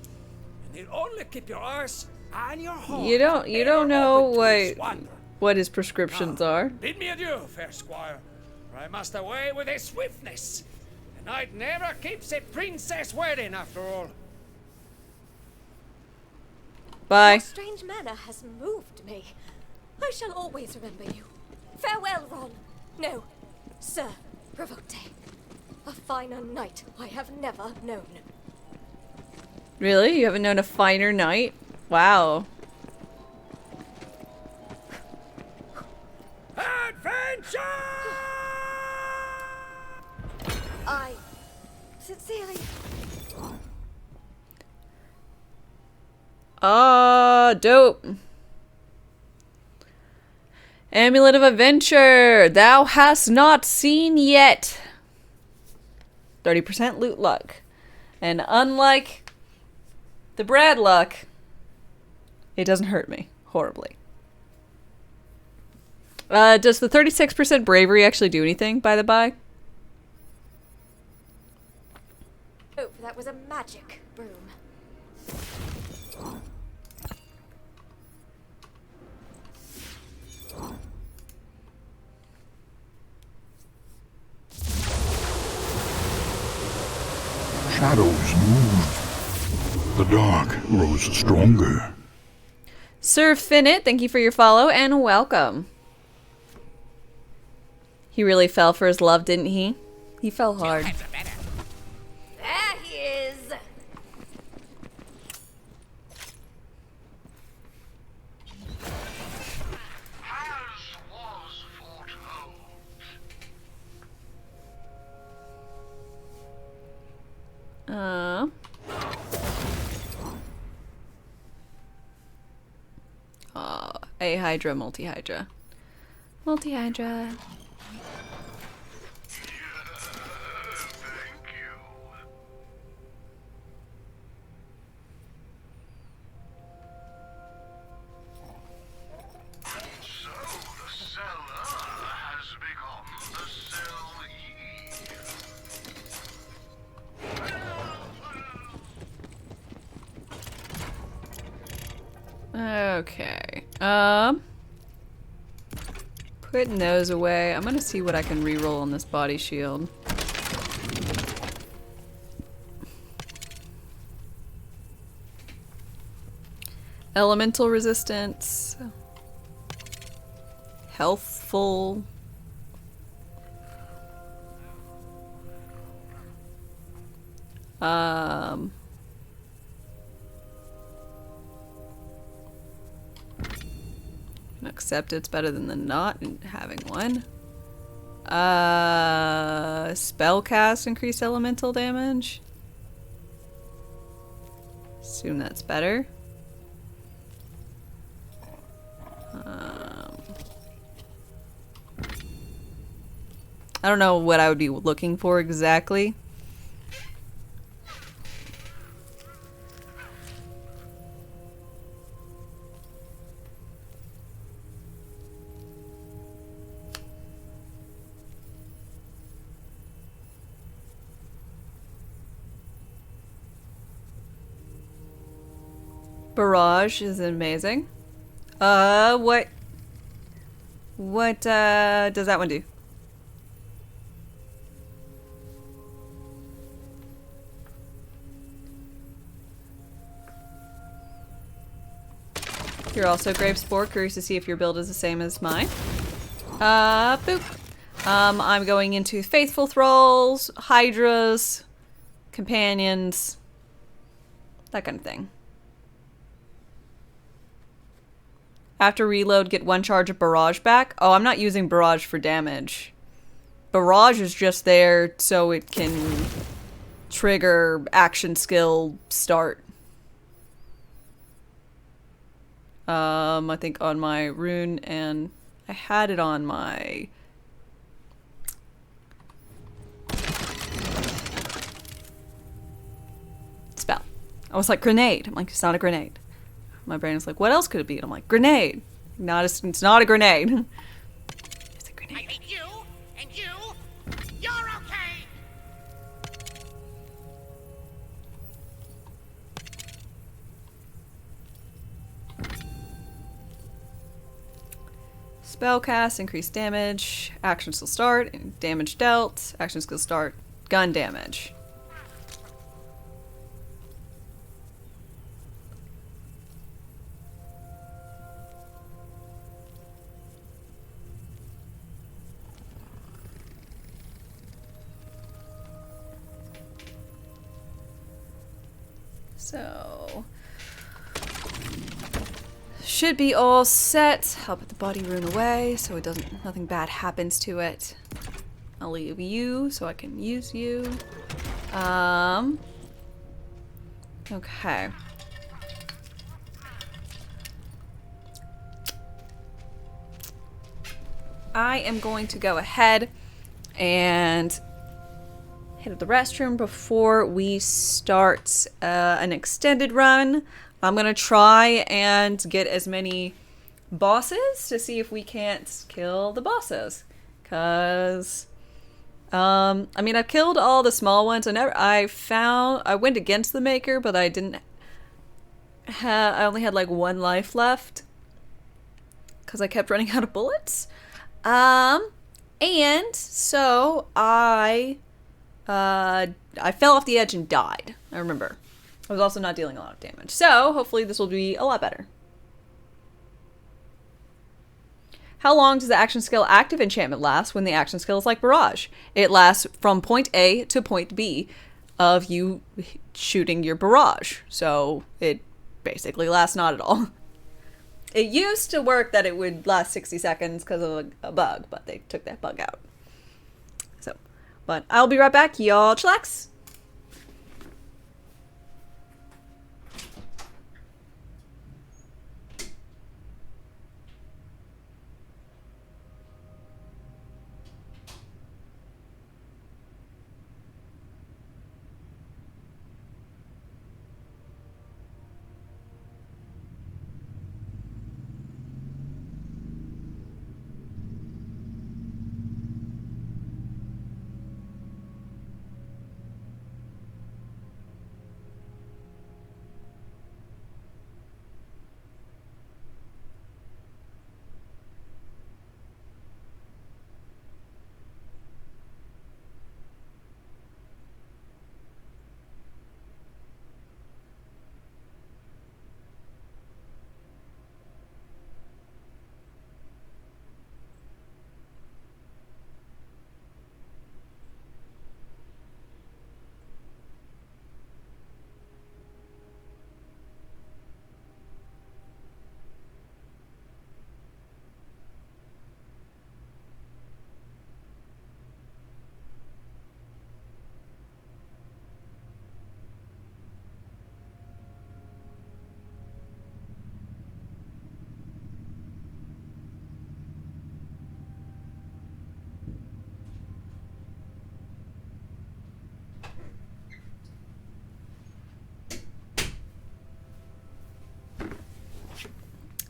You need only keep your eyes and your heart. You don't know open to its wonder. what his prescriptions are. Bid me adieu, fair squire, for I must away with a swiftness. A knight never keeps a princess wedding, after all. Bye. Your strange manner has moved me. I shall always remember you. Farewell, Ron. No, Sir Provote. A finer knight I have never known. Really? You haven't known a finer knight? Wow. Adventure! I sincerely... Dope. Amulet of Adventure. Thou hast not seen yet. 30% loot luck. And unlike the Brad luck, it doesn't hurt me horribly. Does the 36% bravery actually do anything, by the by? Oh, that was a magic broom. Shadows moved. The dark grows stronger. Sir Finnet, thank you for your follow and welcome. He really fell for his love, didn't he? He fell hard. There he is. A Hydra, multi-Hydra. Multi-Hydra. Okay. Putting those away. I'm gonna see what I can reroll on this body shield. Elemental resistance. Healthful. Accept it's better than the not having one. Spellcast increased elemental damage. Assume that's better. I don't know what I would be looking for exactly. Barrage is amazing. What does that one do? You're also Grave Spore. Curious to see if your build is the same as mine. Boop. I'm going into Faithful Thralls, Hydras, Companions, that kind of thing. After reload, get one charge of Barrage back. Oh, I'm not using Barrage for damage. Barrage is just there so it can trigger action skill start. I think on my rune, and I had it on my I was like, grenade. I'm like, it's not a grenade. My brain was like, what else could it be? And I'm like, grenade. It's not a grenade. It's a grenade. I hate you, and you, you're okay! Spell cast, increase damage. Action skill start, damage dealt. Action skill start, gun damage. So, should be all set. I'll put the body rune away so it doesn't, nothing bad happens to it. I'll leave you so I can use you. Okay. I am going to go ahead and hit up the restroom before we start an extended run. I'm gonna try and get as many bosses to see if we can't kill the bosses. Cause I mean, I've killed all the small ones. I went against the maker, but I I only had like 1 life left because I kept running out of bullets. And so I fell off the edge and died. I remember. I was also not dealing a lot of damage. So, hopefully this will be a lot better. How long does the action skill active enchantment last when the action skill is like barrage? It lasts from point A to point B of you shooting your barrage. So, it basically lasts not at all. It used to work that it would last 60 seconds because of a bug, but they took that bug out. So, but I'll be right back. Y'all chillax.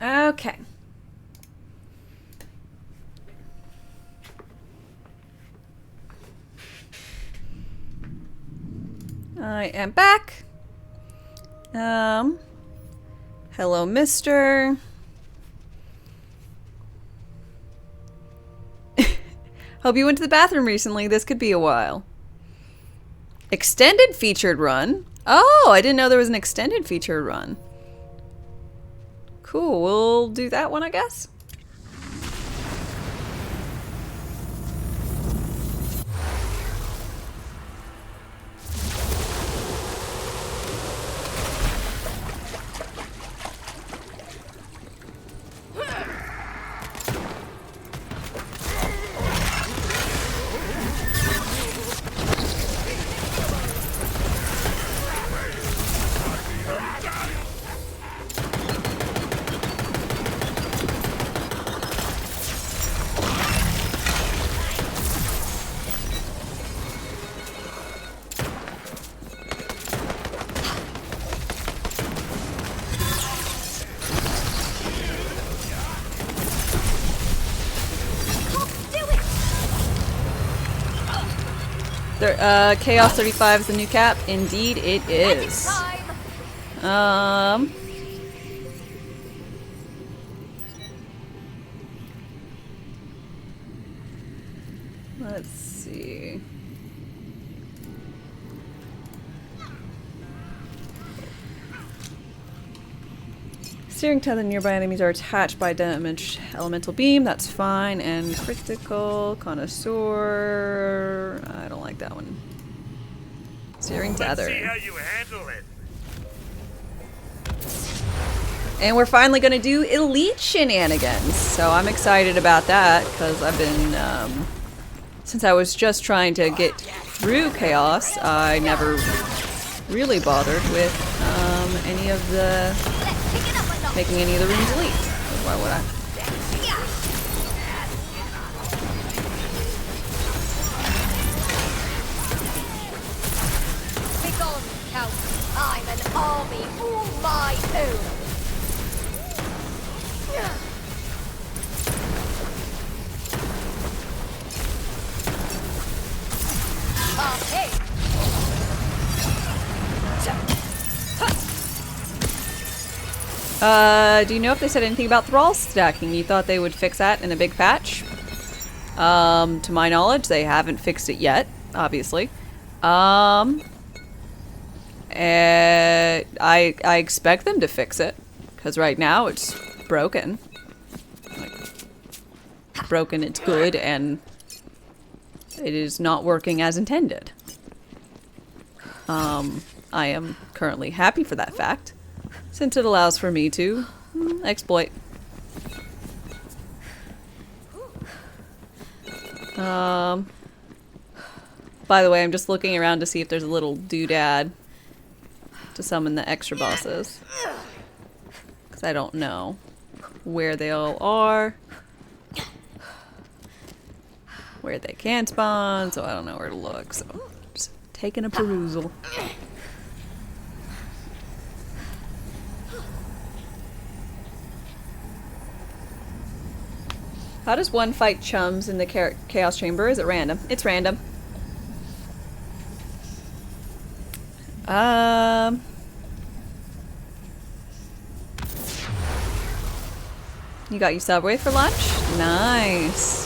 Okay. I am back. Hello, mister. Hope you went to the bathroom recently. This could be a while. Extended featured run? Oh, I didn't know there was an extended featured run. Cool, we'll do that one, I guess. Chaos 35 is the new cap. Indeed, it is. Let's see. Steering to the nearby enemies are attached by damaged elemental beam. That's fine. And critical connoisseur. I don't like that one. Steering tether. Let's see how you handle it. And we're finally going to do elite shenanigans. So I'm excited about that because I've been, since I was just trying to get through Chaos, I never really bothered with any of the, making any of the rooms elite. So why would I? Begone, Count. I'm an army all my own. Hey. Do you know if they said anything about thrall stacking? You thought they would fix that in a big patch? To my knowledge, they haven't fixed it yet, obviously. I expect them to fix it, because right now it's broken. Like, broken, it's good, and it is not working as intended. I am currently happy for that fact, since it allows for me to exploit. By the way, I'm just looking around to see if there's a little doodad to summon the extra bosses, because I don't know where they all are, where they can spawn, so I don't know where to look, so just taking a perusal. How does one fight chums in the Chaos Chamber? Is it random? It's random. You got your Subway for lunch? Nice.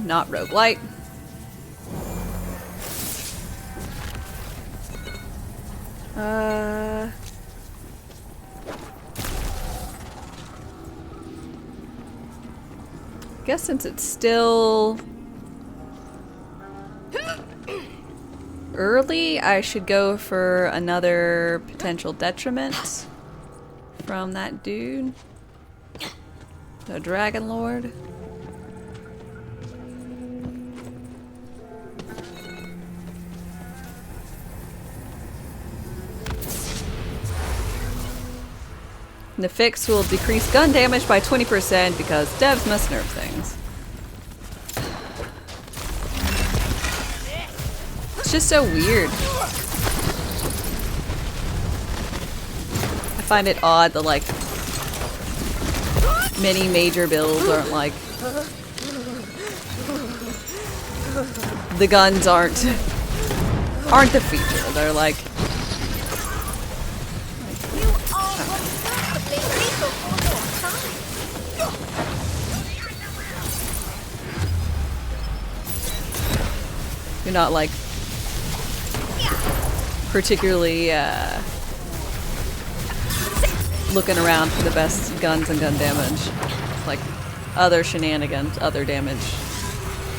Not roguelite. Guess since it's still early, I should go for another potential detriment from that dude, the Dragon Lord. The fix will decrease gun damage by 20% because devs must nerf things. It's just so weird. I find it odd that, like, many major builds aren't like... The guns aren't the feature. They're like... You're not, like, particularly, looking around for the best guns and gun damage. It's like other shenanigans, other damage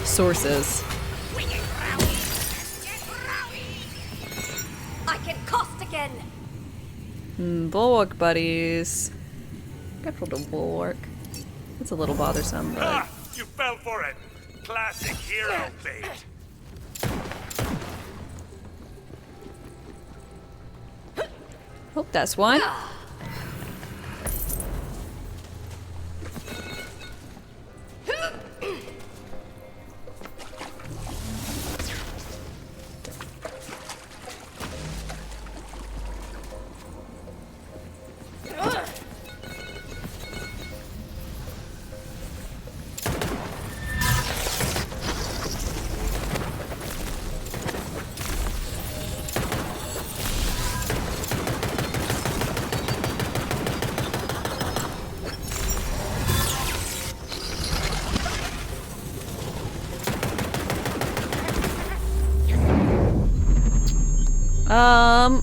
sources. I can cost again. Bulwark buddies. Careful to bulwark. It's a little bothersome, but... Ah, you fell for it. Classic hero bait. Oh, that's one.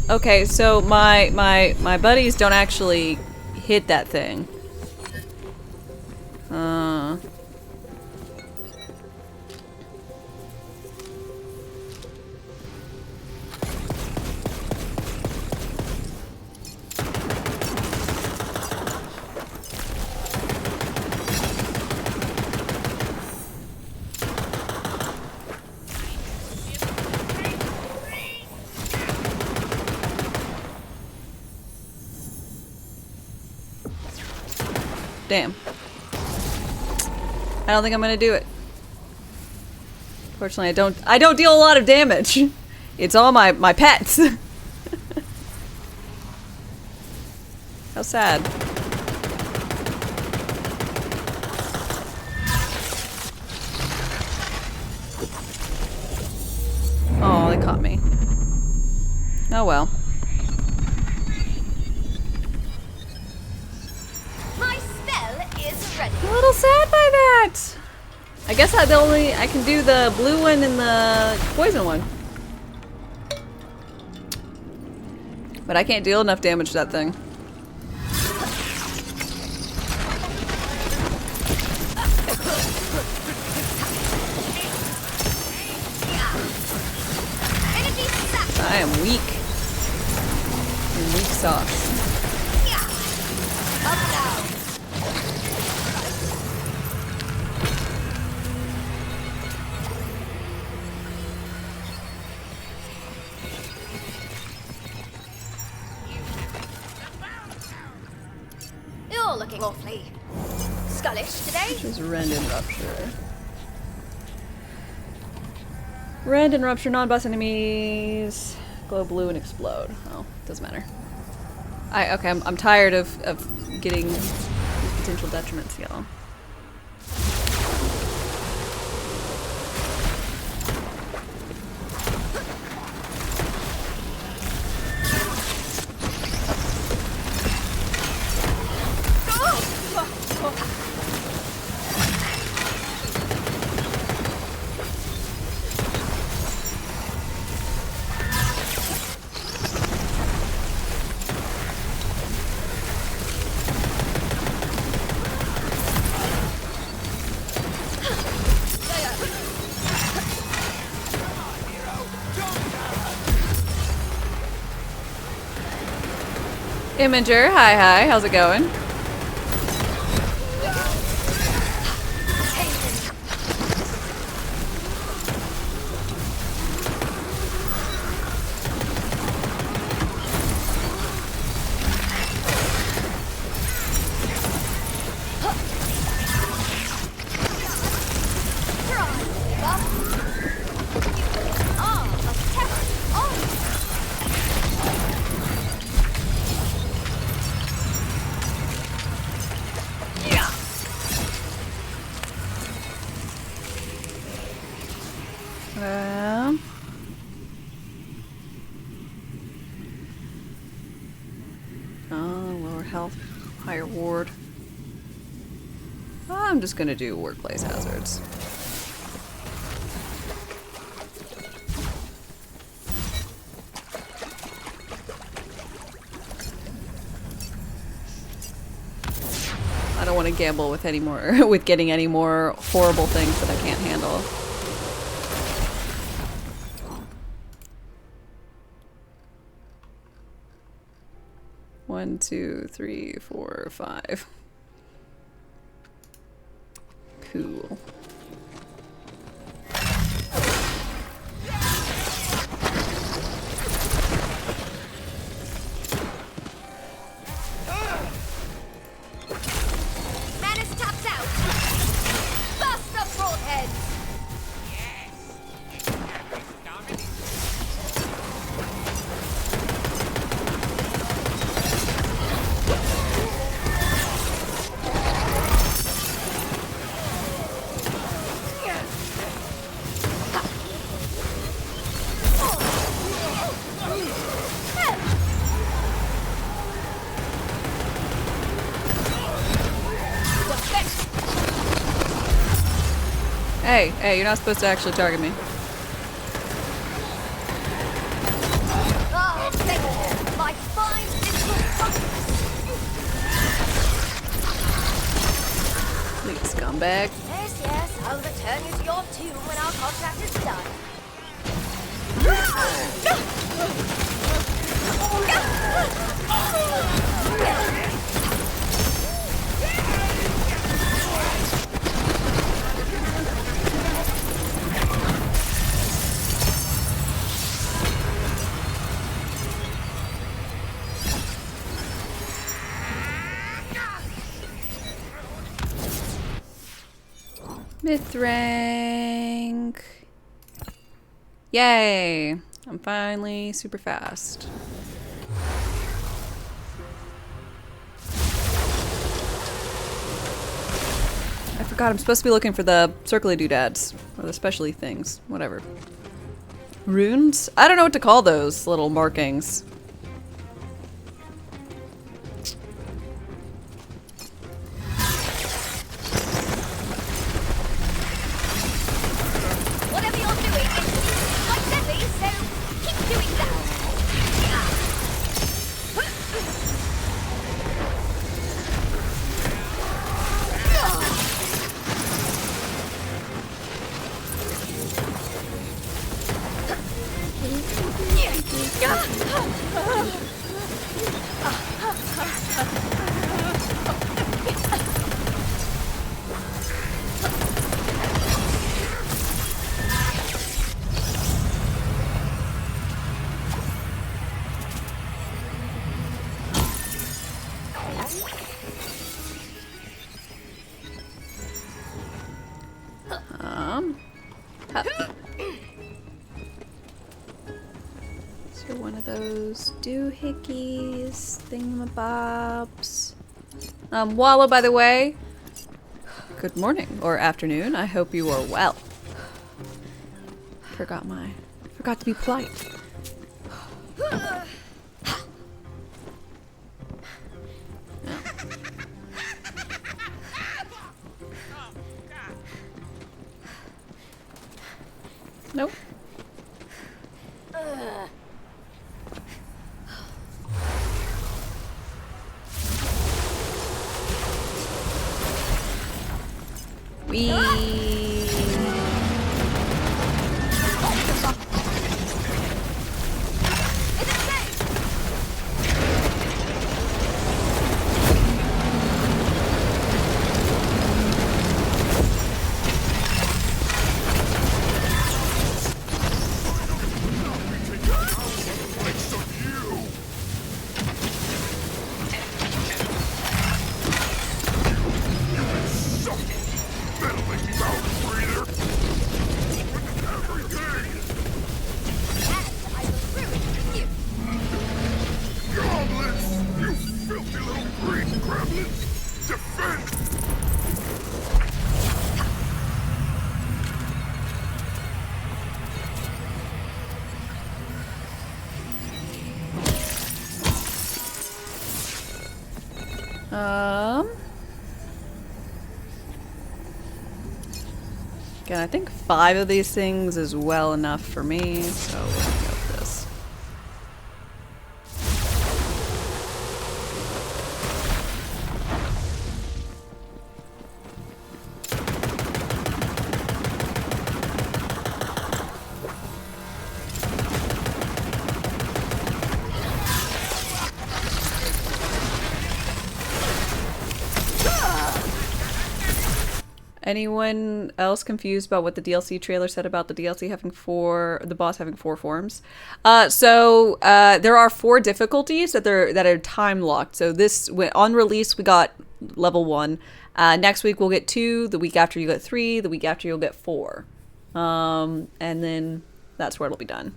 Okay, so my buddies don't actually hit that thing. Damn. I don't think I'm gonna do it. Fortunately, I don't deal a lot of damage. It's all my pets. How sad. Oh, they caught me. Oh well. My spell is ready. I'm a little sad by that. I guess I can do the blue one and the poison one. But I can't deal enough damage to that thing. I am weak. I'm weak sauce. You're looking awfully skullish today. Just rend and rupture. Rend and rupture non-boss enemies. Glow blue and explode. Oh, doesn't matter. Okay, I'm tired of getting these potential detriments, y'all. Imager, hi, how's it going? Lower health, higher ward. I'm just gonna do workplace hazards. I don't want to gamble with any more with getting any more horrible things that I can't handle. 1, 2, 3, 4, 5. Cool. Manus tapped out. Bust the broadhead. Hey, you're not supposed to actually target me. Oh, thank you. My fine little fungus. Please, scumbag. Yes, yes, I'll return you to your tomb when our contract is done. Myth rank. Yay! I'm finally super fast. I forgot I'm supposed to be looking for the circly doodads. Or the specialty things. Whatever. Runes? I don't know what to call those little markings. Whatever you're doing, it's quite deadly, so keep doing that. So one of those doohickeys, thingamabobs. Wallow, by the way. Good morning or afternoon. I hope you are well. Forgot to be polite. Nope. Again, I think 5 of these things is well enough for me, so we'll go with this. Anyone else confused about what the DLC trailer said about the DLC having the boss having 4 forms? So there are 4 difficulties that are time locked. So on release we got level 1. Next week we'll get 2. The week after you get 3. The week after you'll get 4. And then that's where it'll be done.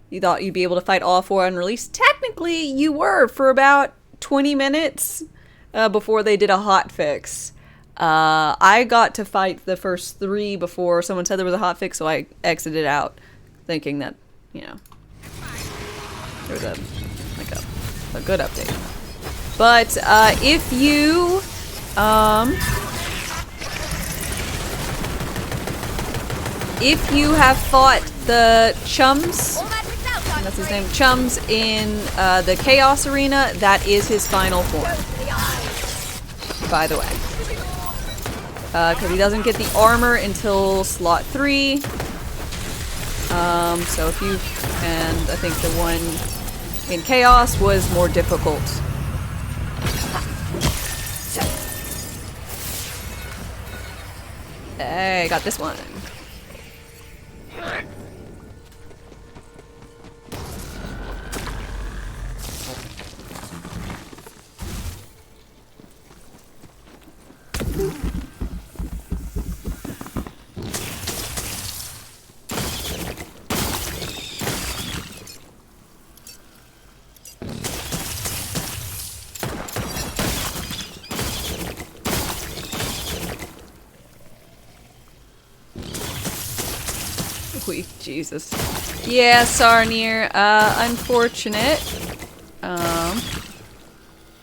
You thought you'd be able to fight all 4 on release? Technically, you were for about 20 minutes before they did a hot fix. I got to fight the first 3 before someone said there was a hot fix, so I exited out, thinking that, you know, there was a good update. But if you have fought the chums, that's his name, chums in the Chaos Arena, that is his final form, by the way. Because he doesn't get the armor until slot 3. So if you, and I think the one in Chaos was more difficult. Hey, got this one. Jesus. Yeah, Sarnier. Unfortunate.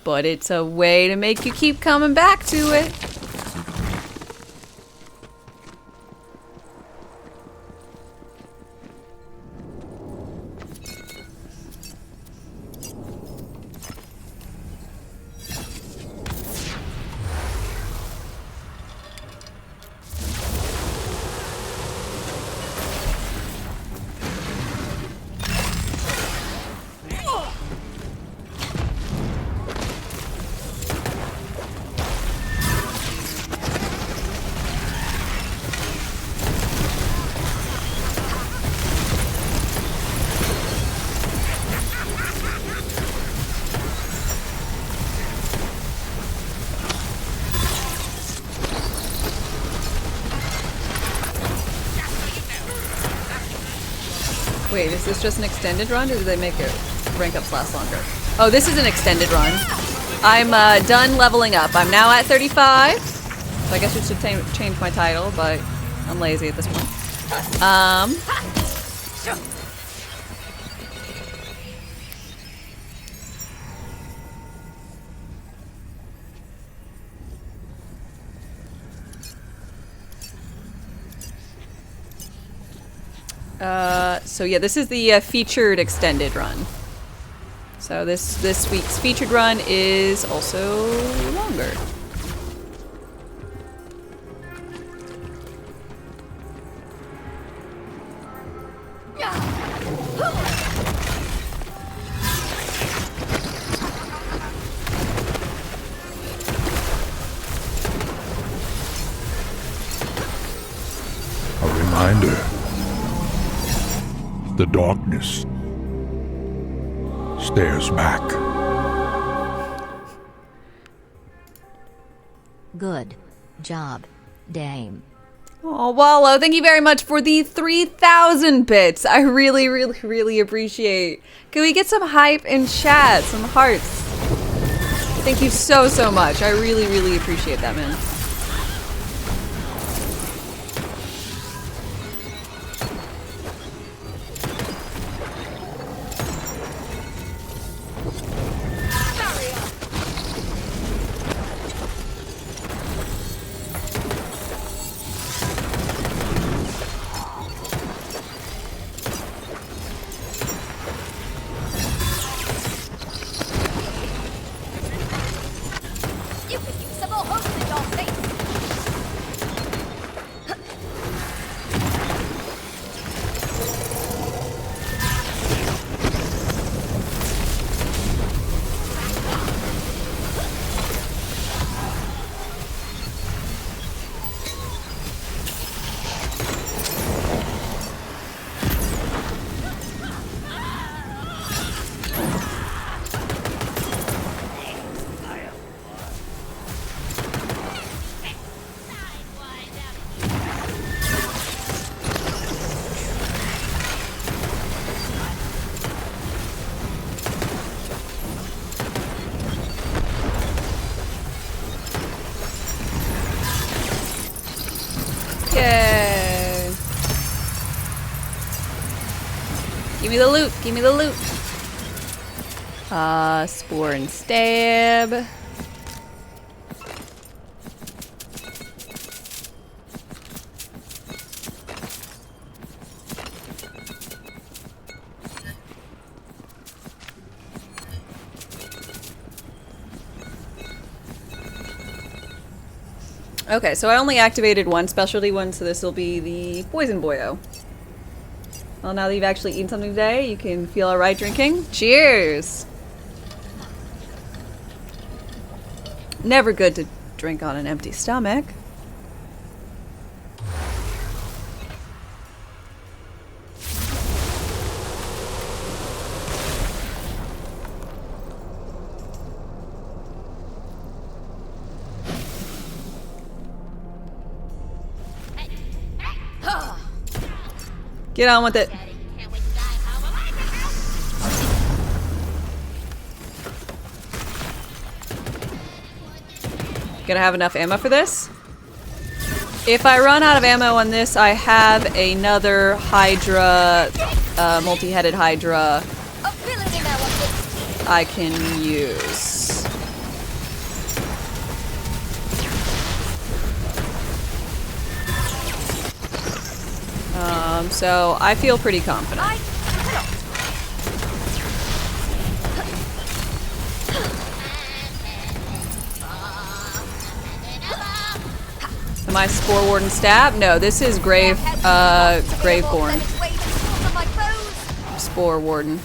But it's a way to make you keep coming back to it. Wait, is this just an extended run, or do they make it rank ups last longer? Oh, this is an extended run. I'm done leveling up. I'm now at 35. So I guess I should change my title, but I'm lazy at this point. So yeah, this is the featured extended run. So this week's featured run is also longer. A reminder. The darkness stares back. Good job, Dame. Oh, Wallow, thank you very much for the 3,000 bits. I really, really, really appreciate. Can we get some hype in chat? Some hearts. Thank you so, so much. I really, really appreciate that, man. You could use some more hosting, don't they? Give me the loot. Give me the loot. Spore and stab. Okay, so I only activated one specialty one, so this will be the Poison Boyo. Well, now that you've actually eaten something today, you can feel alright drinking. Cheers! Never good to drink on an empty stomach. Get on with it. Gonna have enough ammo for this? If I run out of ammo on this, I have another Hydra, multi-headed Hydra I can use. So I feel pretty confident. Am I Spore Warden stab? No, this is Graveborn. Spore Warden.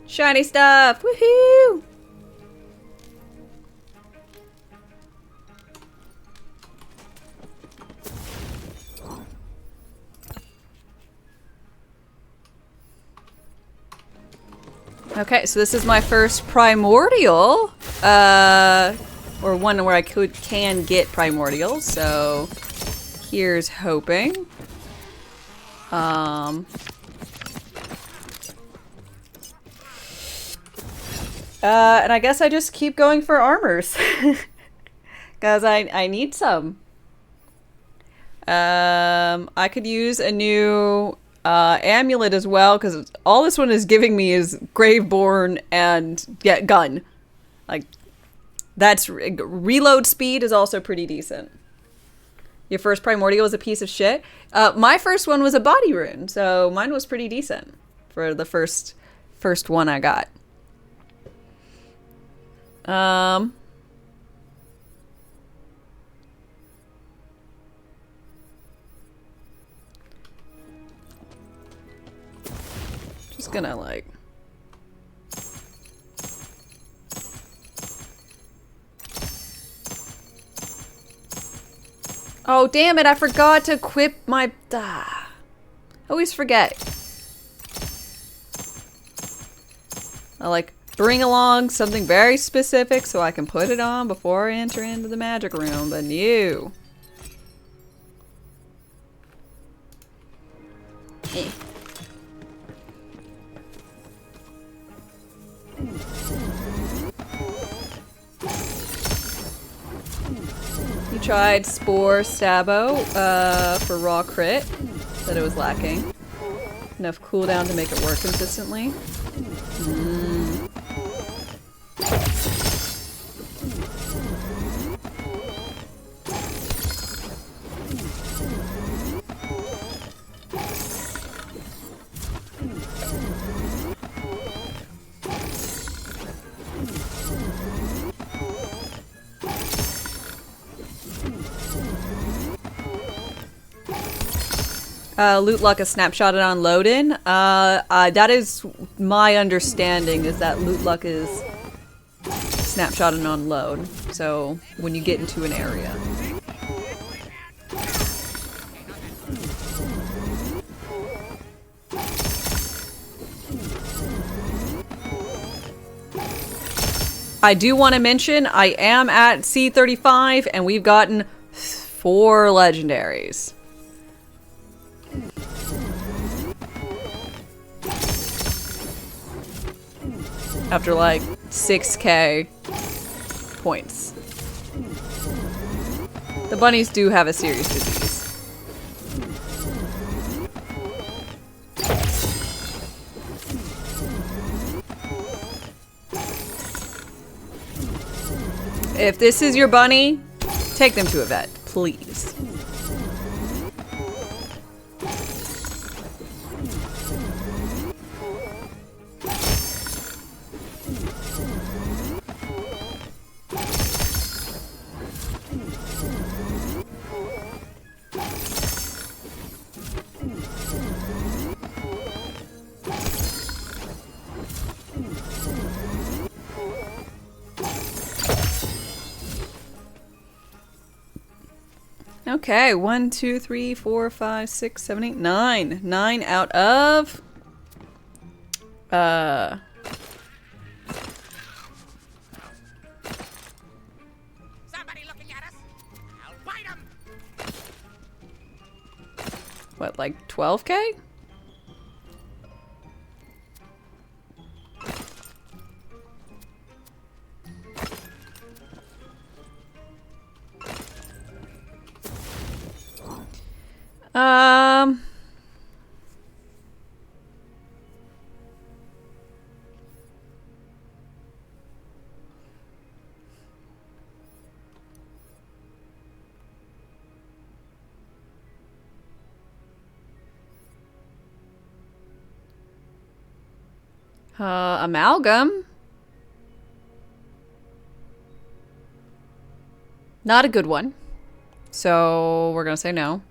Shiny stuff! Woohoo! Okay, so this is my first primordial, or one where I can get primordials, so here's hoping. And I guess I just keep going for armors. Because I need some. I could use a new amulet as well, because all this one is giving me is Graveborn and gun. Like, that's... reload speed is also pretty decent. Your first primordial was a piece of shit. My first one was a body rune, so mine was pretty decent for the first one I got. Just gonna like... Oh, damn it, I forgot to equip my... I always forget. I like... bring along something very specific so I can put it on before I enter into the magic room, but you. You tried Spore Sabo for raw crit, said it was lacking. Enough cooldown to make it work consistently. Loot luck is snapshotted on load-in. That is my understanding, is that loot luck is snapshotted on load. So when you get into an area. I do want to mention I am at C35 and we've gotten 4 legendaries. After like 6k points. The bunnies do have a serious disease. If this is your bunny, take them to a vet, please. Okay, 1, 2, 3, 4, 5, 6, 7, 8, 9. 9 out of... Somebody looking at us? I'll bite 'em. What, like 12k? Amalgam? Not a good one. So we're gonna say no.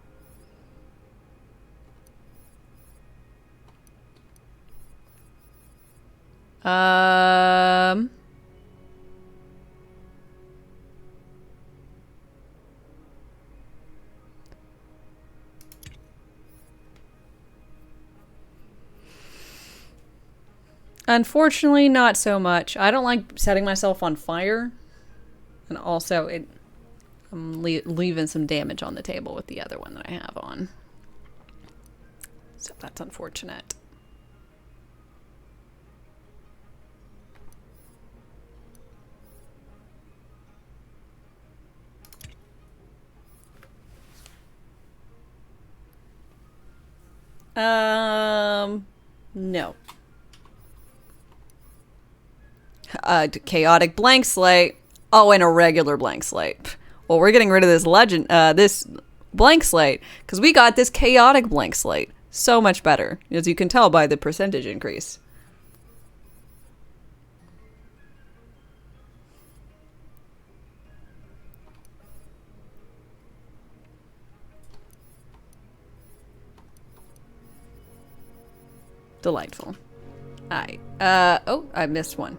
Unfortunately, not so much. I don't like setting myself on fire. And also, I'm leaving some damage on the table with the other one that I have on. So that's unfortunate. No. Chaotic blank slate. Oh, and a regular blank slate. Well, we're getting rid of this this blank slate because we got this chaotic blank slate. So much better, as you can tell by the percentage increase. Delightful. Alright. Oh, I missed one.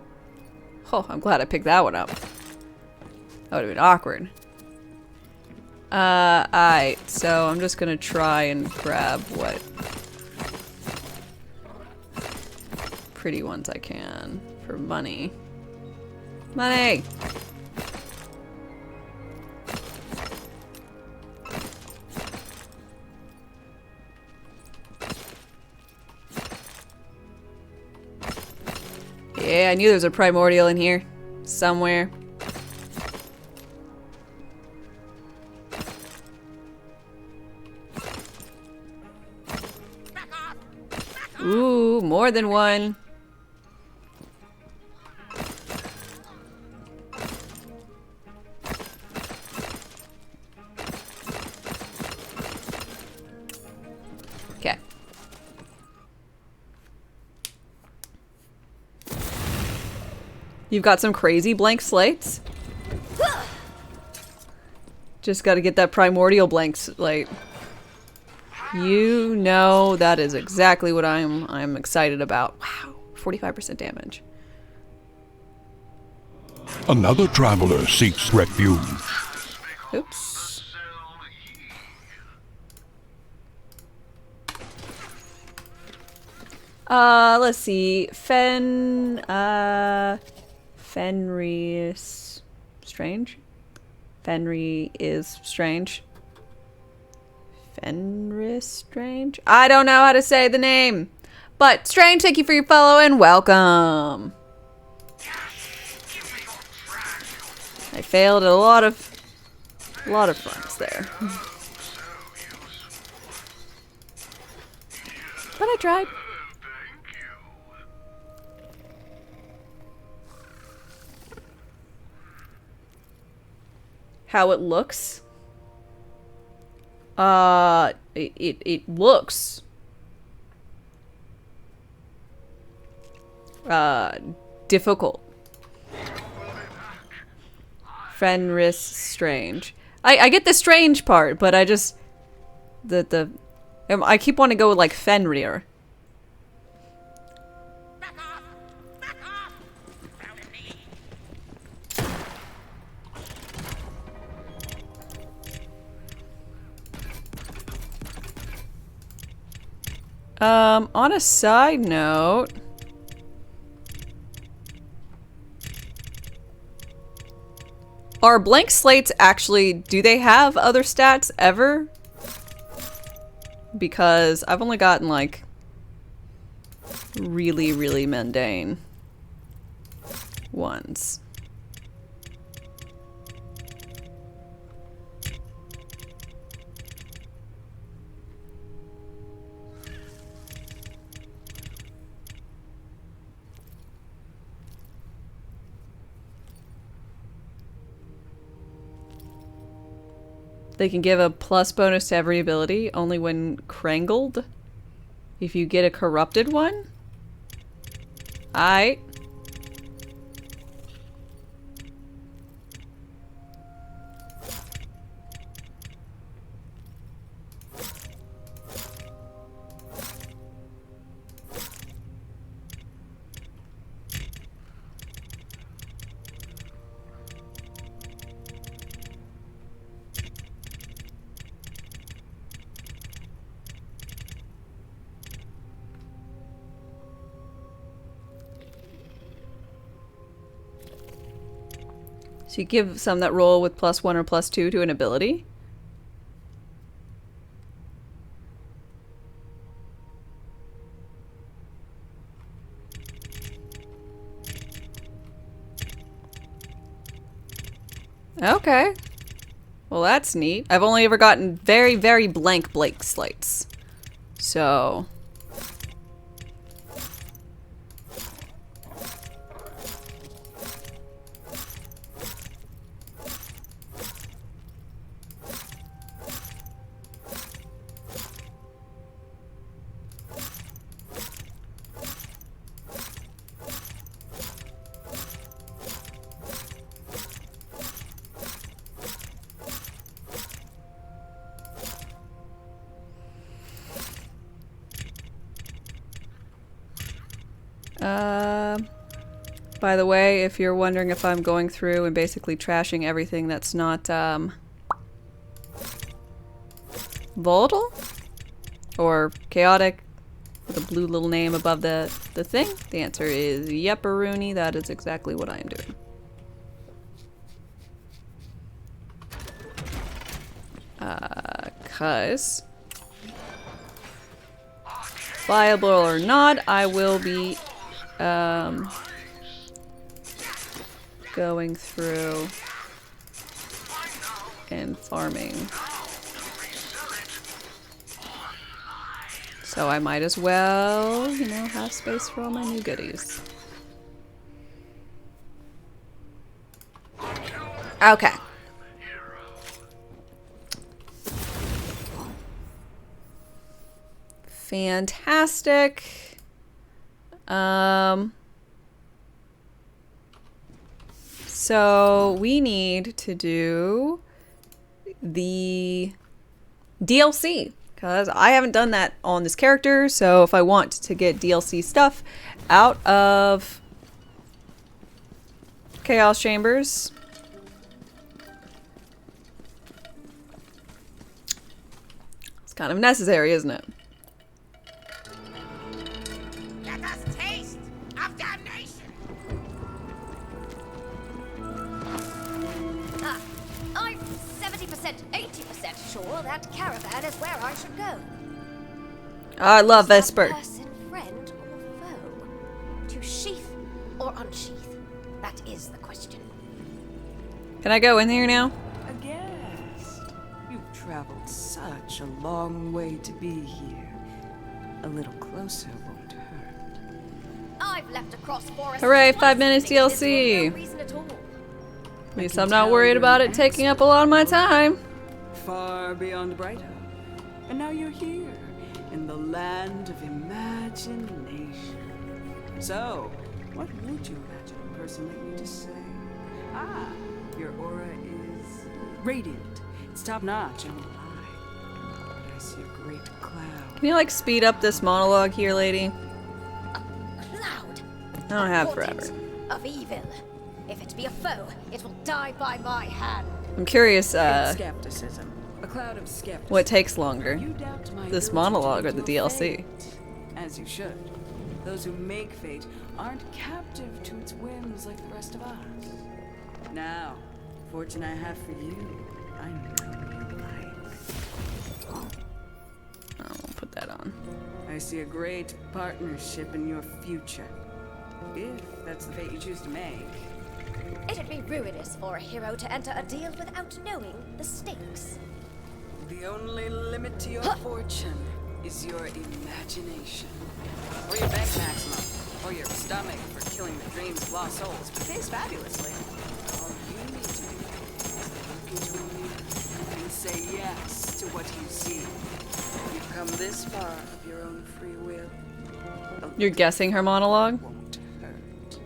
Oh, I'm glad I picked that one up. That would have been awkward. Alright. So I'm just gonna try and grab what pretty ones I can for money. Money! Yeah, I knew there was a primordial in here. Somewhere. Ooh, more than one. Okay. You've got some crazy blank slates. Just gotta get that primordial blank slate. You know that is exactly what I'm excited about. Wow, 45% damage. Another traveler seeks refuge. Oops. Let's see. Fenris strange. Fenry is strange. Fenris strange. I don't know how to say the name. But Strange, thank you for your follow and welcome. I failed at a lot of fronts there. But I tried. How it looks? It looks difficult. Fenris strange. I get the strange part, but I just I keep wanting to go with like Fenrir. On a side note, are blank slates actually, do they have other stats ever? Because I've only gotten like really, really mundane ones. They can give a plus bonus to every ability, only when crangled. If you get a corrupted one? Aight. So you give some that roll with +1 or +2 to an ability? Okay. Well, that's neat. I've only ever gotten very, very blank slates. So... by the way, if you're wondering if I'm going through and basically trashing everything that's not, volatile? Or chaotic with a blue little name above the thing, the answer is yepperoonie, that is exactly what I am doing. Cause... viable or not, I will be, going through and farming. So I might as well, you know, have space for all my new goodies. Okay. Fantastic. So we need to do the DLC because I haven't done that on this character. So if I want to get DLC stuff out of Chaos Chambers, it's kind of necessary, isn't it? Let us taste of damnation. sure that caravan is where I should go. Oh, I love Is that Vesper. person friend or foe? To sheath or unsheath? That is the question. Can I go in here now? A guest. You've traveled such a long way to be here. A little closer won't hurt. I've left across forest. Hooray, 5 minutes DLC. No reason at all. At least I'm not worried about it taking up a lot of my time. Far beyond Bright Hope. And now you're here, in the land of imagination. So, what would you imagine a person like me to say? Ah, your aura is radiant. It's top-notch, I won't lie. But I see a great cloud. Can you like speed up this monologue here, lady? Cloud. I don't have forever. Of evil. If it be a foe, it will die by my hand. I'm curious, It's skepticism. A cloud of skepticism. what takes longer? You doubt my This ability monologue to or the do DLC? fate. As you should. Those who make fate aren't captive to its whims like the rest of us. Now, fortune I have for you, I know you like. I'll put that on. I see a great partnership in your future. If that's the fate you choose to make. It'd be ruinous for a hero to enter a deal without knowing the stakes. The only limit to your fortune is your imagination. Or your bank maximum. Or your stomach for killing the dreams of lost souls. But pays fabulously. All you need to do is look into a mirror and say yes to what you see. You've come this far of your own free will. You're guessing her monologue? Won't hurt.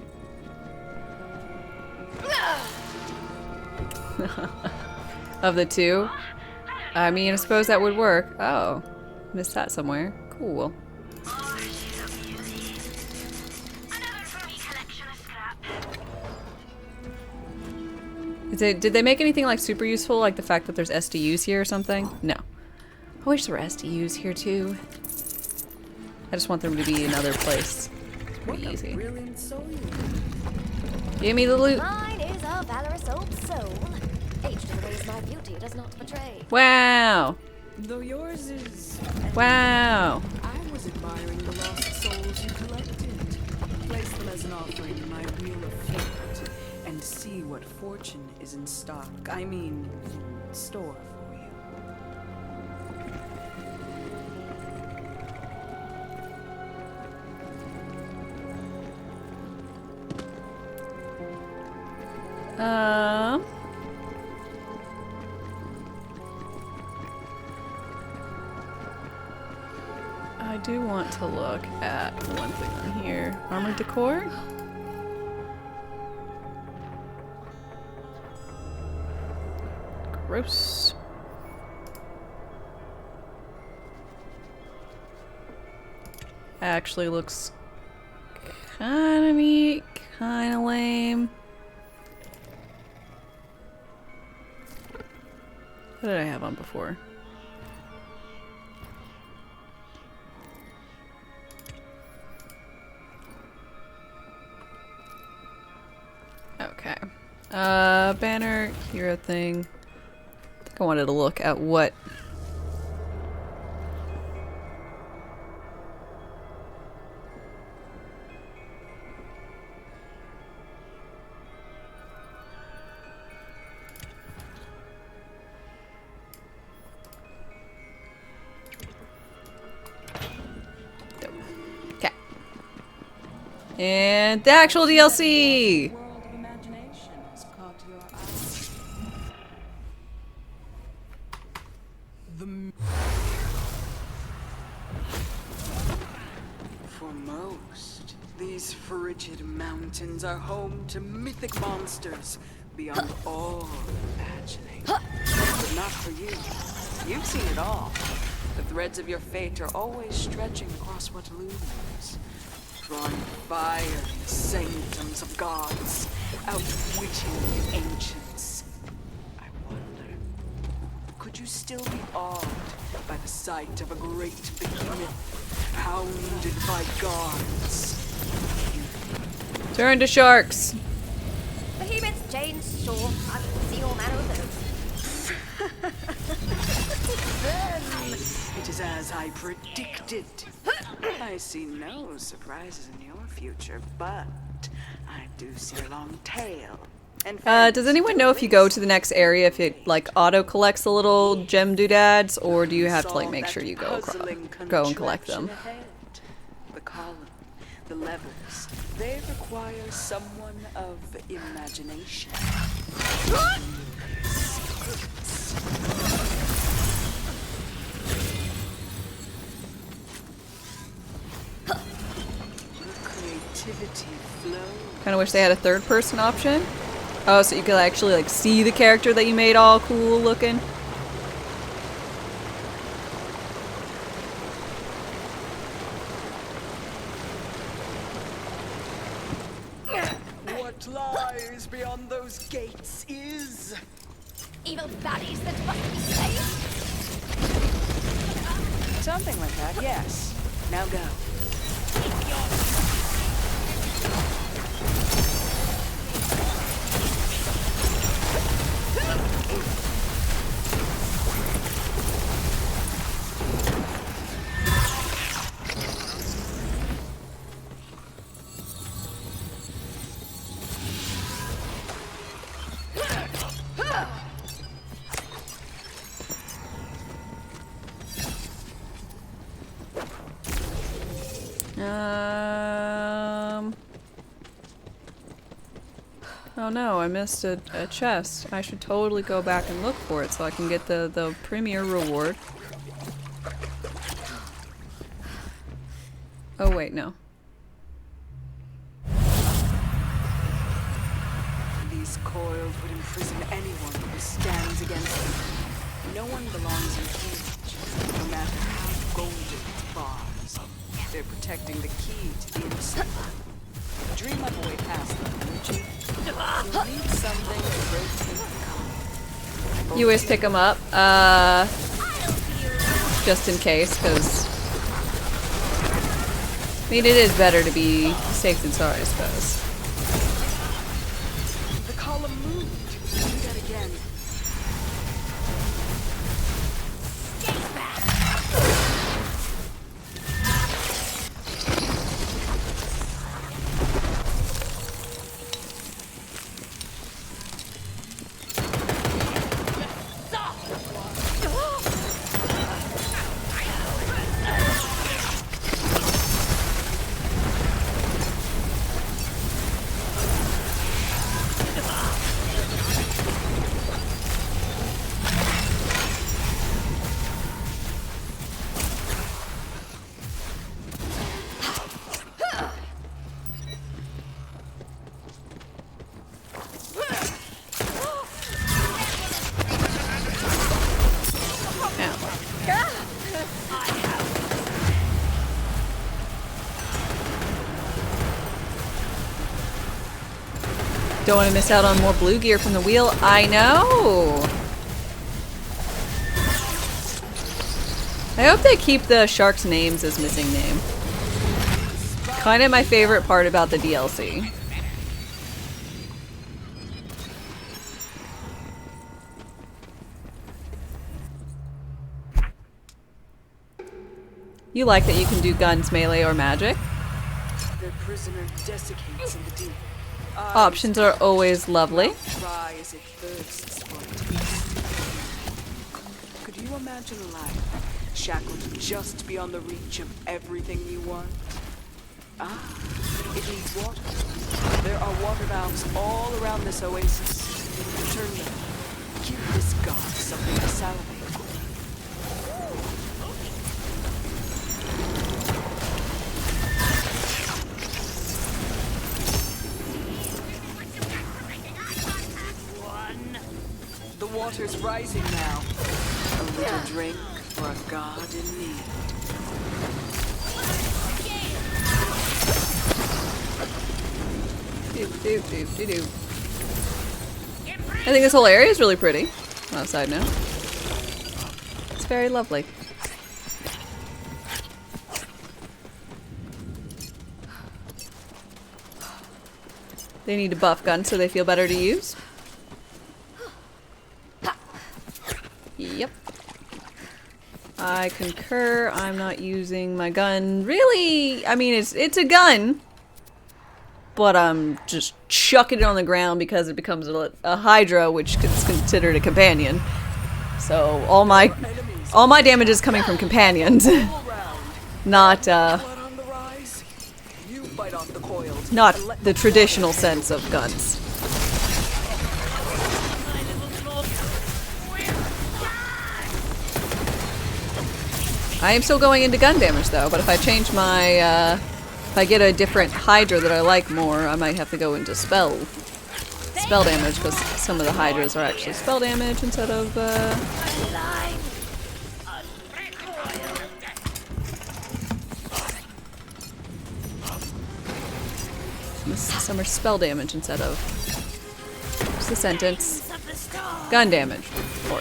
Of the two? I mean, I suppose that would work. Oh, missed that somewhere. Cool. Did they make anything like super useful, like the fact that there's SDUs here or something? No. I wish there were SDUs here too. I just want them to be another place. It's pretty easy. Brilliant soul. Give me the loot. Mine is a valorous old soul. Aged in ways my beauty does not betray. Wow. Though yours is... Wow. I was admiring the lost souls you collected. Place them as an offering in my wheel of fate, and see what fortune is in stock. I mean, in store for you. I do want to look at one thing on here. Armored decor? Gross. Actually looks kind of neat, kind of lame. What did I have on before? Okay. Banner, hero thing. I think I wanted to look at what... Okay. And the actual DLC! World of imagination has caught your eye. For most, these frigid mountains are home to mythic monsters beyond all imagining. But not for you. You've seen it all. The threads of your fate are always stretching across what looms, drawing fire in the sanctums of gods, outwitting the ancients. I wonder, could you still be awed by the sight of a great behemoth hounded by gods? Turn to sharks. Behemoths, chains, sure. I've seen all manner of those. Then it is as I predicted. I see no surprises in your future, but I do see a long tail. And Does anyone know if you go to the next area if it like auto collects the little gem doodads, or do you have to like make sure you go and collect them? Ahead. The column, the levels, they require someone of imagination. Creativity flow. Kind of wish they had a third person option. Oh, so you could actually like see the character that you made all cool looking. What lies beyond those gates is Evil baddies that must be saved? something like that, yes. Now go. Oh no, I missed a chest. I should totally go back and look for it so I can get the premier reward. Oh wait, no. These coils would imprison anyone who stands against them. No one belongs in cage, no matter how golden its bars. They're protecting the key to the inside. Dream up a way past them, would you? You'll need something to rotate the column. You always pick them up, just in case, because I mean, it is better to be safe than sorry, I suppose. The column moved. Do that again. Don't want to miss out on more blue gear from the wheel. I know! I hope they keep the sharks' names as missing name. Kind of my favorite part about the DLC. You like that you can do guns, melee, or magic? The prisoner desiccates in the deep. Options are always lovely. Dry as it thirsts for a taste. Could you imagine a life shackled just beyond the reach of everything you want? Ah, it needs water. There are water valves all around this oasis. Turn them. Give this god something to salivate. The water's rising now. A little drink for a god in need. I think this whole area is really pretty. On a side note. It's very lovely. They need a buff gun so they feel better to use. Yep. I concur. I'm not using my gun. Really? I mean, it's a gun. But I'm just chucking it on the ground because it becomes a Hydra, which is considered a companion. So all my damage is coming from companions. Not not the traditional sense of guns. I am still going into gun damage though, but if I change my if I get a different Hydra that I like more, I might have to go into spell damage, because some of the Hydras are actually spell damage instead of some are spell damage instead of just a sentence. Gun damage. Or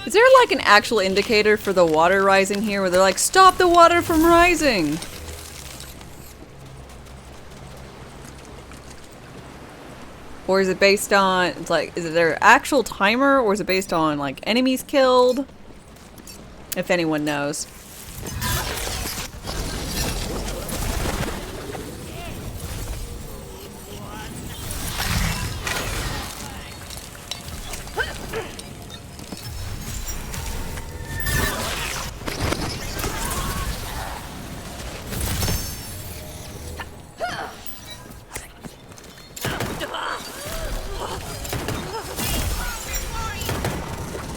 is there like an actual indicator for the water rising here where they're like, stop the water from rising? Or is it based on, it's like, is it their actual timer, or is it based on like enemies killed? If anyone knows.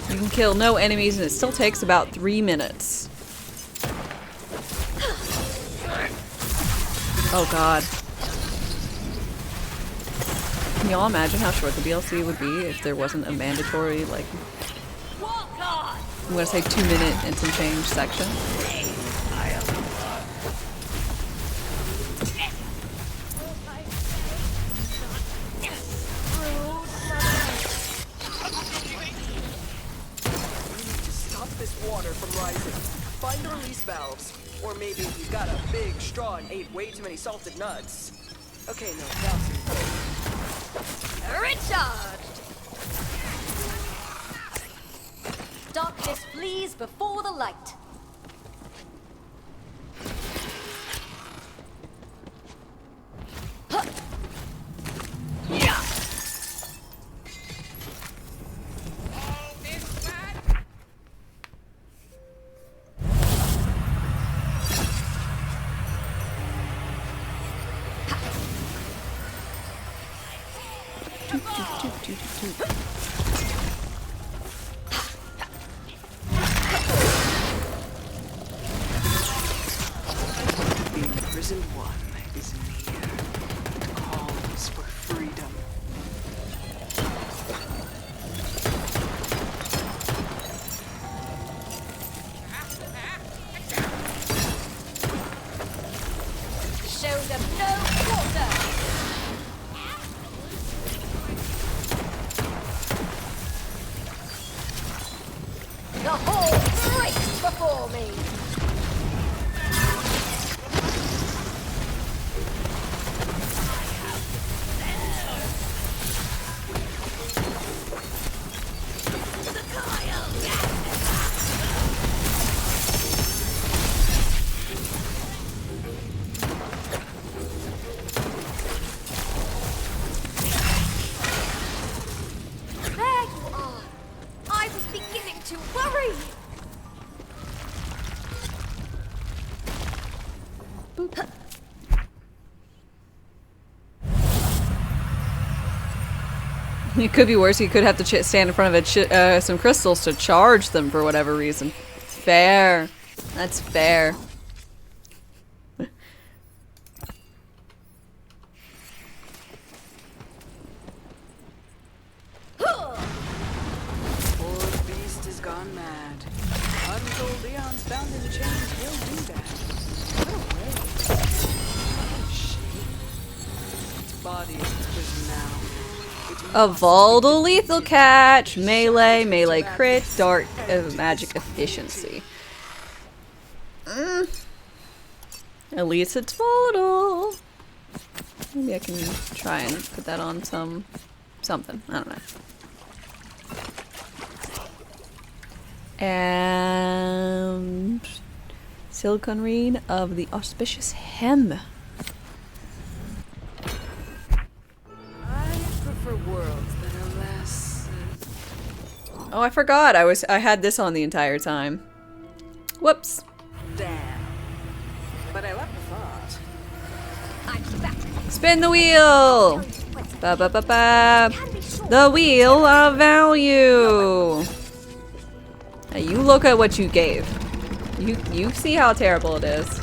You can kill no enemies and it still takes about 3 minutes. Oh god. Can y'all imagine how short the DLC would be if there wasn't a mandatory, like, I'm gonna say 2 minute and some change section? Find the release valves. Or maybe you've got a big straw and ate way too many salted nuts. Okay, no, that's Recharged! Darkness flees before the light. Huh. Yeah. The imprisoned one is near. It calls for freedom. Show them no quarter! The whole breaks before me! It could be worse. You could have to stand in front of some crystals to charge them for whatever reason. Fair. That's fair. Poor beast has gone mad. Untold eons bound in chains will do that. What a way. What a shame. Its body is its prison now. A Volda lethal catch, melee crit, dark magic efficiency. At least it's volatile. Maybe I can try and put that on something. I don't know. And silicone ring of the auspicious hem. I prefer worlds that are less. Oh, I forgot. I had this on the entire time. Whoops. Damn. But I love the thought. Spin the wheel. Ba ba ba ba. The wheel of value. Now you look at what you gave. You see how terrible it is.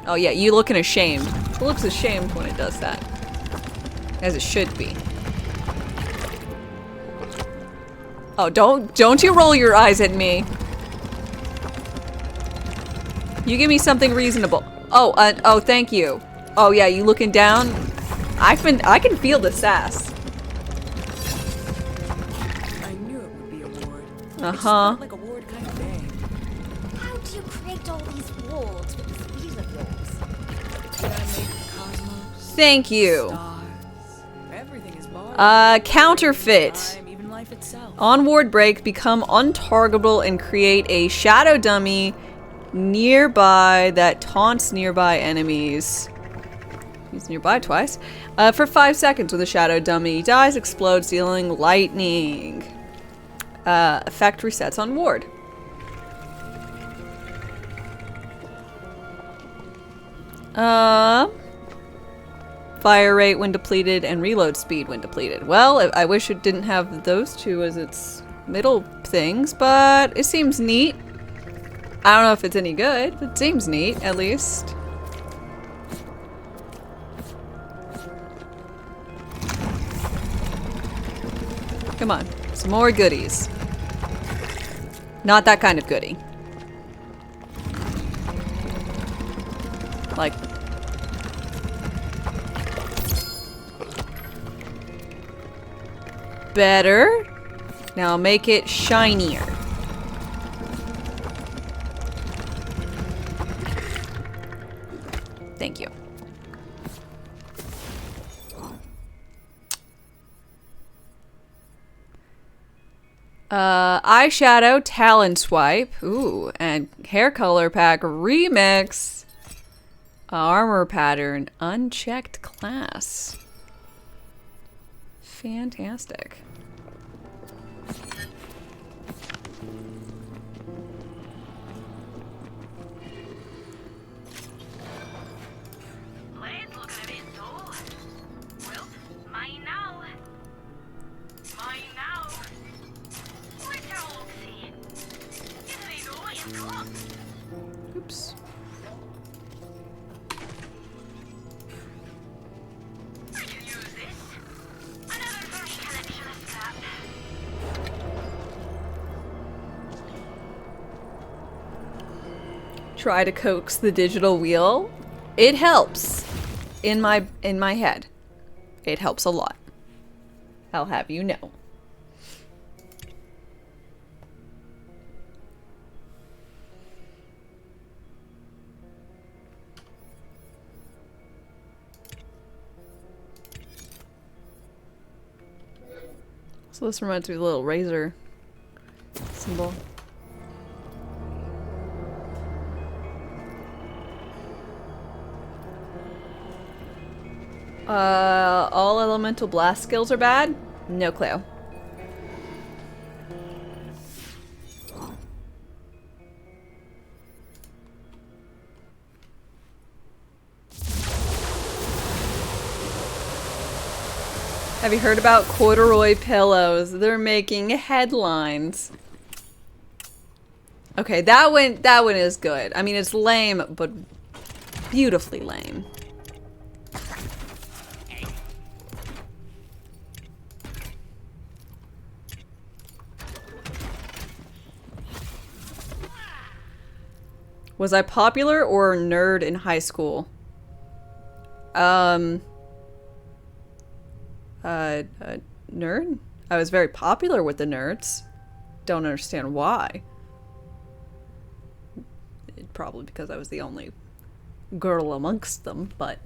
Oh yeah, you looking ashamed. It looks ashamed when it does that. As it should be. Oh, don't you roll your eyes at me. You give me something reasonable. Oh, oh, thank you. Oh yeah, you looking down? I can feel the sass. I knew it would be a ward. Uh-huh. Like a ward kind of thing. How do you create all these wards with this wheel of yours? Did I make the cosmos? Thank you. Stars? Everything is borrowed. Counterfeit. Time, even life itself. On ward break, become untargetable and create a shadow dummy nearby that taunts nearby enemies. Use nearby twice. For 5 seconds with a shadow dummy. Dies, explodes, dealing lightning. Effect resets on ward. Fire rate when depleted and reload speed when depleted. Well, I wish it didn't have those two as its middle things, but it seems neat. I don't know if it's any good, but it seems neat, at least. Come on, some more goodies. Not that kind of goodie. Like... better. Now make it shinier. Thank you. Eyeshadow, Talon Swipe. Ooh, and hair color pack remix. Armor pattern, unchecked class. Fantastic. Oops. Try to coax the digital wheel. It helps. In my head. It helps a lot. I'll have you know. So this reminds me of a little razor symbol. All elemental blast skills are bad? No clue. Have you heard about corduroy pillows? They're making headlines. Okay, that one is good. I mean, it's lame, but beautifully lame. Was I popular or a nerd in high school? Nerd? I was very popular with the nerds. Don't understand why. Probably because I was the only girl amongst them, but...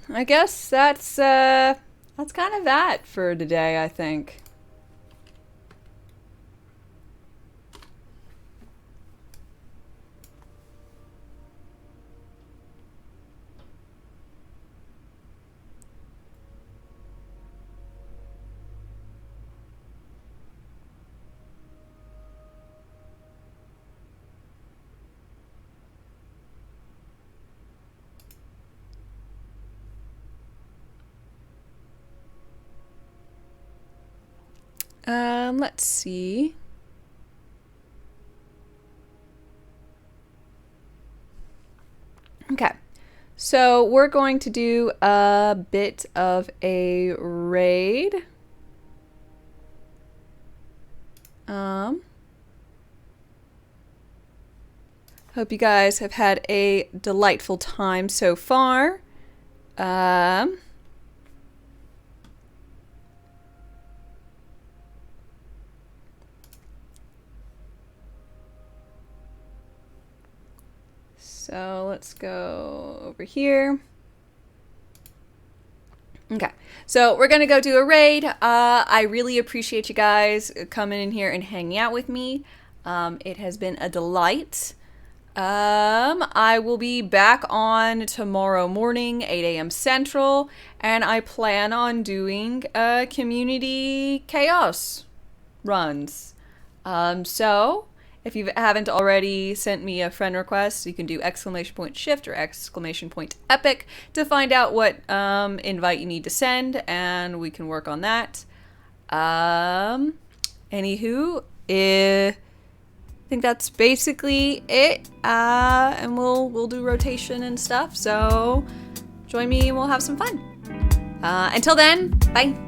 I guess that's kind of that for today, I think. Let's see. Okay, so we're going to do a bit of a raid. Hope you guys have had a delightful time so far. So let's go over here. Okay, so we're gonna go do a raid. I really appreciate you guys coming in here and hanging out with me. It has been a delight. I will be back on tomorrow morning, 8 AM Central, and I plan on doing community chaos runs. So if you haven't already sent me a friend request, you can do !shift or !epic to find out what invite you need to send, and we can work on that. Anywho, I think that's basically it, and we'll do rotation and stuff. So join me, and we'll have some fun. Until then, bye.